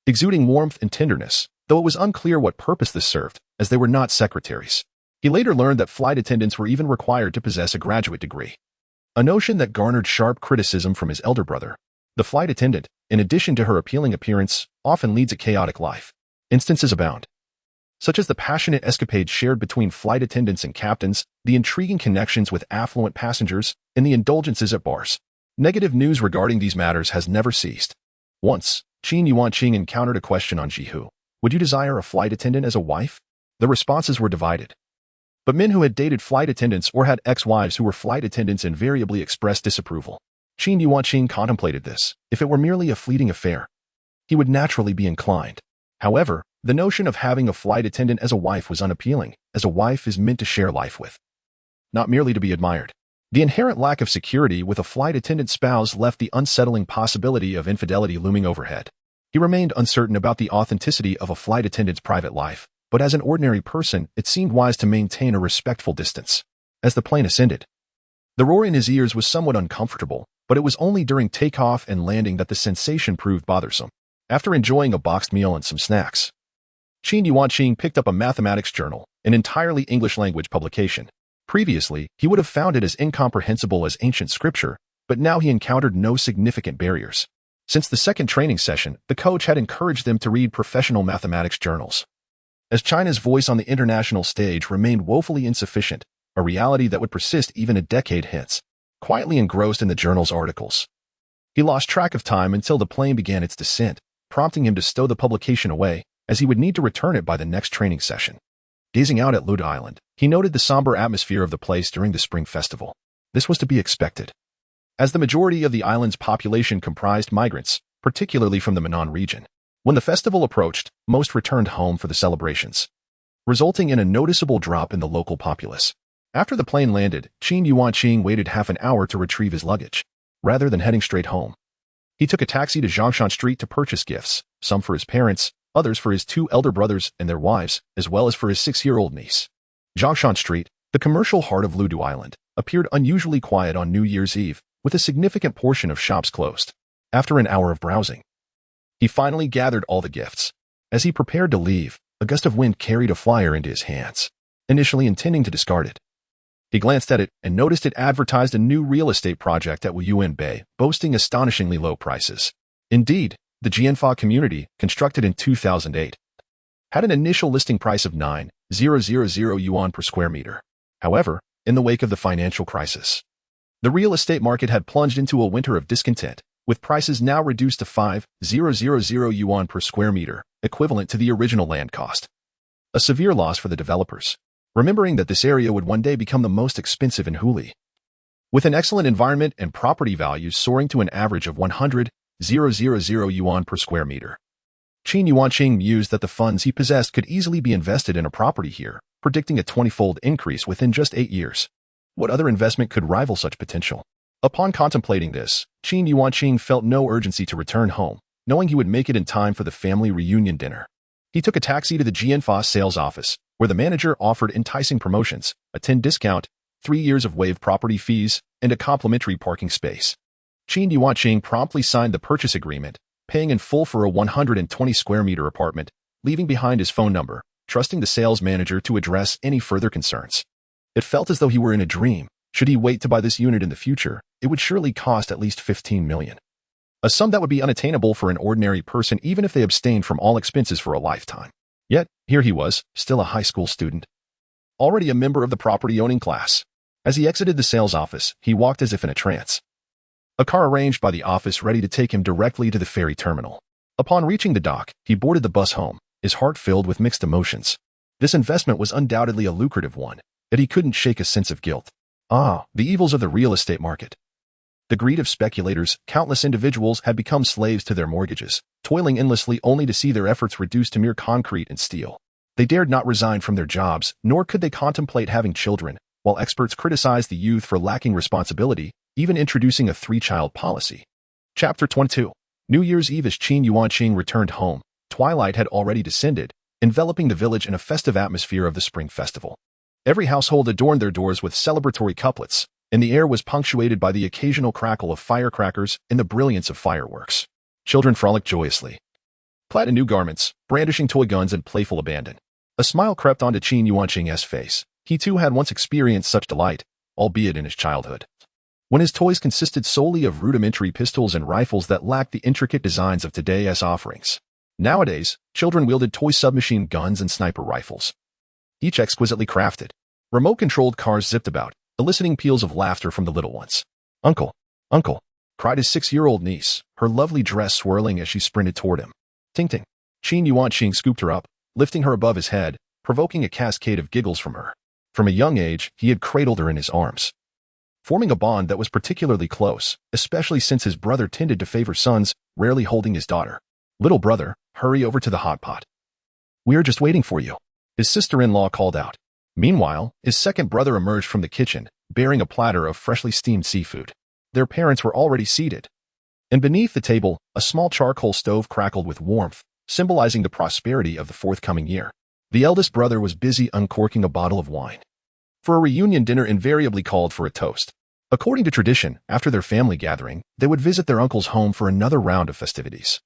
exuding warmth and tenderness, though it was unclear what purpose this served, as they were not secretaries. He later learned that flight attendants were even required to possess a graduate degree, a notion that garnered sharp criticism from his elder brother. The flight attendant, in addition to her appealing appearance, often leads a chaotic life. Instances abound, such as the passionate escapades shared between flight attendants and captains, the intriguing connections with affluent passengers, and the indulgences at bars. Negative news regarding these matters has never ceased. Once, Qin Yuanqing encountered a question on Jihu. Would you desire a flight attendant as a wife? The responses were divided, but men who had dated flight attendants or had ex-wives who were flight attendants invariably expressed disapproval. Qin Yuanqing contemplated this. If it were merely a fleeting affair, he would naturally be inclined. However, the notion of having a flight attendant as a wife was unappealing, as a wife is meant to share life with, not merely to be admired. The inherent lack of security with a flight attendant spouse left the unsettling possibility of infidelity looming overhead. He remained uncertain about the authenticity of a flight attendant's private life, but as an ordinary person, it seemed wise to maintain a respectful distance. As the plane ascended, the roar in his ears was somewhat uncomfortable, but it was only during takeoff and landing that the sensation proved bothersome. After enjoying a boxed meal and some snacks, Qin Yuanqing picked up a mathematics journal, an entirely English-language publication. Previously, he would have found it as incomprehensible as ancient scripture, but now he encountered no significant barriers. Since the second training session, the coach had encouraged them to read professional mathematics journals, as China's voice on the international stage remained woefully insufficient, a reality that would persist even a decade hence. Quietly engrossed in the journal's articles, he lost track of time until the plane began its descent, prompting him to stow the publication away, as he would need to return it by the next training session. Gazing out at Luda Island, he noted the somber atmosphere of the place during the spring festival. This was to be expected, as the majority of the island's population comprised migrants, particularly from the Minnan region. When the festival approached, most returned home for the celebrations, resulting in a noticeable drop in the local populace. After the plane landed, Qin Yuanqing waited half an hour to retrieve his luggage. Rather than heading straight home, he took a taxi to Zhongshan Street to purchase gifts, some for his parents, others for his 2 elder brothers and their wives, as well as for his 6-year-old niece. Zhongshan Street, the commercial heart of Ludu Island, appeared unusually quiet on New Year's Eve, with a significant portion of shops closed. After an hour of browsing, he finally gathered all the gifts. As he prepared to leave, a gust of wind carried a flyer into his hands, initially intending to discard it. He glanced at it and noticed it advertised a new real estate project at Wuyuan Bay, boasting astonishingly low prices. Indeed, the Jianfa community, constructed in 2008, had an initial listing price of 9,000 yuan per square meter. However, in the wake of the financial crisis, the real estate market had plunged into a winter of discontent, with prices now reduced to 5,000 yuan per square meter, equivalent to the original land cost. A severe loss for the developers, remembering that this area would one day become the most expensive in Huli. With an excellent environment and property values soaring to an average of 100,000 yuan per square meter, Qin Yuanqing mused that the funds he possessed could easily be invested in a property here, predicting a 20-fold increase within just 8 years. What other investment could rival such potential? Upon contemplating this, Qin Yuanqing felt no urgency to return home, knowing he would make it in time for the family reunion dinner. He took a taxi to the Jianfa sales office, where the manager offered enticing promotions, a 10 discount, 3 years of waived property fees, and a complimentary parking space. Qin Yuanqing promptly signed the purchase agreement, paying in full for a 120 square meter apartment, leaving behind his phone number, trusting the sales manager to address any further concerns. It felt as though he were in a dream. Should he wait to buy this unit in the future, it would surely cost at least 15 million. A sum that would be unattainable for an ordinary person even if they abstained from all expenses for a lifetime. Yet, here he was, still a high school student, already a member of the property-owning class. As he exited the sales office, he walked as if in a trance. A car arranged by the office ready to take him directly to the ferry terminal. Upon reaching the dock, he boarded the bus home, his heart filled with mixed emotions. This investment was undoubtedly a lucrative one, yet he couldn't shake a sense of guilt. The evils of the real estate market. The greed of speculators, countless individuals had become slaves to their mortgages, toiling endlessly only to see their efforts reduced to mere concrete and steel. They dared not resign from their jobs, nor could they contemplate having children, while experts criticized the youth for lacking responsibility, even introducing a 3-child policy. Chapter 22. New Year's Eve. As Qin Yuanqing returned home, twilight had already descended, enveloping the village in a festive atmosphere of the Spring Festival. Every household adorned their doors with celebratory couplets, and the air was punctuated by the occasional crackle of firecrackers and the brilliance of fireworks. Children frolicked joyously, clad in new garments, brandishing toy guns and playful abandon. A smile crept onto Qin Yuanqing's face. He too had once experienced such delight, albeit in his childhood, when his toys consisted solely of rudimentary pistols and rifles that lacked the intricate designs of today's offerings. Nowadays, children wielded toy submachine guns and sniper rifles, each exquisitely crafted. Remote-controlled cars zipped about, eliciting peals of laughter from the little ones. "Uncle! Uncle!" cried his 6-year-old niece, her lovely dress swirling as she sprinted toward him. Ting-ting! Qin Yuanqing scooped her up, lifting her above his head, provoking a cascade of giggles from her. From a young age, he had cradled her in his arms, forming a bond that was particularly close, especially since his brother tended to favor sons, rarely holding his daughter. "Little brother, hurry over to the hot pot. We are just waiting for you," his sister-in-law called out. Meanwhile, his second brother emerged from the kitchen, bearing a platter of freshly steamed seafood. Their parents were already seated, and beneath the table, a small charcoal stove crackled with warmth, symbolizing the prosperity of the forthcoming year. The eldest brother was busy uncorking a bottle of wine. For a reunion dinner invariably called for a toast. According to tradition, after their family gathering, they would visit their uncle's home for another round of festivities,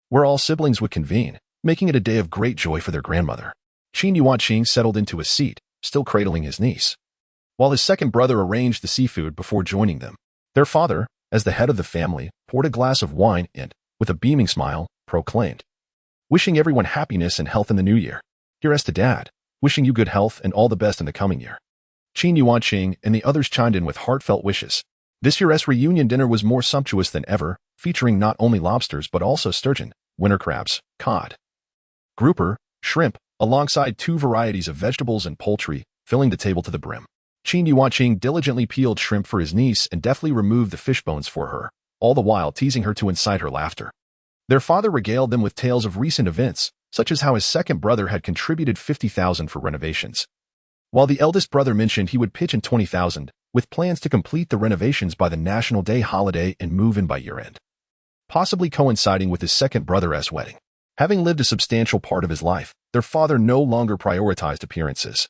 where all siblings would convene, making it a day of great joy for their grandmother. Qin Yuanqing settled into a seat, still cradling his niece, while his second brother arranged the seafood before joining them. Their father, as the head of the family, poured a glass of wine and, with a beaming smile, proclaimed, "Wishing everyone happiness and health in the new year. Here's to Dad, wishing you good health and all the best in the coming year." Qin Yuanqing and the others chimed in with heartfelt wishes. This year's reunion dinner was more sumptuous than ever, featuring not only lobsters but also sturgeon, winter crabs, cod, grouper, shrimp, alongside 2 varieties of vegetables and poultry, filling the table to the brim. Qin Yuanqing diligently peeled shrimp for his niece and deftly removed the fish bones for her, all the while teasing her to incite her laughter. Their father regaled them with tales of recent events, such as how his second brother had contributed 50,000 for renovations, while the eldest brother mentioned he would pitch in 20,000, with plans to complete the renovations by the National Day holiday and move in by year-end, possibly coinciding with his second brother's wedding. Having lived a substantial part of his life, their father no longer prioritized appearances.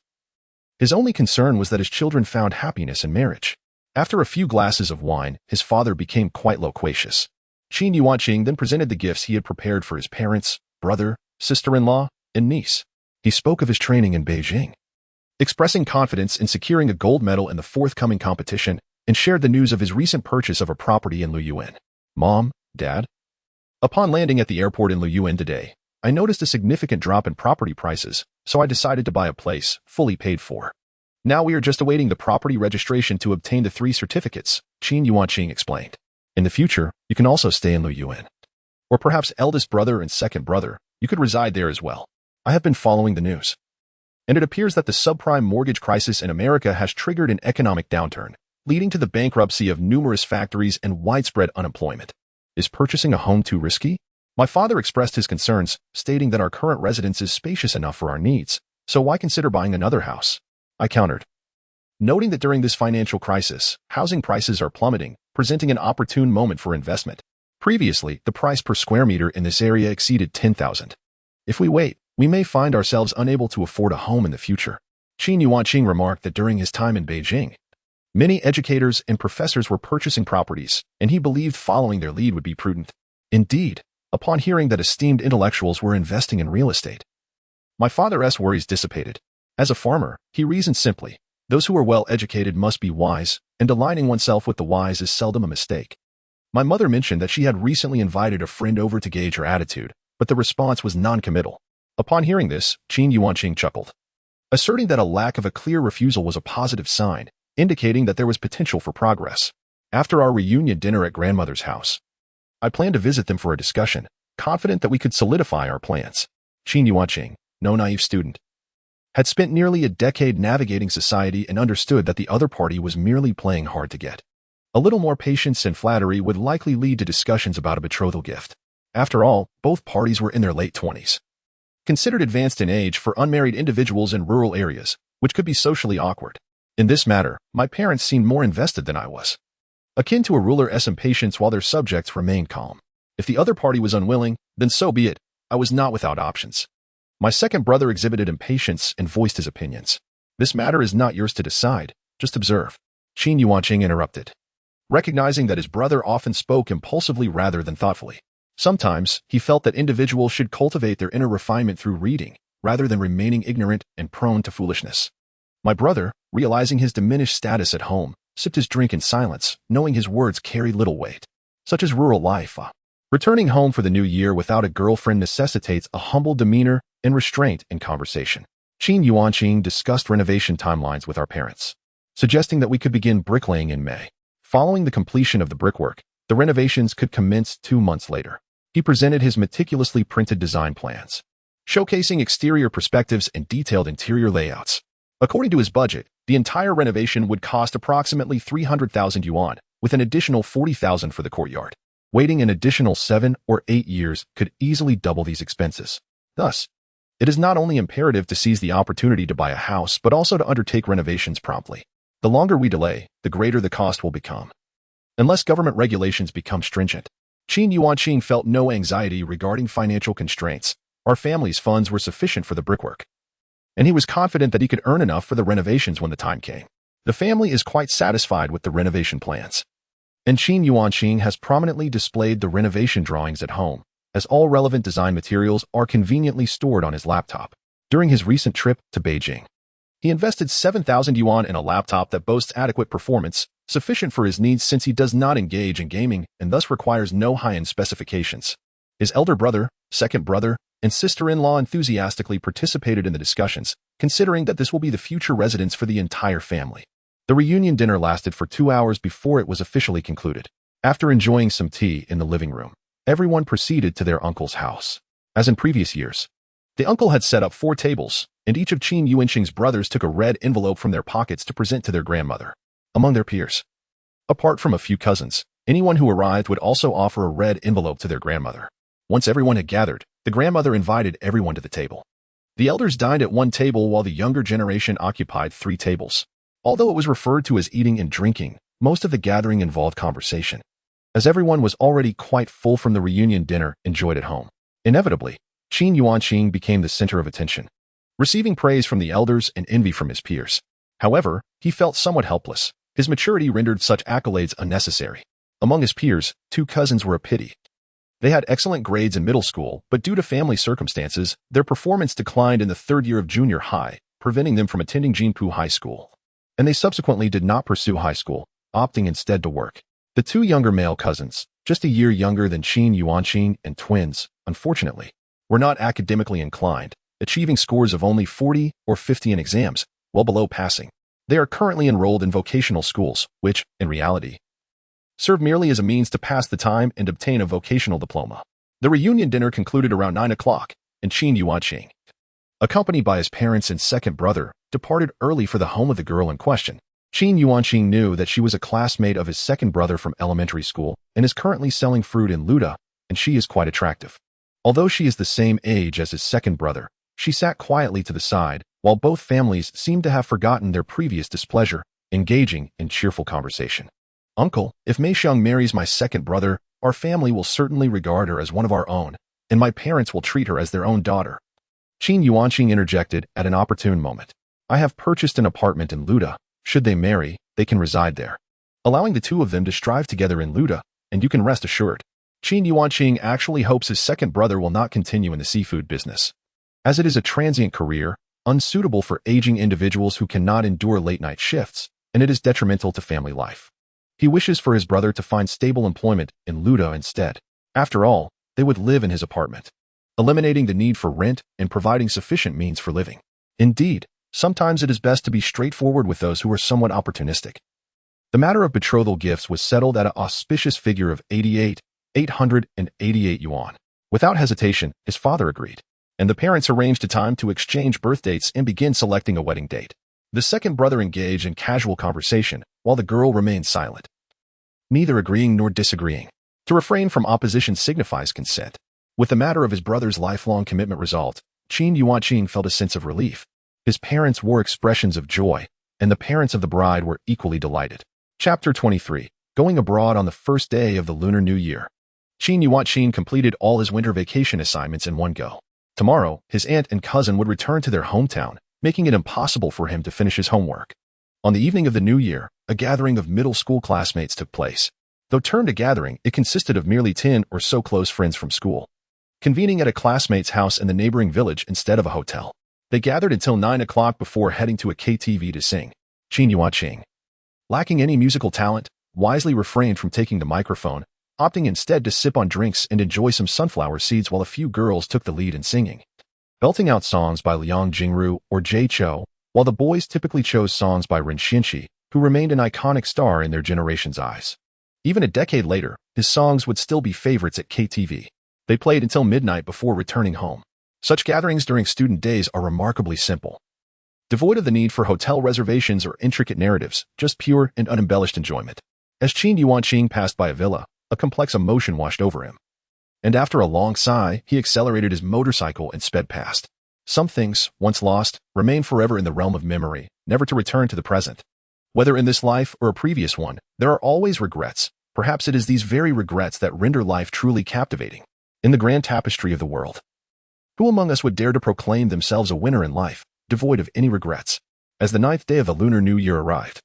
His only concern was that his children found happiness in marriage. After a few glasses of wine, his father became quite loquacious. Qin Yuanqing then presented the gifts he had prepared for his parents, brother, sister-in-law, and niece. He spoke of his training in Beijing, expressing confidence in securing a gold medal in the forthcoming competition, and shared the news of his recent purchase of a property in Luyuan. Mom, Dad? Upon landing at the airport in Luyuan today, I noticed a significant drop in property prices, so I decided to buy a place, fully paid for. Now we are just awaiting the property registration to obtain the 3 certificates, Qin Yuanqing explained. In the future, you can also stay in Luyuan. Or perhaps eldest brother and second brother, you could reside there as well. I have been following the news. And it appears that the subprime mortgage crisis in America has triggered an economic downturn, leading to the bankruptcy of numerous factories and widespread unemployment. Is purchasing a home too risky? My father expressed his concerns, stating that our current residence is spacious enough for our needs, so why consider buying another house? I countered, noting that during this financial crisis, housing prices are plummeting, presenting an opportune moment for investment. Previously, the price per square meter in this area exceeded 10,000. If we wait, we may find ourselves unable to afford a home in the future. Qin Yuanqing remarked that during his time in Beijing, many educators and professors were purchasing properties, and he believed following their lead would be prudent. Indeed, upon hearing that esteemed intellectuals were investing in real estate, my father's worries dissipated. As a farmer, he reasoned simply, those who are well-educated must be wise, and aligning oneself with the wise is seldom a mistake. My mother mentioned that she had recently invited a friend over to gauge her attitude, but the response was non-committal. Upon hearing this, Qin Yuanqing chuckled, asserting that a lack of a clear refusal was a positive sign, indicating that there was potential for progress. After our reunion dinner at grandmother's house, I planned to visit them for a discussion, confident that we could solidify our plans. Qin Yuanqing, no naive student, had spent nearly a decade navigating society and understood that the other party was merely playing hard to get. A little more patience and flattery would likely lead to discussions about a betrothal gift. After all, both parties were in their late 20s. Considered advanced in age for unmarried individuals in rural areas, which could be socially awkward. In this matter, my parents seemed more invested than I was. Akin to a ruler's impatience while their subjects remained calm. If the other party was unwilling, then so be it. I was not without options. My second brother exhibited impatience and voiced his opinions. This matter is not yours to decide, just observe. Qin Yuanqing interrupted, recognizing that his brother often spoke impulsively rather than thoughtfully. Sometimes, he felt that individuals should cultivate their inner refinement through reading, rather than remaining ignorant and prone to foolishness. My brother, realizing his diminished status at home, sipped his drink in silence, knowing his words carried little weight. Such is rural life. Returning home for the new year without a girlfriend necessitates a humble demeanor and restraint in conversation. Qin Yuanqing discussed renovation timelines with our parents, suggesting that we could begin bricklaying in May. Following the completion of the brickwork, the renovations could commence 2 months later. He presented his meticulously printed design plans, showcasing exterior perspectives and detailed interior layouts. According to his budget, the entire renovation would cost approximately 300,000 yuan, with an additional 40,000 for the courtyard. Waiting an additional 7 or 8 years could easily double these expenses. Thus, it is not only imperative to seize the opportunity to buy a house, but also to undertake renovations promptly. The longer we delay, the greater the cost will become, unless government regulations become stringent. Qin Yuanqing felt no anxiety regarding financial constraints. Our family's funds were sufficient for the brickwork, and he was confident that he could earn enough for the renovations when the time came. The family is quite satisfied with the renovation plans, and Qin Yuanqing has prominently displayed the renovation drawings at home, as all relevant design materials are conveniently stored on his laptop. During his recent trip to Beijing, he invested 7,000 yuan in a laptop that boasts adequate performance, sufficient for his needs since he does not engage in gaming and thus requires no high-end specifications. His elder brother, second brother, and sister-in-law enthusiastically participated in the discussions, considering that this will be the future residence for the entire family. The reunion dinner lasted for 2 hours before it was officially concluded. After enjoying some tea in the living room, everyone proceeded to their uncle's house. As in previous years, the uncle had set up 4 tables, and each of Qin Yuanqing's brothers took a red envelope from their pockets to present to their grandmother. Among their peers, apart from a few cousins, anyone who arrived would also offer a red envelope to their grandmother. Once everyone had gathered, the grandmother invited everyone to the table. The elders dined at one table while the younger generation occupied 3 tables. Although it was referred to as eating and drinking, most of the gathering involved conversation, as everyone was already quite full from the reunion dinner enjoyed at home. Inevitably, Qin Yuanqing became the center of attention, receiving praise from the elders and envy from his peers. However, he felt somewhat helpless. His maturity rendered such accolades unnecessary. Among his peers, 2 cousins were a pity. They had excellent grades in middle school, but due to family circumstances, their performance declined in the 3rd year of junior high, preventing them from attending Jinpu High School. And they subsequently did not pursue high school, opting instead to work. The two younger male cousins, just a year younger than Qin Yuanqing and twins, unfortunately, were not academically inclined, achieving scores of only 40 or 50 in exams, well below passing. They are currently enrolled in vocational schools, which, in reality, serve merely as a means to pass the time and obtain a vocational diploma. The reunion dinner concluded around 9 o'clock, and Qin Yuanqing, accompanied by his parents and second brother, departed early for the home of the girl in question. Qin Yuanqing knew that she was a classmate of his second brother from elementary school and is currently selling fruit in Luda, and she is quite attractive. Although she is the same age as his second brother, she sat quietly to the side, while both families seemed to have forgotten their previous displeasure, engaging in cheerful conversation. "Uncle, if Mei Xiang marries my second brother, our family will certainly regard her as one of our own, and my parents will treat her as their own daughter." Qin Yuanqing interjected at an opportune moment. "I have purchased an apartment in Luda. Should they marry, they can reside there, allowing the two of them to strive together in Luda, and you can rest assured." Qin Yuanqing actually hopes his second brother will not continue in the seafood business, as it is a transient career, unsuitable for aging individuals who cannot endure late-night shifts, and it is detrimental to family life. He wishes for his brother to find stable employment in Luda instead. After all, they would live in his apartment, eliminating the need for rent and providing sufficient means for living. Indeed, sometimes it is best to be straightforward with those who are somewhat opportunistic. The matter of betrothal gifts was settled at an auspicious figure of 888 yuan. Without hesitation, his father agreed, and the parents arranged a time to exchange birth dates and begin selecting a wedding date. The second brother engaged in casual conversation, while the girl remained silent, neither agreeing nor disagreeing. To refrain from opposition signifies consent. With the matter of his brother's lifelong commitment resolved, Qin Yuanqing felt a sense of relief. His parents wore expressions of joy, and the parents of the bride were equally delighted. Chapter 23. Going abroad on the first day of the Lunar New Year. Qin Yuanqing completed all his winter vacation assignments in one go. Tomorrow, his aunt and cousin would return to their hometown, making it impossible for him to finish his homework. On the evening of the New Year, a gathering of middle school classmates took place. Though termed a gathering, it consisted of merely 10 or so close friends from school, convening at a classmate's house in the neighboring village instead of a hotel. They gathered until 9 o'clock before heading to a KTV to sing. Qin Yuanqing, lacking any musical talent, wisely refrained from taking the microphone, opting instead to sip on drinks and enjoy some sunflower seeds while a few girls took the lead in singing, belting out songs by Liang Jingru or Jay Chou, while the boys typically chose songs by Ren Xinxi, who remained an iconic star in their generation's eyes. Even a decade later, his songs would still be favorites at KTV. They played until midnight before returning home. Such gatherings during student days are remarkably simple, devoid of the need for hotel reservations or intricate narratives, just pure and unembellished enjoyment. As Qin Yuanqing passed by a villa, a complex emotion washed over him, and after a long sigh, he accelerated his motorcycle and sped past. Some things, once lost, remain forever in the realm of memory, never to return to the present. Whether in this life or a previous one, there are always regrets. Perhaps it is these very regrets that render life truly captivating. In the grand tapestry of the world, who among us would dare to proclaim themselves a winner in life, devoid of any regrets? As the 9th day of the Lunar New Year arrived,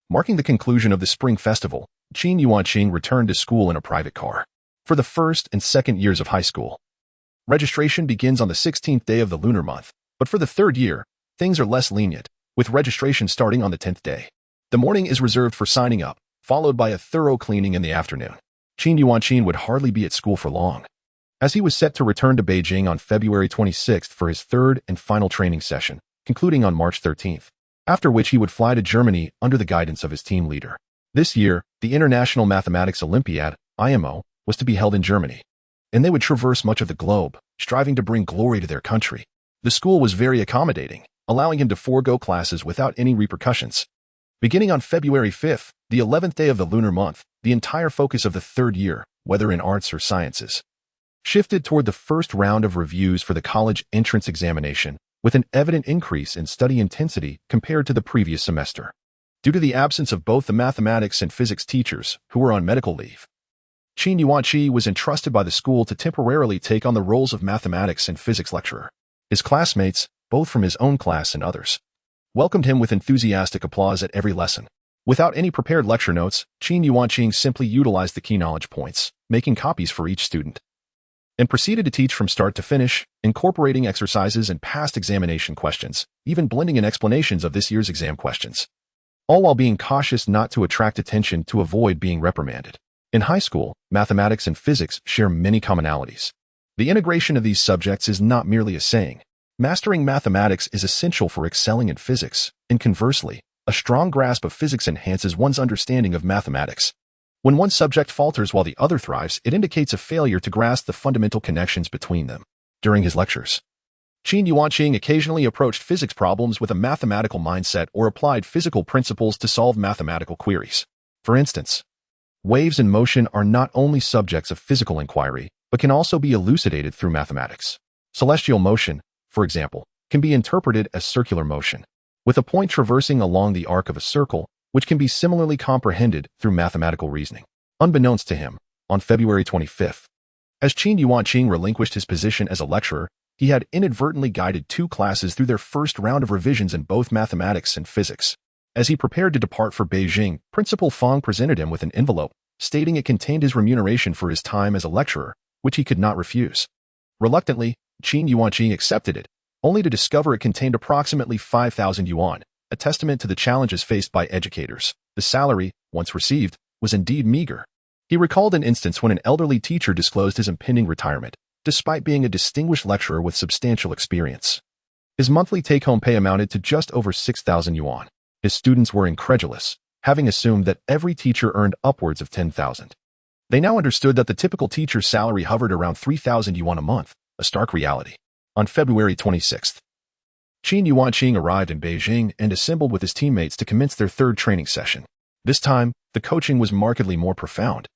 marking the conclusion of the Spring Festival, Qin Yuanqing returned to school in a private car. For the first and second years of high school, registration begins on the 16th day of the lunar month, but for the third year, things are less lenient, with registration starting on the 10th day. The morning is reserved for signing up, followed by a thorough cleaning in the afternoon. Qin Yuanqing would hardly be at school for long, as he was set to return to Beijing on February 26th for his third and final training session, concluding on March 13th, after which he would fly to Germany under the guidance of his team leader. This year, the International Mathematics Olympiad, IMO, was to be held in Germany, and they would traverse much of the globe, striving to bring glory to their country. The school was very accommodating, allowing him to forego classes without any repercussions. Beginning on February 5th, the 11th day of the lunar month, the entire focus of the third year, whether in arts or sciences, shifted toward the first round of reviews for the college entrance examination, with an evident increase in study intensity compared to the previous semester. Due to the absence of both the mathematics and physics teachers, who were on medical leave, Qin Yuanqing was entrusted by the school to temporarily take on the roles of mathematics and physics lecturer. His classmates, both from his own class and others, welcomed him with enthusiastic applause at every lesson. Without any prepared lecture notes, Qin Yuanqing simply utilized the key knowledge points, making copies for each student. and proceeded to teach from start to finish, incorporating exercises and past examination questions, even blending in explanations of this year's exam questions, all while being cautious not to attract attention to avoid being reprimanded. In high school, mathematics and physics share many commonalities. The integration of these subjects is not merely a saying. Mastering mathematics is essential for excelling in physics, and conversely, a strong grasp of physics enhances one's understanding of mathematics. When one subject falters while the other thrives, it indicates a failure to grasp the fundamental connections between them. During his lectures, Qin Yuanqing occasionally approached physics problems with a mathematical mindset or applied physical principles to solve mathematical queries. For instance, waves in motion are not only subjects of physical inquiry, but can also be elucidated through mathematics. Celestial motion, for example, can be interpreted as circular motion, with a point traversing along the arc of a circle, which can be similarly comprehended through mathematical reasoning. Unbeknownst to him, on February 25th, as Qin Yuanqing relinquished his position as a lecturer, he had inadvertently guided 2 classes through their first round of revisions in both mathematics and physics. As he prepared to depart for Beijing, Principal Fang presented him with an envelope, stating it contained his remuneration for his time as a lecturer, which he could not refuse. Reluctantly, Qin Yuanqing accepted it, only to discover it contained approximately 5,000 yuan, a testament to the challenges faced by educators. The salary, once received, was indeed meager. He recalled an instance when an elderly teacher disclosed his impending retirement, despite being a distinguished lecturer with substantial experience. His monthly take-home pay amounted to just over 6,000 yuan. His students were incredulous, having assumed that every teacher earned upwards of 10,000. They now understood that the typical teacher's salary hovered around 3,000 yuan a month, a stark reality. On February 26th, Qin Yuanqing arrived in Beijing and assembled with his teammates to commence their 3rd training session. This time, the coaching was markedly more profound,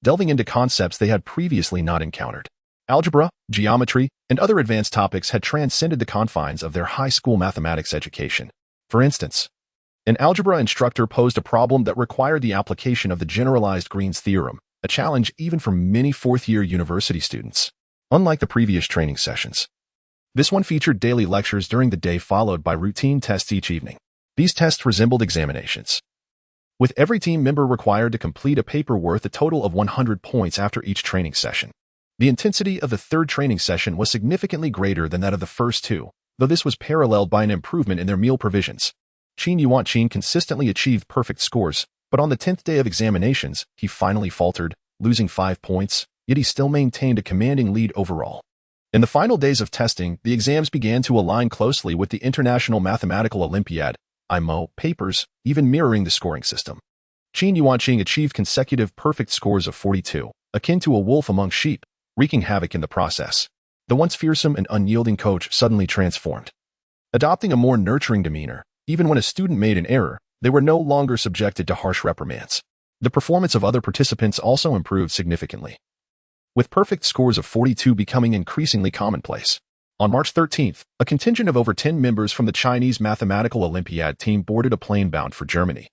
delving into concepts they had previously not encountered. Algebra, geometry, and other advanced topics had transcended the confines of their high school mathematics education. For instance, an algebra instructor posed a problem that required the application of the generalized Green's theorem, a challenge even for many 4th-year university students. Unlike the previous training sessions, this one featured daily lectures during the day followed by routine tests each evening. These tests resembled examinations, with every team member required to complete a paper worth a total of 100 points after each training session. The intensity of the 3rd training session was significantly greater than that of the first 2, though this was paralleled by an improvement in their meal provisions. Qin Yuanqing consistently achieved perfect scores, but on the 10th day of examinations, he finally faltered, losing 5 points, yet he still maintained a commanding lead overall. In the final days of testing, the exams began to align closely with the International Mathematical Olympiad (IMO) papers, even mirroring the scoring system. Qin Yuanqing achieved consecutive perfect scores of 42, akin to a wolf among sheep, wreaking havoc in the process. The once fearsome and unyielding coach suddenly transformed. Adopting a more nurturing demeanor, even when a student made an error, they were no longer subjected to harsh reprimands. The performance of other participants also improved significantly, with perfect scores of 42 becoming increasingly commonplace. On March 13th, a contingent of over 10 members from the Chinese Mathematical Olympiad team boarded a plane bound for Germany.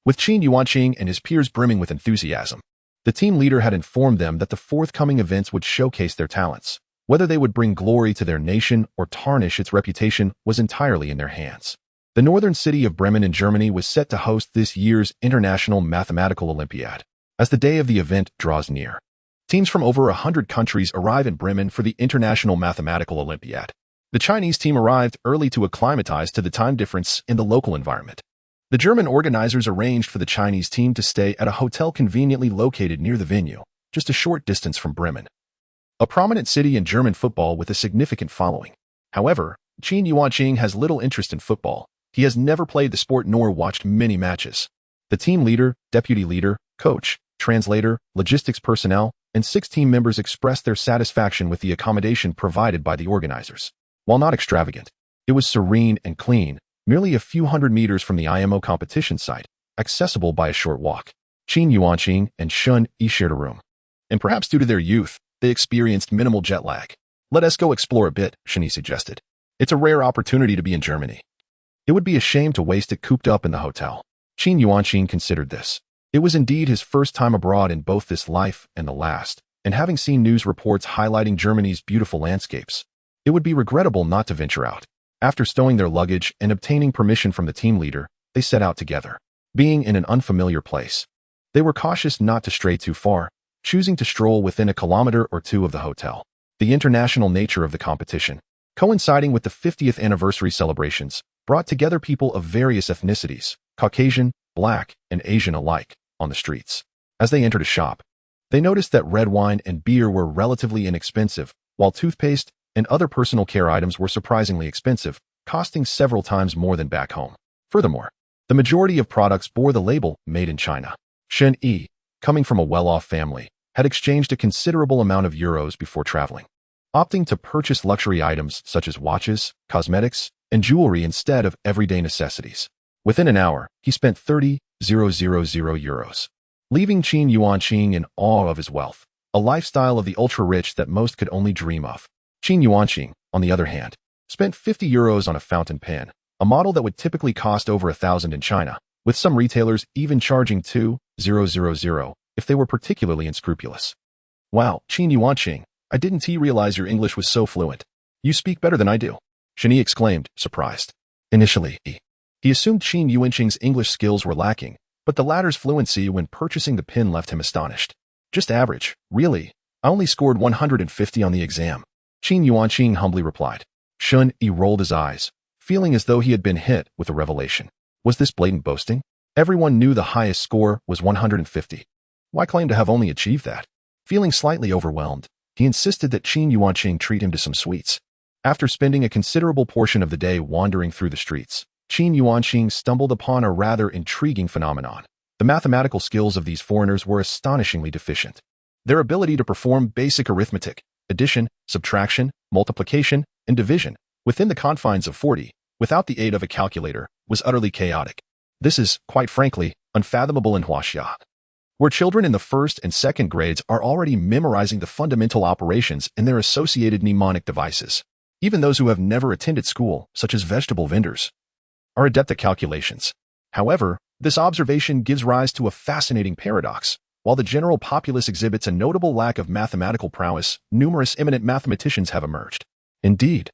With Qin Yuanqing and his peers brimming with enthusiasm, the team leader had informed them that the forthcoming events would showcase their talents. Whether they would bring glory to their nation or tarnish its reputation was entirely in their hands. The northern city of Bremen in Germany was set to host this year's International Mathematical Olympiad. As the day of the event draws near, teams from over 100 countries arrive in Bremen for the International Mathematical Olympiad. The Chinese team arrived early to acclimatize to the time difference in the local environment. The German organizers arranged for the Chinese team to stay at a hotel conveniently located near the venue, just a short distance from Bremen, a prominent city in German football with a significant following. However, Qin Yuanqing has little interest in football. He has never played the sport nor watched many matches. The team leader, deputy leader, coach, translator, logistics personnel, and 6 team members expressed their satisfaction with the accommodation provided by the organizers. While not extravagant, it was serene and clean, merely a few hundred meters from the IMO competition site, accessible by a short walk. Qin Yuanqing and Shun Yi shared a room, and perhaps due to their youth, they experienced minimal jet lag. "Let us go explore a bit," Shun Yi suggested. "It's a rare opportunity to be in Germany. It would be a shame to waste it cooped up in the hotel." Qin Yuanqing considered this. It was indeed his first time abroad in both this life and the last, and having seen news reports highlighting Germany's beautiful landscapes, it would be regrettable not to venture out. After stowing their luggage and obtaining permission from the team leader, they set out together. Being in an unfamiliar place, they were cautious not to stray too far, choosing to stroll within a kilometer or two of the hotel. The international nature of the competition, coinciding with the 50th anniversary celebrations, brought together people of various ethnicities, Caucasian, Black, and Asian alike, on the streets. As they entered a shop, they noticed that red wine and beer were relatively inexpensive, while toothpaste and other personal care items were surprisingly expensive, costing several times more than back home. Furthermore, the majority of products bore the label Made in China. Shen Yi, coming from a well-off family, had exchanged a considerable amount of euros before traveling, opting to purchase luxury items such as watches, cosmetics, and jewelry instead of everyday necessities. Within an hour, he spent 30,000 euros, leaving Qin Yuanqing in awe of his wealth, a lifestyle of the ultra-rich that most could only dream of. Qin Yuanqing, on the other hand, spent 50 euros on a fountain pen, a model that would typically cost over 1,000 in China, with some retailers even charging 2,000 if they were particularly unscrupulous. Wow, Qin Yuanqing, I didn't realize your English was so fluent. You speak better than I do. Shen Yi exclaimed, surprised. Initially, he assumed Qin Yuanqing's English skills were lacking, but the latter's fluency when purchasing the pin left him astonished. Just average, really. I only scored 150 on the exam. Qin Yuanqing humbly replied. Shen Yi rolled his eyes, feeling as though he had been hit with a revelation. Was this blatant boasting? Everyone knew the highest score was 150. Why claim to have only achieved that? Feeling slightly overwhelmed, he insisted that Qin Yuanqing treat him to some sweets. After spending a considerable portion of the day wandering through the streets, Qin Yuanqing stumbled upon a rather intriguing phenomenon. The mathematical skills of these foreigners were astonishingly deficient. Their ability to perform basic arithmetic, addition, subtraction, multiplication, and division, within the confines of 40, without the aid of a calculator, was utterly chaotic. This is, quite frankly, unfathomable in Huaxia, where children in the first and second grades are already memorizing the fundamental operations and their associated mnemonic devices. Even those who have never attended school, such as vegetable vendors, are adept at calculations. However, this observation gives rise to a fascinating paradox. While the general populace exhibits a notable lack of mathematical prowess, numerous eminent mathematicians have emerged. Indeed,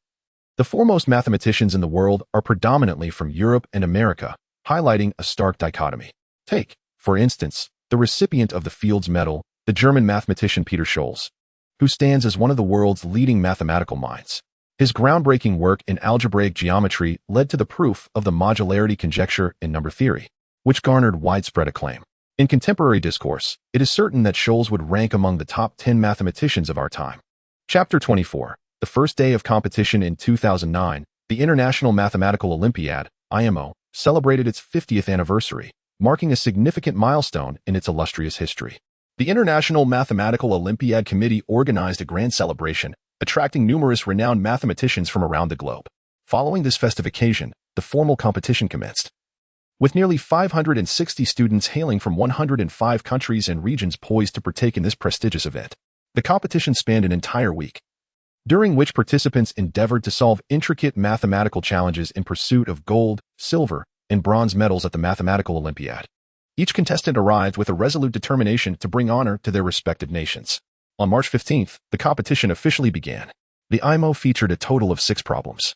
the foremost mathematicians in the world are predominantly from Europe and America, highlighting a stark dichotomy. Take, for instance, the recipient of the Fields Medal, the German mathematician Peter Scholz, who stands as one of the world's leading mathematical minds. His groundbreaking work in algebraic geometry led to the proof of the modularity conjecture in number theory, which garnered widespread acclaim. In contemporary discourse, it is certain that Scholz would rank among the top 10 mathematicians of our time. Chapter 24. The first day of competition in 2009, the International Mathematical Olympiad, IMO, celebrated its 50th anniversary, marking a significant milestone in its illustrious history. The International Mathematical Olympiad Committee organized a grand celebration, attracting numerous renowned mathematicians from around the globe. Following this festive occasion, the formal competition commenced, with nearly 560 students hailing from 105 countries and regions poised to partake in this prestigious event. The competition spanned an entire week, during which participants endeavored to solve intricate mathematical challenges in pursuit of gold, silver, and bronze medals at the Mathematical Olympiad. Each contestant arrived with a resolute determination to bring honor to their respective nations. On March 15th, the competition officially began. The IMO featured a total of 6 problems,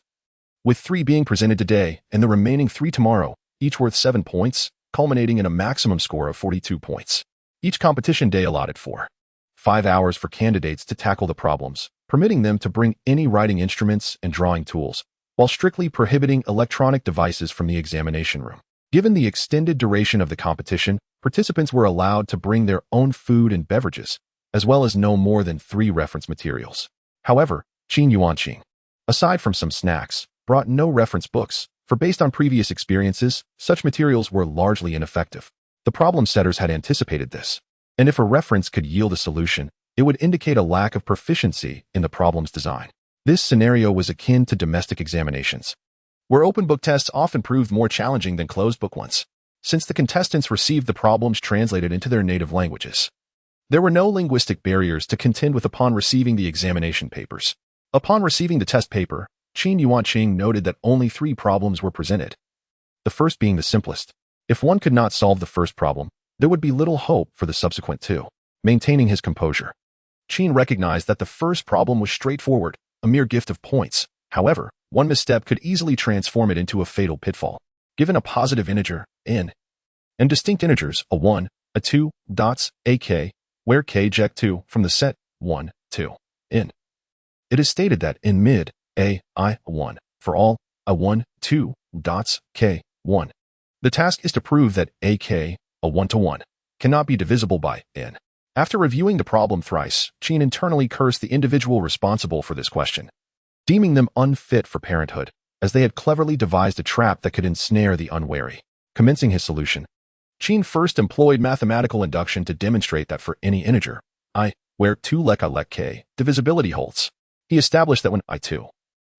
with 3 being presented today and the remaining 3 tomorrow, each worth 7 points, culminating in a maximum score of 42 points. Each competition day allotted 5 hours for candidates to tackle the problems, permitting them to bring any writing instruments and drawing tools, while strictly prohibiting electronic devices from the examination room. Given the extended duration of the competition, participants were allowed to bring their own food and beverages, as well as no more than 3 reference materials. However, Qin Yuanqing, aside from some snacks, brought no reference books, for based on previous experiences, such materials were largely ineffective. The problem setters had anticipated this, and if a reference could yield a solution, it would indicate a lack of proficiency in the problem's design. This scenario was akin to domestic examinations, where open book tests often proved more challenging than closed book ones, since the contestants received the problems translated into their native languages. There were no linguistic barriers to contend with upon receiving the examination papers. Upon receiving the test paper, Qin Yuanqing noted that only 3 problems were presented, the first being the simplest. If one could not solve the first problem, there would be little hope for the subsequent 2. Maintaining his composure, Qin recognized that the first problem was straightforward, a mere gift of points. However, one misstep could easily transform it into a fatal pitfall. Given a positive integer, n, and distinct integers, a 1, a 2, dots, ak, where K Jack 2 from the set 1, 2. In. It is stated that in mid, A, I, 1, for all, I 1, 2, dots, K, 1. The task is to prove that AK, a 1-to-1, cannot be divisible by N. After reviewing the problem thrice, Qin internally cursed the individual responsible for this question, deeming them unfit for parenthood, as they had cleverly devised a trap that could ensnare the unwary. Commencing his solution, Qin first employed mathematical induction to demonstrate that for any integer, I, where 2 lek k, divisibility holds. He established that when I2,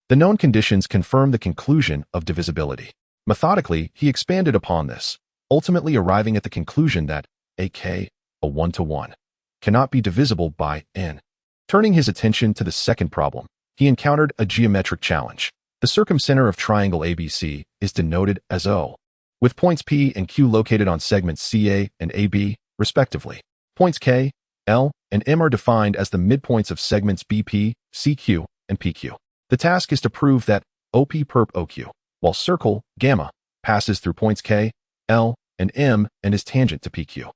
the known conditions confirm the conclusion of divisibility. Methodically, he expanded upon this, ultimately arriving at the conclusion that AK, a 1-to-1, cannot be divisible by N. Turning his attention to the second problem, he encountered a geometric challenge. The circumcenter of triangle ABC is denoted as O, with points P and Q located on segments CA and AB, respectively. Points K, L, and M are defined as the midpoints of segments BP, CQ, and PQ. The task is to prove that OP perp OQ, while circle, gamma, passes through points K, L, and M and is tangent to PQ.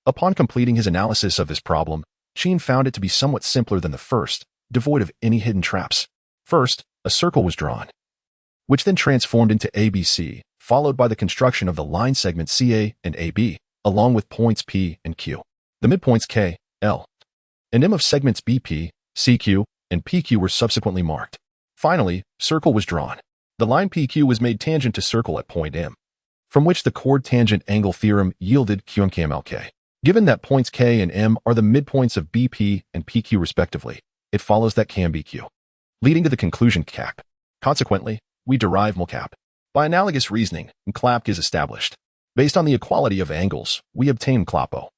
Upon completing his analysis of this problem, Qin found it to be somewhat simpler than the first, devoid of any hidden traps. First, a circle was drawn, which then transformed into ABC, followed by the construction of the line segments CA and AB, along with points P and Q. The midpoints K, L, and M of segments BP, CQ, and PQ were subsequently marked. Finally, circle was drawn. The line PQ was made tangent to circle at point M, from which the chord tangent angle theorem yielded QMKMLK. Given that points K and M are the midpoints of BP and PQ respectively, it follows that KMBQ, leading to the conclusion CAP. Consequently, we derive MLCAP. By analogous reasoning, MCLAP is established. Based on the equality of angles, we obtain MCLAPO,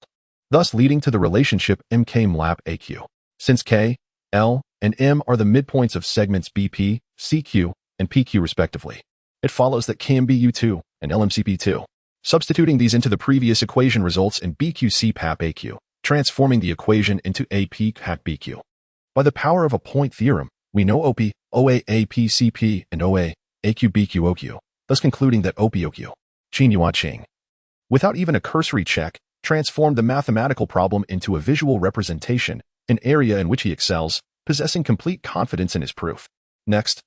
thus leading to the relationship MK-MLAP AQ. Since K, L, and M are the midpoints of segments BP, CQ, and PQ respectively, it follows that KMBU2 and LMCP2. Substituting these into the previous equation results in BQC-PAP-AQ, transforming the equation into AP-CAP-BQ. By the power of a point theorem, we know OP, OA, AP-CP, and OA, AQ-BQ-OQ, thus concluding that OP-OQ, Qin, without even a cursory check, transformed the mathematical problem into a visual representation, an area in which he excels, possessing complete confidence in his proof. Next,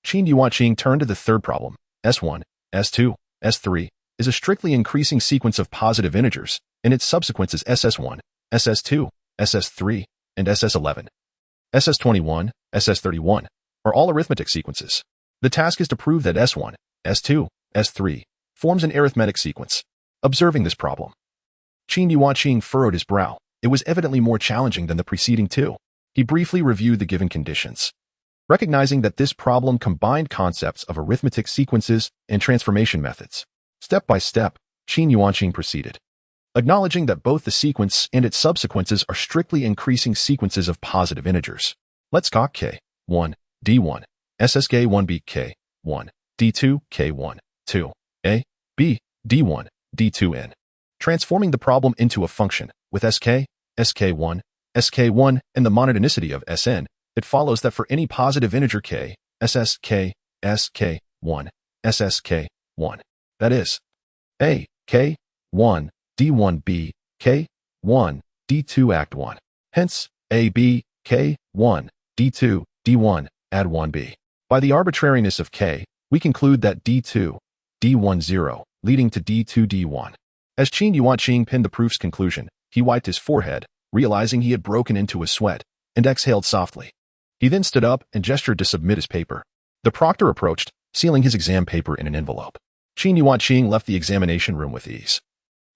Qin turned to the third problem. S1, S2, S3 is a strictly increasing sequence of positive integers, and its subsequence is SS1, SS2, SS3, and SS11. SS21, SS31 are all arithmetic sequences. The task is to prove that S1, S2, S3 forms an arithmetic sequence. Observing this problem, Qin furrowed his brow. It was evidently more challenging than the preceding two. He briefly reviewed the given conditions, recognizing that this problem combined concepts of arithmetic sequences and transformation methods. Step by step, Qin proceeded, acknowledging that both the sequence and its subsequences are strictly increasing sequences of positive integers. Let's calc K, 1, D1, SSK 1B K, 1, D2, K1, 2, A, B, D1, D2N. Transforming the problem into a function with SK, SK1, SK1, and the monotonicity of Sn, it follows that for any positive integer K, SSK, SK1, SSK1, that is, A, K, 1, D1B, K, 1, D2 act 1. Hence, A, B, K, 1, D2, D1, add 1B. By the arbitrariness of K, we conclude that D2, D1, 0, leading to D2, D1. As Qin pinned the proof's conclusion, he wiped his forehead, realizing he had broken into a sweat, and exhaled softly. He then stood up and gestured to submit his paper. The proctor approached, sealing his exam paper in an envelope. Qin left the examination room with ease.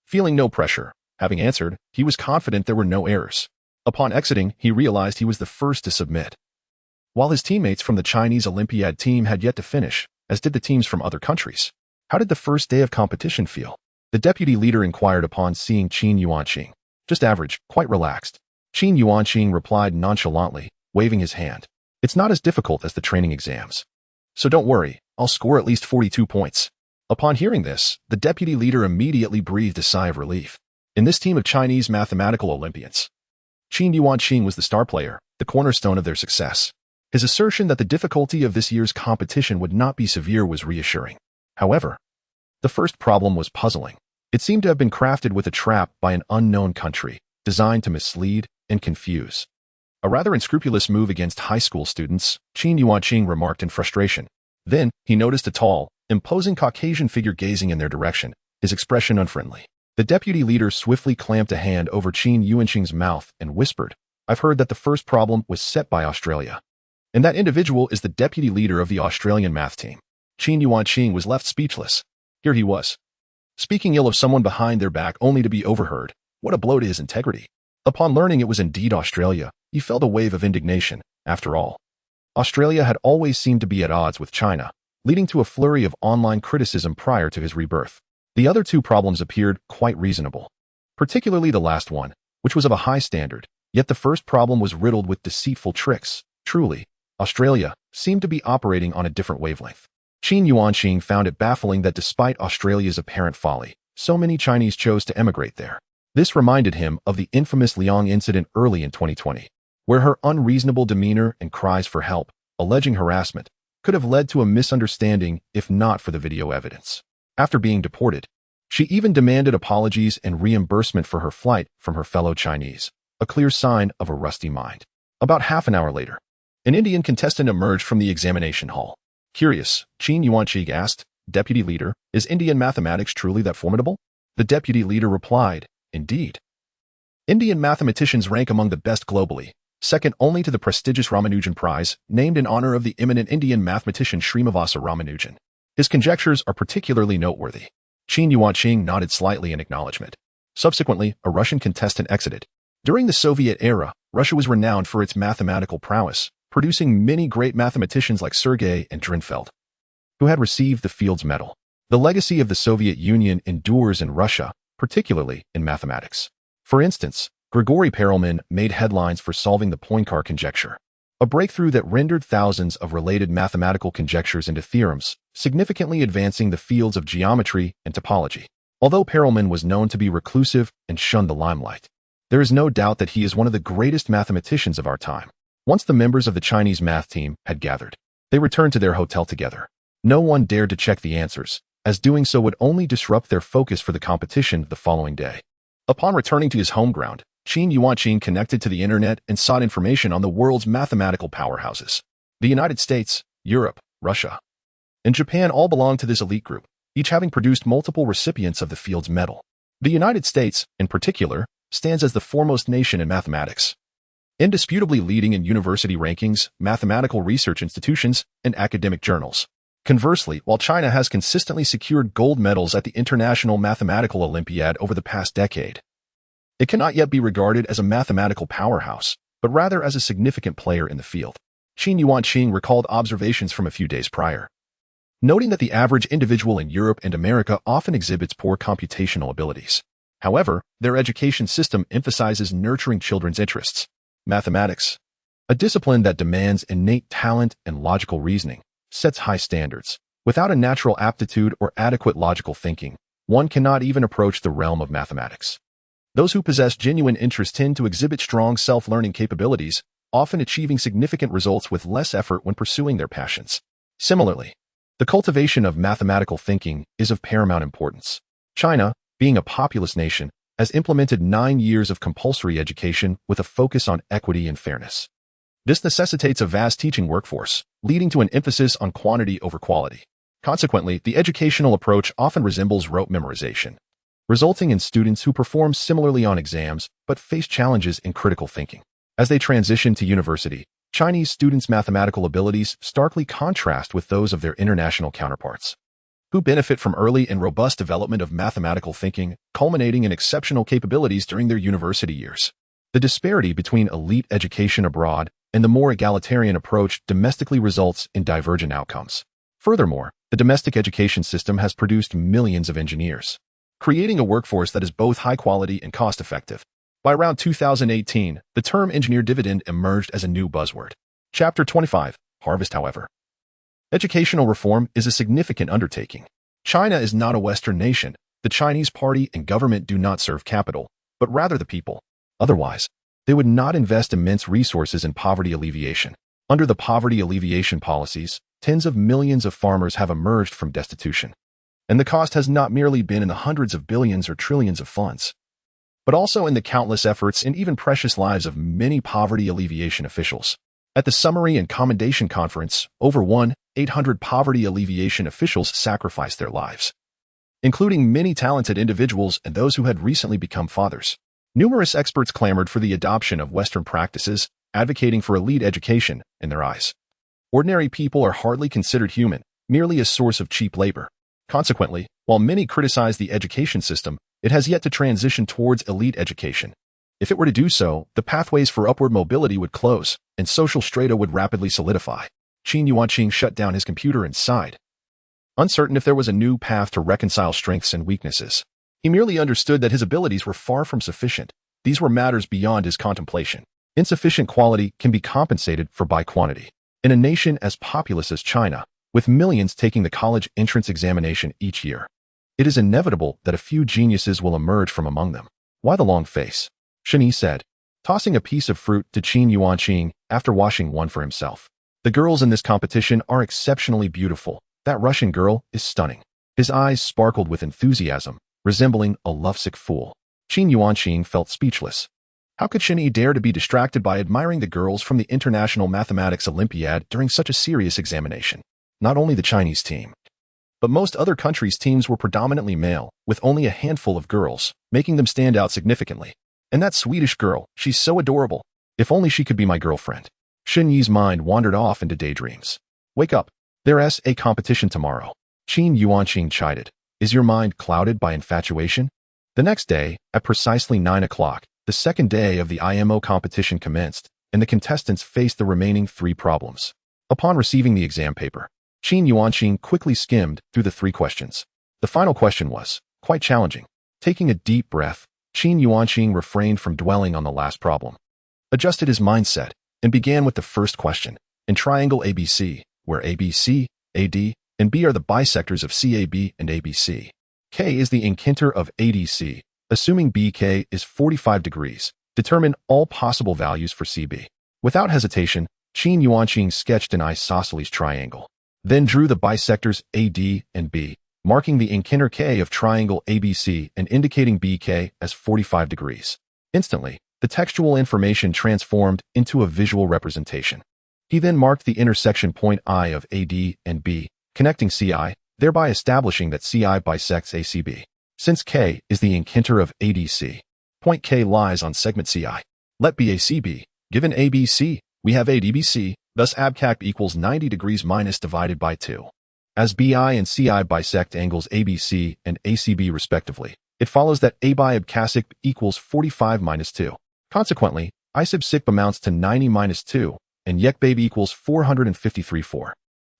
Feeling no pressure, having answered, he was confident there were no errors. Upon exiting, he realized he was the first to submit, while his teammates from the Chinese Olympiad team had yet to finish, as did the teams from other countries. How did the first day of competition feel? The deputy leader inquired upon seeing Qin. Just average, quite relaxed. Qin replied nonchalantly, waving his hand. It's not as difficult as the training exams. So don't worry, I'll score at least 42 points. Upon hearing this, the deputy leader immediately breathed a sigh of relief. In this team of Chinese mathematical Olympians, Qin was the star player, the cornerstone of their success. His assertion that the difficulty of this year's competition would not be severe was reassuring. However, the first problem was puzzling. It seemed to have been crafted with a trap by an unknown country, designed to mislead and confuse. A rather unscrupulous move against high school students, Qin Yuanqing remarked in frustration. Then, he noticed a tall, imposing Caucasian figure gazing in their direction, his expression unfriendly. The deputy leader swiftly clamped a hand over Qin Yuanqing's mouth and whispered, "I've heard that the first problem was set by Australia. And that individual is the deputy leader of the Australian math team." Qin Yuanqing was left speechless. Here he was, speaking ill of someone behind their back only to be overheard. What a blow to his integrity. Upon learning it was indeed Australia, he felt a wave of indignation. After all, Australia had always seemed to be at odds with China, leading to a flurry of online criticism prior to his rebirth. The other two problems appeared quite reasonable, particularly the last one, which was of a high standard, yet the first problem was riddled with deceitful tricks. Truly, Australia seemed to be operating on a different wavelength. Qin Yuanqing found it baffling that despite Australia's apparent folly, so many Chinese chose to emigrate there. This reminded him of the infamous Liang incident early in 2020, where her unreasonable demeanor and cries for help, alleging harassment, could have led to a misunderstanding if not for the video evidence. After being deported, she even demanded apologies and reimbursement for her flight from her fellow Chinese, a clear sign of a rusty mind. About half an hour later, an Indian contestant emerged from the examination hall. Curious, Qin Yuanqing asked, "Deputy leader, is Indian mathematics truly that formidable?" The deputy leader replied, "Indeed. Indian mathematicians rank among the best globally, second only to the prestigious Ramanujan Prize, named in honor of the eminent Indian mathematician Srimivasa Ramanujan. His conjectures are particularly noteworthy." Qin Yuanqing nodded slightly in acknowledgement. Subsequently, a Russian contestant exited. During the Soviet era, Russia was renowned for its mathematical prowess, producing many great mathematicians like Sergei and Drinfeld, who had received the Fields Medal. The legacy of the Soviet Union endures in Russia, particularly in mathematics. For instance, Grigory Perelman made headlines for solving the Poincare conjecture, a breakthrough that rendered thousands of related mathematical conjectures into theorems, significantly advancing the fields of geometry and topology. Although Perelman was known to be reclusive and shunned the limelight, there is no doubt that he is one of the greatest mathematicians of our time. Once the members of the Chinese math team had gathered, they returned to their hotel together. No one dared to check the answers, as doing so would only disrupt their focus for the competition the following day. Upon returning to his home ground, Qin Yuanqing connected to the internet and sought information on the world's mathematical powerhouses. The United States, Europe, Russia, and Japan all belong to this elite group, each having produced multiple recipients of the Fields Medal. The United States, in particular, stands as the foremost nation in mathematics, indisputably leading in university rankings, mathematical research institutions, and academic journals. Conversely, while China has consistently secured gold medals at the International Mathematical Olympiad over the past decade, it cannot yet be regarded as a mathematical powerhouse, but rather as a significant player in the field. Qin Yuanqing recalled observations from a few days prior, noting that the average individual in Europe and America often exhibits poor computational abilities. However, their education system emphasizes nurturing children's interests. Mathematics, a discipline that demands innate talent and logical reasoning, sets high standards. Without a natural aptitude or adequate logical thinking, one cannot even approach the realm of mathematics. Those who possess genuine interest tend to exhibit strong self-learning capabilities, often achieving significant results with less effort when pursuing their passions. Similarly, the cultivation of mathematical thinking is of paramount importance. China, being a populous nation, has implemented 9 years of compulsory education with a focus on equity and fairness. This necessitates a vast teaching workforce, leading to an emphasis on quantity over quality. Consequently, the educational approach often resembles rote memorization, resulting in students who perform similarly on exams but face challenges in critical thinking. As they transition to university, Chinese students' mathematical abilities starkly contrast with those of their international counterparts, who benefit from early and robust development of mathematical thinking, culminating in exceptional capabilities during their university years. The disparity between elite education abroad and the more egalitarian approach domestically results in divergent outcomes. Furthermore, the domestic education system has produced millions of engineers, creating a workforce that is both high quality and cost-effective. By around 2018, the term engineer dividend emerged as a new buzzword. Chapter 25, Harvest. However, educational reform is a significant undertaking. China is not a Western nation. The Chinese party and government do not serve capital, but rather the people. Otherwise, they would not invest immense resources in poverty alleviation. Under the poverty alleviation policies, tens of millions of farmers have emerged from destitution. And the cost has not merely been in the hundreds of billions or trillions of funds. but also in the countless efforts and even precious lives of many poverty alleviation officials. At the Summary and Commendation Conference, over 1,800 poverty alleviation officials sacrificed their lives, including many talented individuals and those who had recently become fathers. Numerous experts clamored for the adoption of Western practices, advocating for elite education in their eyes. Ordinary people are hardly considered human, merely a source of cheap labor. Consequently, while many criticize the education system, it has yet to transition towards elite education. If it were to do so, the pathways for upward mobility would close, and social strata would rapidly solidify. Qin Yuanqing shut down his computer and sighed, uncertain if there was a new path to reconcile strengths and weaknesses. He merely understood that his abilities were far from sufficient. These were matters beyond his contemplation. Insufficient quality can be compensated for by quantity. In a nation as populous as China, with millions taking the college entrance examination each year, it is inevitable that a few geniuses will emerge from among them. Why the long face? Shen Yi said, tossing a piece of fruit to Qin Yuanqing after washing one for himself. The girls in this competition are exceptionally beautiful. That Russian girl is stunning. His eyes sparkled with enthusiasm, resembling a lovesick fool. Qin Yuanqing felt speechless. How could Shen Yi dare to be distracted by admiring the girls from the International Mathematics Olympiad during such a serious examination? Not only the Chinese team, but most other countries' teams were predominantly male, with only a handful of girls, making them stand out significantly. And that Swedish girl, she's so adorable. If only she could be my girlfriend. Shen Yi's mind wandered off into daydreams. Wake up. There's a competition tomorrow. Qin Yuanqing chided. Is your mind clouded by infatuation? The next day, at precisely 9 o'clock, the second day of the IMO competition commenced, and the contestants faced the remaining 3 problems. Upon receiving the exam paper, Qin Yuanqing quickly skimmed through the 3 questions. The final question was quite challenging. Taking a deep breath, Qin Yuanqing refrained from dwelling on the last problem, adjusted his mindset, and began with the first question. In triangle ABC, where ABC, AD, and B are the bisectors of CAB and ABC, K is the incinter of ADC. Assuming BK is 45 degrees, determine all possible values for CB. Without hesitation, Qin Yuanqing sketched an isosceles triangle, then drew the bisectors AD and B, marking the incinter K of triangle ABC and indicating BK as 45 degrees. Instantly, the textual information transformed into a visual representation. He then marked the intersection point I of AD and B, connecting CI, thereby establishing that CI bisects ACB. Since K is the incinter of ADC, point K lies on segment CI. Let BACB. Given ABC, we have ADBC, thus abcap equals 90 degrees minus divided by 2. As BI and CI bisect angles ABC and ACB respectively, it follows that A by abcasic equals 45 minus 2. Consequently, I sub SIC amounts to 90 minus 2, and YEK baby equals 453.4.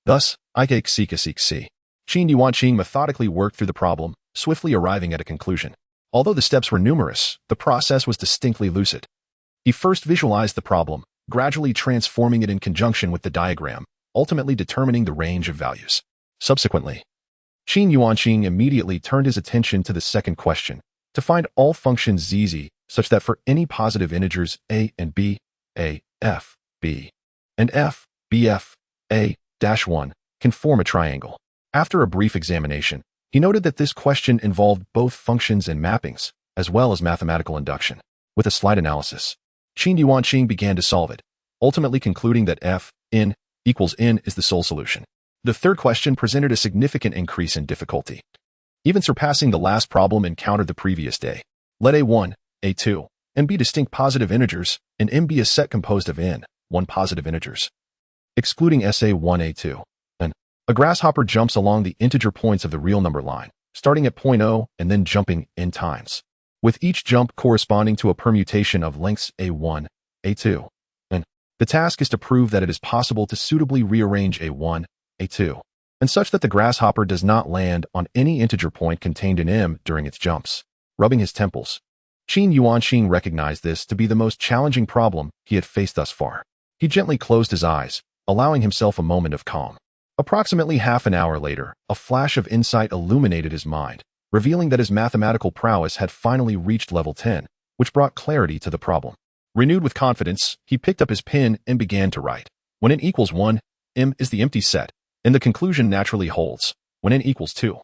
Thus, I take seek a seek C. Qin Yuanqing methodically worked through the problem, swiftly arriving at a conclusion. Although the steps were numerous, the process was distinctly lucid. He first visualized the problem, gradually transforming it in conjunction with the diagram, ultimately determining the range of values. Subsequently, Qin Yuanqing immediately turned his attention to the second question, to find all functions ZZ such that for any positive integers A and B, A, F, B, and F, BF, A-1 can form a triangle. After a brief examination, he noted that this question involved both functions and mappings, as well as mathematical induction. With a slight analysis, Qin Yuanqing began to solve it, ultimately concluding that F, N, equals N is the sole solution. The third question presented a significant increase in difficulty, even surpassing the last problem encountered the previous day. Let A1, A2, and B distinct positive integers, and M be a set composed of N1 positive integers, excluding SA1, A2, and a grasshopper jumps along the integer points of the real number line, starting at point O and then jumping N times, with each jump corresponding to a permutation of lengths A1, A2, and the task is to prove that it is possible to suitably rearrange A1, A2, and such that the grasshopper does not land on any integer point contained in M during its jumps. Rubbing his temples, Qin Yuanqing recognized this to be the most challenging problem he had faced thus far. He gently closed his eyes, allowing himself a moment of calm. Approximately half an hour later, a flash of insight illuminated his mind, revealing that his mathematical prowess had finally reached level 10, which brought clarity to the problem. Renewed with confidence, he picked up his pen and began to write. When n equals 1, M is the empty set, and the conclusion naturally holds. When n equals 2,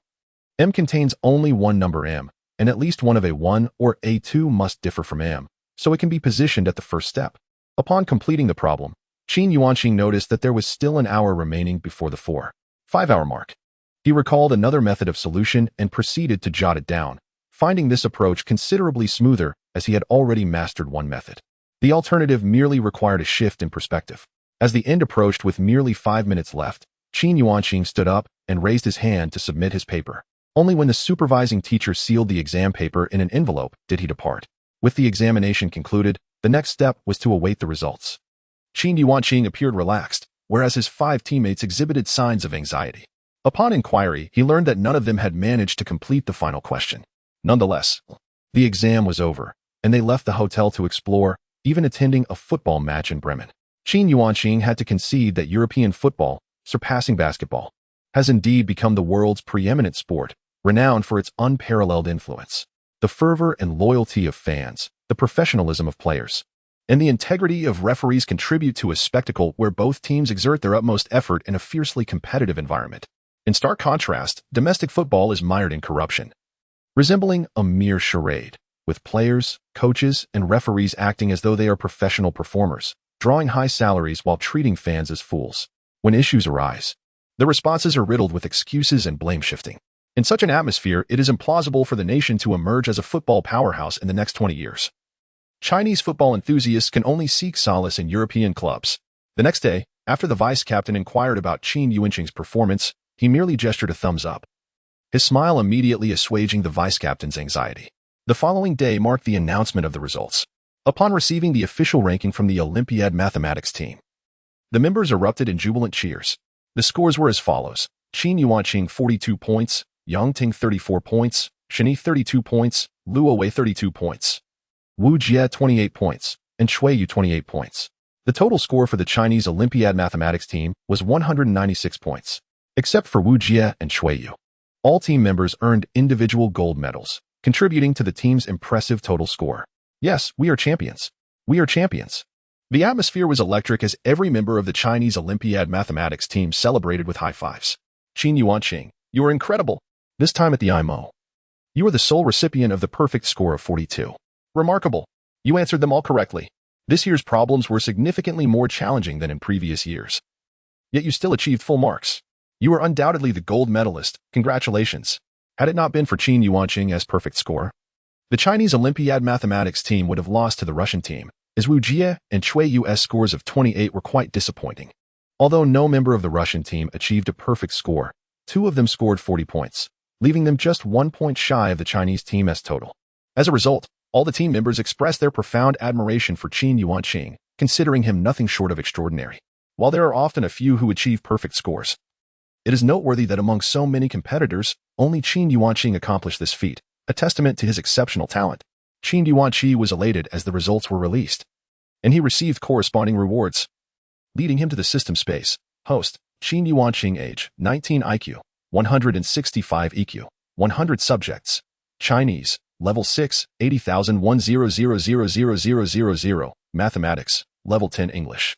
M contains only one number M, and at least one of A1 or A2 must differ from AM, so it can be positioned at the first step. Upon completing the problem, Qin Yuanqing noticed that there was still an hour remaining before the 4-5 hour mark. He recalled another method of solution and proceeded to jot it down, finding this approach considerably smoother as he had already mastered one method. The alternative merely required a shift in perspective. As the end approached with merely 5 minutes left, Qin Yuanqing stood up and raised his hand to submit his paper. Only when the supervising teacher sealed the exam paper in an envelope did he depart. With the examination concluded, the next step was to await the results. Qin Yuanqing appeared relaxed, whereas his 5 teammates exhibited signs of anxiety. Upon inquiry, he learned that none of them had managed to complete the final question. Nonetheless, the exam was over, and they left the hotel to explore, even attending a football match in Bremen. Qin Yuanqing had to concede that European football, surpassing basketball, has indeed become the world's preeminent sport, renowned for its unparalleled influence. The fervor and loyalty of fans, the professionalism of players, and the integrity of referees contribute to a spectacle where both teams exert their utmost effort in a fiercely competitive environment. In stark contrast, domestic football is mired in corruption, resembling a mere charade, with players, coaches, and referees acting as though they are professional performers, drawing high salaries while treating fans as fools. When issues arise, the responses are riddled with excuses and blame shifting. In such an atmosphere, it is implausible for the nation to emerge as a football powerhouse in the next 20 years. Chinese football enthusiasts can only seek solace in European clubs. The next day, after the vice-captain inquired about Qin Yuanqing's performance, he merely gestured a thumbs up, his smile immediately assuaging the vice-captain's anxiety. The following day marked the announcement of the results. Upon receiving the official ranking from the Olympiad mathematics team, the members erupted in jubilant cheers. The scores were as follows: Qin Yuanqing 42 points, Yang Ting 34 points, Shani 32 points, Luo Wei 32 points, Wu Jie 28 points, and Shui Yu 28 points. The total score for the Chinese Olympiad mathematics team was 196 points. Except for Wu Jie and Shui Yu, all team members earned individual gold medals, contributing to the team's impressive total score. Yes, we are champions. We are champions. The atmosphere was electric as every member of the Chinese Olympiad mathematics team celebrated with high fives. Qin Yuanqing, you are incredible. This time at the IMO, you were the sole recipient of the perfect score of 42. Remarkable. You answered them all correctly. This year's problems were significantly more challenging than in previous years. Yet you still achieved full marks. You are undoubtedly the gold medalist. Congratulations. Had it not been for Qin Yuanqing's perfect score, the Chinese Olympiad mathematics team would have lost to the Russian team, as Wu Jie and Shui Yu's scores of 28 were quite disappointing. Although no member of the Russian team achieved a perfect score, 2 of them scored 40 points, leaving them just 1 point shy of the Chinese team's total. As a result, all the team members expressed their profound admiration for Qin Yuanqing, considering him nothing short of extraordinary. While there are often a few who achieve perfect scores, it is noteworthy that among so many competitors, only Qin Yuanqing accomplished this feat, a testament to his exceptional talent. Qin Yuanqing was elated as the results were released, and he received corresponding rewards, leading him to the system space. Host, Qin Yuanqing, age, 19 IQ, 165 EQ, 100 subjects. Chinese, level 6, 80,010,000,000. Mathematics, level 10 English.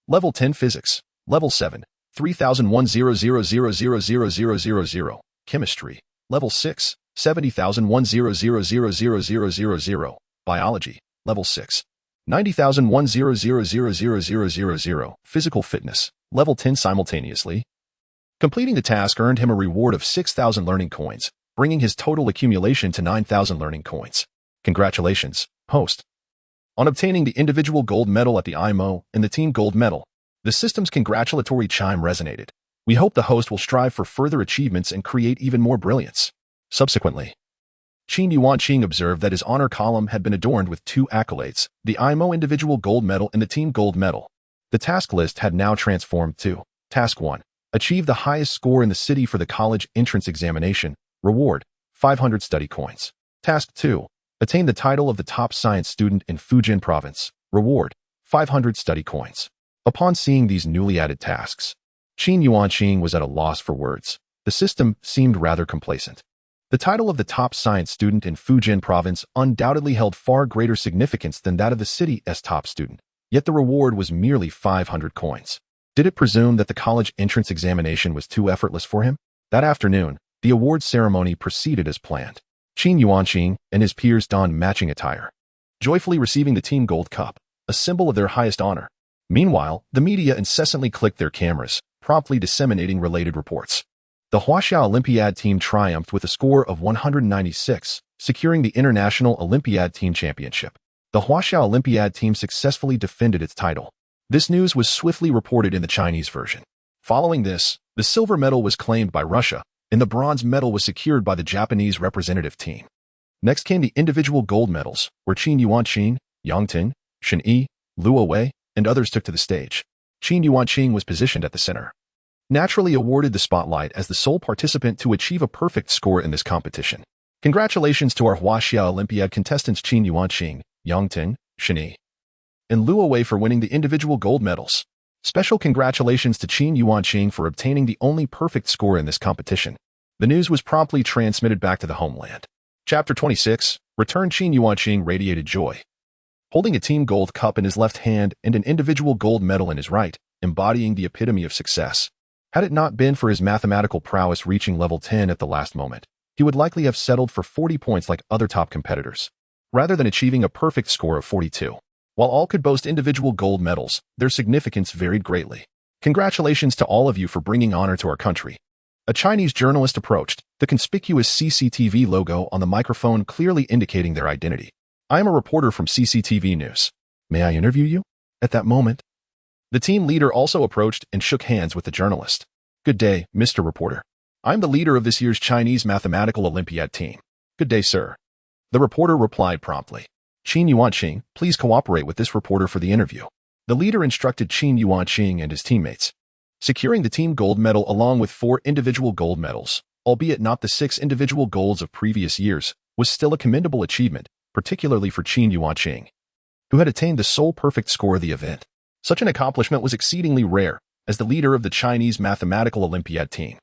Level 10 Physics, level 7, 3,100,000,000. Chemistry, level 6, 70,010,000,000. Biology, level 6, 90,010,000,000. Physical fitness, level 10 simultaneously. Completing the task earned him a reward of 6,000 learning coins, bringing his total accumulation to 9,000 learning coins. Congratulations, host. On obtaining the individual gold medal at the IMO and the team gold medal, the system's congratulatory chime resonated. We hope the host will strive for further achievements and create even more brilliance. Subsequently, Qin Yuanqing observed that his honor column had been adorned with 2 accolades, the IMO individual gold medal and the team gold medal. The task list had now transformed to Task 1. Achieve the highest score in the city for the college entrance examination. Reward, 500 study coins. Task 2. Attain the title of the top science student in Fujian province. Reward, 500 study coins. Upon seeing these newly added tasks, Qin Yuanqing was at a loss for words. The system seemed rather complacent. The title of the top science student in Fujian province undoubtedly held far greater significance than that of the city's top student, yet the reward was merely 500 coins. Did it presume that the college entrance examination was too effortless for him? That afternoon, the awards ceremony proceeded as planned. Qin Yuanqing and his peers donned matching attire, joyfully receiving the Team Gold Cup, a symbol of their highest honor. Meanwhile, the media incessantly clicked their cameras, promptly disseminating related reports. The Huaxia Olympiad team triumphed with a score of 196, securing the International Olympiad Team Championship. The Huaxia Olympiad team successfully defended its title. This news was swiftly reported in the Chinese version. Following this, the silver medal was claimed by Russia, and the bronze medal was secured by the Japanese representative team. Next came the individual gold medals, where Qin Yuanqing, Yang Ting, Shen Yi, Luo Wei, and others took to the stage. Qin Yuanqing was positioned at the center, naturally awarded the spotlight as the sole participant to achieve a perfect score in this competition. Congratulations to our Huaxia Olympiad contestants Qin Yuanqing, Yang Ting, Shen Yi, and Luo Wei for winning the individual gold medals. Special congratulations to Qin Yuanqing for obtaining the only perfect score in this competition. The news was promptly transmitted back to the homeland. Chapter 26, Return. Qin Yuanqing radiated joy. Holding a Team Gold Cup in his left hand and an individual gold medal in his right, embodying the epitome of success. Had it not been for his mathematical prowess reaching level 10 at the last moment, he would likely have settled for 40 points like other top competitors, rather than achieving a perfect score of 42. While all could boast individual gold medals, their significance varied greatly. Congratulations to all of you for bringing honor to our country. A Chinese journalist approached, the conspicuous CCTV logo on the microphone clearly indicating their identity. I am a reporter from CCTV News. May I interview you? At that moment, the team leader also approached and shook hands with the journalist. Good day, Mr. Reporter. I'm the leader of this year's Chinese Mathematical Olympiad team. Good day, sir. The reporter replied promptly. Qin Yuanqing, please cooperate with this reporter for the interview. The leader instructed Qin Yuanqing and his teammates, securing the team gold medal along with 4 individual gold medals, albeit not the 6 individual golds of previous years, was still a commendable achievement, particularly for Qin Yuanqing, who had attained the sole perfect score of the event. Such an accomplishment was exceedingly rare, as the leader of the Chinese Mathematical Olympiad team.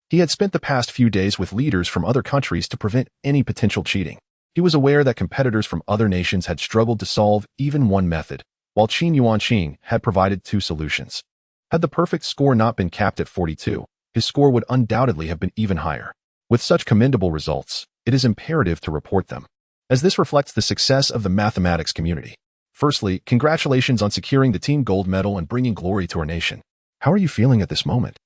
He had spent the past few days with leaders from other countries to prevent any potential cheating. He was aware that competitors from other nations had struggled to solve even one method, while Qin Yuanqing had provided 2 solutions. Had the perfect score not been capped at 42, his score would undoubtedly have been even higher. With such commendable results, it is imperative to report them, as this reflects the success of the mathematics community. Firstly, congratulations on securing the team gold medal and bringing glory to our nation. How are you feeling at this moment?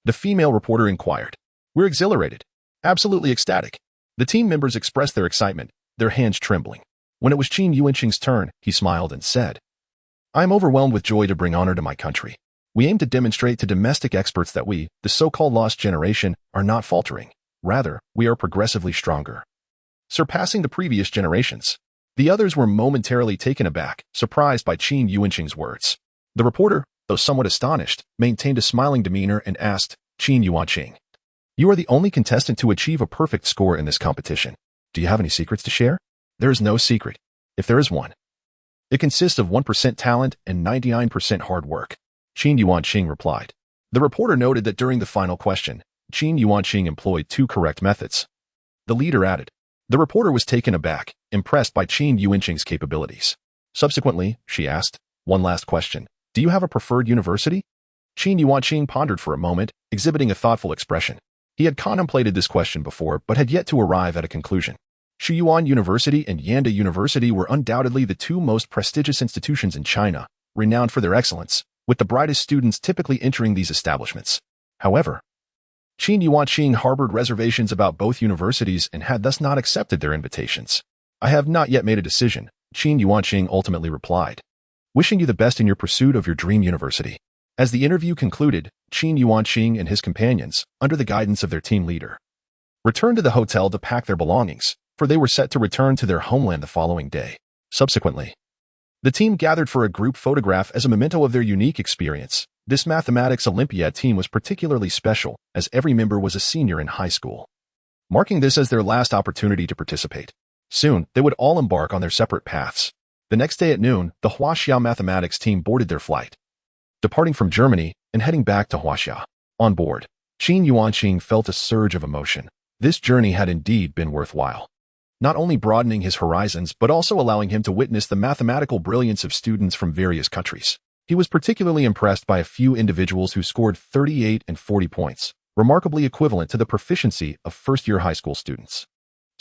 The female reporter inquired. We're exhilarated. Absolutely ecstatic. The team members expressed their excitement, their hands trembling. When it was Qin Yuanqing's turn, he smiled and said, I am overwhelmed with joy to bring honor to my country. We aim to demonstrate to domestic experts that we, the so-called lost generation, are not faltering. Rather, we are progressively stronger, surpassing the previous generations. The others were momentarily taken aback, surprised by Qin Yuanqing's words. The reporter, though somewhat astonished, maintained a smiling demeanor and asked, Qin Yuanqing, you are the only contestant to achieve a perfect score in this competition. Do you have any secrets to share? There is no secret, if there is one. It consists of 1% talent and 99% hard work. Qin Yuanqing replied. The reporter noted that during the final question, Qin Yuanqing employed 2 correct methods. The leader added. The reporter was taken aback, impressed by Qin Yuanqing's capabilities. Subsequently, she asked, one last question. Do you have a preferred university? Qin Yuanqing pondered for a moment, exhibiting a thoughtful expression. He had contemplated this question before, but had yet to arrive at a conclusion. Shuyuan University and Yanda University were undoubtedly the 2 most prestigious institutions in China, renowned for their excellence, with the brightest students typically entering these establishments. However, Qin Yuanqing harbored reservations about both universities and had thus not accepted their invitations. I have not yet made a decision, Qin Yuanqing ultimately replied. Wishing you the best in your pursuit of your dream university. As the interview concluded, Qin Yuanqing and his companions, under the guidance of their team leader, returned to the hotel to pack their belongings, for they were set to return to their homeland the following day. Subsequently, the team gathered for a group photograph as a memento of their unique experience. This mathematics Olympiad team was particularly special, as every member was a senior in high school, marking this as their last opportunity to participate. Soon, they would all embark on their separate paths. The next day at noon, the Huaxia mathematics team boarded their flight, departing from Germany and heading back to Huaxia. On board, Qin Yuanqing felt a surge of emotion. This journey had indeed been worthwhile, not only broadening his horizons but also allowing him to witness the mathematical brilliance of students from various countries. He was particularly impressed by a few individuals who scored 38 and 40 points, remarkably equivalent to the proficiency of first-year high school students.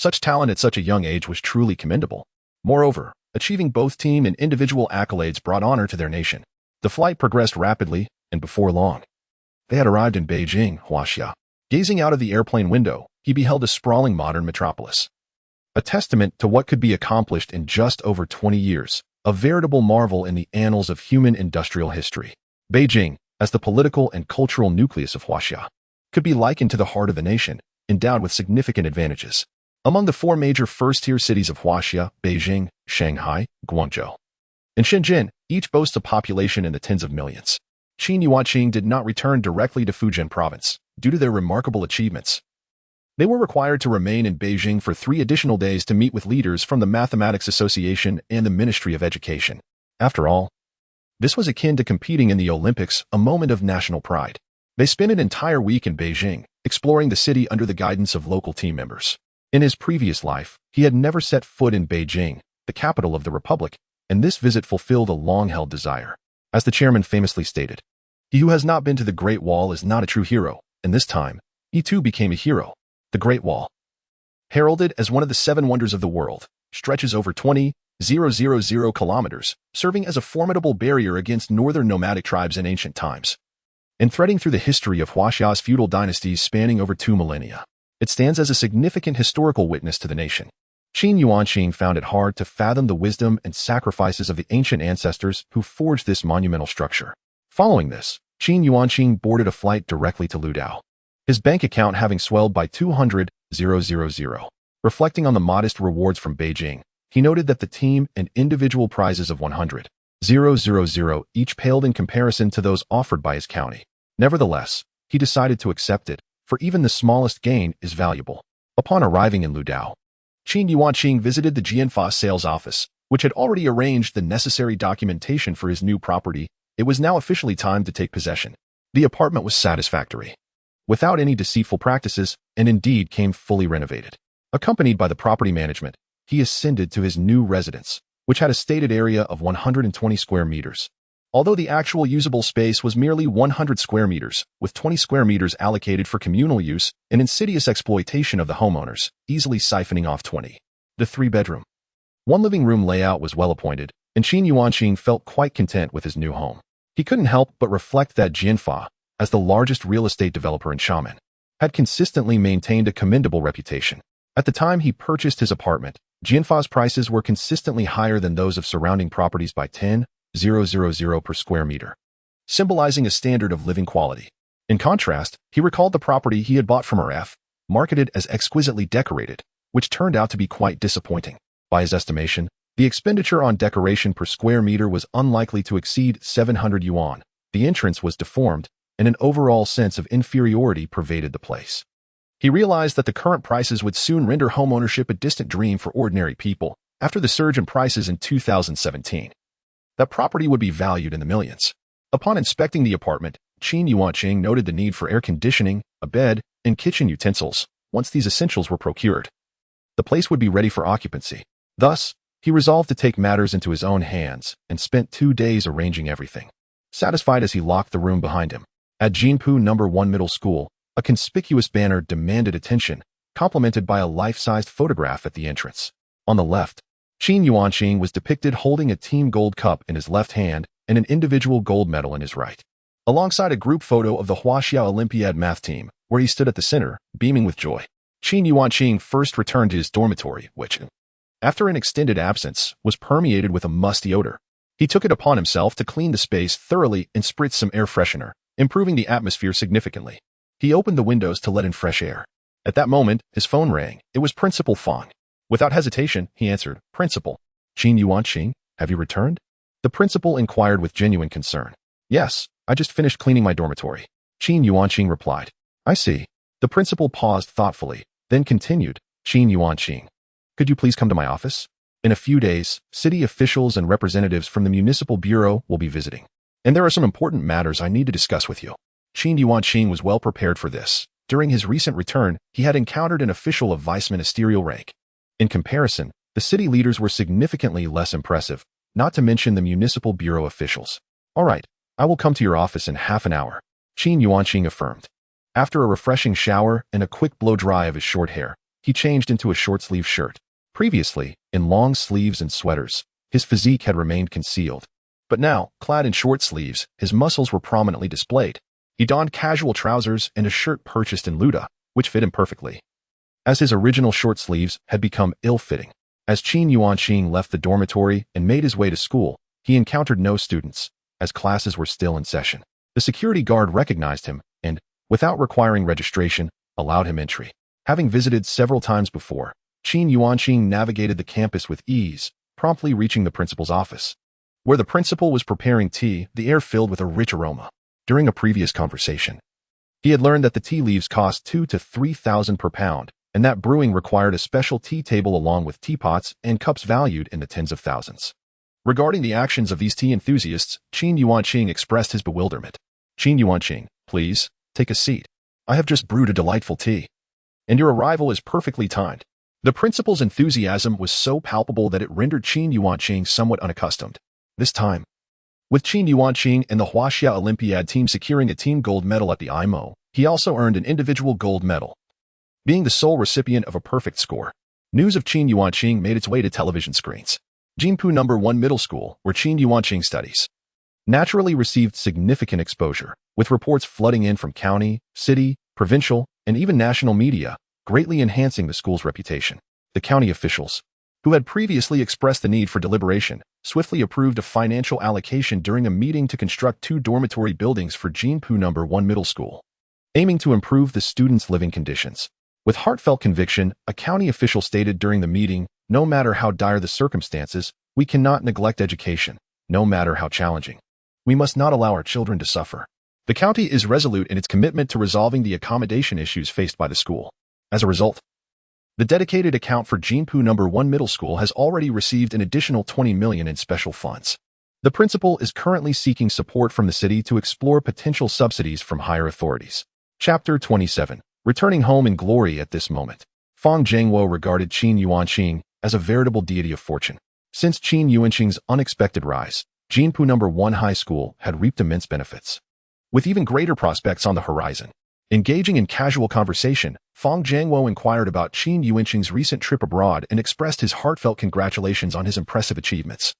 Such talent at such a young age was truly commendable. Moreover, achieving both team and individual accolades brought honor to their nation. The flight progressed rapidly, and before long, they had arrived in Beijing, Huaxia. Gazing out of the airplane window, he beheld a sprawling modern metropolis. A testament to what could be accomplished in just over 20 years, a veritable marvel in the annals of human industrial history. Beijing, as the political and cultural nucleus of Huaxia, could be likened to the heart of the nation, endowed with significant advantages. Among the four major first-tier cities of Huaxia, Beijing, Shanghai, Guangzhou, and Shenzhen, each boasts a population in the tens of millions. Qin Yuanqing did not return directly to Fujian province due to their remarkable achievements. They were required to remain in Beijing for 3 additional days to meet with leaders from the Mathematics Association and the Ministry of Education. After all, this was akin to competing in the Olympics, a moment of national pride. They spent an entire week in Beijing, exploring the city under the guidance of local team members. In his previous life, he had never set foot in Beijing, the capital of the Republic, and this visit fulfilled a long-held desire. As the chairman famously stated, "He who has not been to the Great Wall is not a true hero," and this time, he too became a hero. The Great Wall, heralded as one of the 7 wonders of the world, stretches over 20,000 kilometers, serving as a formidable barrier against northern nomadic tribes in ancient times, and threading through the history of Huaxia's feudal dynasties spanning over 2 millennia. It stands as a significant historical witness to the nation. Qin Yuanqing found it hard to fathom the wisdom and sacrifices of the ancient ancestors who forged this monumental structure. Following this, Qin Yuanqing boarded a flight directly to Ludao, his bank account having swelled by 200,000. Reflecting on the modest rewards from Beijing, he noted that the team and individual prizes of 100,000 each paled in comparison to those offered by his county. Nevertheless, he decided to accept it, for even the smallest gain is valuable. Upon arriving in Ludao, Qin Yuanqing visited the Jianfa sales office, which had already arranged the necessary documentation for his new property. It was now officially time to take possession. The apartment was satisfactory, without any deceitful practices, and indeed came fully renovated. Accompanied by the property management, he ascended to his new residence, which had a stated area of 120 square meters. Although the actual usable space was merely 100 square meters, with 20 square meters allocated for communal use, an insidious exploitation of the homeowners, easily siphoning off 20. The 3-bedroom, 1 living room layout was well appointed, and Qin Yuanqing felt quite content with his new home. He couldn't help but reflect that Jianfa, as the largest real estate developer in Xiamen, had consistently maintained a commendable reputation. At the time he purchased his apartment, Jianfa's prices were consistently higher than those of surrounding properties by 10,000 per square meter, symbolizing a standard of living quality. In contrast, he recalled the property he had bought from RF, marketed as exquisitely decorated, which turned out to be quite disappointing. By his estimation, the expenditure on decoration per square meter was unlikely to exceed 700 yuan. The entrance was deformed, and an overall sense of inferiority pervaded the place. He realized that the current prices would soon render homeownership a distant dream for ordinary people. After the surge in prices in 2017, that property would be valued in the millions. Upon inspecting the apartment, Qin Yuanqing noted the need for air conditioning, a bed, and kitchen utensils. Once these essentials were procured, the place would be ready for occupancy. Thus, he resolved to take matters into his own hands and spent 2 days arranging everything. Satisfied as he locked the room behind him, at Jinpu No. 1 Middle School, a conspicuous banner demanded attention, complemented by a life-sized photograph at the entrance. On the left, Qin Yuanqing was depicted holding a team gold cup in his left hand and an individual gold medal in his right, alongside a group photo of the Huaxia Olympiad math team, where he stood at the center, beaming with joy. Qin Yuanqing first returned to his dormitory, which, after an extended absence, was permeated with a musty odor. He took it upon himself to clean the space thoroughly and spritz some air freshener, improving the atmosphere significantly. He opened the windows to let in fresh air. At that moment, his phone rang. It was Principal Fang. Without hesitation, he answered, "Principal, Qin Yuanqing, have you returned?" The principal inquired with genuine concern. "Yes, I just finished cleaning my dormitory," Qin Yuanqing replied. "I see." The principal paused thoughtfully, then continued, "Qin Yuanqing, could you please come to my office? In a few days, city officials and representatives from the municipal bureau will be visiting, and there are some important matters I need to discuss with you." Qin Yuanqing was well prepared for this. During his recent return, he had encountered an official of vice-ministerial rank. In comparison, the city leaders were significantly less impressive, not to mention the municipal bureau officials. "All right, I will come to your office in half an hour," Qin Yuanqing affirmed. After a refreshing shower and a quick blow-dry of his short hair, he changed into a short-sleeve shirt. Previously, in long sleeves and sweaters, his physique had remained concealed. But now, clad in short sleeves, his muscles were prominently displayed. He donned casual trousers and a shirt purchased in Luda, which fit him perfectly, as his original short sleeves had become ill-fitting. As Qin Yuanqing left the dormitory and made his way to school, he encountered no students, as classes were still in session. The security guard recognized him and, without requiring registration, allowed him entry. Having visited several times before, Qin Yuanqing navigated the campus with ease, promptly reaching the principal's office. Where the principal was preparing tea, the air filled with a rich aroma. During a previous conversation, he had learned that the tea leaves cost 2,000 to 3,000 per pound, and that brewing required a special tea table along with teapots and cups valued in the tens of thousands. Regarding the actions of these tea enthusiasts, Qin Yuanqing expressed his bewilderment. Qin Yuanqing, please, take a seat. I have just brewed a delightful tea, and your arrival is perfectly timed. The principal's enthusiasm was so palpable that it rendered Qin Yuanqing somewhat unaccustomed. This time, with Qin Yuanqing and the Huaxia Olympiad team securing a team gold medal at the IMO, he also earned an individual gold medal, being the sole recipient of a perfect score. News of Qin Yuanqing made its way to television screens. Jinpu No. 1 Middle School, where Qin Yuanqing studies, naturally received significant exposure, with reports flooding in from county, city, provincial, and even national media, greatly enhancing the school's reputation. The county officials, who had previously expressed the need for deliberation, swiftly approved a financial allocation during a meeting to construct 2 dormitory buildings for Jinpu No. 1 Middle School, aiming to improve the students' living conditions. With heartfelt conviction, a county official stated during the meeting, no matter how dire the circumstances, we cannot neglect education, no matter how challenging. We must not allow our children to suffer. The county is resolute in its commitment to resolving the accommodation issues faced by the school. As a result, the dedicated account for Jinpu No. 1 Middle School has already received an additional 20 million in special funds. The principal is currently seeking support from the city to explore potential subsidies from higher authorities. Chapter 27. Returning home in glory. At this moment, Fang Zhengwo regarded Qin Yuanqing as a veritable deity of fortune. Since Qin Yuanqing's unexpected rise, Jinpu No. 1 High School had reaped immense benefits, with even greater prospects on the horizon. Engaging in casual conversation, Fang Zhengwo inquired about Qin Yuanqing's recent trip abroad and expressed his heartfelt congratulations on his impressive achievements.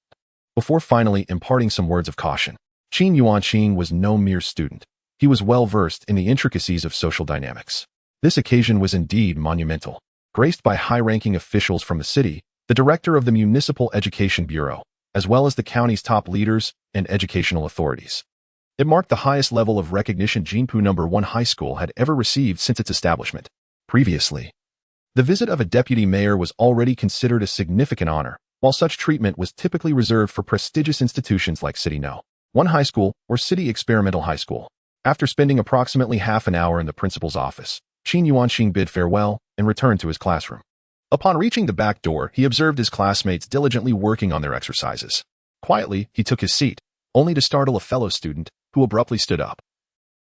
Before finally imparting some words of caution, Qin Yuanqing was no mere student. He was well versed in the intricacies of social dynamics. This occasion was indeed monumental, graced by high-ranking officials from the city, the director of the Municipal Education Bureau, as well as the county's top leaders and educational authorities. It marked the highest level of recognition Jinpu No. 1 High School had ever received since its establishment. Previously, the visit of a deputy mayor was already considered a significant honor, while such treatment was typically reserved for prestigious institutions like City No. 1 High School or City Experimental High School. After spending approximately half an hour in the principal's office, Qin Yuanqing bid farewell and returned to his classroom. Upon reaching the back door, he observed his classmates diligently working on their exercises. Quietly, he took his seat, only to startle a fellow student, who abruptly stood up,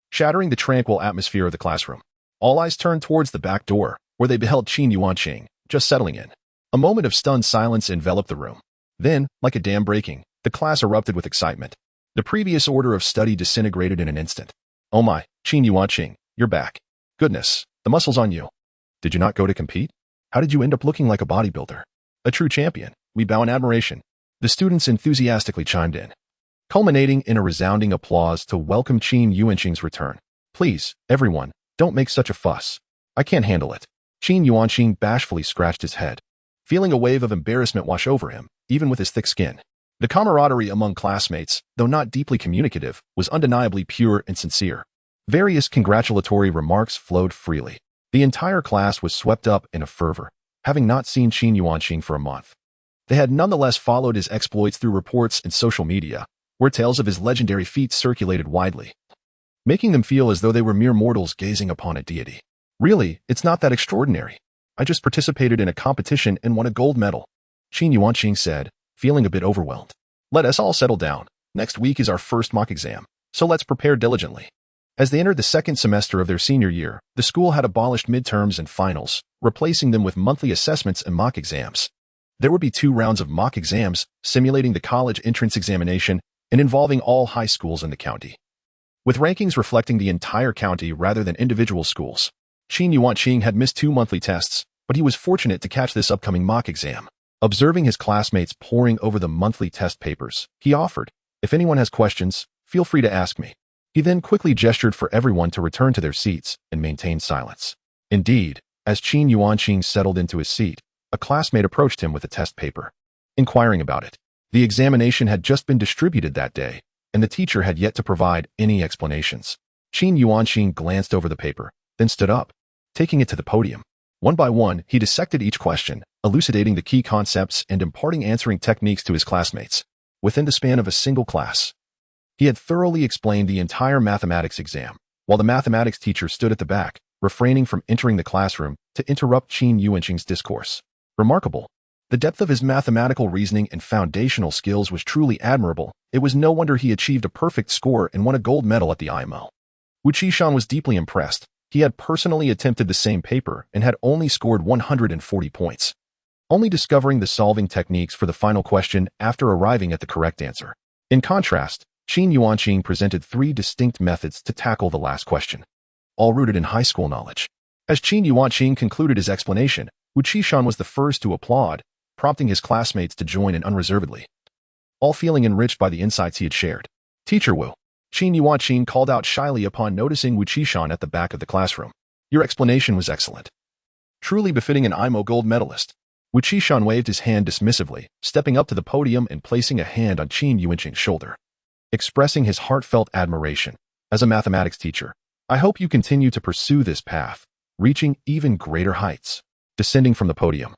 shattering the tranquil atmosphere of the classroom. All eyes turned towards the back door, where they beheld Qin Yuanqing, just settling in. A moment of stunned silence enveloped the room. Then, like a dam breaking, the class erupted with excitement. The previous order of study disintegrated in an instant. Oh my, Qin Yuanqing, you're back. Goodness, the muscle's on you. Did you not go to compete? How did you end up looking like a bodybuilder? A true champion. We bow in admiration. The students enthusiastically chimed in, culminating in a resounding applause to welcome Qin Yuanqing's return. Please, everyone, don't make such a fuss. I can't handle it. Qin Yuanqing bashfully scratched his head, feeling a wave of embarrassment wash over him, even with his thick skin. The camaraderie among classmates, though not deeply communicative, was undeniably pure and sincere. Various congratulatory remarks flowed freely. The entire class was swept up in a fervor, having not seen Qin Yuanqing for a month. They had nonetheless followed his exploits through reports and social media, where tales of his legendary feats circulated widely, making them feel as though they were mere mortals gazing upon a deity. Really, it's not that extraordinary. I just participated in a competition and won a gold medal, Qin Yuanqing said, feeling a bit overwhelmed. Let us all settle down. Next week is our first mock exam, so let's prepare diligently. As they entered the second semester of their senior year, the school had abolished midterms and finals, replacing them with monthly assessments and mock exams. There would be 2 rounds of mock exams, simulating the college entrance examination and involving all high schools in the county, with rankings reflecting the entire county rather than individual schools. Qin Yuanqing had missed 2 monthly tests, but he was fortunate to catch this upcoming mock exam. Observing his classmates poring over the monthly test papers, he offered, "If anyone has questions, feel free to ask me." He then quickly gestured for everyone to return to their seats and maintain silence. Indeed, as Qin Yuanqing settled into his seat, a classmate approached him with a test paper, inquiring about it. The examination had just been distributed that day, and the teacher had yet to provide any explanations. Qin Yuanqing glanced over the paper, then stood up, taking it to the podium. One by one, he dissected each question, elucidating the key concepts and imparting answering techniques to his classmates. Within the span of a single class, he had thoroughly explained the entire mathematics exam, while the mathematics teacher stood at the back, refraining from entering the classroom to interrupt Qin Yuanqing's discourse. Remarkable. The depth of his mathematical reasoning and foundational skills was truly admirable. It was no wonder he achieved a perfect score and won a gold medal at the IMO. Wu Qishan was deeply impressed. He had personally attempted the same paper and had only scored 140 points, only discovering the solving techniques for the final question after arriving at the correct answer. In contrast, Qin Yuanqing presented 3 distinct methods to tackle the last question, all rooted in high school knowledge. As Qin Yuanqing concluded his explanation, Wu Qishan was the first to applaud, prompting his classmates to join in unreservedly, all feeling enriched by the insights he had shared. "Teacher Wu," Qin Yuanqing called out shyly upon noticing Wu Qishan at the back of the classroom. "Your explanation was excellent, truly befitting an IMO gold medalist." Wu Qishan waved his hand dismissively, stepping up to the podium and placing a hand on Qin Yuanqing's shoulder, expressing his heartfelt admiration. "As a mathematics teacher, I hope you continue to pursue this path, reaching even greater heights." Descending from the podium,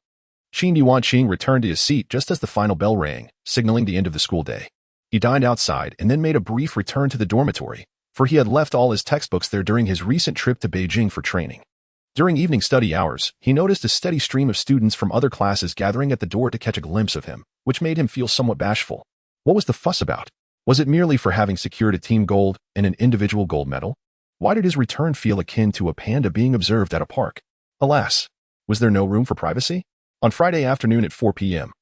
Qin Yuanqing returned to his seat just as the final bell rang, signaling the end of the school day. He dined outside and then made a brief return to the dormitory, for he had left all his textbooks there during his recent trip to Beijing for training. During evening study hours, he noticed a steady stream of students from other classes gathering at the door to catch a glimpse of him, which made him feel somewhat bashful. What was the fuss about? Was it merely for having secured a team gold and an individual gold medal? Why did his return feel akin to a panda being observed at a park? Alas, was there no room for privacy? On Friday afternoon at 4 p.m.,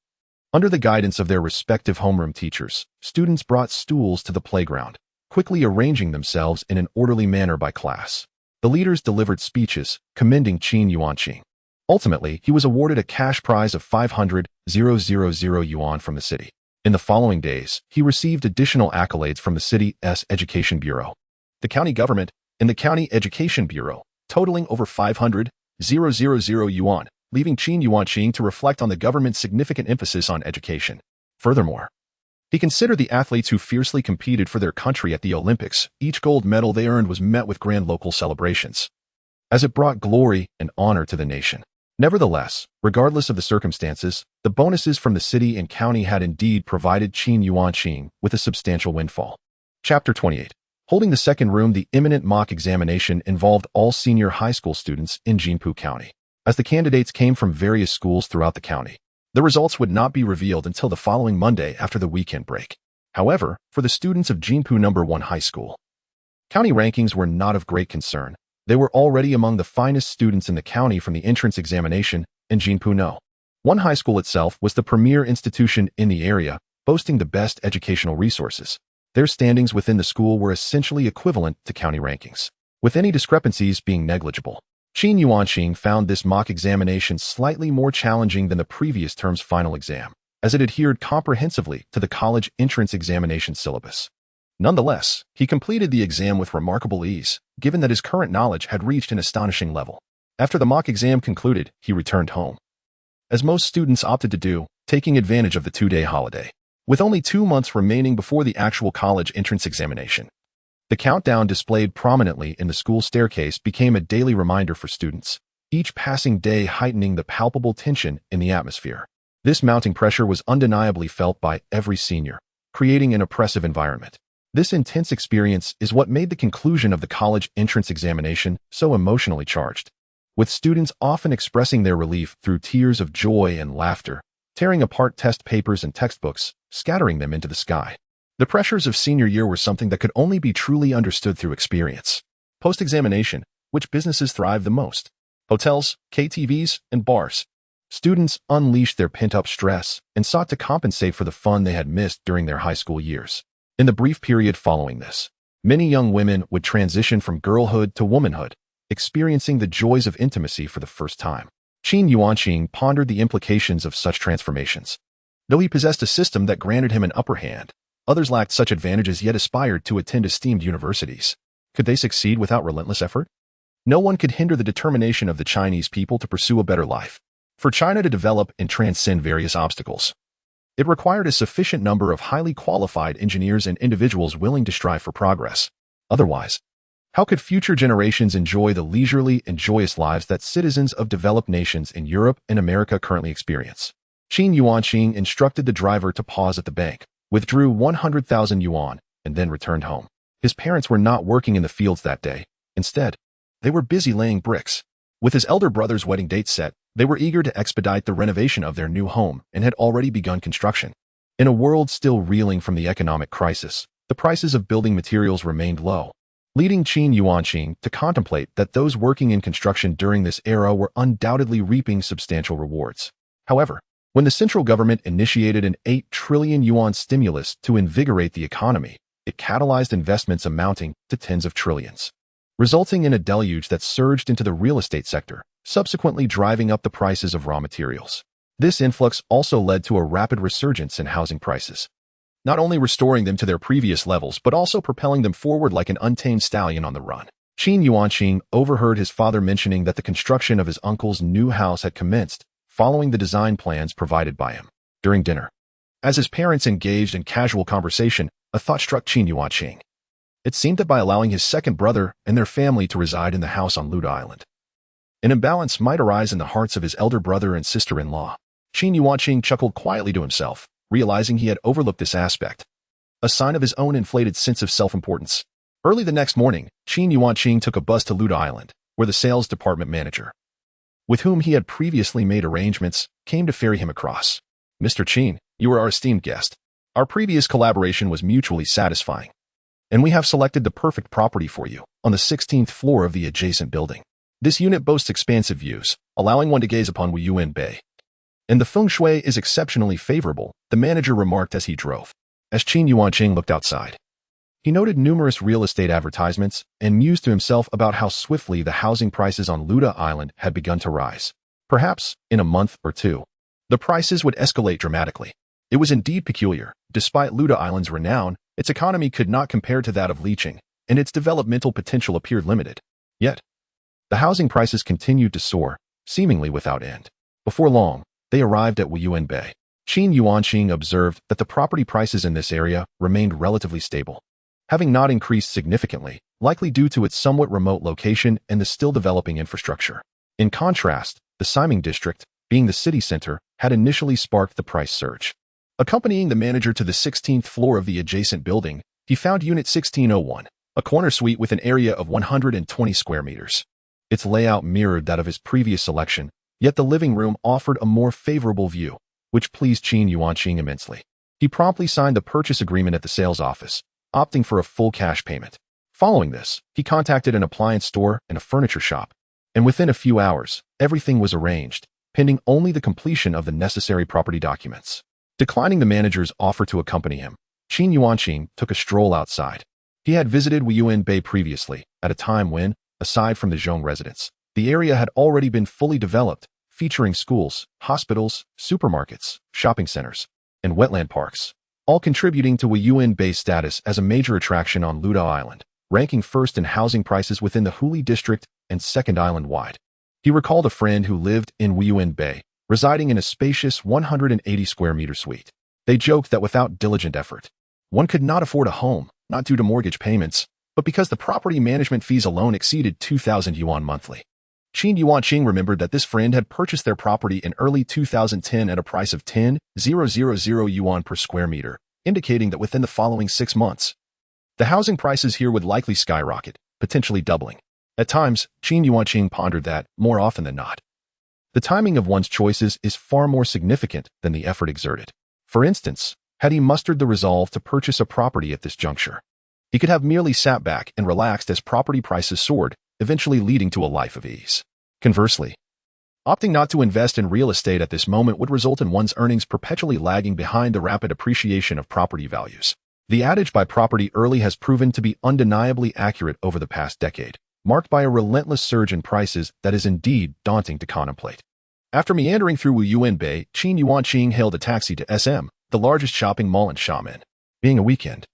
under the guidance of their respective homeroom teachers, students brought stools to the playground, quickly arranging themselves in an orderly manner by class. The leaders delivered speeches, commending Qin Yuanqing. Ultimately, he was awarded a cash prize of 500,000 yuan from the city. In the following days, he received additional accolades from the city's Education Bureau, the county government, and the County Education Bureau, totaling over 500,000 yuan, leaving Qin Yuanqing to reflect on the government's significant emphasis on education. Furthermore, he considered the athletes who fiercely competed for their country at the Olympics. Each gold medal they earned was met with grand local celebrations, as it brought glory and honor to the nation. Nevertheless, regardless of the circumstances, the bonuses from the city and county had indeed provided Qin Yuanqing with a substantial windfall. Chapter 28. Holding the second room, the imminent mock examination involved all senior high school students in Jinpu County. As the candidates came from various schools throughout the county, the results would not be revealed until the following Monday after the weekend break. However, for the students of Jinpu No. 1 High School, county rankings were not of great concern. They were already among the finest students in the county from the entrance examination, and Jinpu No. 1 High School itself was the premier institution in the area, boasting the best educational resources. Their standings within the school were essentially equivalent to county rankings, with any discrepancies being negligible. Qin Yuanqing found this mock examination slightly more challenging than the previous term's final exam, as it adhered comprehensively to the college entrance examination syllabus. Nonetheless, he completed the exam with remarkable ease, given that his current knowledge had reached an astonishing level. After the mock exam concluded, he returned home, as most students opted to do, taking advantage of the 2-day holiday. With only 2 months remaining before the actual college entrance examination, the countdown displayed prominently in the school staircase became a daily reminder for students, each passing day heightening the palpable tension in the atmosphere. This mounting pressure was undeniably felt by every senior, creating an oppressive environment. This intense experience is what made the conclusion of the college entrance examination so emotionally charged, with students often expressing their relief through tears of joy and laughter, tearing apart test papers and textbooks, scattering them into the sky. The pressures of senior year were something that could only be truly understood through experience. Post-examination, which businesses thrive the most? Hotels, KTVs, and bars. Students unleashed their pent-up stress and sought to compensate for the fun they had missed during their high school years. In the brief period following this, many young women would transition from girlhood to womanhood, experiencing the joys of intimacy for the first time. Qin Yuanqing pondered the implications of such transformations. Though he possessed a system that granted him an upper hand, others lacked such advantages yet aspired to attend esteemed universities. Could they succeed without relentless effort? No one could hinder the determination of the Chinese people to pursue a better life. For China to develop and transcend various obstacles, it required a sufficient number of highly qualified engineers and individuals willing to strive for progress. Otherwise, how could future generations enjoy the leisurely and joyous lives that citizens of developed nations in Europe and America currently experience? Qin Yuanqing instructed the driver to pause at the bank, withdrew 100,000 yuan, and then returned home. His parents were not working in the fields that day. Instead, they were busy laying bricks. With his elder brother's wedding date set, they were eager to expedite the renovation of their new home and had already begun construction. In a world still reeling from the economic crisis, the prices of building materials remained low, leading Qin Yuanqing to contemplate that those working in construction during this era were undoubtedly reaping substantial rewards. However, when the central government initiated an 8 trillion yuan stimulus to invigorate the economy, it catalyzed investments amounting to tens of trillions, resulting in a deluge that surged into the real estate sector, subsequently driving up the prices of raw materials. This influx also led to a rapid resurgence in housing prices, not only restoring them to their previous levels but also propelling them forward like an untamed stallion on the run. Qin Yuanqing overheard his father mentioning that the construction of his uncle's new house had commenced, following the design plans provided by him. During dinner, as his parents engaged in casual conversation, a thought struck Qin Yuanqing. It seemed that by allowing his second brother and their family to reside in the house on Luda Island, an imbalance might arise in the hearts of his elder brother and sister-in-law. Qin Yuanqing chuckled quietly to himself, realizing he had overlooked this aspect, a sign of his own inflated sense of self-importance. Early the next morning, Qin Yuanqing took a bus to Luda Island, where the sales department manager, with whom he had previously made arrangements, came to ferry him across. "Mr. Qin, you are our esteemed guest. Our previous collaboration was mutually satisfying, and we have selected the perfect property for you on the 16th floor of the adjacent building. This unit boasts expansive views, allowing one to gaze upon Wuyuan Bay, and the feng shui is exceptionally favorable," the manager remarked as he drove. As Qin Yuanqing looked outside, he noted numerous real estate advertisements and mused to himself about how swiftly the housing prices on Luda Island had begun to rise. Perhaps, in a month or two, the prices would escalate dramatically. It was indeed peculiar. Despite Luda Island's renown, its economy could not compare to that of Liqing, and its developmental potential appeared limited. Yet, the housing prices continued to soar, seemingly without end. Before long, they arrived at Wuyuan Bay. Qin Yuanqing observed that the property prices in this area remained relatively stable, having not increased significantly, likely due to its somewhat remote location and the still developing infrastructure. In contrast, the Siming district, being the city center, had initially sparked the price surge. Accompanying the manager to the 16th floor of the adjacent building, he found Unit 1601, a corner suite with an area of 120 square meters. Its layout mirrored that of his previous selection, yet the living room offered a more favorable view, which pleased Qin Yuanqing immensely. He promptly signed the purchase agreement at the sales office, opting for a full cash payment. Following this, he contacted an appliance store and a furniture shop, and within a few hours, everything was arranged, pending only the completion of the necessary property documents. Declining the manager's offer to accompany him, Qin Yuanqing took a stroll outside. He had visited Wuyuan Bay previously, at a time when, aside from the Zhong residence, the area had already been fully developed, featuring schools, hospitals, supermarkets, shopping centers, and wetland parks, all contributing to Wuyuan Bay's status as a major attraction on Luda Island, ranking first in housing prices within the Huli district and second island-wide. He recalled a friend who lived in Wuyuan Bay, residing in a spacious 180 square meter suite. They joked that without diligent effort, one could not afford a home, not due to mortgage payments, but because the property management fees alone exceeded 2,000 yuan monthly. Qin Yuanqing remembered that this friend had purchased their property in early 2010 at a price of 10,000 yuan per square meter, indicating that within the following 6 months, the housing prices here would likely skyrocket, potentially doubling. At times, Qin Yuanqing pondered that, more often than not, the timing of one's choices is far more significant than the effort exerted. For instance, had he mustered the resolve to purchase a property at this juncture, he could have merely sat back and relaxed as property prices soared, eventually leading to a life of ease. Conversely, opting not to invest in real estate at this moment would result in one's earnings perpetually lagging behind the rapid appreciation of property values. The adage "buy property early" has proven to be undeniably accurate over the past decade, marked by a relentless surge in prices that is indeed daunting to contemplate. After meandering through Wuyuan Bay, Qin Yuanqing hailed a taxi to SM, the largest shopping mall in Xiamen. Being a weekend,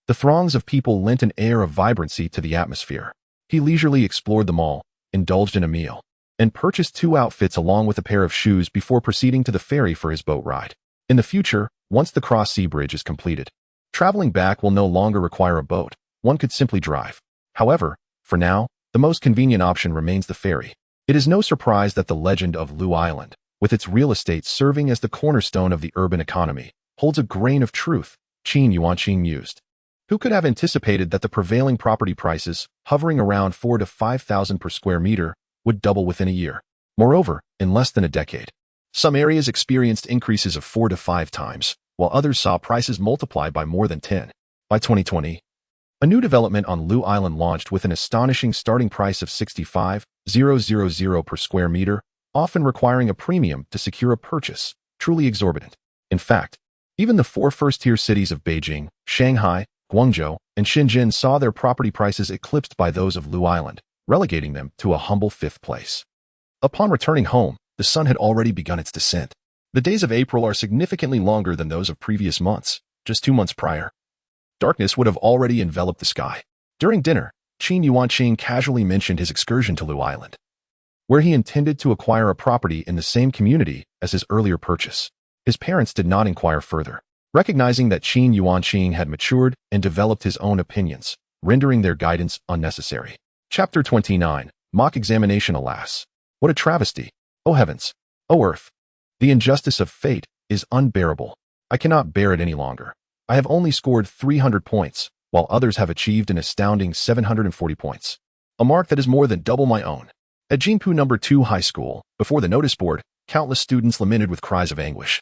the throngs of people lent an air of vibrancy to the atmosphere. He leisurely explored the mall, indulged in a meal, and purchased 2 outfits along with a pair of shoes before proceeding to the ferry for his boat ride. In the future, once the cross-sea bridge is completed, traveling back will no longer require a boat. One could simply drive. However, for now, the most convenient option remains the ferry. It is no surprise that the legend of Lu Island, with its real estate serving as the cornerstone of the urban economy, holds a grain of truth, Qin Yuanqing mused. Who could have anticipated that the prevailing property prices, hovering around 4,000 to 5,000 per square meter, would double within a year? Moreover, in less than a decade, some areas experienced increases of 4 to 5 times, while others saw prices multiply by more than 10. By 2020, a new development on Lu Island launched with an astonishing starting price of 65,000 per square meter, often requiring a premium to secure a purchase, truly exorbitant. In fact, even the 4 first-tier cities of Beijing, Shanghai, Guangzhou, and Shenzhen saw their property prices eclipsed by those of Lu Island, relegating them to a humble 5th place. Upon returning home, the sun had already begun its descent. The days of April are significantly longer than those of previous months, just 2 months prior. Darkness would have already enveloped the sky. During dinner, Qin Yuanqing casually mentioned his excursion to Lu Island, where he intended to acquire a property in the same community as his earlier purchase. His parents did not inquire further, recognizing that Qin Yuanqing had matured and developed his own opinions, rendering their guidance unnecessary. Chapter 29. Mock Examination. Alas, what a travesty! O heavens! O earth! The injustice of fate is unbearable. I cannot bear it any longer. I have only scored 300 points, while others have achieved an astounding 740 points. A mark that is more than double my own. At Jinpu No. 2 High School, before the notice board, countless students lamented with cries of anguish,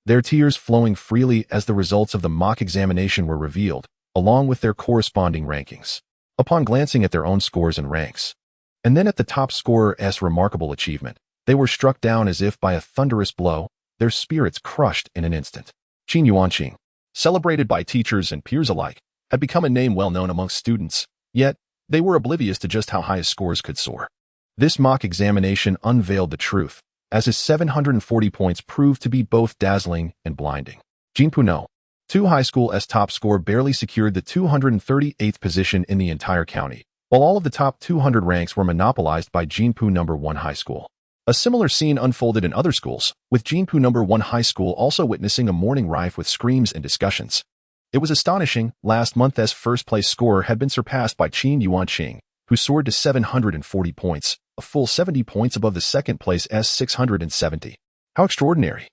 their tears flowing freely as the results of the mock examination were revealed, along with their corresponding rankings. Upon glancing at their own scores and ranks, and then at the top scorer's remarkable achievement, they were struck down as if by a thunderous blow, their spirits crushed in an instant. Qin Yuanqing, celebrated by teachers and peers alike, had become a name well known amongst students, yet they were oblivious to just how high his scores could soar. This mock examination unveiled the truth, as his 740 points proved to be both dazzling and blinding. Jinpu No. 2 High School's top score barely secured the 238th position in the entire county, while all of the top 200 ranks were monopolized by Jinpu No. 1 High School. A similar scene unfolded in other schools, with Jinpu No. 1 High School also witnessing a morning rife with screams and discussions. It was astonishing, last month's first-place scorer had been surpassed by Qin Yuanqing, who soared to 740 points, a full 70 points above the second-place 670. How extraordinary!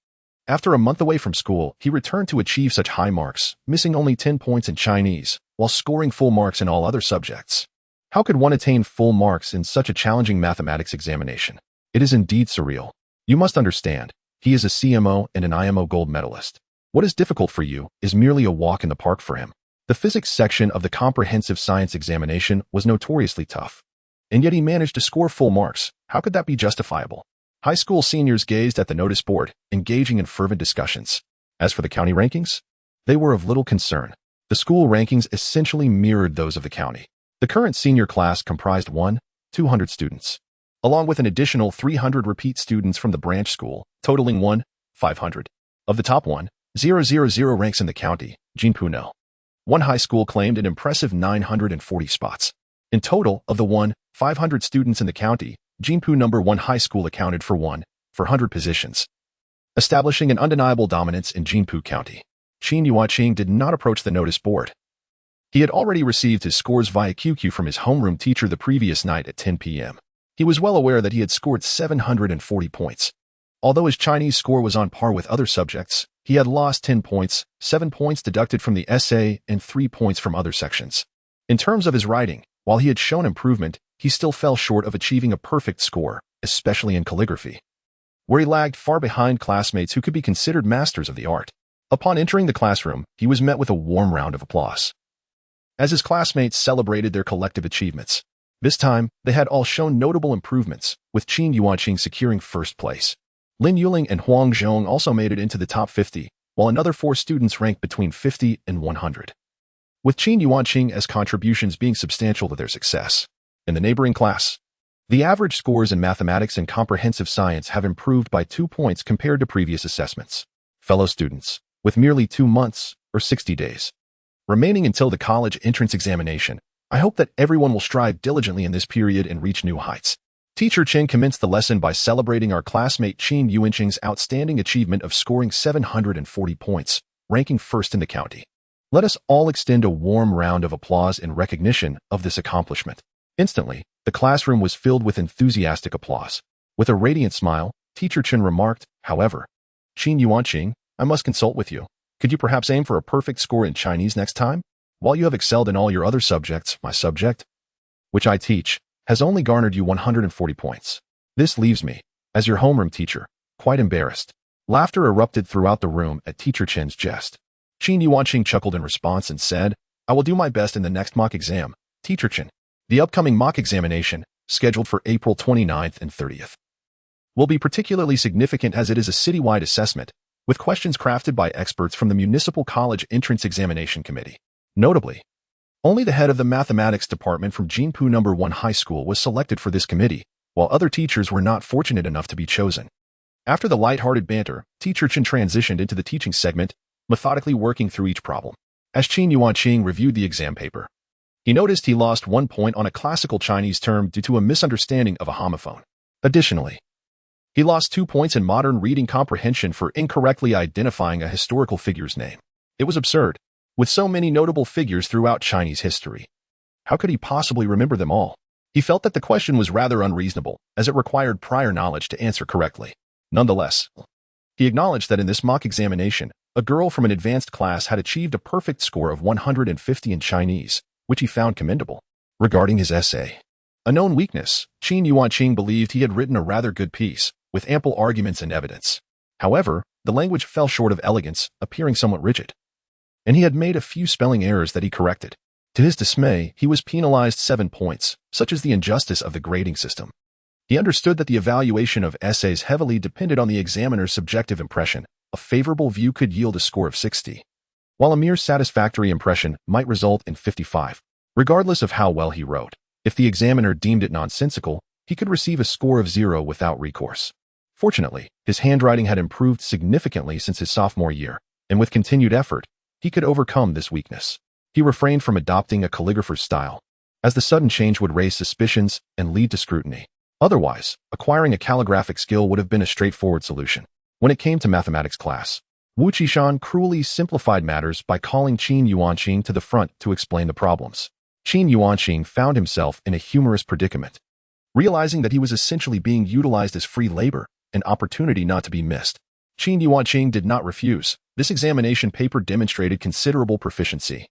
After a month away from school, he returned to achieve such high marks, missing only 10 points in Chinese, while scoring full marks in all other subjects. How could one attain full marks in such a challenging mathematics examination? It is indeed surreal. You must understand, he is a CMO and an IMO gold medalist. What is difficult for you is merely a walk in the park for him. The physics section of the comprehensive science examination was notoriously tough. And yet he managed to score full marks. How could that be justifiable? High school seniors gazed at the notice board, engaging in fervent discussions. As for the county rankings, they were of little concern. The school rankings essentially mirrored those of the county. The current senior class comprised 200 students, along with an additional 300 repeat students from the branch school, totaling 500. Of the top 1,000 ranks in the county, Jinpu No. 1 High School claimed an impressive 940 spots. In total, of the 500 students in the county, Jinpu No. 1 High School accounted for 400 positions, establishing an undeniable dominance in Jinpu County. Qin Yuanqing did not approach the notice board. He had already received his scores via QQ from his homeroom teacher the previous night at 10 p.m. He was well aware that he had scored 740 points. Although his Chinese score was on par with other subjects, he had lost 10 points, 7 points deducted from the essay, and 3 points from other sections. In terms of his writing, while he had shown improvement, he still fell short of achieving a perfect score, especially in calligraphy, where he lagged far behind classmates who could be considered masters of the art. Upon entering the classroom, he was met with a warm round of applause, as his classmates celebrated their collective achievements. This time, they had all shown notable improvements, with Qin Yuanqing securing first place. Lin Yuling and Huang Zhong also made it into the top 50, while another 4 students ranked between 50 and 100. With Qin Yuanqing's contributions being substantial to their success. In the neighboring class, The average scores in mathematics and comprehensive science have improved by 2 points compared to previous assessments. Fellow students, with merely 2 months, or 60 days, remaining until the college entrance examination, I hope that everyone will strive diligently in this period and reach new heights. Teacher Chen commenced the lesson by celebrating our classmate Qin Yuanqing's outstanding achievement of scoring 740 points, ranking first in the county. Let us all extend a warm round of applause in recognition of this accomplishment. Instantly, the classroom was filled with enthusiastic applause. With a radiant smile, Teacher Chen remarked, however, Qin Yuanqing, I must consult with you. Could you perhaps aim for a perfect score in Chinese next time? While you have excelled in all your other subjects, my subject, which I teach, has only garnered you 140 points. This leaves me, as your homeroom teacher, quite embarrassed. Laughter erupted throughout the room at Teacher Chen's jest. Qin Yuanqing chuckled in response and said, I will do my best in the next mock exam, Teacher Chen. The upcoming mock examination, scheduled for April 29th and 30th, will be particularly significant as it is a citywide assessment, with questions crafted by experts from the Municipal College Entrance Examination Committee. Notably, only the head of the mathematics department from Jinpu No. 1 High School was selected for this committee, while other teachers were not fortunate enough to be chosen. After the light-hearted banter, Teacher Chen transitioned into the teaching segment, methodically working through each problem. As Qin Yuanqing reviewed the exam paper, he noticed he lost 1 point on a classical Chinese term due to a misunderstanding of a homophone. Additionally, he lost 2 points in modern reading comprehension for incorrectly identifying a historical figure's name. It was absurd. With so many notable figures throughout Chinese history, how could he possibly remember them all? He felt that the question was rather unreasonable, as it required prior knowledge to answer correctly. Nonetheless, he acknowledged that in this mock examination, a girl from an advanced class had achieved a perfect score of 150 in Chinese, which he found commendable. Regarding his essay, a known weakness, Qin Yuanqing believed he had written a rather good piece, with ample arguments and evidence. However, the language fell short of elegance, appearing somewhat rigid, and he had made a few spelling errors that he corrected. To his dismay, he was penalized 7 points, such as the injustice of the grading system. He understood that the evaluation of essays heavily depended on the examiner's subjective impression. A favorable view could yield a score of 60, while a mere satisfactory impression might result in 55. Regardless of how well he wrote, if the examiner deemed it nonsensical, he could receive a score of 0 without recourse. Fortunately, his handwriting had improved significantly since his sophomore year, and with continued effort, he could overcome this weakness. He refrained from adopting a calligrapher's style, as the sudden change would raise suspicions and lead to scrutiny. Otherwise, acquiring a calligraphic skill would have been a straightforward solution. When it came to mathematics class, Wu Qishan cruelly simplified matters by calling Qin Yuanqing to the front to explain the problems. Qin Yuanqing found himself in a humorous predicament. Realizing that he was essentially being utilized as free labor, an opportunity not to be missed, Qin Yuanqing did not refuse. This examination paper demonstrated considerable proficiency,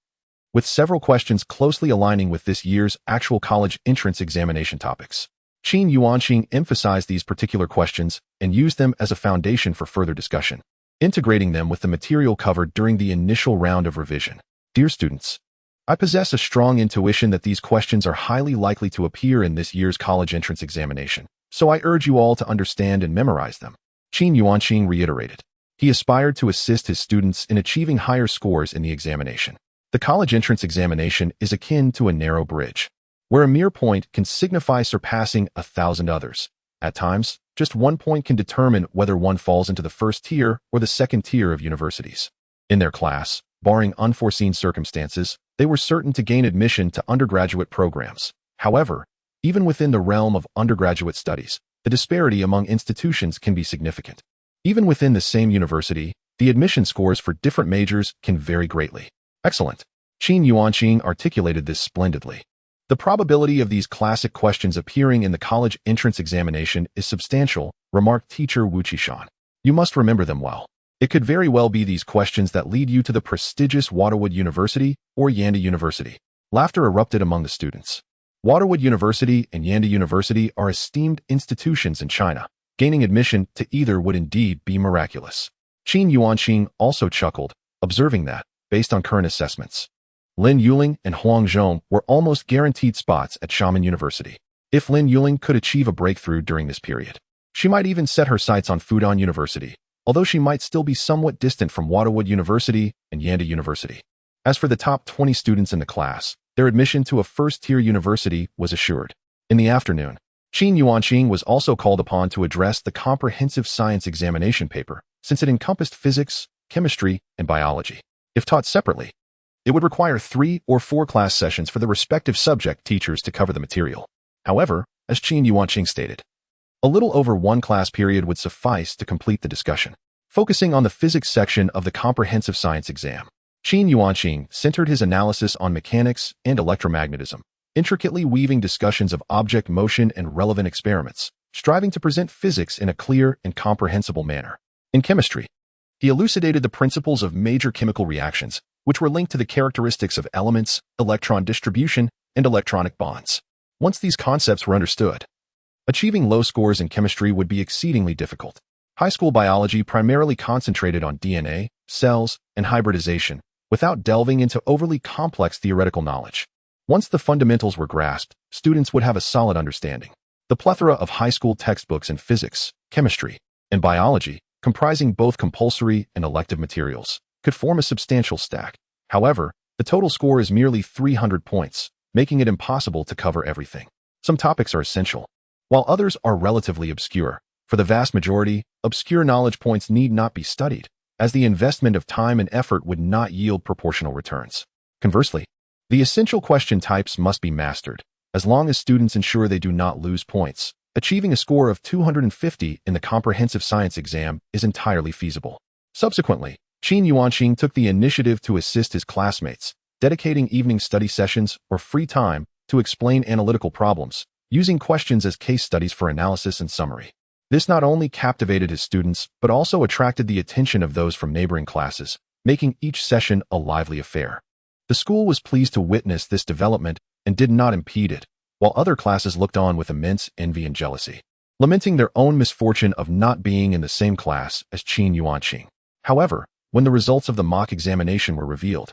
with several questions closely aligning with this year's actual college entrance examination topics. Qin Yuanqing emphasized these particular questions and used them as a foundation for further discussion, integrating them with the material covered during the initial round of revision. Dear students, I possess a strong intuition that these questions are highly likely to appear in this year's college entrance examination, so I urge you all to understand and memorize them. Qin Yuanqing reiterated. He aspired to assist his students in achieving higher scores in the examination. The college entrance examination is akin to a narrow bridge, where a mere point can signify surpassing 1,000 others. At times, just 1 point can determine whether one falls into the first tier or the second tier of universities. In their class, barring unforeseen circumstances, they were certain to gain admission to undergraduate programs. However, even within the realm of undergraduate studies, the disparity among institutions can be significant. Even within the same university, the admission scores for different majors can vary greatly. Excellent. Qin Yuanqing articulated this splendidly. The probability of these classic questions appearing in the college entrance examination is substantial, remarked teacher Wu Qishan. You must remember them well. It could very well be these questions that lead you to the prestigious Waterwood University or Yanda University. Laughter erupted among the students. Waterwood University and Yanda University are esteemed institutions in China. Gaining admission to either would indeed be miraculous. Qin Yuanqing also chuckled, observing that, based on current assessments, Lin Yuling and Huang Zhong were almost guaranteed spots at Xiamen University. If Lin Yuling could achieve a breakthrough during this period, she might even set her sights on Fudan University, although she might still be somewhat distant from Waterwood University and Yanda University. As for the top 20 students in the class, their admission to a first-tier university was assured. In the afternoon, Qin Yuanqing was also called upon to address the comprehensive science examination paper, since it encompassed physics, chemistry, and biology. If taught separately, it would require 3 or 4 class sessions for the respective subject teachers to cover the material. However, as Qin Yuanqing stated, a little over 1 class period would suffice to complete the discussion. Focusing on the physics section of the comprehensive science exam, Qin Yuanqing centered his analysis on mechanics and electromagnetism, intricately weaving discussions of object motion and relevant experiments, striving to present physics in a clear and comprehensible manner. In chemistry, he elucidated the principles of major chemical reactions, which were linked to the characteristics of elements, electron distribution, and electronic bonds. Once these concepts were understood, achieving low scores in chemistry would be exceedingly difficult. High school biology primarily concentrated on DNA, cells, and hybridization, without delving into overly complex theoretical knowledge. Once the fundamentals were grasped, students would have a solid understanding. The plethora of high school textbooks in physics, chemistry, and biology, comprising both compulsory and elective materials, could form a substantial stack. However, the total score is merely 300 points, making it impossible to cover everything. Some topics are essential, while others are relatively obscure. For the vast majority, obscure knowledge points need not be studied, as the investment of time and effort would not yield proportional returns. Conversely, the essential question types must be mastered, as long as students ensure they do not lose points. Achieving a score of 250 in the comprehensive science exam is entirely feasible. Subsequently, Qin Yuanqing took the initiative to assist his classmates, dedicating evening study sessions or free time to explain analytical problems, using questions as case studies for analysis and summary. This not only captivated his students, but also attracted the attention of those from neighboring classes, making each session a lively affair. The school was pleased to witness this development and did not impede it, while other classes looked on with immense envy and jealousy, lamenting their own misfortune of not being in the same class as Qin Yuanqing. However, when the results of the mock examination were revealed,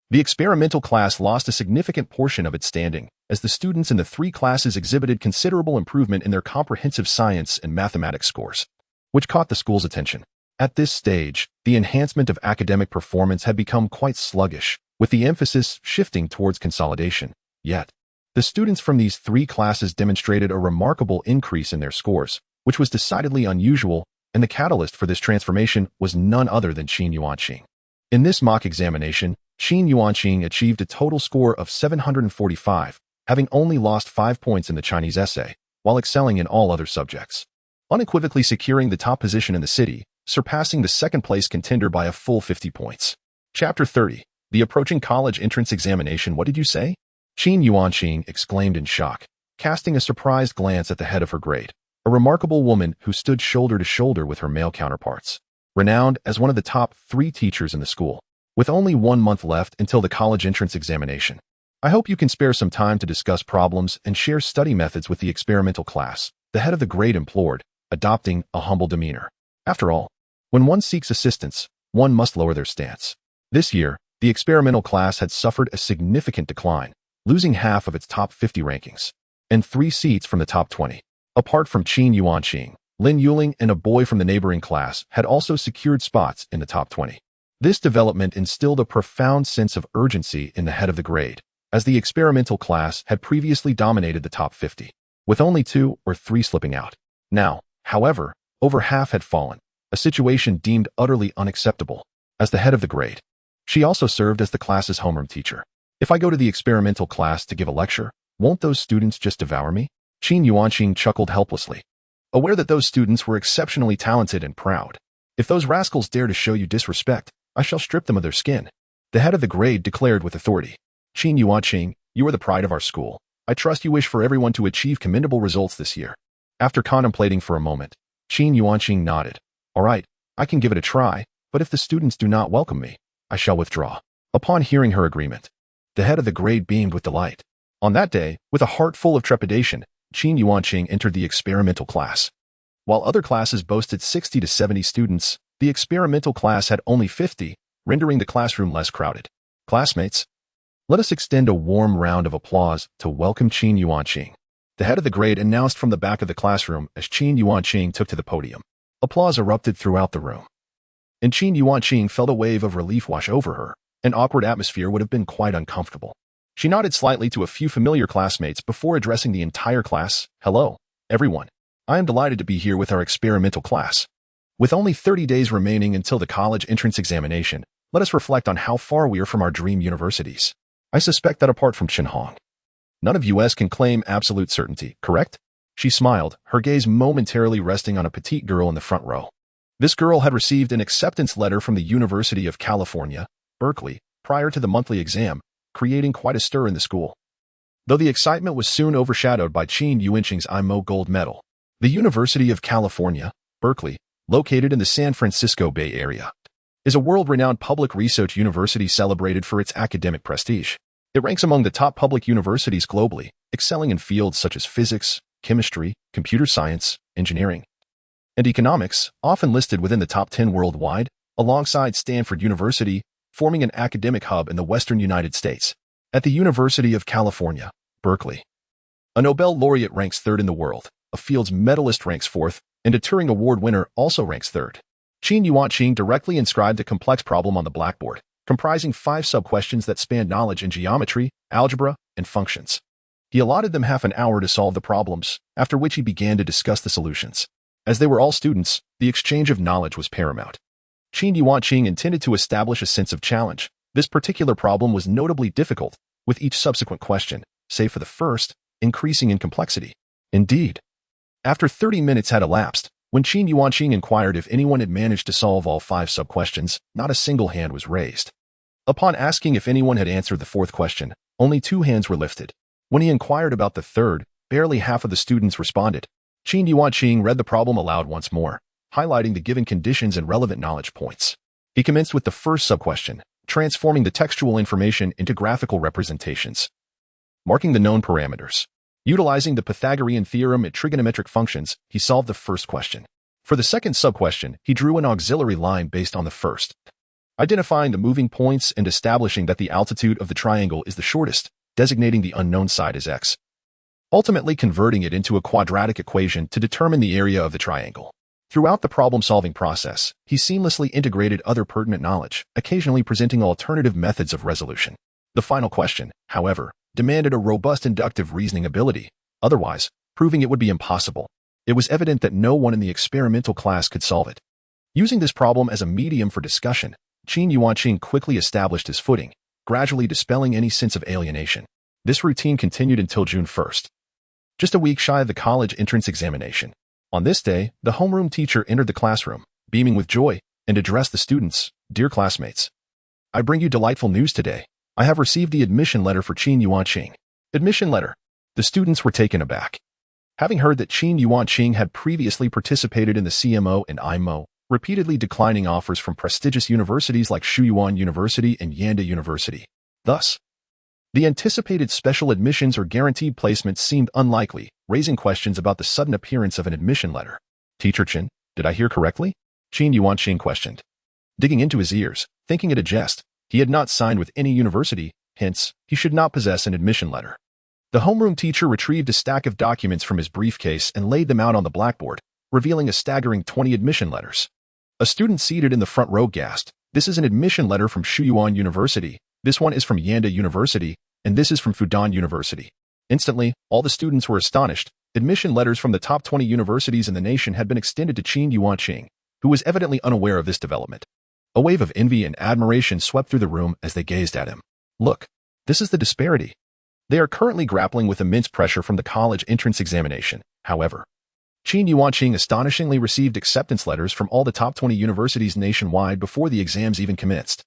the experimental class lost a significant portion of its standing, as the students in the 3 classes exhibited considerable improvement in their comprehensive science and mathematics scores, which caught the school's attention. At this stage, the enhancement of academic performance had become quite sluggish, with the emphasis shifting towards consolidation. Yet, the students from these 3 classes demonstrated a remarkable increase in their scores, which was decidedly unusual, and the catalyst for this transformation was none other than Qin Yuanqing. In this mock examination, Qin Yuanqing achieved a total score of 745, having only lost 5 points in the Chinese essay, while excelling in all other subjects, unequivocally securing the top position in the city, surpassing the second-place contender by a full 50 points. Chapter 30. The approaching college entrance examination. What did you say? Qin Yuanqing exclaimed in shock, casting a surprised glance at the head of her grade, a remarkable woman who stood shoulder to shoulder with her male counterparts, renowned as one of the top 3 teachers in the school. With only 1 month left until the college entrance examination, I hope you can spare some time to discuss problems and share study methods with the experimental class, the head of the grade implored, adopting a humble demeanor. After all, when one seeks assistance, one must lower their stance. This year, the experimental class had suffered a significant decline, losing half of its top 50 rankings, and 3 seats from the top 20. Apart from Qin Yuanqing, Lin Yuling and a boy from the neighboring class had also secured spots in the top 20. This development instilled a profound sense of urgency in the head of the grade, as the experimental class had previously dominated the top 50, with only 2 or 3 slipping out. Now, however, over half had fallen, a situation deemed utterly unacceptable. As the head of the grade, she also served as the class's homeroom teacher. If I go to the experimental class to give a lecture, won't those students just devour me? Qin Yuanqing chuckled helplessly, aware that those students were exceptionally talented and proud. If those rascals dare to show you disrespect, I shall strip them of their skin. The head of the grade declared with authority. Qin Yuanqing, you are the pride of our school. I trust you wish for everyone to achieve commendable results this year. After contemplating for a moment, Qin Yuanqing nodded. All right, I can give it a try, but if the students do not welcome me, I shall withdraw. Upon hearing her agreement, the head of the grade beamed with delight. On that day, with a heart full of trepidation, Qin Yuanqing entered the experimental class. While other classes boasted 60 to 70 students, the experimental class had only 50, rendering the classroom less crowded. Classmates, let us extend a warm round of applause to welcome Qin Yuanqing. The head of the grade announced from the back of the classroom as Qin Yuanqing took to the podium. Applause erupted throughout the room, and Qin Yuanqing felt a wave of relief wash over her. An awkward atmosphere would have been quite uncomfortable. She nodded slightly to a few familiar classmates before addressing the entire class. Hello, Everyone, I am delighted to be here with our experimental class. With only 30 days remaining until the college entrance examination, let us reflect on how far we are from our dream universities. I suspect that apart from Hong, none of us can claim absolute certainty, correct? She smiled, her gaze momentarily resting on a petite girl in the front row. This girl had received an acceptance letter from the University of California, Berkeley, prior to the monthly exam, creating quite a stir in the school. Though the excitement was soon overshadowed by Qin Yuanqing's IMO gold medal, the University of California, Berkeley, located in the San Francisco Bay Area, is a world-renowned public research university celebrated for its academic prestige. It ranks among the top public universities globally, excelling in fields such as physics, chemistry, computer science, engineering, and economics, often listed within the top 10 worldwide, alongside Stanford University, forming an academic hub in the western United States. At the University of California, Berkeley, a Nobel laureate ranks third in the world, a Fields medalist ranks fourth, and a Turing Award winner also ranks third. Qin Yuanqing directly inscribed a complex problem on the blackboard, comprising 5 sub-questions that spanned knowledge in geometry, algebra, and functions. He allotted them half an hour to solve the problems, after which he began to discuss the solutions. As they were all students, the exchange of knowledge was paramount. Qin Yuanqing intended to establish a sense of challenge. This particular problem was notably difficult, with each subsequent question, save for the first, increasing in complexity. Indeed, after 30 minutes had elapsed, when Qin Yuanqing inquired if anyone had managed to solve all 5 sub-questions, not a single hand was raised. Upon asking if anyone had answered the 4th question, only 2 hands were lifted. When he inquired about the 3rd, barely half of the students responded. Qin Yuanqing read the problem aloud once more, highlighting the given conditions and relevant knowledge points. He commenced with the first sub-question, transforming the textual information into graphical representations, marking the known parameters. Utilizing the Pythagorean theorem and trigonometric functions, he solved the first question. For the second sub-question, he drew an auxiliary line based on the first, identifying the moving points and establishing that the altitude of the triangle is the shortest, designating the unknown side as x, ultimately converting it into a quadratic equation to determine the area of the triangle. Throughout the problem-solving process, he seamlessly integrated other pertinent knowledge, occasionally presenting alternative methods of resolution. The final question, however, demanded a robust inductive reasoning ability, otherwise, proving it would be impossible. It was evident that no one in the experimental class could solve it. Using this problem as a medium for discussion, Qin Yuanqing quickly established his footing, gradually dispelling any sense of alienation. This routine continued until June 1st, just a week shy of the college entrance examination. On this day, the homeroom teacher entered the classroom, beaming with joy, and addressed the students. Dear classmates, I bring you delightful news today. I have received the admission letter for Qin Yuanqing. Admission letter. The students were taken aback. Having heard that Qin Yuanqing had previously participated in the CMO and IMO, repeatedly declining offers from prestigious universities like Shuyuan University and Yanda University. Thus, the anticipated special admissions or guaranteed placements seemed unlikely, raising questions about the sudden appearance of an admission letter. Teacher Chen, did I hear correctly? Qin Yuanqing questioned. Digging into his ears, thinking it a jest, he had not signed with any university, hence, he should not possess an admission letter. The homeroom teacher retrieved a stack of documents from his briefcase and laid them out on the blackboard, revealing a staggering 20 admission letters. A student seated in the front row gasped, "This is an admission letter from Shuyuan University, this one is from Yanda University, and this is from Fudan University." Instantly, all the students were astonished. Admission letters from the top 20 universities in the nation had been extended to Qin Yuanqing, who was evidently unaware of this development. A wave of envy and admiration swept through the room as they gazed at him. Look, this is the disparity. They are currently grappling with immense pressure from the college entrance examination. However, Qin Yuanqing astonishingly received acceptance letters from all the top 20 universities nationwide before the exams even commenced.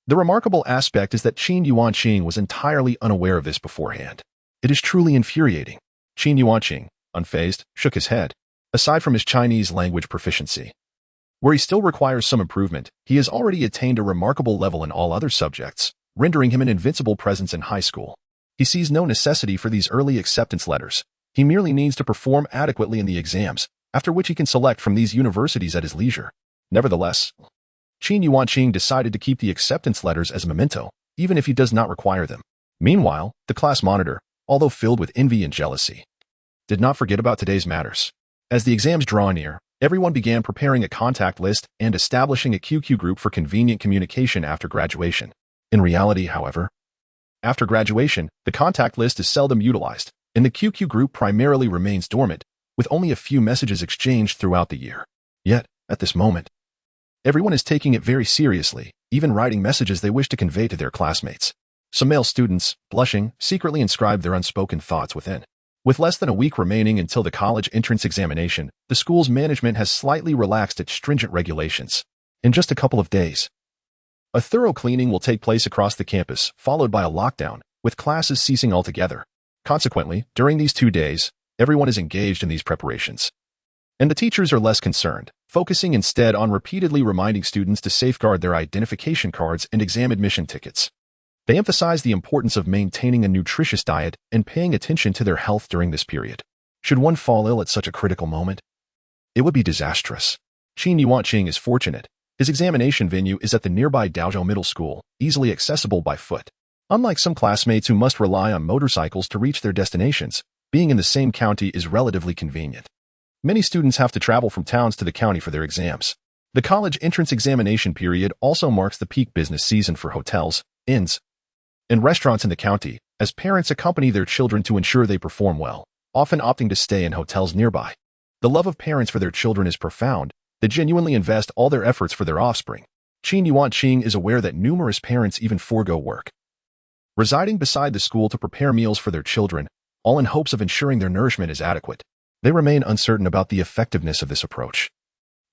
The remarkable aspect is that Qin Yuanqing was entirely unaware of this beforehand. It is truly infuriating. Qin Yuanqing, unfazed, shook his head. Aside from his Chinese language proficiency, where he still requires some improvement, he has already attained a remarkable level in all other subjects, rendering him an invincible presence in high school. He sees no necessity for these early acceptance letters. He merely needs to perform adequately in the exams, after which he can select from these universities at his leisure. Nevertheless, Qin Yuanqing decided to keep the acceptance letters as a memento, even if he does not require them. Meanwhile, the class monitor, although filled with envy and jealousy, did not forget about today's matters. As the exams draw near, everyone began preparing a contact list and establishing a QQ group for convenient communication after graduation. In reality, however, after graduation, the contact list is seldom utilized, and the QQ group primarily remains dormant, with only a few messages exchanged throughout the year. Yet, at this moment, everyone is taking it very seriously, even writing messages they wish to convey to their classmates. Some male students, blushing, secretly inscribe their unspoken thoughts within. With less than a week remaining until the college entrance examination, the school's management has slightly relaxed its stringent regulations. In just a couple of days, a thorough cleaning will take place across the campus, followed by a lockdown, with classes ceasing altogether. Consequently, during these 2 days, everyone is engaged in these preparations. And the teachers are less concerned, focusing instead on repeatedly reminding students to safeguard their identification cards and exam admission tickets. They emphasize the importance of maintaining a nutritious diet and paying attention to their health during this period. Should one fall ill at such a critical moment, it would be disastrous. Qin Yuanqing is fortunate. His examination venue is at the nearby Daozhou Middle School, easily accessible by foot. Unlike some classmates who must rely on motorcycles to reach their destinations, being in the same county is relatively convenient. Many students have to travel from towns to the county for their exams. The college entrance examination period also marks the peak business season for hotels, inns, and restaurants in the county, as parents accompany their children to ensure they perform well, often opting to stay in hotels nearby. The love of parents for their children is profound. They genuinely invest all their efforts for their offspring. Qin Yuanqing is aware that numerous parents even forego work, residing beside the school to prepare meals for their children, all in hopes of ensuring their nourishment is adequate. They remain uncertain about the effectiveness of this approach.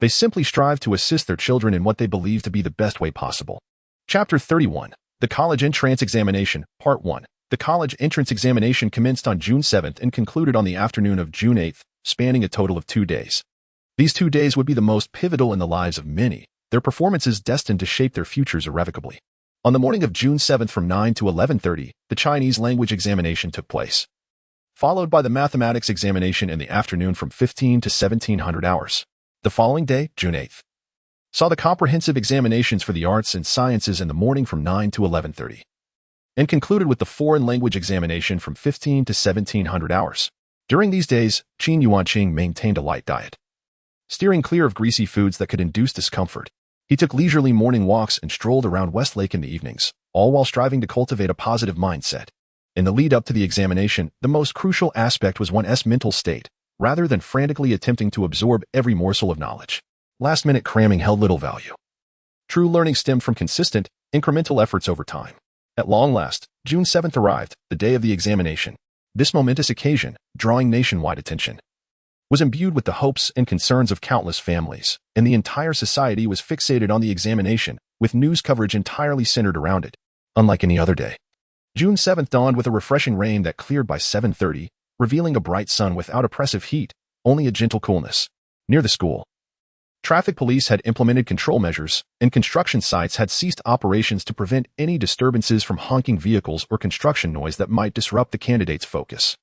They simply strive to assist their children in what they believe to be the best way possible. Chapter 31. The College Entrance Examination, Part 1. The college entrance examination commenced on June 7th and concluded on the afternoon of June 8th, spanning a total of 2 days. These 2 days would be the most pivotal in the lives of many, their performances destined to shape their futures irrevocably. On the morning of June 7th from 9 to 11:30, the Chinese language examination took place, followed by the mathematics examination in the afternoon from 15 to 1700 hours. The following day, June 8th, saw the comprehensive examinations for the arts and sciences in the morning from 9 to 11:30, and concluded with the foreign language examination from 15 to 1700 hours. During these days, Qin Yuanqing maintained a light diet, steering clear of greasy foods that could induce discomfort. He took leisurely morning walks and strolled around Westlake in the evenings, all while striving to cultivate a positive mindset. In the lead-up to the examination, the most crucial aspect was one's mental state, rather than frantically attempting to absorb every morsel of knowledge. Last-minute cramming held little value. True learning stemmed from consistent, incremental efforts over time. At long last, June 7th arrived, the day of the examination. This momentous occasion, drawing nationwide attention, was imbued with the hopes and concerns of countless families, and the entire society was fixated on the examination, with news coverage entirely centered around it. Unlike any other day, June 7th dawned with a refreshing rain that cleared by 7:30, revealing a bright sun without oppressive heat, only a gentle coolness. Near the school, traffic police had implemented control measures, and construction sites had ceased operations to prevent any disturbances from honking vehicles or construction noise that might disrupt the candidate's focus.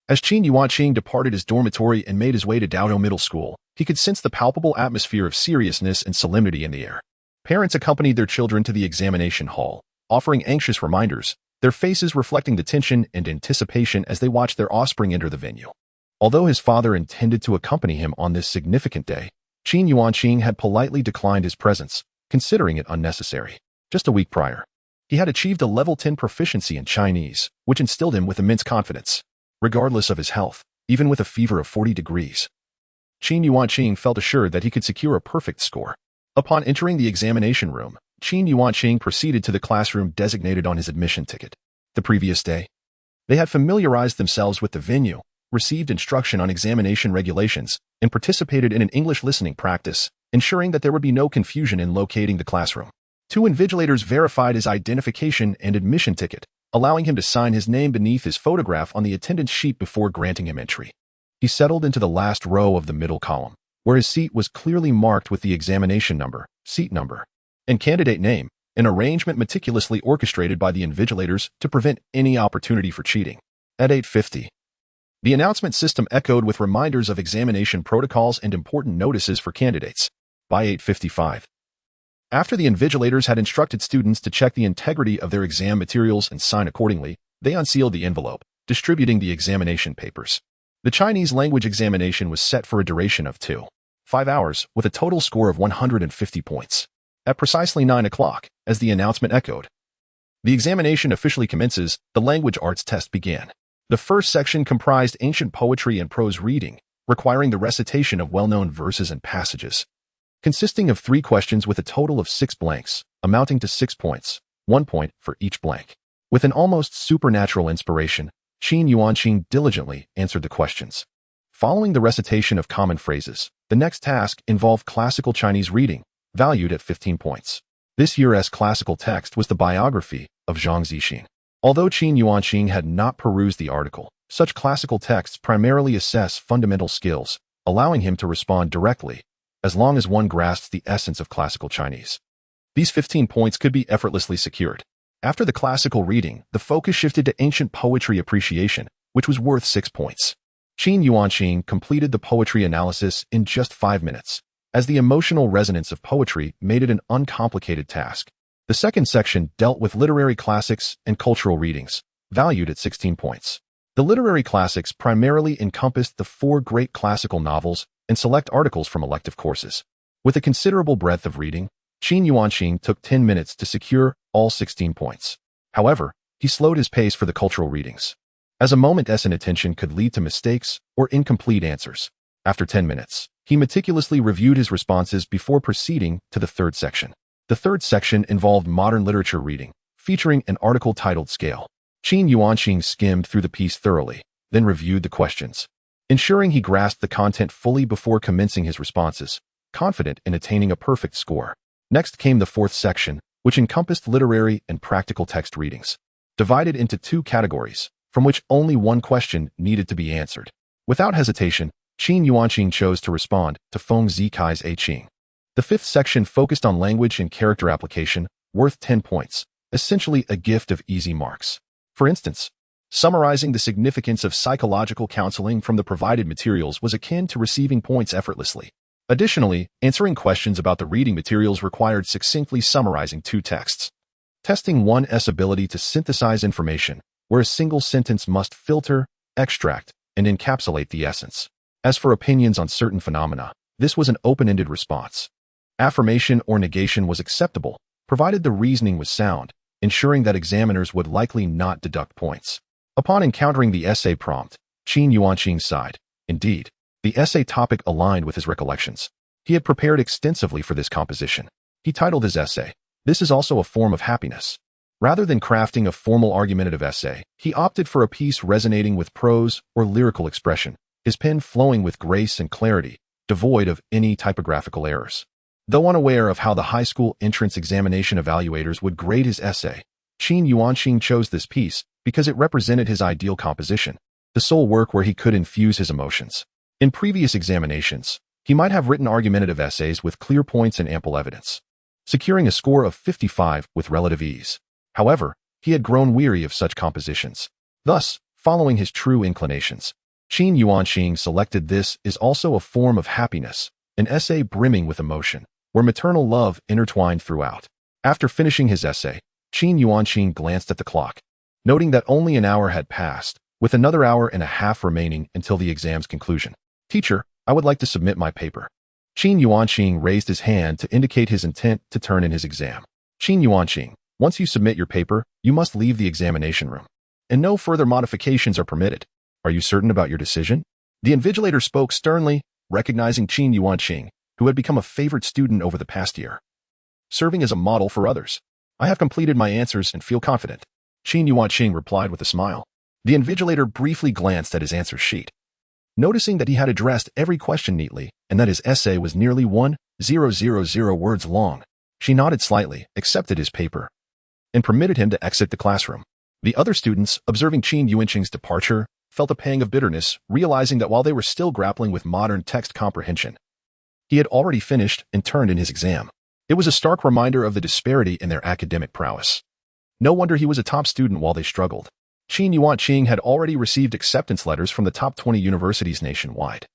As Qin Yuanqing departed his dormitory and made his way to Daozhou Middle School, he could sense the palpable atmosphere of seriousness and solemnity in the air. Parents accompanied their children to the examination hall, offering anxious reminders, their faces reflecting the tension and anticipation as they watched their offspring enter the venue. Although his father intended to accompany him on this significant day, Qin Yuanqing had politely declined his presence, considering it unnecessary. Just a week prior, he had achieved a level 10 proficiency in Chinese, which instilled him with immense confidence. Regardless of his health, even with a fever of 40 degrees, Qin Yuanqing felt assured that he could secure a perfect score. Upon entering the examination room, Qin Yuanqing proceeded to the classroom designated on his admission ticket. The previous day, they had familiarized themselves with the venue, received instruction on examination regulations, and participated in an English listening practice, ensuring that there would be no confusion in locating the classroom. 2 invigilators verified his identification and admission ticket, allowing him to sign his name beneath his photograph on the attendance sheet before granting him entry. He settled into the last row of the middle column, where his seat was clearly marked with the examination number, seat number, and candidate name, an arrangement meticulously orchestrated by the invigilators to prevent any opportunity for cheating. At 8:50, the announcement system echoed with reminders of examination protocols and important notices for candidates. By 8:55, after the invigilators had instructed students to check the integrity of their exam materials and sign accordingly, they unsealed the envelope, distributing the examination papers. The Chinese language examination was set for a duration of 2.5 hours, with a total score of 150 points. At precisely 9 o'clock, as the announcement echoed, the examination officially commences. The language arts test began. The first section comprised ancient poetry and prose reading, requiring the recitation of well-known verses and passages. Consisting of 3 questions with a total of 6 blanks, amounting to 6 points, 1 point for each blank. With an almost supernatural inspiration, Qin Yuanqing diligently answered the questions. Following the recitation of common phrases, the next task involved classical Chinese reading, valued at 15 points. This year's classical text was the biography of Zhang Zixing. Although Qin Yuanqing had not perused the article, such classical texts primarily assess fundamental skills, allowing him to respond directly, as long as one grasps the essence of classical Chinese. These 15 points could be effortlessly secured. After the classical reading, the focus shifted to ancient poetry appreciation, which was worth 6 points. Qin Yuanqing completed the poetry analysis in just 5 minutes, as the emotional resonance of poetry made it an uncomplicated task. The second section dealt with literary classics and cultural readings, valued at 16 points. The literary classics primarily encompassed the 4 great classical novels and select articles from elective courses. With a considerable breadth of reading, Qin Yuanqing took 10 minutes to secure all 16 points. However, he slowed his pace for the cultural readings, as a moment's inattention could lead to mistakes or incomplete answers. After 10 minutes, he meticulously reviewed his responses before proceeding to the third section. The third section involved modern literature reading, featuring an article titled Scale. Qin Yuanqing skimmed through the piece thoroughly, then reviewed the questions, ensuring he grasped the content fully before commencing his responses, confident in attaining a perfect score. Next came the fourth section, which encompassed literary and practical text readings, divided into 2 categories, from which only 1 question needed to be answered. Without hesitation, Qin Yuanqing chose to respond to Feng Zikai's A Qing. The fifth section focused on language and character application, worth 10 points, essentially a gift of easy marks. For instance, summarizing the significance of psychological counseling from the provided materials was akin to receiving points effortlessly. Additionally, answering questions about the reading materials required succinctly summarizing 2 texts, testing one's ability to synthesize information, where a single sentence must filter, extract, and encapsulate the essence. As for opinions on certain phenomena, this was an open-ended response. Affirmation or negation was acceptable, provided the reasoning was sound, ensuring that examiners would likely not deduct points. Upon encountering the essay prompt, Qin Yuanqing sighed. Indeed, the essay topic aligned with his recollections. He had prepared extensively for this composition. He titled his essay, "This is also a form of happiness." Rather than crafting a formal argumentative essay, he opted for a piece resonating with prose or lyrical expression, his pen flowing with grace and clarity, devoid of any typographical errors. Though unaware of how the high school entrance examination evaluators would grade his essay, Qin Yuanqing chose this piece because it represented his ideal composition, the sole work where he could infuse his emotions. In previous examinations, he might have written argumentative essays with clear points and ample evidence, securing a score of 55 with relative ease. However, he had grown weary of such compositions. Thus, following his true inclinations, Qin Yuanqing selected This Is Also a Form of Happiness, an essay brimming with emotion, where maternal love intertwined throughout. After finishing his essay, Qin Yuanqing glanced at the clock, noting that only an hour had passed, with another hour and a half remaining until the exam's conclusion. "Teacher, I would like to submit my paper." Qin Yuanqing raised his hand to indicate his intent to turn in his exam. "Qin Yuanqing, once you submit your paper, you must leave the examination room, and no further modifications are permitted. Are you certain about your decision?" The invigilator spoke sternly, recognizing Qin Yuanqing, who had become a favorite student over the past year, serving as a model for others. "I have completed my answers and feel confident," Qin Yuanqing replied with a smile. The invigilator briefly glanced at his answer sheet, noticing that he had addressed every question neatly and that his essay was nearly 1,000 words long. She nodded slightly, accepted his paper, and permitted him to exit the classroom. The other students, observing Qin Yuanqing's departure, felt a pang of bitterness, realizing that while they were still grappling with modern text comprehension, he had already finished and turned in his exam. It was a stark reminder of the disparity in their academic prowess. No wonder he was a top student while they struggled. Qin Yuanqing had already received acceptance letters from the top 20 universities nationwide.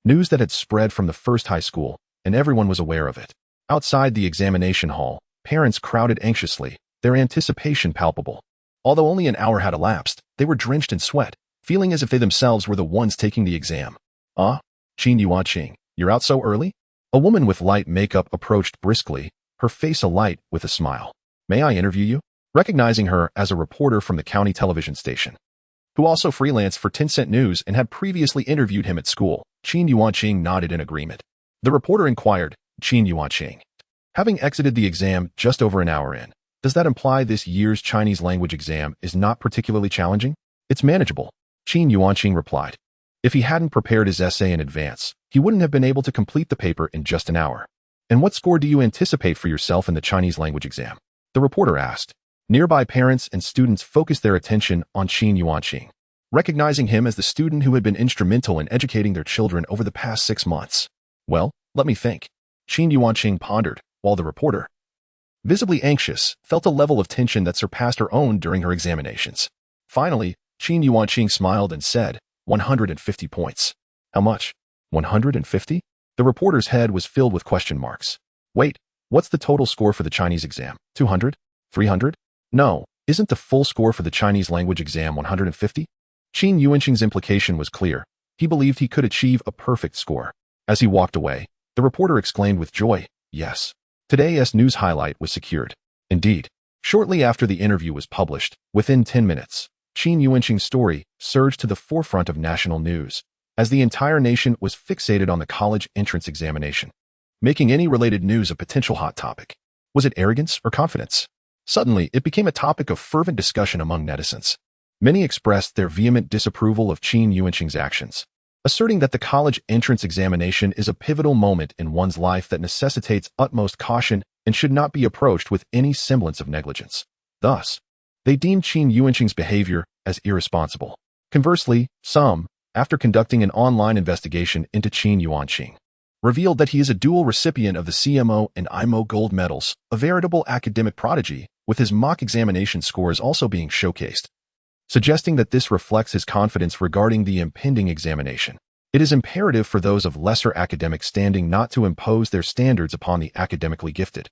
News that had spread from the first high school, and everyone was aware of it. Outside the examination hall, parents crowded anxiously, their anticipation palpable. Although only an hour had elapsed, they were drenched in sweat, feeling as if they themselves were the ones taking the exam. "Ah, Qin Yuanqing, you're out so early?" A woman with light makeup approached briskly, her face alight with a smile. "May I interview you?" Recognizing her as a reporter from the county television station, who also freelanced for Tencent News and had previously interviewed him at school. Qin Yuanqing nodded in agreement. The reporter inquired, Qin Yuanqing, having exited the exam just over an hour in, does that imply this year's Chinese language exam is not particularly challenging? It's manageable, Qin Yuanqing replied. If he hadn't prepared his essay in advance, he wouldn't have been able to complete the paper in just an hour. And what score do you anticipate for yourself in the Chinese language exam? The reporter asked. Nearby parents and students focused their attention on Qin Yuanqing, recognizing him as the student who had been instrumental in educating their children over the past 6 months. Well, let me think. Qin Yuanqing pondered, while the reporter, visibly anxious, felt a level of tension that surpassed her own during her examinations. Finally, Qin Yuanqing smiled and said, 150 points. How much? 150? The reporter's head was filled with question marks. Wait, what's the total score for the Chinese exam? 200? 300? No, isn't the full score for the Chinese language exam 150? Qin Yuanqing's implication was clear. He believed he could achieve a perfect score. As he walked away, the reporter exclaimed with joy, yes. Today's news highlight was secured. Indeed, shortly after the interview was published, within 10 minutes, Qin Yuanqing's story surged to the forefront of national news, as the entire nation was fixated on the college entrance examination, making any related news a potential hot topic. Was it arrogance or confidence? Suddenly, it became a topic of fervent discussion among netizens. Many expressed their vehement disapproval of Qin Yuanqing's actions, asserting that the college entrance examination is a pivotal moment in one's life that necessitates utmost caution and should not be approached with any semblance of negligence. Thus, they deemed Qin Yuanqing's behavior as irresponsible. Conversely, some, after conducting an online investigation into Qin Yuanqing, revealed that he is a dual recipient of the CMO and IMO gold medals, a veritable academic prodigy, with his mock examination scores also being showcased, suggesting that this reflects his confidence regarding the impending examination. It is imperative for those of lesser academic standing not to impose their standards upon the academically gifted.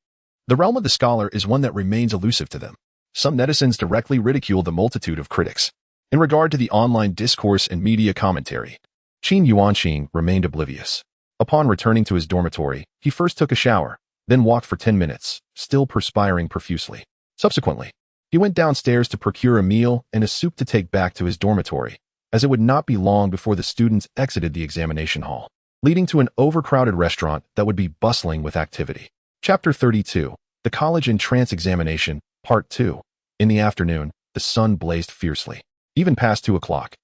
The realm of the scholar is one that remains elusive to them. Some netizens directly ridicule the multitude of critics. In regard to the online discourse and media commentary, Qin Yuanqing remained oblivious. Upon returning to his dormitory, he first took a shower, then walked for 10 minutes, still perspiring profusely. Subsequently, he went downstairs to procure a meal and a soup to take back to his dormitory, as it would not be long before the students exited the examination hall, leading to an overcrowded restaurant that would be bustling with activity. Chapter 32, The College Entrance Examination, Part 2. In the afternoon, the sun blazed fiercely, even past 2 o'clock.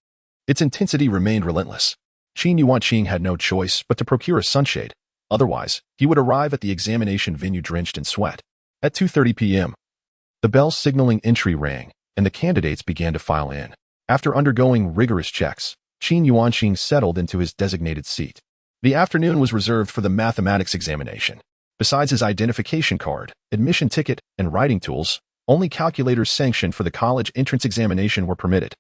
Its intensity remained relentless. Qin Yuanqing had no choice but to procure a sunshade. Otherwise, he would arrive at the examination venue drenched in sweat. At 2:30 p.m., the bell signaling entry rang, and the candidates began to file in. After undergoing rigorous checks, Qin Yuanqing settled into his designated seat. The afternoon was reserved for the mathematics examination. Besides his identification card, admission ticket, and writing tools, only calculators sanctioned for the college entrance examination were permitted.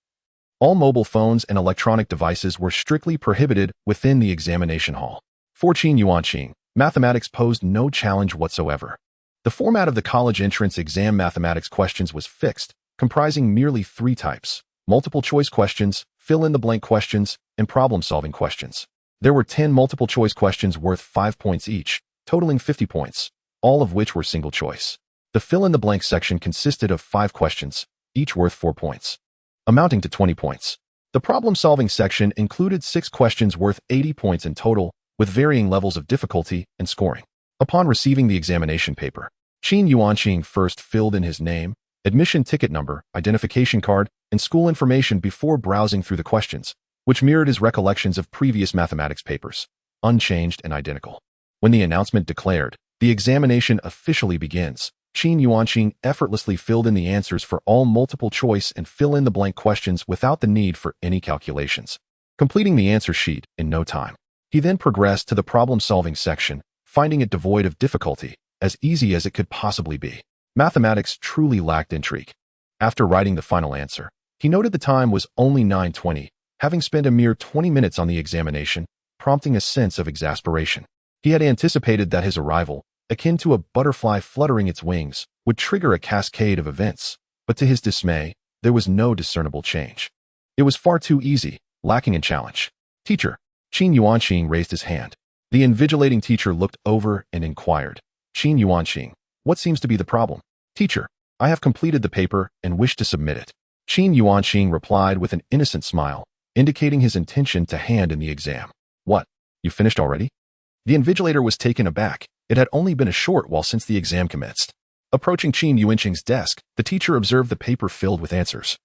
All mobile phones and electronic devices were strictly prohibited within the examination hall. For Qin Yuanqing, mathematics posed no challenge whatsoever. The format of the college entrance exam mathematics questions was fixed, comprising merely 3 types: multiple-choice questions, fill-in-the-blank questions, and problem-solving questions. There were 10 multiple-choice questions worth 5 points each, totaling 50 points, all of which were single-choice. The fill-in-the-blank section consisted of 5 questions, each worth 4 points, amounting to 20 points. The problem-solving section included 6 questions worth 80 points in total, with varying levels of difficulty and scoring. Upon receiving the examination paper, Qin Yuanqing first filled in his name, admission ticket number, identification card, and school information before browsing through the questions, which mirrored his recollections of previous mathematics papers, unchanged and identical. When the announcement declared, "The examination officially begins," Qin Yuanqing effortlessly filled in the answers for all multiple-choice and fill-in-the-blank questions without the need for any calculations, completing the answer sheet in no time. He then progressed to the problem-solving section, finding it devoid of difficulty, as easy as it could possibly be. Mathematics truly lacked intrigue. After writing the final answer, he noted the time was only 9:20, having spent a mere 20 minutes on the examination, prompting a sense of exasperation. He had anticipated that his arrival, akin to a butterfly fluttering its wings, would trigger a cascade of events, but to his dismay, there was no discernible change. It was far too easy, lacking in challenge. "Teacher," Qin Yuanqing raised his hand. The invigilating teacher looked over and inquired, "Qin Yuanqing, what seems to be the problem?" "Teacher, I have completed the paper and wish to submit it." Qin Yuanqing replied with an innocent smile, indicating his intention to hand in the exam. What? You finished already? The invigilator was taken aback. It had only been a short while since the exam commenced. Approaching Qin Yuanqing's desk, the teacher observed the paper filled with answers,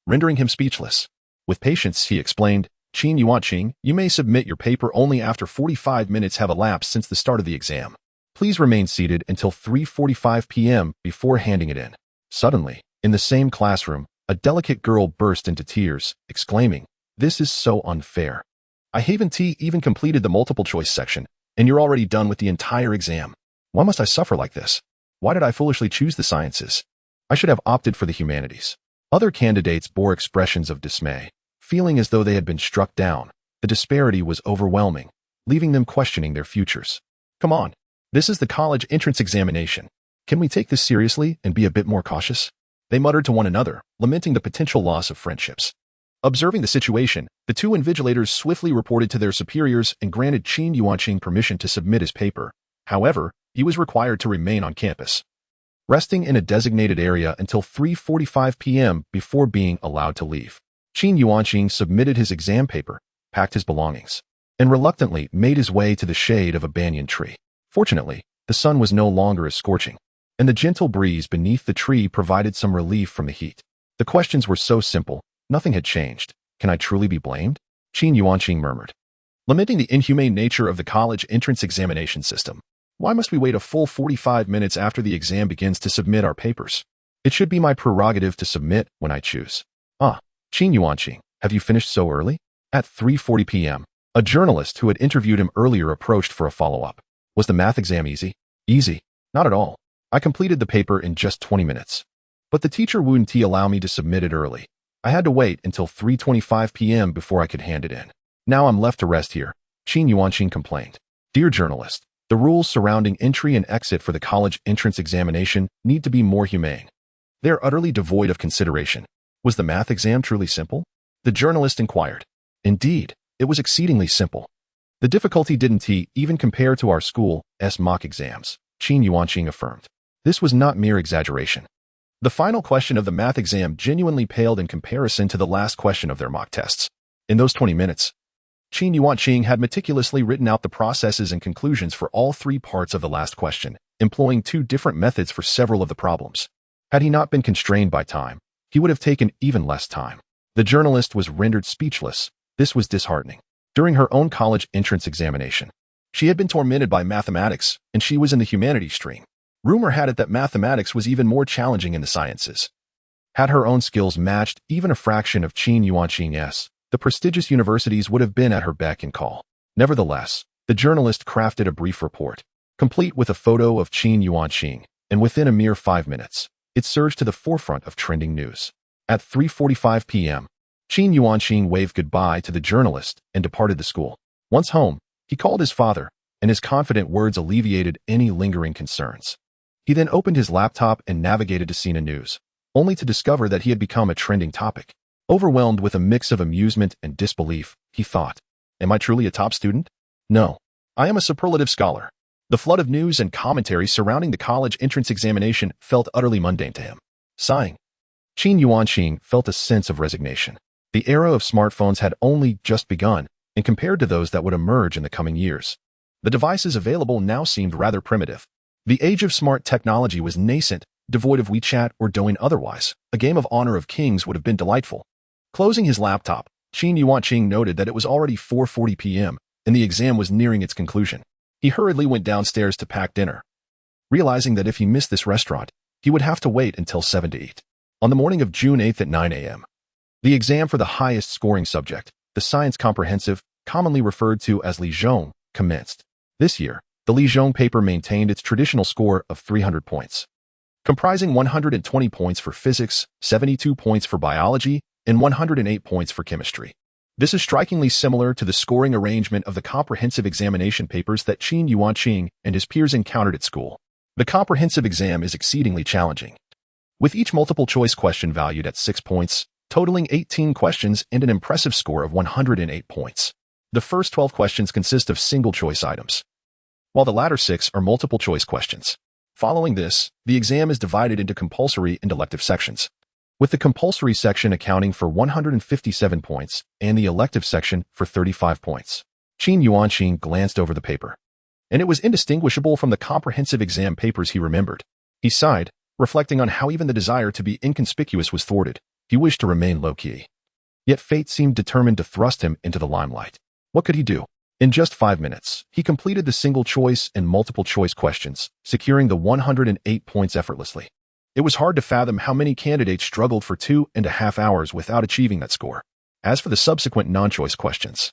rendering him speechless. With patience, he explained, Qin Yuanqing, you may submit your paper only after 45 minutes have elapsed since the start of the exam. Please remain seated until 3:45 p.m. before handing it in. Suddenly, in the same classroom, a delicate girl burst into tears, exclaiming, This is so unfair. I haven't even completed the multiple choice section, and you're already done with the entire exam. Why must I suffer like this? Why did I foolishly choose the sciences? I should have opted for the humanities. Other candidates bore expressions of dismay, feeling as though they had been struck down. The disparity was overwhelming, leaving them questioning their futures. Come on, this is the college entrance examination. Can we take this seriously and be a bit more cautious? They muttered to one another, lamenting the potential loss of friendships. Observing the situation, the two invigilators swiftly reported to their superiors and granted Qin Yuanqing permission to submit his paper. However, he was required to remain on campus, resting in a designated area until 3:45 p.m. before being allowed to leave. Qin Yuanqing submitted his exam paper, packed his belongings, and reluctantly made his way to the shade of a banyan tree. Fortunately, the sun was no longer as scorching, and the gentle breeze beneath the tree provided some relief from the heat. The questions were so simple, nothing had changed. Can I truly be blamed? Qin Yuanqing murmured, lamenting the inhumane nature of the college entrance examination system. Why must we wait a full 45 minutes after the exam begins to submit our papers? It should be my prerogative to submit when I choose. Qin Yuanqing, have you finished so early? At 3:40 p.m., a journalist who had interviewed him earlier approached for a follow-up. Was the math exam easy? Easy? Not at all. I completed the paper in just 20 minutes. But the teacher wouldn't allow me to submit it early. I had to wait until 3:25 p.m. before I could hand it in. Now I'm left to rest here, Qin Yuanqing complained. Dear journalist, the rules surrounding entry and exit for the college entrance examination need to be more humane. They are utterly devoid of consideration. Was the math exam truly simple? The journalist inquired. Indeed, it was exceedingly simple. The difficulty didn't even compare to our school's mock exams, Qin Yuanqing affirmed. This was not mere exaggeration. The final question of the math exam genuinely paled in comparison to the last question of their mock tests. In those 20 minutes, Qin Yuanqing had meticulously written out the processes and conclusions for all three parts of the last question, employing two different methods for several of the problems. Had he not been constrained by time, he would have taken even less time. The journalist was rendered speechless. This was disheartening. During her own college entrance examination, she had been tormented by mathematics, and she was in the humanities stream. Rumor had it that mathematics was even more challenging in the sciences. Had her own skills matched even a fraction of Qin Yuanqing's, the prestigious universities would have been at her beck and call. Nevertheless, the journalist crafted a brief report, complete with a photo of Qin Yuanqing, and within a mere 5 minutes, it surged to the forefront of trending news. At 3:45 p.m., Qin Yuanqing waved goodbye to the journalist and departed the school. Once home, he called his father, and his confident words alleviated any lingering concerns. He then opened his laptop and navigated to Sina News, only to discover that he had become a trending topic. Overwhelmed with a mix of amusement and disbelief, he thought, am I truly a top student? No, I am a superlative scholar. The flood of news and commentary surrounding the college entrance examination felt utterly mundane to him. Sighing, Qin Yuanqing felt a sense of resignation. The era of smartphones had only just begun, and compared to those that would emerge in the coming years, the devices available now seemed rather primitive. The age of smart technology was nascent, devoid of WeChat or Douyin otherwise. A game of Honor of Kings would have been delightful. Closing his laptop, Qin Yuanqing noted that it was already 4:40 p.m., and the exam was nearing its conclusion. He hurriedly went downstairs to pack dinner, realizing that if he missed this restaurant, he would have to wait until 7 to eat. On the morning of June 8th at 9 a.m., the exam for the highest scoring subject, the Science Comprehensive, commonly referred to as Lijong, commenced. This year, the Lijong paper maintained its traditional score of 300 points, comprising 120 points for physics, 72 points for biology, and 108 points for chemistry. This is strikingly similar to the scoring arrangement of the comprehensive examination papers that Qin Yuanqing and his peers encountered at school. The comprehensive exam is exceedingly challenging, with each multiple-choice question valued at 6 points, totaling 18 questions and an impressive score of 108 points. The first 12 questions consist of single-choice items, while the latter 6 are multiple-choice questions. Following this, the exam is divided into compulsory and elective sections. with the compulsory section accounting for 157 points and the elective section for 35 points. Qin Yuanqing glanced over the paper, and it was indistinguishable from the comprehensive exam papers he remembered. He sighed, reflecting on how even the desire to be inconspicuous was thwarted. He wished to remain low-key. Yet fate seemed determined to thrust him into the limelight. What could he do? In just 5 minutes, he completed the single-choice and multiple-choice questions, securing the 108 points effortlessly. It was hard to fathom how many candidates struggled for 2.5 hours without achieving that score. As for the subsequent non-choice questions,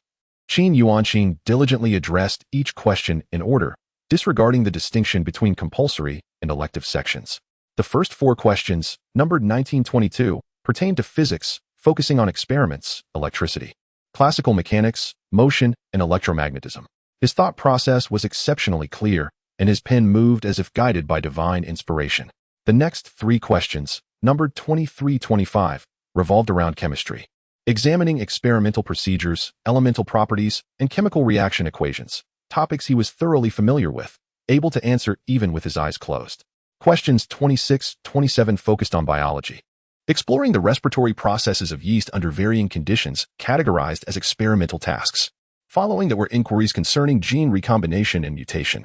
Qin Yuanqing diligently addressed each question in order, disregarding the distinction between compulsory and elective sections. The first 4 questions, numbered 1922, pertained to physics, focusing on experiments, electricity, classical mechanics, motion, and electromagnetism. His thought process was exceptionally clear, and his pen moved as if guided by divine inspiration. The next 3 questions, numbered 2325, revolved around chemistry, examining experimental procedures, elemental properties, and chemical reaction equations, topics he was thoroughly familiar with, able to answer even with his eyes closed. Questions 26-27 focused on biology, exploring the respiratory processes of yeast under varying conditions categorized as experimental tasks. Following that were inquiries concerning gene recombination and mutation,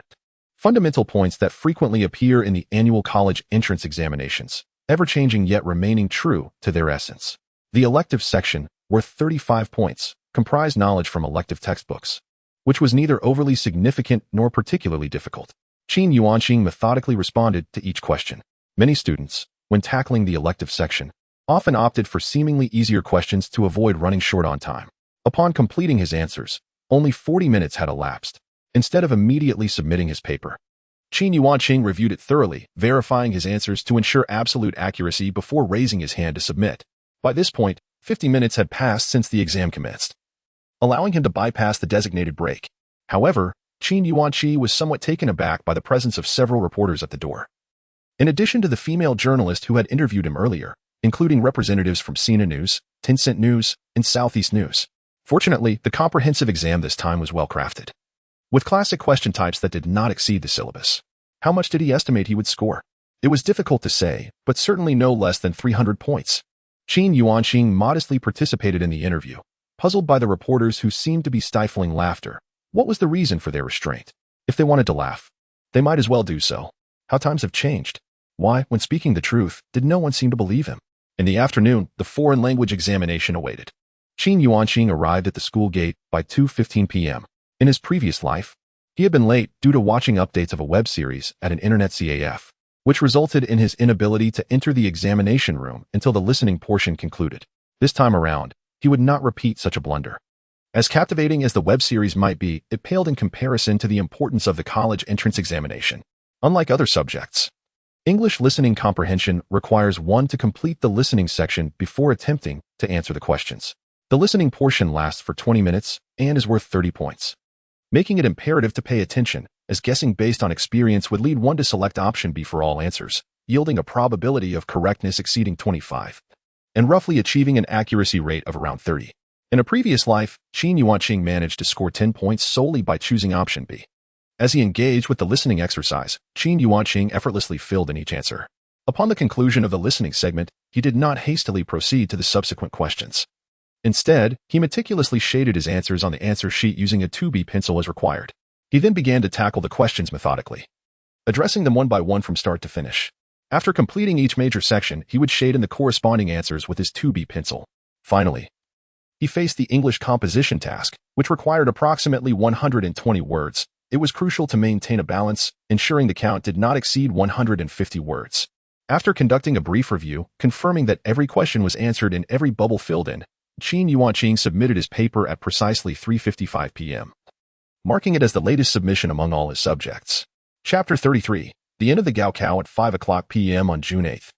fundamental points that frequently appear in the annual college entrance examinations, ever-changing yet remaining true to their essence. The elective section, worth 35 points, comprised knowledge from elective textbooks, which was neither overly significant nor particularly difficult. Qin Yuanqing methodically responded to each question. Many students, when tackling the elective section, often opted for seemingly easier questions to avoid running short on time. Upon completing his answers, only 40 minutes had elapsed. Instead of immediately submitting his paper, Qin Yuanqing reviewed it thoroughly, verifying his answers to ensure absolute accuracy before raising his hand to submit. By this point, 50 minutes had passed since the exam commenced, allowing him to bypass the designated break. However, Qin Yuanqing was somewhat taken aback by the presence of several reporters at the door. In addition to the female journalist who had interviewed him earlier, including representatives from Sina News, Tencent News, and Southeast News. Fortunately, the comprehensive exam this time was well crafted, with classic question types that did not exceed the syllabus. How much did he estimate he would score? It was difficult to say, but certainly no less than 300 points. Qin Yuanqing modestly participated in the interview, puzzled by the reporters who seemed to be stifling laughter. What was the reason for their restraint? If they wanted to laugh, they might as well do so. How times have changed. Why, when speaking the truth, did no one seem to believe him? In the afternoon, the foreign language examination awaited. Qin Yuanqing arrived at the school gate by 2:15 p.m. In his previous life, he had been late due to watching updates of a web series at an internet CAF, which resulted in his inability to enter the examination room until the listening portion concluded. This time around, he would not repeat such a blunder. As captivating as the web series might be, it paled in comparison to the importance of the college entrance examination. Unlike other subjects, English listening comprehension requires one to complete the listening section before attempting to answer the questions. The listening portion lasts for 20 minutes and is worth 30 points, making it imperative to pay attention, as guessing based on experience would lead one to select option B for all answers, yielding a probability of correctness exceeding 25, and roughly achieving an accuracy rate of around 30. In a previous life, Qin Yuanqing managed to score 10 points solely by choosing option B. As he engaged with the listening exercise, Qin Yuanqing effortlessly filled in each answer. Upon the conclusion of the listening segment, he did not hastily proceed to the subsequent questions. Instead, he meticulously shaded his answers on the answer sheet using a 2B pencil as required. He then began to tackle the questions methodically, addressing them one by one from start to finish. After completing each major section, he would shade in the corresponding answers with his 2B pencil. Finally, he faced the English composition task, which required approximately 120 words. It was crucial to maintain a balance, ensuring the count did not exceed 150 words. After conducting a brief review, confirming that every question was answered and every bubble filled in, Qin Yuanqing submitted his paper at precisely 3:55 p.m., marking it as the latest submission among all his subjects. Chapter 33. The end of the Gaokao at 5:00 p.m. on June 8th.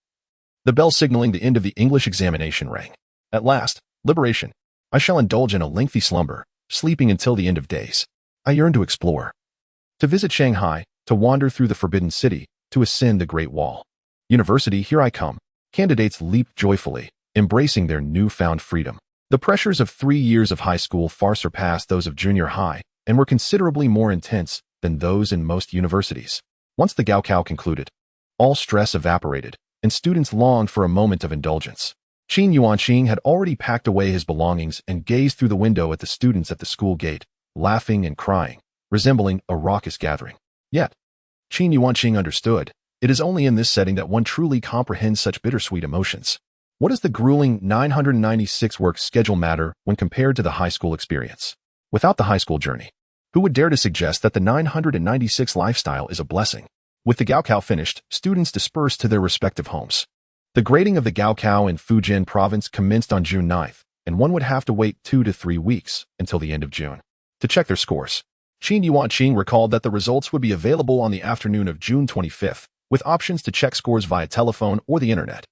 The bell signaling the end of the English examination rang. At last, liberation. I shall indulge in a lengthy slumber, sleeping until the end of days. I yearn to explore, to visit Shanghai, to wander through the Forbidden City, to ascend the Great Wall. University, here I come. Candidates leaped joyfully, embracing their newfound freedom. The pressures of 3 years of high school far surpassed those of junior high and were considerably more intense than those in most universities. Once the Gaokao concluded, all stress evaporated, and students longed for a moment of indulgence. Qin Yuanqing had already packed away his belongings and gazed through the window at the students at the school gate, laughing and crying, resembling a raucous gathering. Yet, Qin Yuanqing understood, it is only in this setting that one truly comprehends such bittersweet emotions. What does the grueling 996 work schedule matter when compared to the high school experience? Without the high school journey, who would dare to suggest that the 996 lifestyle is a blessing? With the Gaokao finished, students dispersed to their respective homes. The grading of the Gaokao in Fujian province commenced on June 9th, and one would have to wait 2 to 3 weeks until the end of June to check their scores. Qin Yuanqing recalled that the results would be available on the afternoon of June 25th, with options to check scores via telephone or the internet.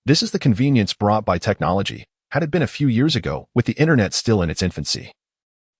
This is the convenience brought by technology, had it been a few years ago, with the internet still in its infancy.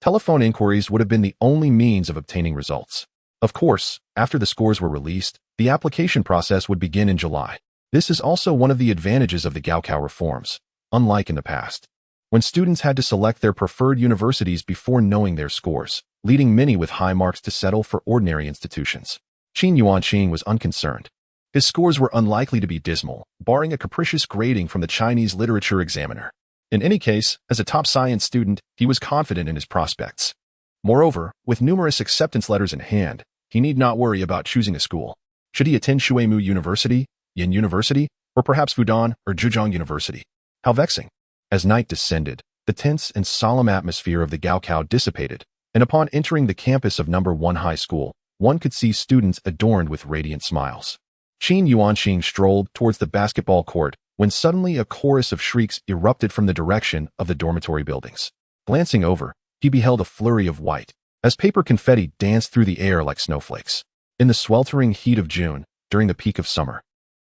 Telephone inquiries would have been the only means of obtaining results. Of course, after the scores were released, the application process would begin in July. This is also one of the advantages of the Gaokao reforms, unlike in the past, when students had to select their preferred universities before knowing their scores, leading many with high marks to settle for ordinary institutions. Qin Yuanqing was unconcerned. His scores were unlikely to be dismal, barring a capricious grading from the Chinese literature examiner. In any case, as a top science student, he was confident in his prospects. Moreover, with numerous acceptance letters in hand, he need not worry about choosing a school. Should he attend Shuimu University, Yin University, or perhaps Fudan or Zhejiang University? How vexing. As night descended, the tense and solemn atmosphere of the Gaokao dissipated, and upon entering the campus of No. 1 High School, one could see students adorned with radiant smiles. Qin Yuanqing strolled towards the basketball court when suddenly a chorus of shrieks erupted from the direction of the dormitory buildings. Glancing over, he beheld a flurry of white, as paper confetti danced through the air like snowflakes. In the sweltering heat of June, during the peak of summer,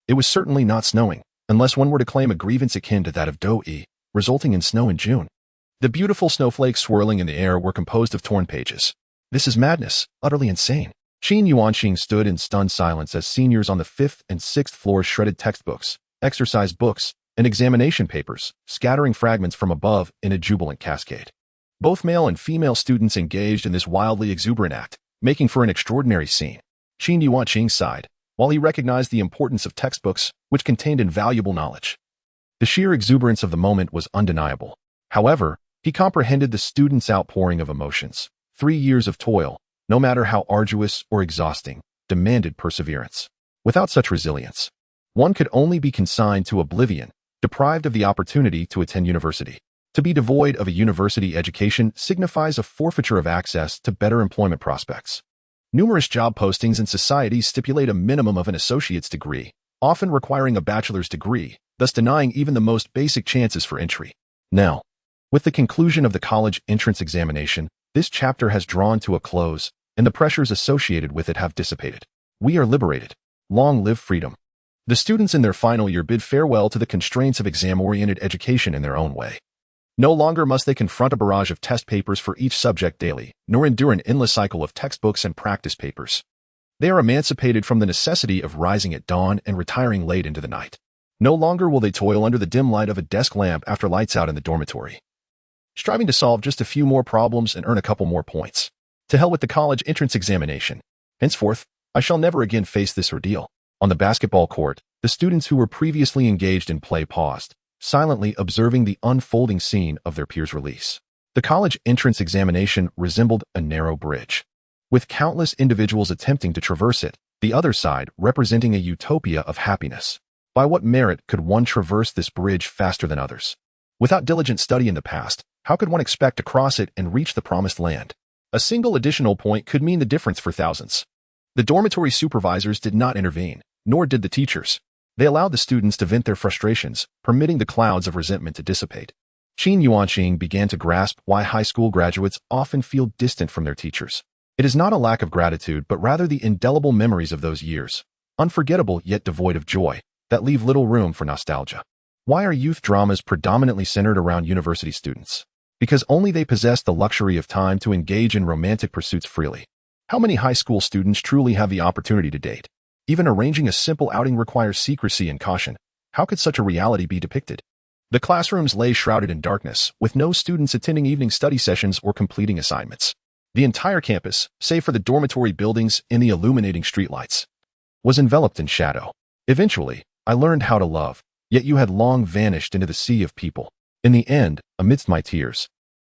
it was certainly not snowing, unless one were to claim a grievance akin to that of Dou-yi, resulting in snow in June. The beautiful snowflakes swirling in the air were composed of torn pages. This is madness, utterly insane. Qin Yuanqing stood in stunned silence as seniors on the 5th and 6th floors shredded textbooks, exercise books, and examination papers, scattering fragments from above in a jubilant cascade. Both male and female students engaged in this wildly exuberant act, making for an extraordinary scene. Qin Yuanqing sighed, while he recognized the importance of textbooks, which contained invaluable knowledge. The sheer exuberance of the moment was undeniable. However, he comprehended the students' outpouring of emotions. 3 years of toil, no matter how arduous or exhausting, demanded perseverance. Without such resilience, one could only be consigned to oblivion, deprived of the opportunity to attend university. To be devoid of a university education signifies a forfeiture of access to better employment prospects. Numerous job postings in society stipulate a minimum of an associate's degree, often requiring a bachelor's degree, thus denying even the most basic chances for entry. Now, with the conclusion of the college entrance examination, this chapter has drawn to a close, and the pressures associated with it have dissipated. We are liberated. Long live freedom. The students in their final year bid farewell to the constraints of exam-oriented education in their own way. No longer must they confront a barrage of test papers for each subject daily, nor endure an endless cycle of textbooks and practice papers. They are emancipated from the necessity of rising at dawn and retiring late into the night. No longer will they toil under the dim light of a desk lamp after lights out in the dormitory, striving to solve just a few more problems and earn a couple more points. To hell with the college entrance examination. Henceforth, I shall never again face this ordeal. On the basketball court, the students who were previously engaged in play paused, silently observing the unfolding scene of their peers' release. The college entrance examination resembled a narrow bridge, with countless individuals attempting to traverse it, the other side representing a utopia of happiness. By what merit could one traverse this bridge faster than others? Without diligent study in the past, how could one expect to cross it and reach the promised land? A single additional point could mean the difference for thousands. The dormitory supervisors did not intervene, nor did the teachers. They allowed the students to vent their frustrations, permitting the clouds of resentment to dissipate. Qin Yuanqing began to grasp why high school graduates often feel distant from their teachers. It is not a lack of gratitude, but rather the indelible memories of those years, unforgettable yet devoid of joy, that leave little room for nostalgia. Why are youth dramas predominantly centered around university students? Because only they possess the luxury of time to engage in romantic pursuits freely. How many high school students truly have the opportunity to date? Even arranging a simple outing requires secrecy and caution. How could such a reality be depicted? The classrooms lay shrouded in darkness, with no students attending evening study sessions or completing assignments. The entire campus, save for the dormitory buildings and the illuminating streetlights, was enveloped in shadow. Eventually, I learned how to love, yet you had long vanished into the sea of people. In the end, amidst my tears,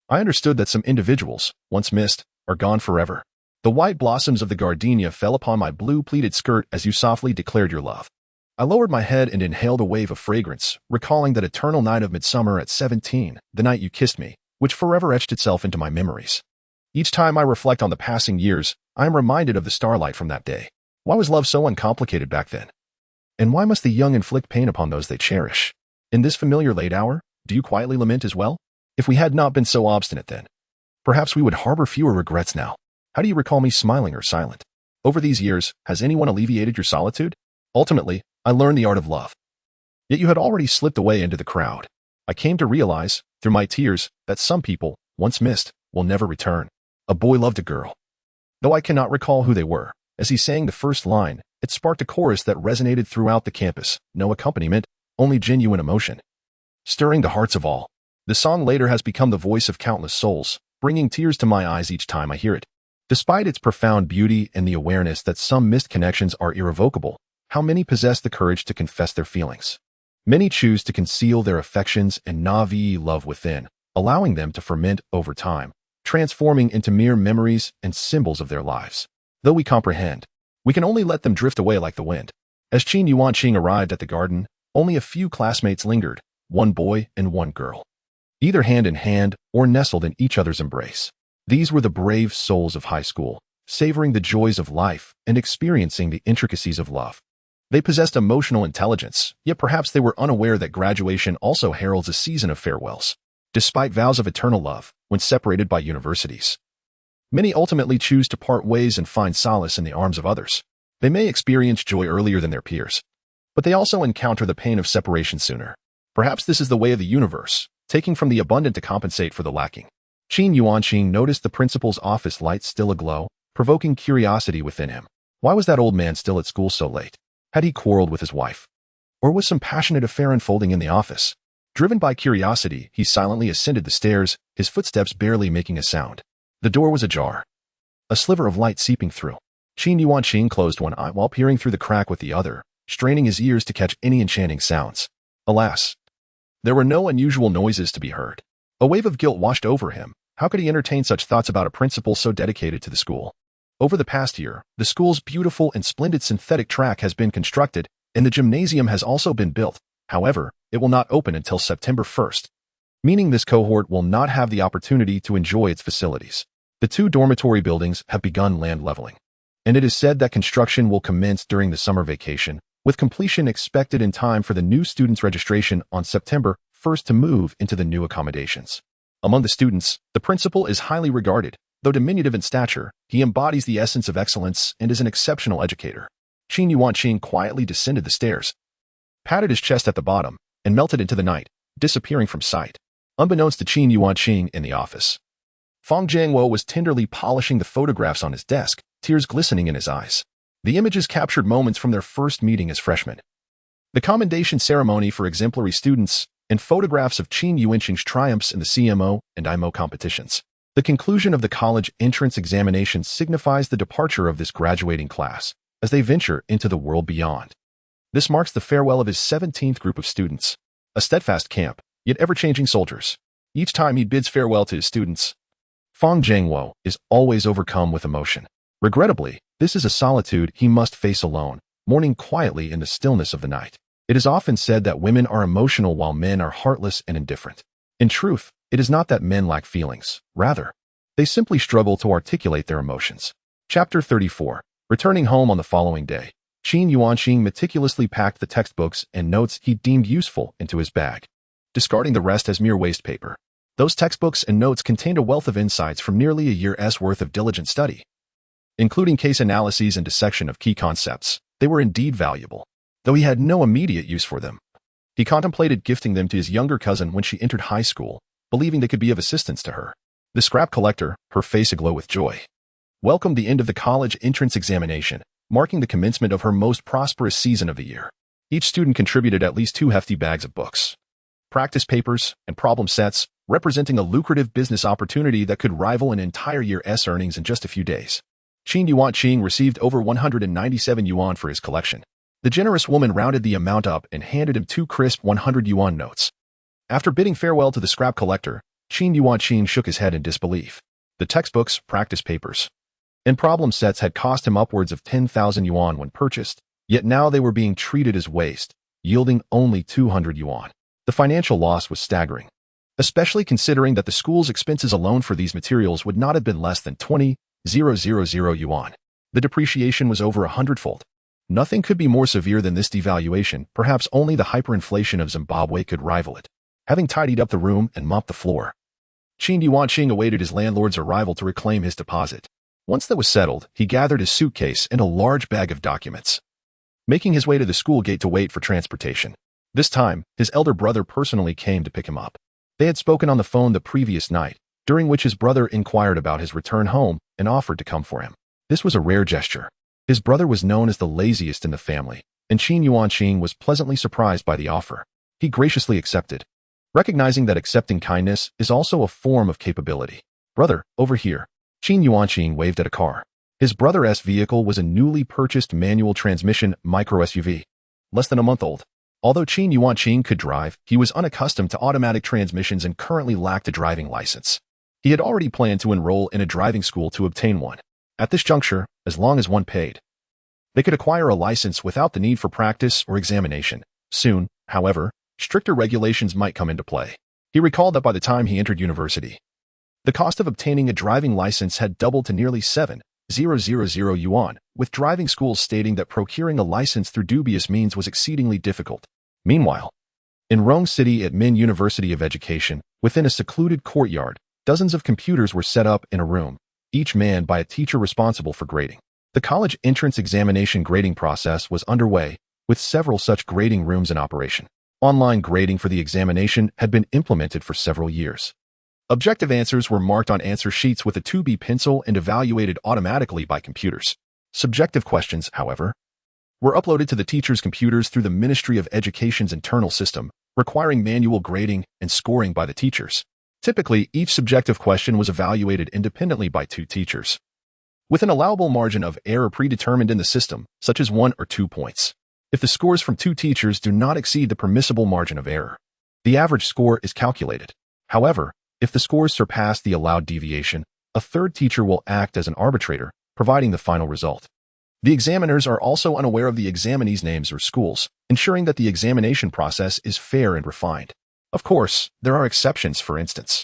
I understood that some individuals, once missed, are gone forever. The white blossoms of the gardenia fell upon my blue pleated skirt as you softly declared your love. I lowered my head and inhaled a wave of fragrance, recalling that eternal night of midsummer at 17, the night you kissed me, which forever etched itself into my memories. Each time I reflect on the passing years, I am reminded of the starlight from that day. Why was love so uncomplicated back then? And why must the young inflict pain upon those they cherish? In this familiar late hour, do you quietly lament as well? If we had not been so obstinate then, perhaps we would harbor fewer regrets now. How do you recall me smiling or silent? Over these years, has anyone alleviated your solitude? Ultimately, I learned the art of love. Yet you had already slipped away into the crowd. I came to realize, through my tears, that some people, once missed, will never return. A boy loved a girl. Though I cannot recall who they were, as he sang the first line, it sparked a chorus that resonated throughout the campus. No accompaniment, only genuine emotion, stirring the hearts of all. The song later has become the voice of countless souls, bringing tears to my eyes each time I hear it. Despite its profound beauty and the awareness that some missed connections are irrevocable, how many possess the courage to confess their feelings? Many choose to conceal their affections and navi love within, allowing them to ferment over time, transforming into mere memories and symbols of their lives. Though we comprehend, we can only let them drift away like the wind. As Qin Yuanqing arrived at the garden, only a few classmates lingered, one boy and one girl, either hand in hand or nestled in each other's embrace. These were the brave souls of high school, savoring the joys of life and experiencing the intricacies of love. They possessed emotional intelligence, yet perhaps they were unaware that graduation also heralds a season of farewells. Despite vows of eternal love, when separated by universities, many ultimately choose to part ways and find solace in the arms of others. They may experience joy earlier than their peers, but they also encounter the pain of separation sooner. Perhaps this is the way of the universe, taking from the abundant to compensate for the lacking. Qin Yuanqing noticed the principal's office lights still aglow, provoking curiosity within him. Why was that old man still at school so late? Had he quarreled with his wife? Or was some passionate affair unfolding in the office? Driven by curiosity, he silently ascended the stairs, his footsteps barely making a sound. The door was ajar, a sliver of light seeping through. Qin Yuanqing closed one eye while peering through the crack with the other, straining his ears to catch any enchanting sounds. Alas, there were no unusual noises to be heard. A wave of guilt washed over him. How could he entertain such thoughts about a principal so dedicated to the school? Over the past year, the school's beautiful and splendid synthetic track has been constructed, and the gymnasium has also been built. However, it will not open until September 1st, meaning this cohort will not have the opportunity to enjoy its facilities. The two dormitory buildings have begun land leveling, and it is said that construction will commence during the summer vacation, with completion expected in time for the new students' registration on September 1st to move into the new accommodations. Among the students, the principal is highly regarded. Though diminutive in stature, he embodies the essence of excellence and is an exceptional educator. Qin Yuanqing quietly descended the stairs, patted his chest at the bottom, and melted into the night, disappearing from sight. Unbeknownst to Qin Yuanqing in the office, Fang Jiangwo was tenderly polishing the photographs on his desk, tears glistening in his eyes. The images captured moments from their first meeting as freshmen, the commendation ceremony for exemplary students, and photographs of Qin Yuanqing's triumphs in the CMO and IMO competitions. The conclusion of the college entrance examination signifies the departure of this graduating class as they venture into the world beyond. This marks the farewell of his 17th group of students, a steadfast camp, yet ever-changing soldiers. Each time he bids farewell to his students, Fang Jiangwo is always overcome with emotion. Regrettably, this is a solitude he must face alone, mourning quietly in the stillness of the night. It is often said that women are emotional while men are heartless and indifferent. In truth, it is not that men lack feelings. Rather, they simply struggle to articulate their emotions. Chapter 34. Returning home on the following day, Qin Yuanqing meticulously packed the textbooks and notes he deemed useful into his bag, discarding the rest as mere waste paper. Those textbooks and notes contained a wealth of insights from nearly a year's worth of diligent study, including case analyses and dissection of key concepts. They were indeed valuable, though he had no immediate use for them. He contemplated gifting them to his younger cousin when she entered high school, believing they could be of assistance to her. The scrap collector, her face aglow with joy, welcomed the end of the college entrance examination, marking the commencement of her most prosperous season of the year. Each student contributed at least 2 hefty bags of books, practice papers, and problem sets, representing a lucrative business opportunity that could rival an entire year's earnings in just a few days. Qin Yuanqing received over 197 yuan for his collection, The generous woman rounded the amount up and handed him 2 crisp 100 yuan notes. After bidding farewell to the scrap collector, Qin Yuanqing shook his head in disbelief. The textbooks, practice papers, and problem sets had cost him upwards of 10,000 yuan when purchased, yet now they were being treated as waste, yielding only 200 yuan. The financial loss was staggering, especially considering that the school's expenses alone for these materials would not have been less than 20,000 yuan. The depreciation was over 100-fold. Nothing could be more severe than this devaluation. Perhaps only the hyperinflation of Zimbabwe could rival it. Having tidied up the room and mopped the floor, Qin Yuanqing awaited his landlord's arrival to reclaim his deposit. Once that was settled, he gathered his suitcase and a large bag of documents, making his way to the school gate to wait for transportation. This time, his elder brother personally came to pick him up. They had spoken on the phone the previous night, during which his brother inquired about his return home and offered to come for him. This was a rare gesture. His brother was known as the laziest in the family, and Qin Yuanqing was pleasantly surprised by the offer. He graciously accepted, recognizing that accepting kindness is also a form of capability. "Brother, over here." Qin Yuanqing waved at a car. His brother's vehicle was a newly purchased manual transmission micro SUV, less than a month old. Although Qin Yuanqing could drive, he was unaccustomed to automatic transmissions and currently lacked a driving license. He had already planned to enroll in a driving school to obtain one. At this juncture, as long as one paid, they could acquire a license without the need for practice or examination. Soon, however, stricter regulations might come into play. He recalled that by the time he entered university, the cost of obtaining a driving license had doubled to nearly 7,000 yuan, with driving schools stating that procuring a license through dubious means was exceedingly difficult. Meanwhile, in Rome City at Min University of Education, within a secluded courtyard, dozens of computers were set up in a room, each manned by a teacher responsible for grading. The college entrance examination grading process was underway, with several such grading rooms in operation. Online grading for the examination had been implemented for several years. Objective answers were marked on answer sheets with a 2B pencil and evaluated automatically by computers. Subjective questions, however, were uploaded to the teachers' computers through the Ministry of Education's internal system, requiring manual grading and scoring by the teachers. Typically, each subjective question was evaluated independently by 2 teachers, with an allowable margin of error predetermined in the system, such as 1 or 2 points. If the scores from 2 teachers do not exceed the permissible margin of error, the average score is calculated. However, if the scores surpass the allowed deviation, a 3rd teacher will act as an arbitrator, providing the final result. The examiners are also unaware of the examinees' names or schools, ensuring that the examination process is fair and refined. Of course, there are exceptions. For instance,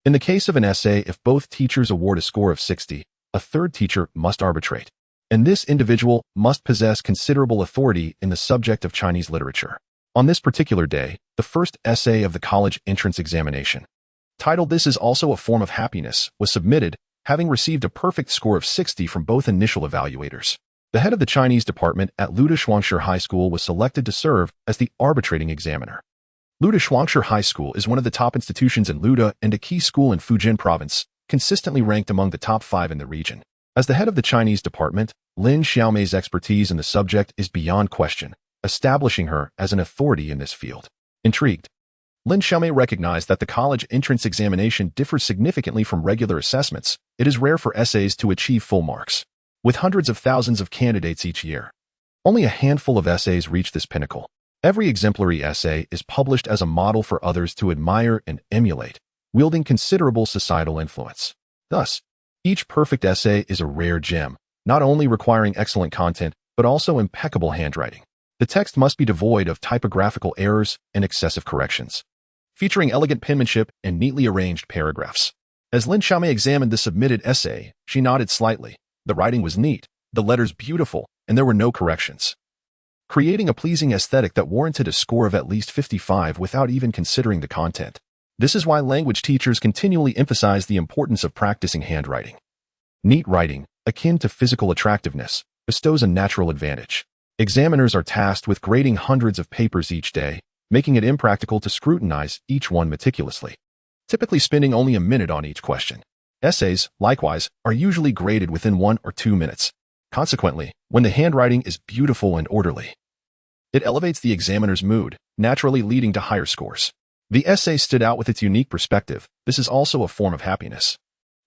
in the case of an essay, if both teachers award a score of 60, a 3rd teacher must arbitrate, and this individual must possess considerable authority in the subject of Chinese literature. On this particular day, the first essay of the college entrance examination, titled "This is Also a Form of Happiness," was submitted, having received a perfect score of 60 from both initial evaluators. The head of the Chinese department at Luda Shuangshi High School was selected to serve as the arbitrating examiner. Luda Shuangshi High School is one of the top institutions in Luda and a key school in Fujian province, consistently ranked among the top 5 in the region. As the head of the Chinese department, Lin Xiaomei's expertise in the subject is beyond question, establishing her as an authority in this field. Intrigued, Lin Xiaomei recognized that the college entrance examination differs significantly from regular assessments. It is rare for essays to achieve full marks, with hundreds of thousands of candidates each year. Only a handful of essays reach this pinnacle. Every exemplary essay is published as a model for others to admire and emulate, wielding considerable societal influence. Thus, each perfect essay is a rare gem, not only requiring excellent content, but also impeccable handwriting. The text must be devoid of typographical errors and excessive corrections, featuring elegant penmanship and neatly arranged paragraphs. As Lin Xiaomei examined the submitted essay, she nodded slightly. The writing was neat, the letters beautiful, and there were no corrections, creating a pleasing aesthetic that warranted a score of at least 55 without even considering the content. This is why language teachers continually emphasize the importance of practicing handwriting. Neat writing, akin to physical attractiveness, bestows a natural advantage. Examiners are tasked with grading hundreds of papers each day, making it impractical to scrutinize each one meticulously, typically spending only a minute on each question. Essays, likewise, are usually graded within 1 or 2 minutes. Consequently, when the handwriting is beautiful and orderly, it elevates the examiner's mood, naturally leading to higher scores. The essay stood out with its unique perspective. This is also a form of happiness,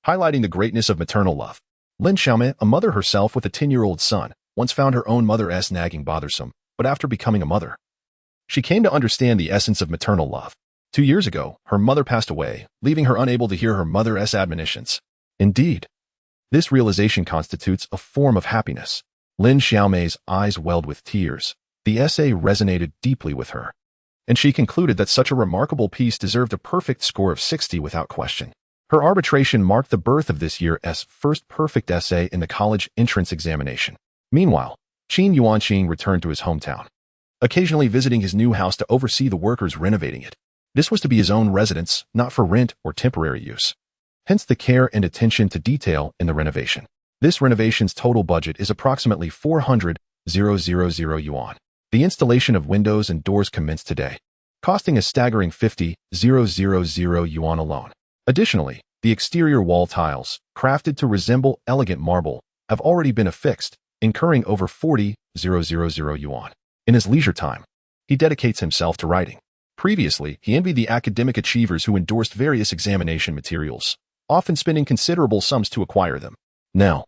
highlighting the greatness of maternal love. Lin Xiaomei, a mother herself with a 10-year-old son, once found her own mother's nagging bothersome. but after becoming a mother, she came to understand the essence of maternal love. 2 years ago, her mother passed away, leaving her unable to hear her mother's admonitions. Indeed, this realization constitutes a form of happiness. Lin Xiaomei's eyes welled with tears. The essay resonated deeply with her, and she concluded that such a remarkable piece deserved a perfect score of 60 without question. Her arbitration marked the birth of this year's first perfect essay in the college entrance examination. Meanwhile, Qin Yuanqing returned to his hometown, occasionally visiting his new house to oversee the workers renovating it. This was to be his own residence, not for rent or temporary use. Hence the care and attention to detail in the renovation. This renovation's total budget is approximately 400,000 yuan. The installation of windows and doors commenced today, costing a staggering 50,000 yuan alone. Additionally, the exterior wall tiles, crafted to resemble elegant marble, have already been affixed, incurring over 40,000 yuan. In his leisure time, he dedicates himself to writing. Previously, he envied the academic achievers who endorsed various examination materials, often spending considerable sums to acquire them. Now,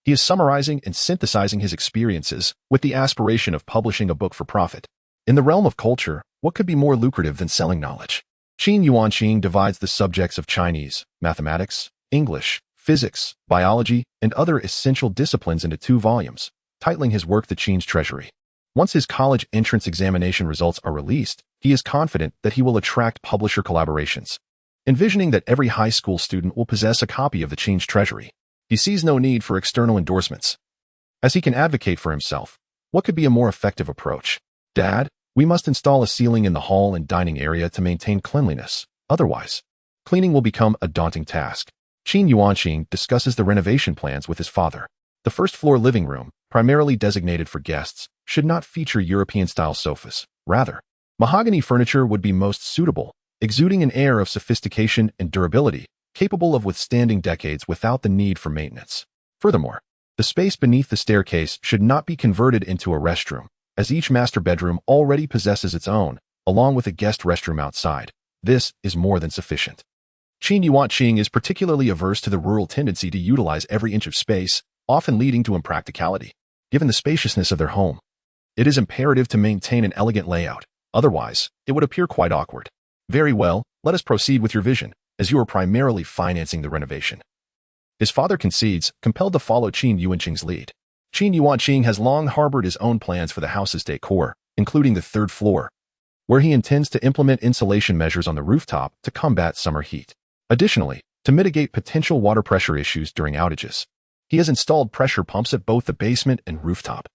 he is summarizing and synthesizing his experiences with the aspiration of publishing a book for profit. In the realm of culture, what could be more lucrative than selling knowledge? Qin Yuanqing divides the subjects of Chinese, mathematics, English, physics, biology, and other essential disciplines into 2 volumes, titling his work The Qin's Treasury. Once his college entrance examination results are released, he is confident that he will attract publisher collaborations. Envisioning that every high school student will possess a copy of The Qin's Treasury, he sees no need for external endorsements, as he can advocate for himself. What could be a more effective approach? Dad, we must install a ceiling in the hall and dining area to maintain cleanliness. Otherwise, cleaning will become a daunting task. Qin Yuanqing discusses the renovation plans with his father. The first-floor living room, primarily designated for guests, should not feature European-style sofas. Rather, mahogany furniture would be most suitable, exuding an air of sophistication and durability, capable of withstanding decades without the need for maintenance. Furthermore, the space beneath the staircase should not be converted into a restroom, as each master bedroom already possesses its own, along with a guest restroom outside. This is more than sufficient. Qin Yuanqing is particularly averse to the rural tendency to utilize every inch of space, often leading to impracticality. Given the spaciousness of their home, it is imperative to maintain an elegant layout. Otherwise, it would appear quite awkward. Very well, let us proceed with your vision, as you are primarily financing the renovation. His father concedes, compelled to follow Qin Yuanqing's lead. Qin Yuanqing has long harbored his own plans for the house's decor, including the 3rd floor, where he intends to implement insulation measures on the rooftop to combat summer heat. Additionally, to mitigate potential water pressure issues during outages, he has installed pressure pumps at both the basement and rooftop,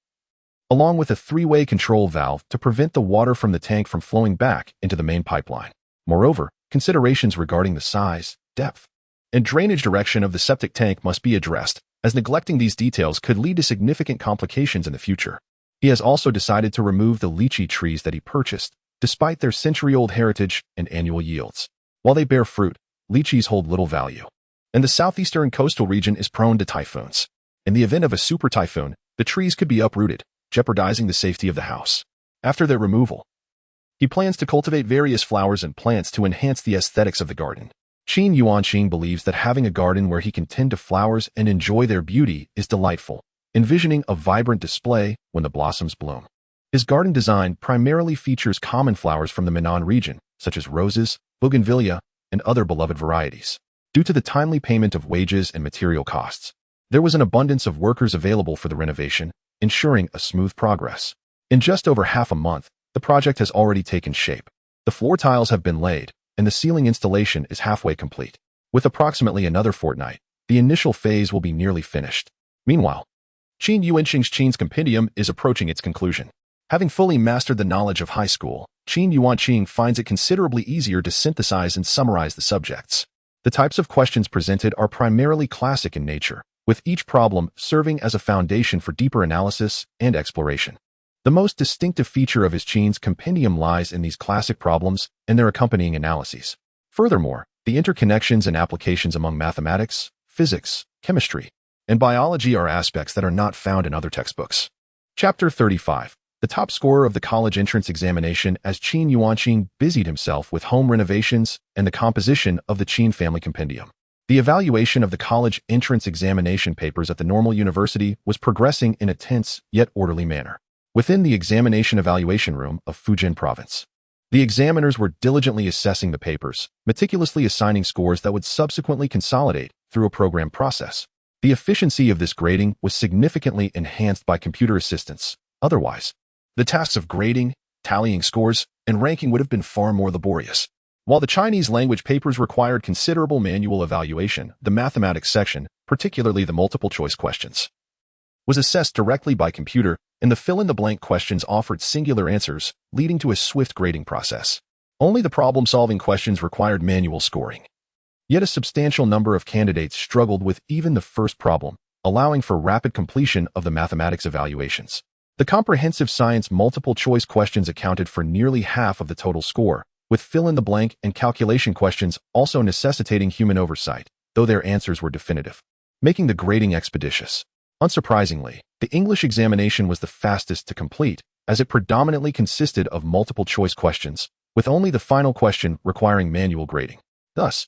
along with a 3-way control valve to prevent the water from the tank from flowing back into the main pipeline. Moreover, considerations regarding the size, depth, and drainage direction of the septic tank must be addressed, as neglecting these details could lead to significant complications in the future. He has also decided to remove the lychee trees that he purchased, despite their century-old heritage and annual yields. While they bear fruit, lychees hold little value, and the southeastern coastal region is prone to typhoons. In the event of a super typhoon, the trees could be uprooted, jeopardizing the safety of the house. After their removal, he plans to cultivate various flowers and plants to enhance the aesthetics of the garden. Qin Yuanqing believes that having a garden where he can tend to flowers and enjoy their beauty is delightful, envisioning a vibrant display when the blossoms bloom. His garden design primarily features common flowers from the Minnan region, such as roses, bougainvillea, and other beloved varieties. Due to the timely payment of wages and material costs, there was an abundance of workers available for the renovation, ensuring a smooth progress. In just over half a month, the project has already taken shape. The floor tiles have been laid, and the ceiling installation is halfway complete. With approximately another fortnight, the initial phase will be nearly finished. Meanwhile, Qin Yuanqing's Qin's Compendium is approaching its conclusion. Having fully mastered the knowledge of high school, Qin Yuanqing finds it considerably easier to synthesize and summarize the subjects. The types of questions presented are primarily classic in nature, with each problem serving as a foundation for deeper analysis and exploration. The most distinctive feature of his Qin's Compendium lies in these classic problems and their accompanying analyses. Furthermore, the interconnections and applications among mathematics, physics, chemistry, and biology are aspects that are not found in other textbooks. Chapter 35. The top scorer of the college entrance examination, as Qin Yuanqing busied himself with home renovations and the composition of the Qin family compendium. The evaluation of the college entrance examination papers at the normal university was progressing in a tense yet orderly manner. within the examination evaluation room of Fujian province. The examiners were diligently assessing the papers, meticulously assigning scores that would subsequently consolidate through a program process. The efficiency of this grading was significantly enhanced by computer assistance. Otherwise, the tasks of grading, tallying scores, and ranking would have been far more laborious. While the Chinese language papers required considerable manual evaluation, the mathematics section, particularly the multiple-choice questions, was assessed directly by computer, and the fill-in-the-blank questions offered singular answers, leading to a swift grading process. Only the problem-solving questions required manual scoring. Yet a substantial number of candidates struggled with even the first problem, allowing for rapid completion of the mathematics evaluations. The comprehensive science multiple-choice questions accounted for nearly half of the total score, with fill-in-the-blank and calculation questions also necessitating human oversight, though their answers were definitive, making the grading expeditious. Unsurprisingly, the English examination was the fastest to complete, as it predominantly consisted of multiple-choice questions, with only the final question requiring manual grading. Thus,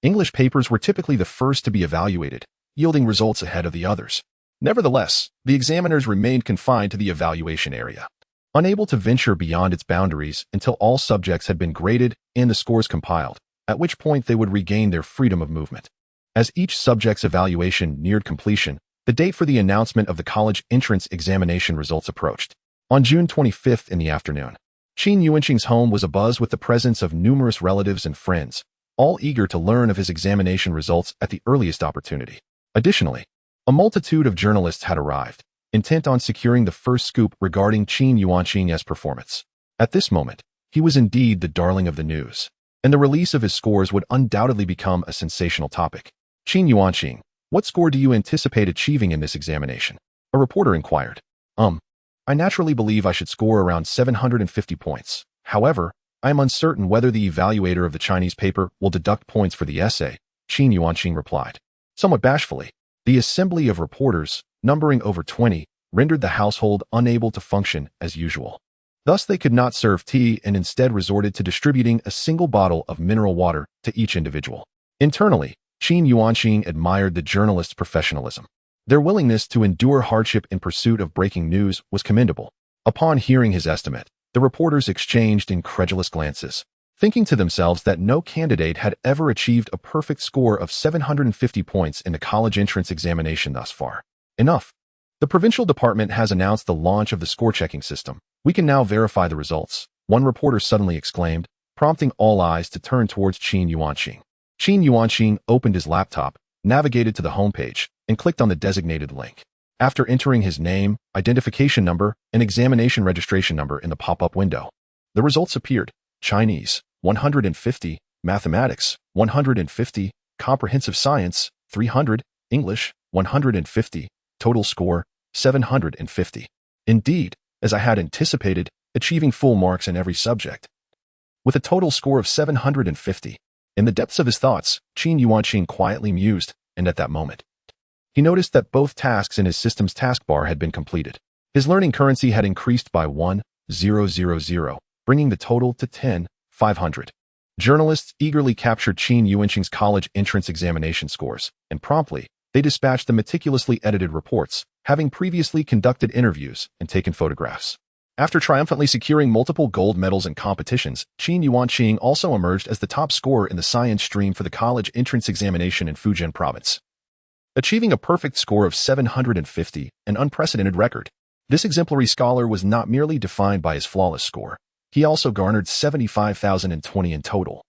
English papers were typically the first to be evaluated, yielding results ahead of the others. Nevertheless, the examiners remained confined to the evaluation area, unable to venture beyond its boundaries until all subjects had been graded and the scores compiled, at which point they would regain their freedom of movement. As each subject's evaluation neared completion, the date for the announcement of the college entrance examination results approached. On June 25th in the afternoon, Qin Yuanqing's home was abuzz with the presence of numerous relatives and friends, all eager to learn of his examination results at the earliest opportunity. Additionally, a multitude of journalists had arrived, intent on securing the first scoop regarding Qin Yuanqing's performance. At this moment, he was indeed the darling of the news, and the release of his scores would undoubtedly become a sensational topic. Qin Yuanqing, what score do you anticipate achieving in this examination? A reporter inquired. I naturally believe I should score around 750 points. However, I am uncertain whether the evaluator of the Chinese paper will deduct points for the essay, Qin Yuanqing replied. Somewhat bashfully, the assembly of reporters, numbering over 20, rendered the household unable to function as usual. Thus they could not serve tea and instead resorted to distributing a single bottle of mineral water to each individual. Internally, Qin Yuanqing admired the journalists' professionalism. Their willingness to endure hardship in pursuit of breaking news was commendable. Upon hearing his estimate, the reporters exchanged incredulous glances, thinking to themselves that no candidate had ever achieved a perfect score of 750 points in the college entrance examination thus far. Enough. The provincial department has announced the launch of the score-checking system. We can now verify the results, one reporter suddenly exclaimed, prompting all eyes to turn towards Qin Yuanqing. Qin Yuanqing opened his laptop, navigated to the homepage, and clicked on the designated link. After entering his name, identification number, and examination registration number in the pop-up window, the results appeared. Chinese, 150, Mathematics, 150, Comprehensive Science, 300, English, 150, total score, 750. Indeed, as I had anticipated, achieving full marks in every subject. With a total score of 750. In the depths of his thoughts, Qin Yuanqing quietly mused, and at that moment, he noticed that both tasks in his system's taskbar had been completed. His learning currency had increased by 1,000, bringing the total to 10,500. Journalists eagerly captured Qin Yuanqing's college entrance examination scores, and promptly, they dispatched the meticulously edited reports, having previously conducted interviews and taken photographs. After triumphantly securing multiple gold medals in competitions, Qin Yuanqing also emerged as the top scorer in the science stream for the college entrance examination in Fujian province, achieving a perfect score of 750, an unprecedented record. This exemplary scholar was not merely defined by his flawless score. He also garnered 75,020 in total,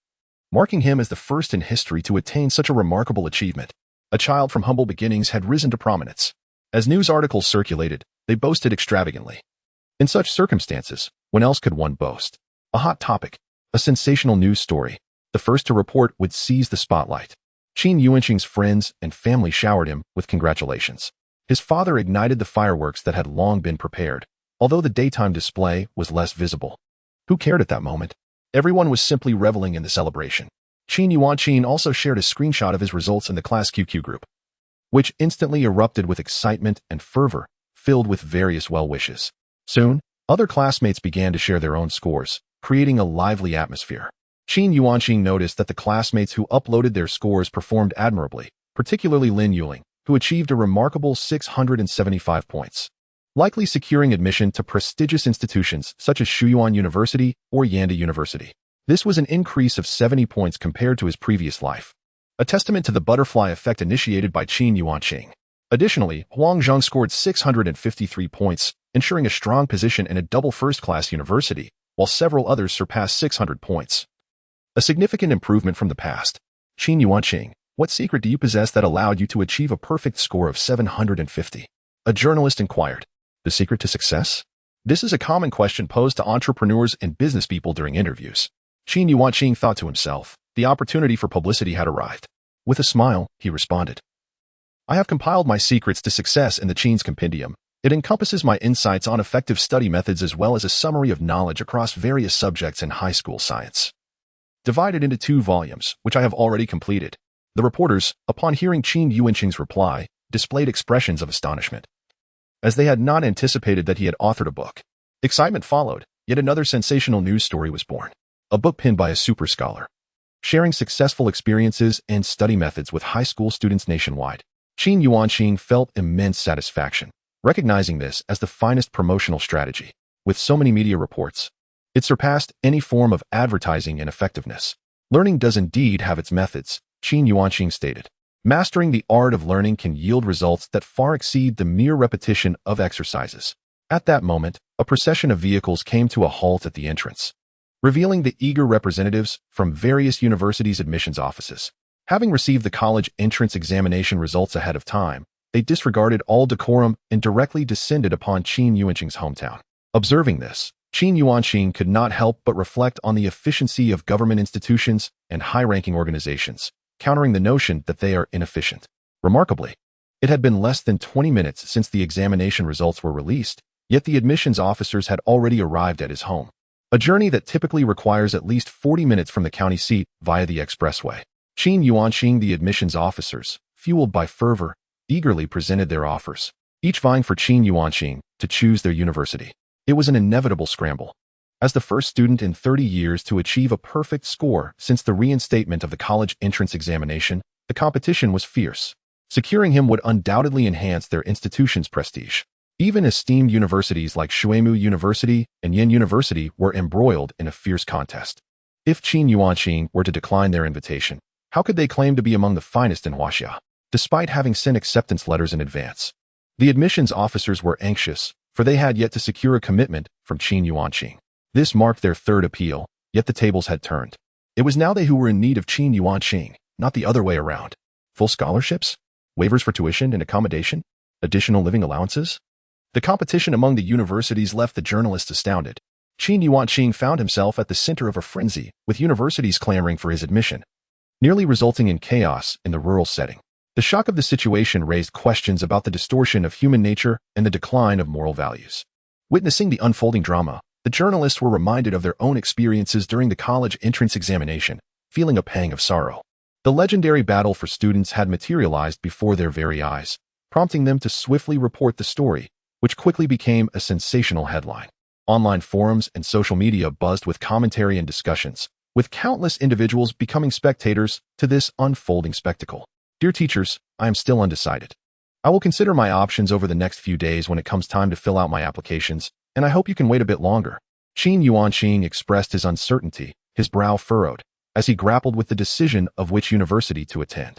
marking him as the first in history to attain such a remarkable achievement. A child from humble beginnings had risen to prominence. As news articles circulated, they boasted extravagantly. In such circumstances, when else could one boast? A hot topic, a sensational news story. The first to report would seize the spotlight. Qin Yuanqing's friends and family showered him with congratulations. His father ignited the fireworks that had long been prepared, although the daytime display was less visible. Who cared at that moment? Everyone was simply reveling in the celebration. Qin Yuanqing also shared a screenshot of his results in the class QQ group, which instantly erupted with excitement and fervor, filled with various well wishes. Soon, other classmates began to share their own scores, creating a lively atmosphere. Qin Yuanqing noticed that the classmates who uploaded their scores performed admirably, particularly Lin Yuling, who achieved a remarkable 675 points. likely securing admission to prestigious institutions such as Shuyuan University or Yanda University. This was an increase of 70 points compared to his previous life, a testament to the butterfly effect initiated by Qin Yuanqing. Additionally, Huang Zheng scored 653 points, ensuring a strong position in a double first-class university, while several others surpassed 600 points. A significant improvement from the past. Qin Yuanqing, what secret do you possess that allowed you to achieve a perfect score of 750? A journalist inquired. The secret to success? This is a common question posed to entrepreneurs and business people during interviews. Qin Yuanqing thought to himself, the opportunity for publicity had arrived. With a smile, he responded, I have compiled my secrets to success in the Qin's Compendium. It encompasses my insights on effective study methods as well as a summary of knowledge across various subjects in high school science. Divided into 2 volumes, which I have already completed. The reporters, upon hearing Qin Yuanqing's reply, displayed expressions of astonishment, as they had not anticipated that he had authored a book. Excitement followed, yet another sensational news story was born. A book penned by a super scholar, sharing successful experiences and study methods with high school students nationwide. Qin Yuanqing felt immense satisfaction, recognizing this as the finest promotional strategy. With so many media reports, it surpassed any form of advertising in effectiveness. Learning does indeed have its methods, Qin Yuanqing stated. Mastering the art of learning can yield results that far exceed the mere repetition of exercises. At that moment, a procession of vehicles came to a halt at the entrance, revealing the eager representatives from various universities' admissions offices. Having received the college entrance examination results ahead of time, they disregarded all decorum and directly descended upon Qin Yuanqing's hometown. Observing this, Qin Yuanqing could not help but reflect on the efficiency of government institutions and high-ranking organizations, countering the notion that they are inefficient. Remarkably, it had been less than 20 minutes since the examination results were released, yet the admissions officers had already arrived at his home, a journey that typically requires at least 40 minutes from the county seat via the expressway. Qin Yuanqing, the admissions officers, fueled by fervor, eagerly presented their offers, each vying for Qin Yuanqing to choose their university. It was an inevitable scramble. As the first student in 30 years to achieve a perfect score since the reinstatement of the college entrance examination, the competition was fierce. Securing him would undoubtedly enhance their institution's prestige. Even esteemed universities like Shuimu University and Yen University were embroiled in a fierce contest. If Qin Yuanqing were to decline their invitation, how could they claim to be among the finest in Huaxia, despite having sent acceptance letters in advance? The admissions officers were anxious, for they had yet to secure a commitment from Qin Yuanqing. This marked their third appeal, yet the tables had turned. It was now they who were in need of Qin Yuanqing, not the other way around. Full scholarships? Waivers for tuition and accommodation? Additional living allowances? The competition among the universities left the journalists astounded. Qin Yuanqing found himself at the center of a frenzy, with universities clamoring for his admission, nearly resulting in chaos in the rural setting. The shock of the situation raised questions about the distortion of human nature and the decline of moral values. Witnessing the unfolding drama, the journalists were reminded of their own experiences during the college entrance examination, feeling a pang of sorrow. The legendary battle for students had materialized before their very eyes, prompting them to swiftly report the story, which quickly became a sensational headline. Online forums and social media buzzed with commentary and discussions, with countless individuals becoming spectators to this unfolding spectacle. Dear teachers, I am still undecided. I will consider my options over the next few days when it comes time to fill out my applications, and I hope you can wait a bit longer. Qin Yuanqing expressed his uncertainty, his brow furrowed, as he grappled with the decision of which university to attend.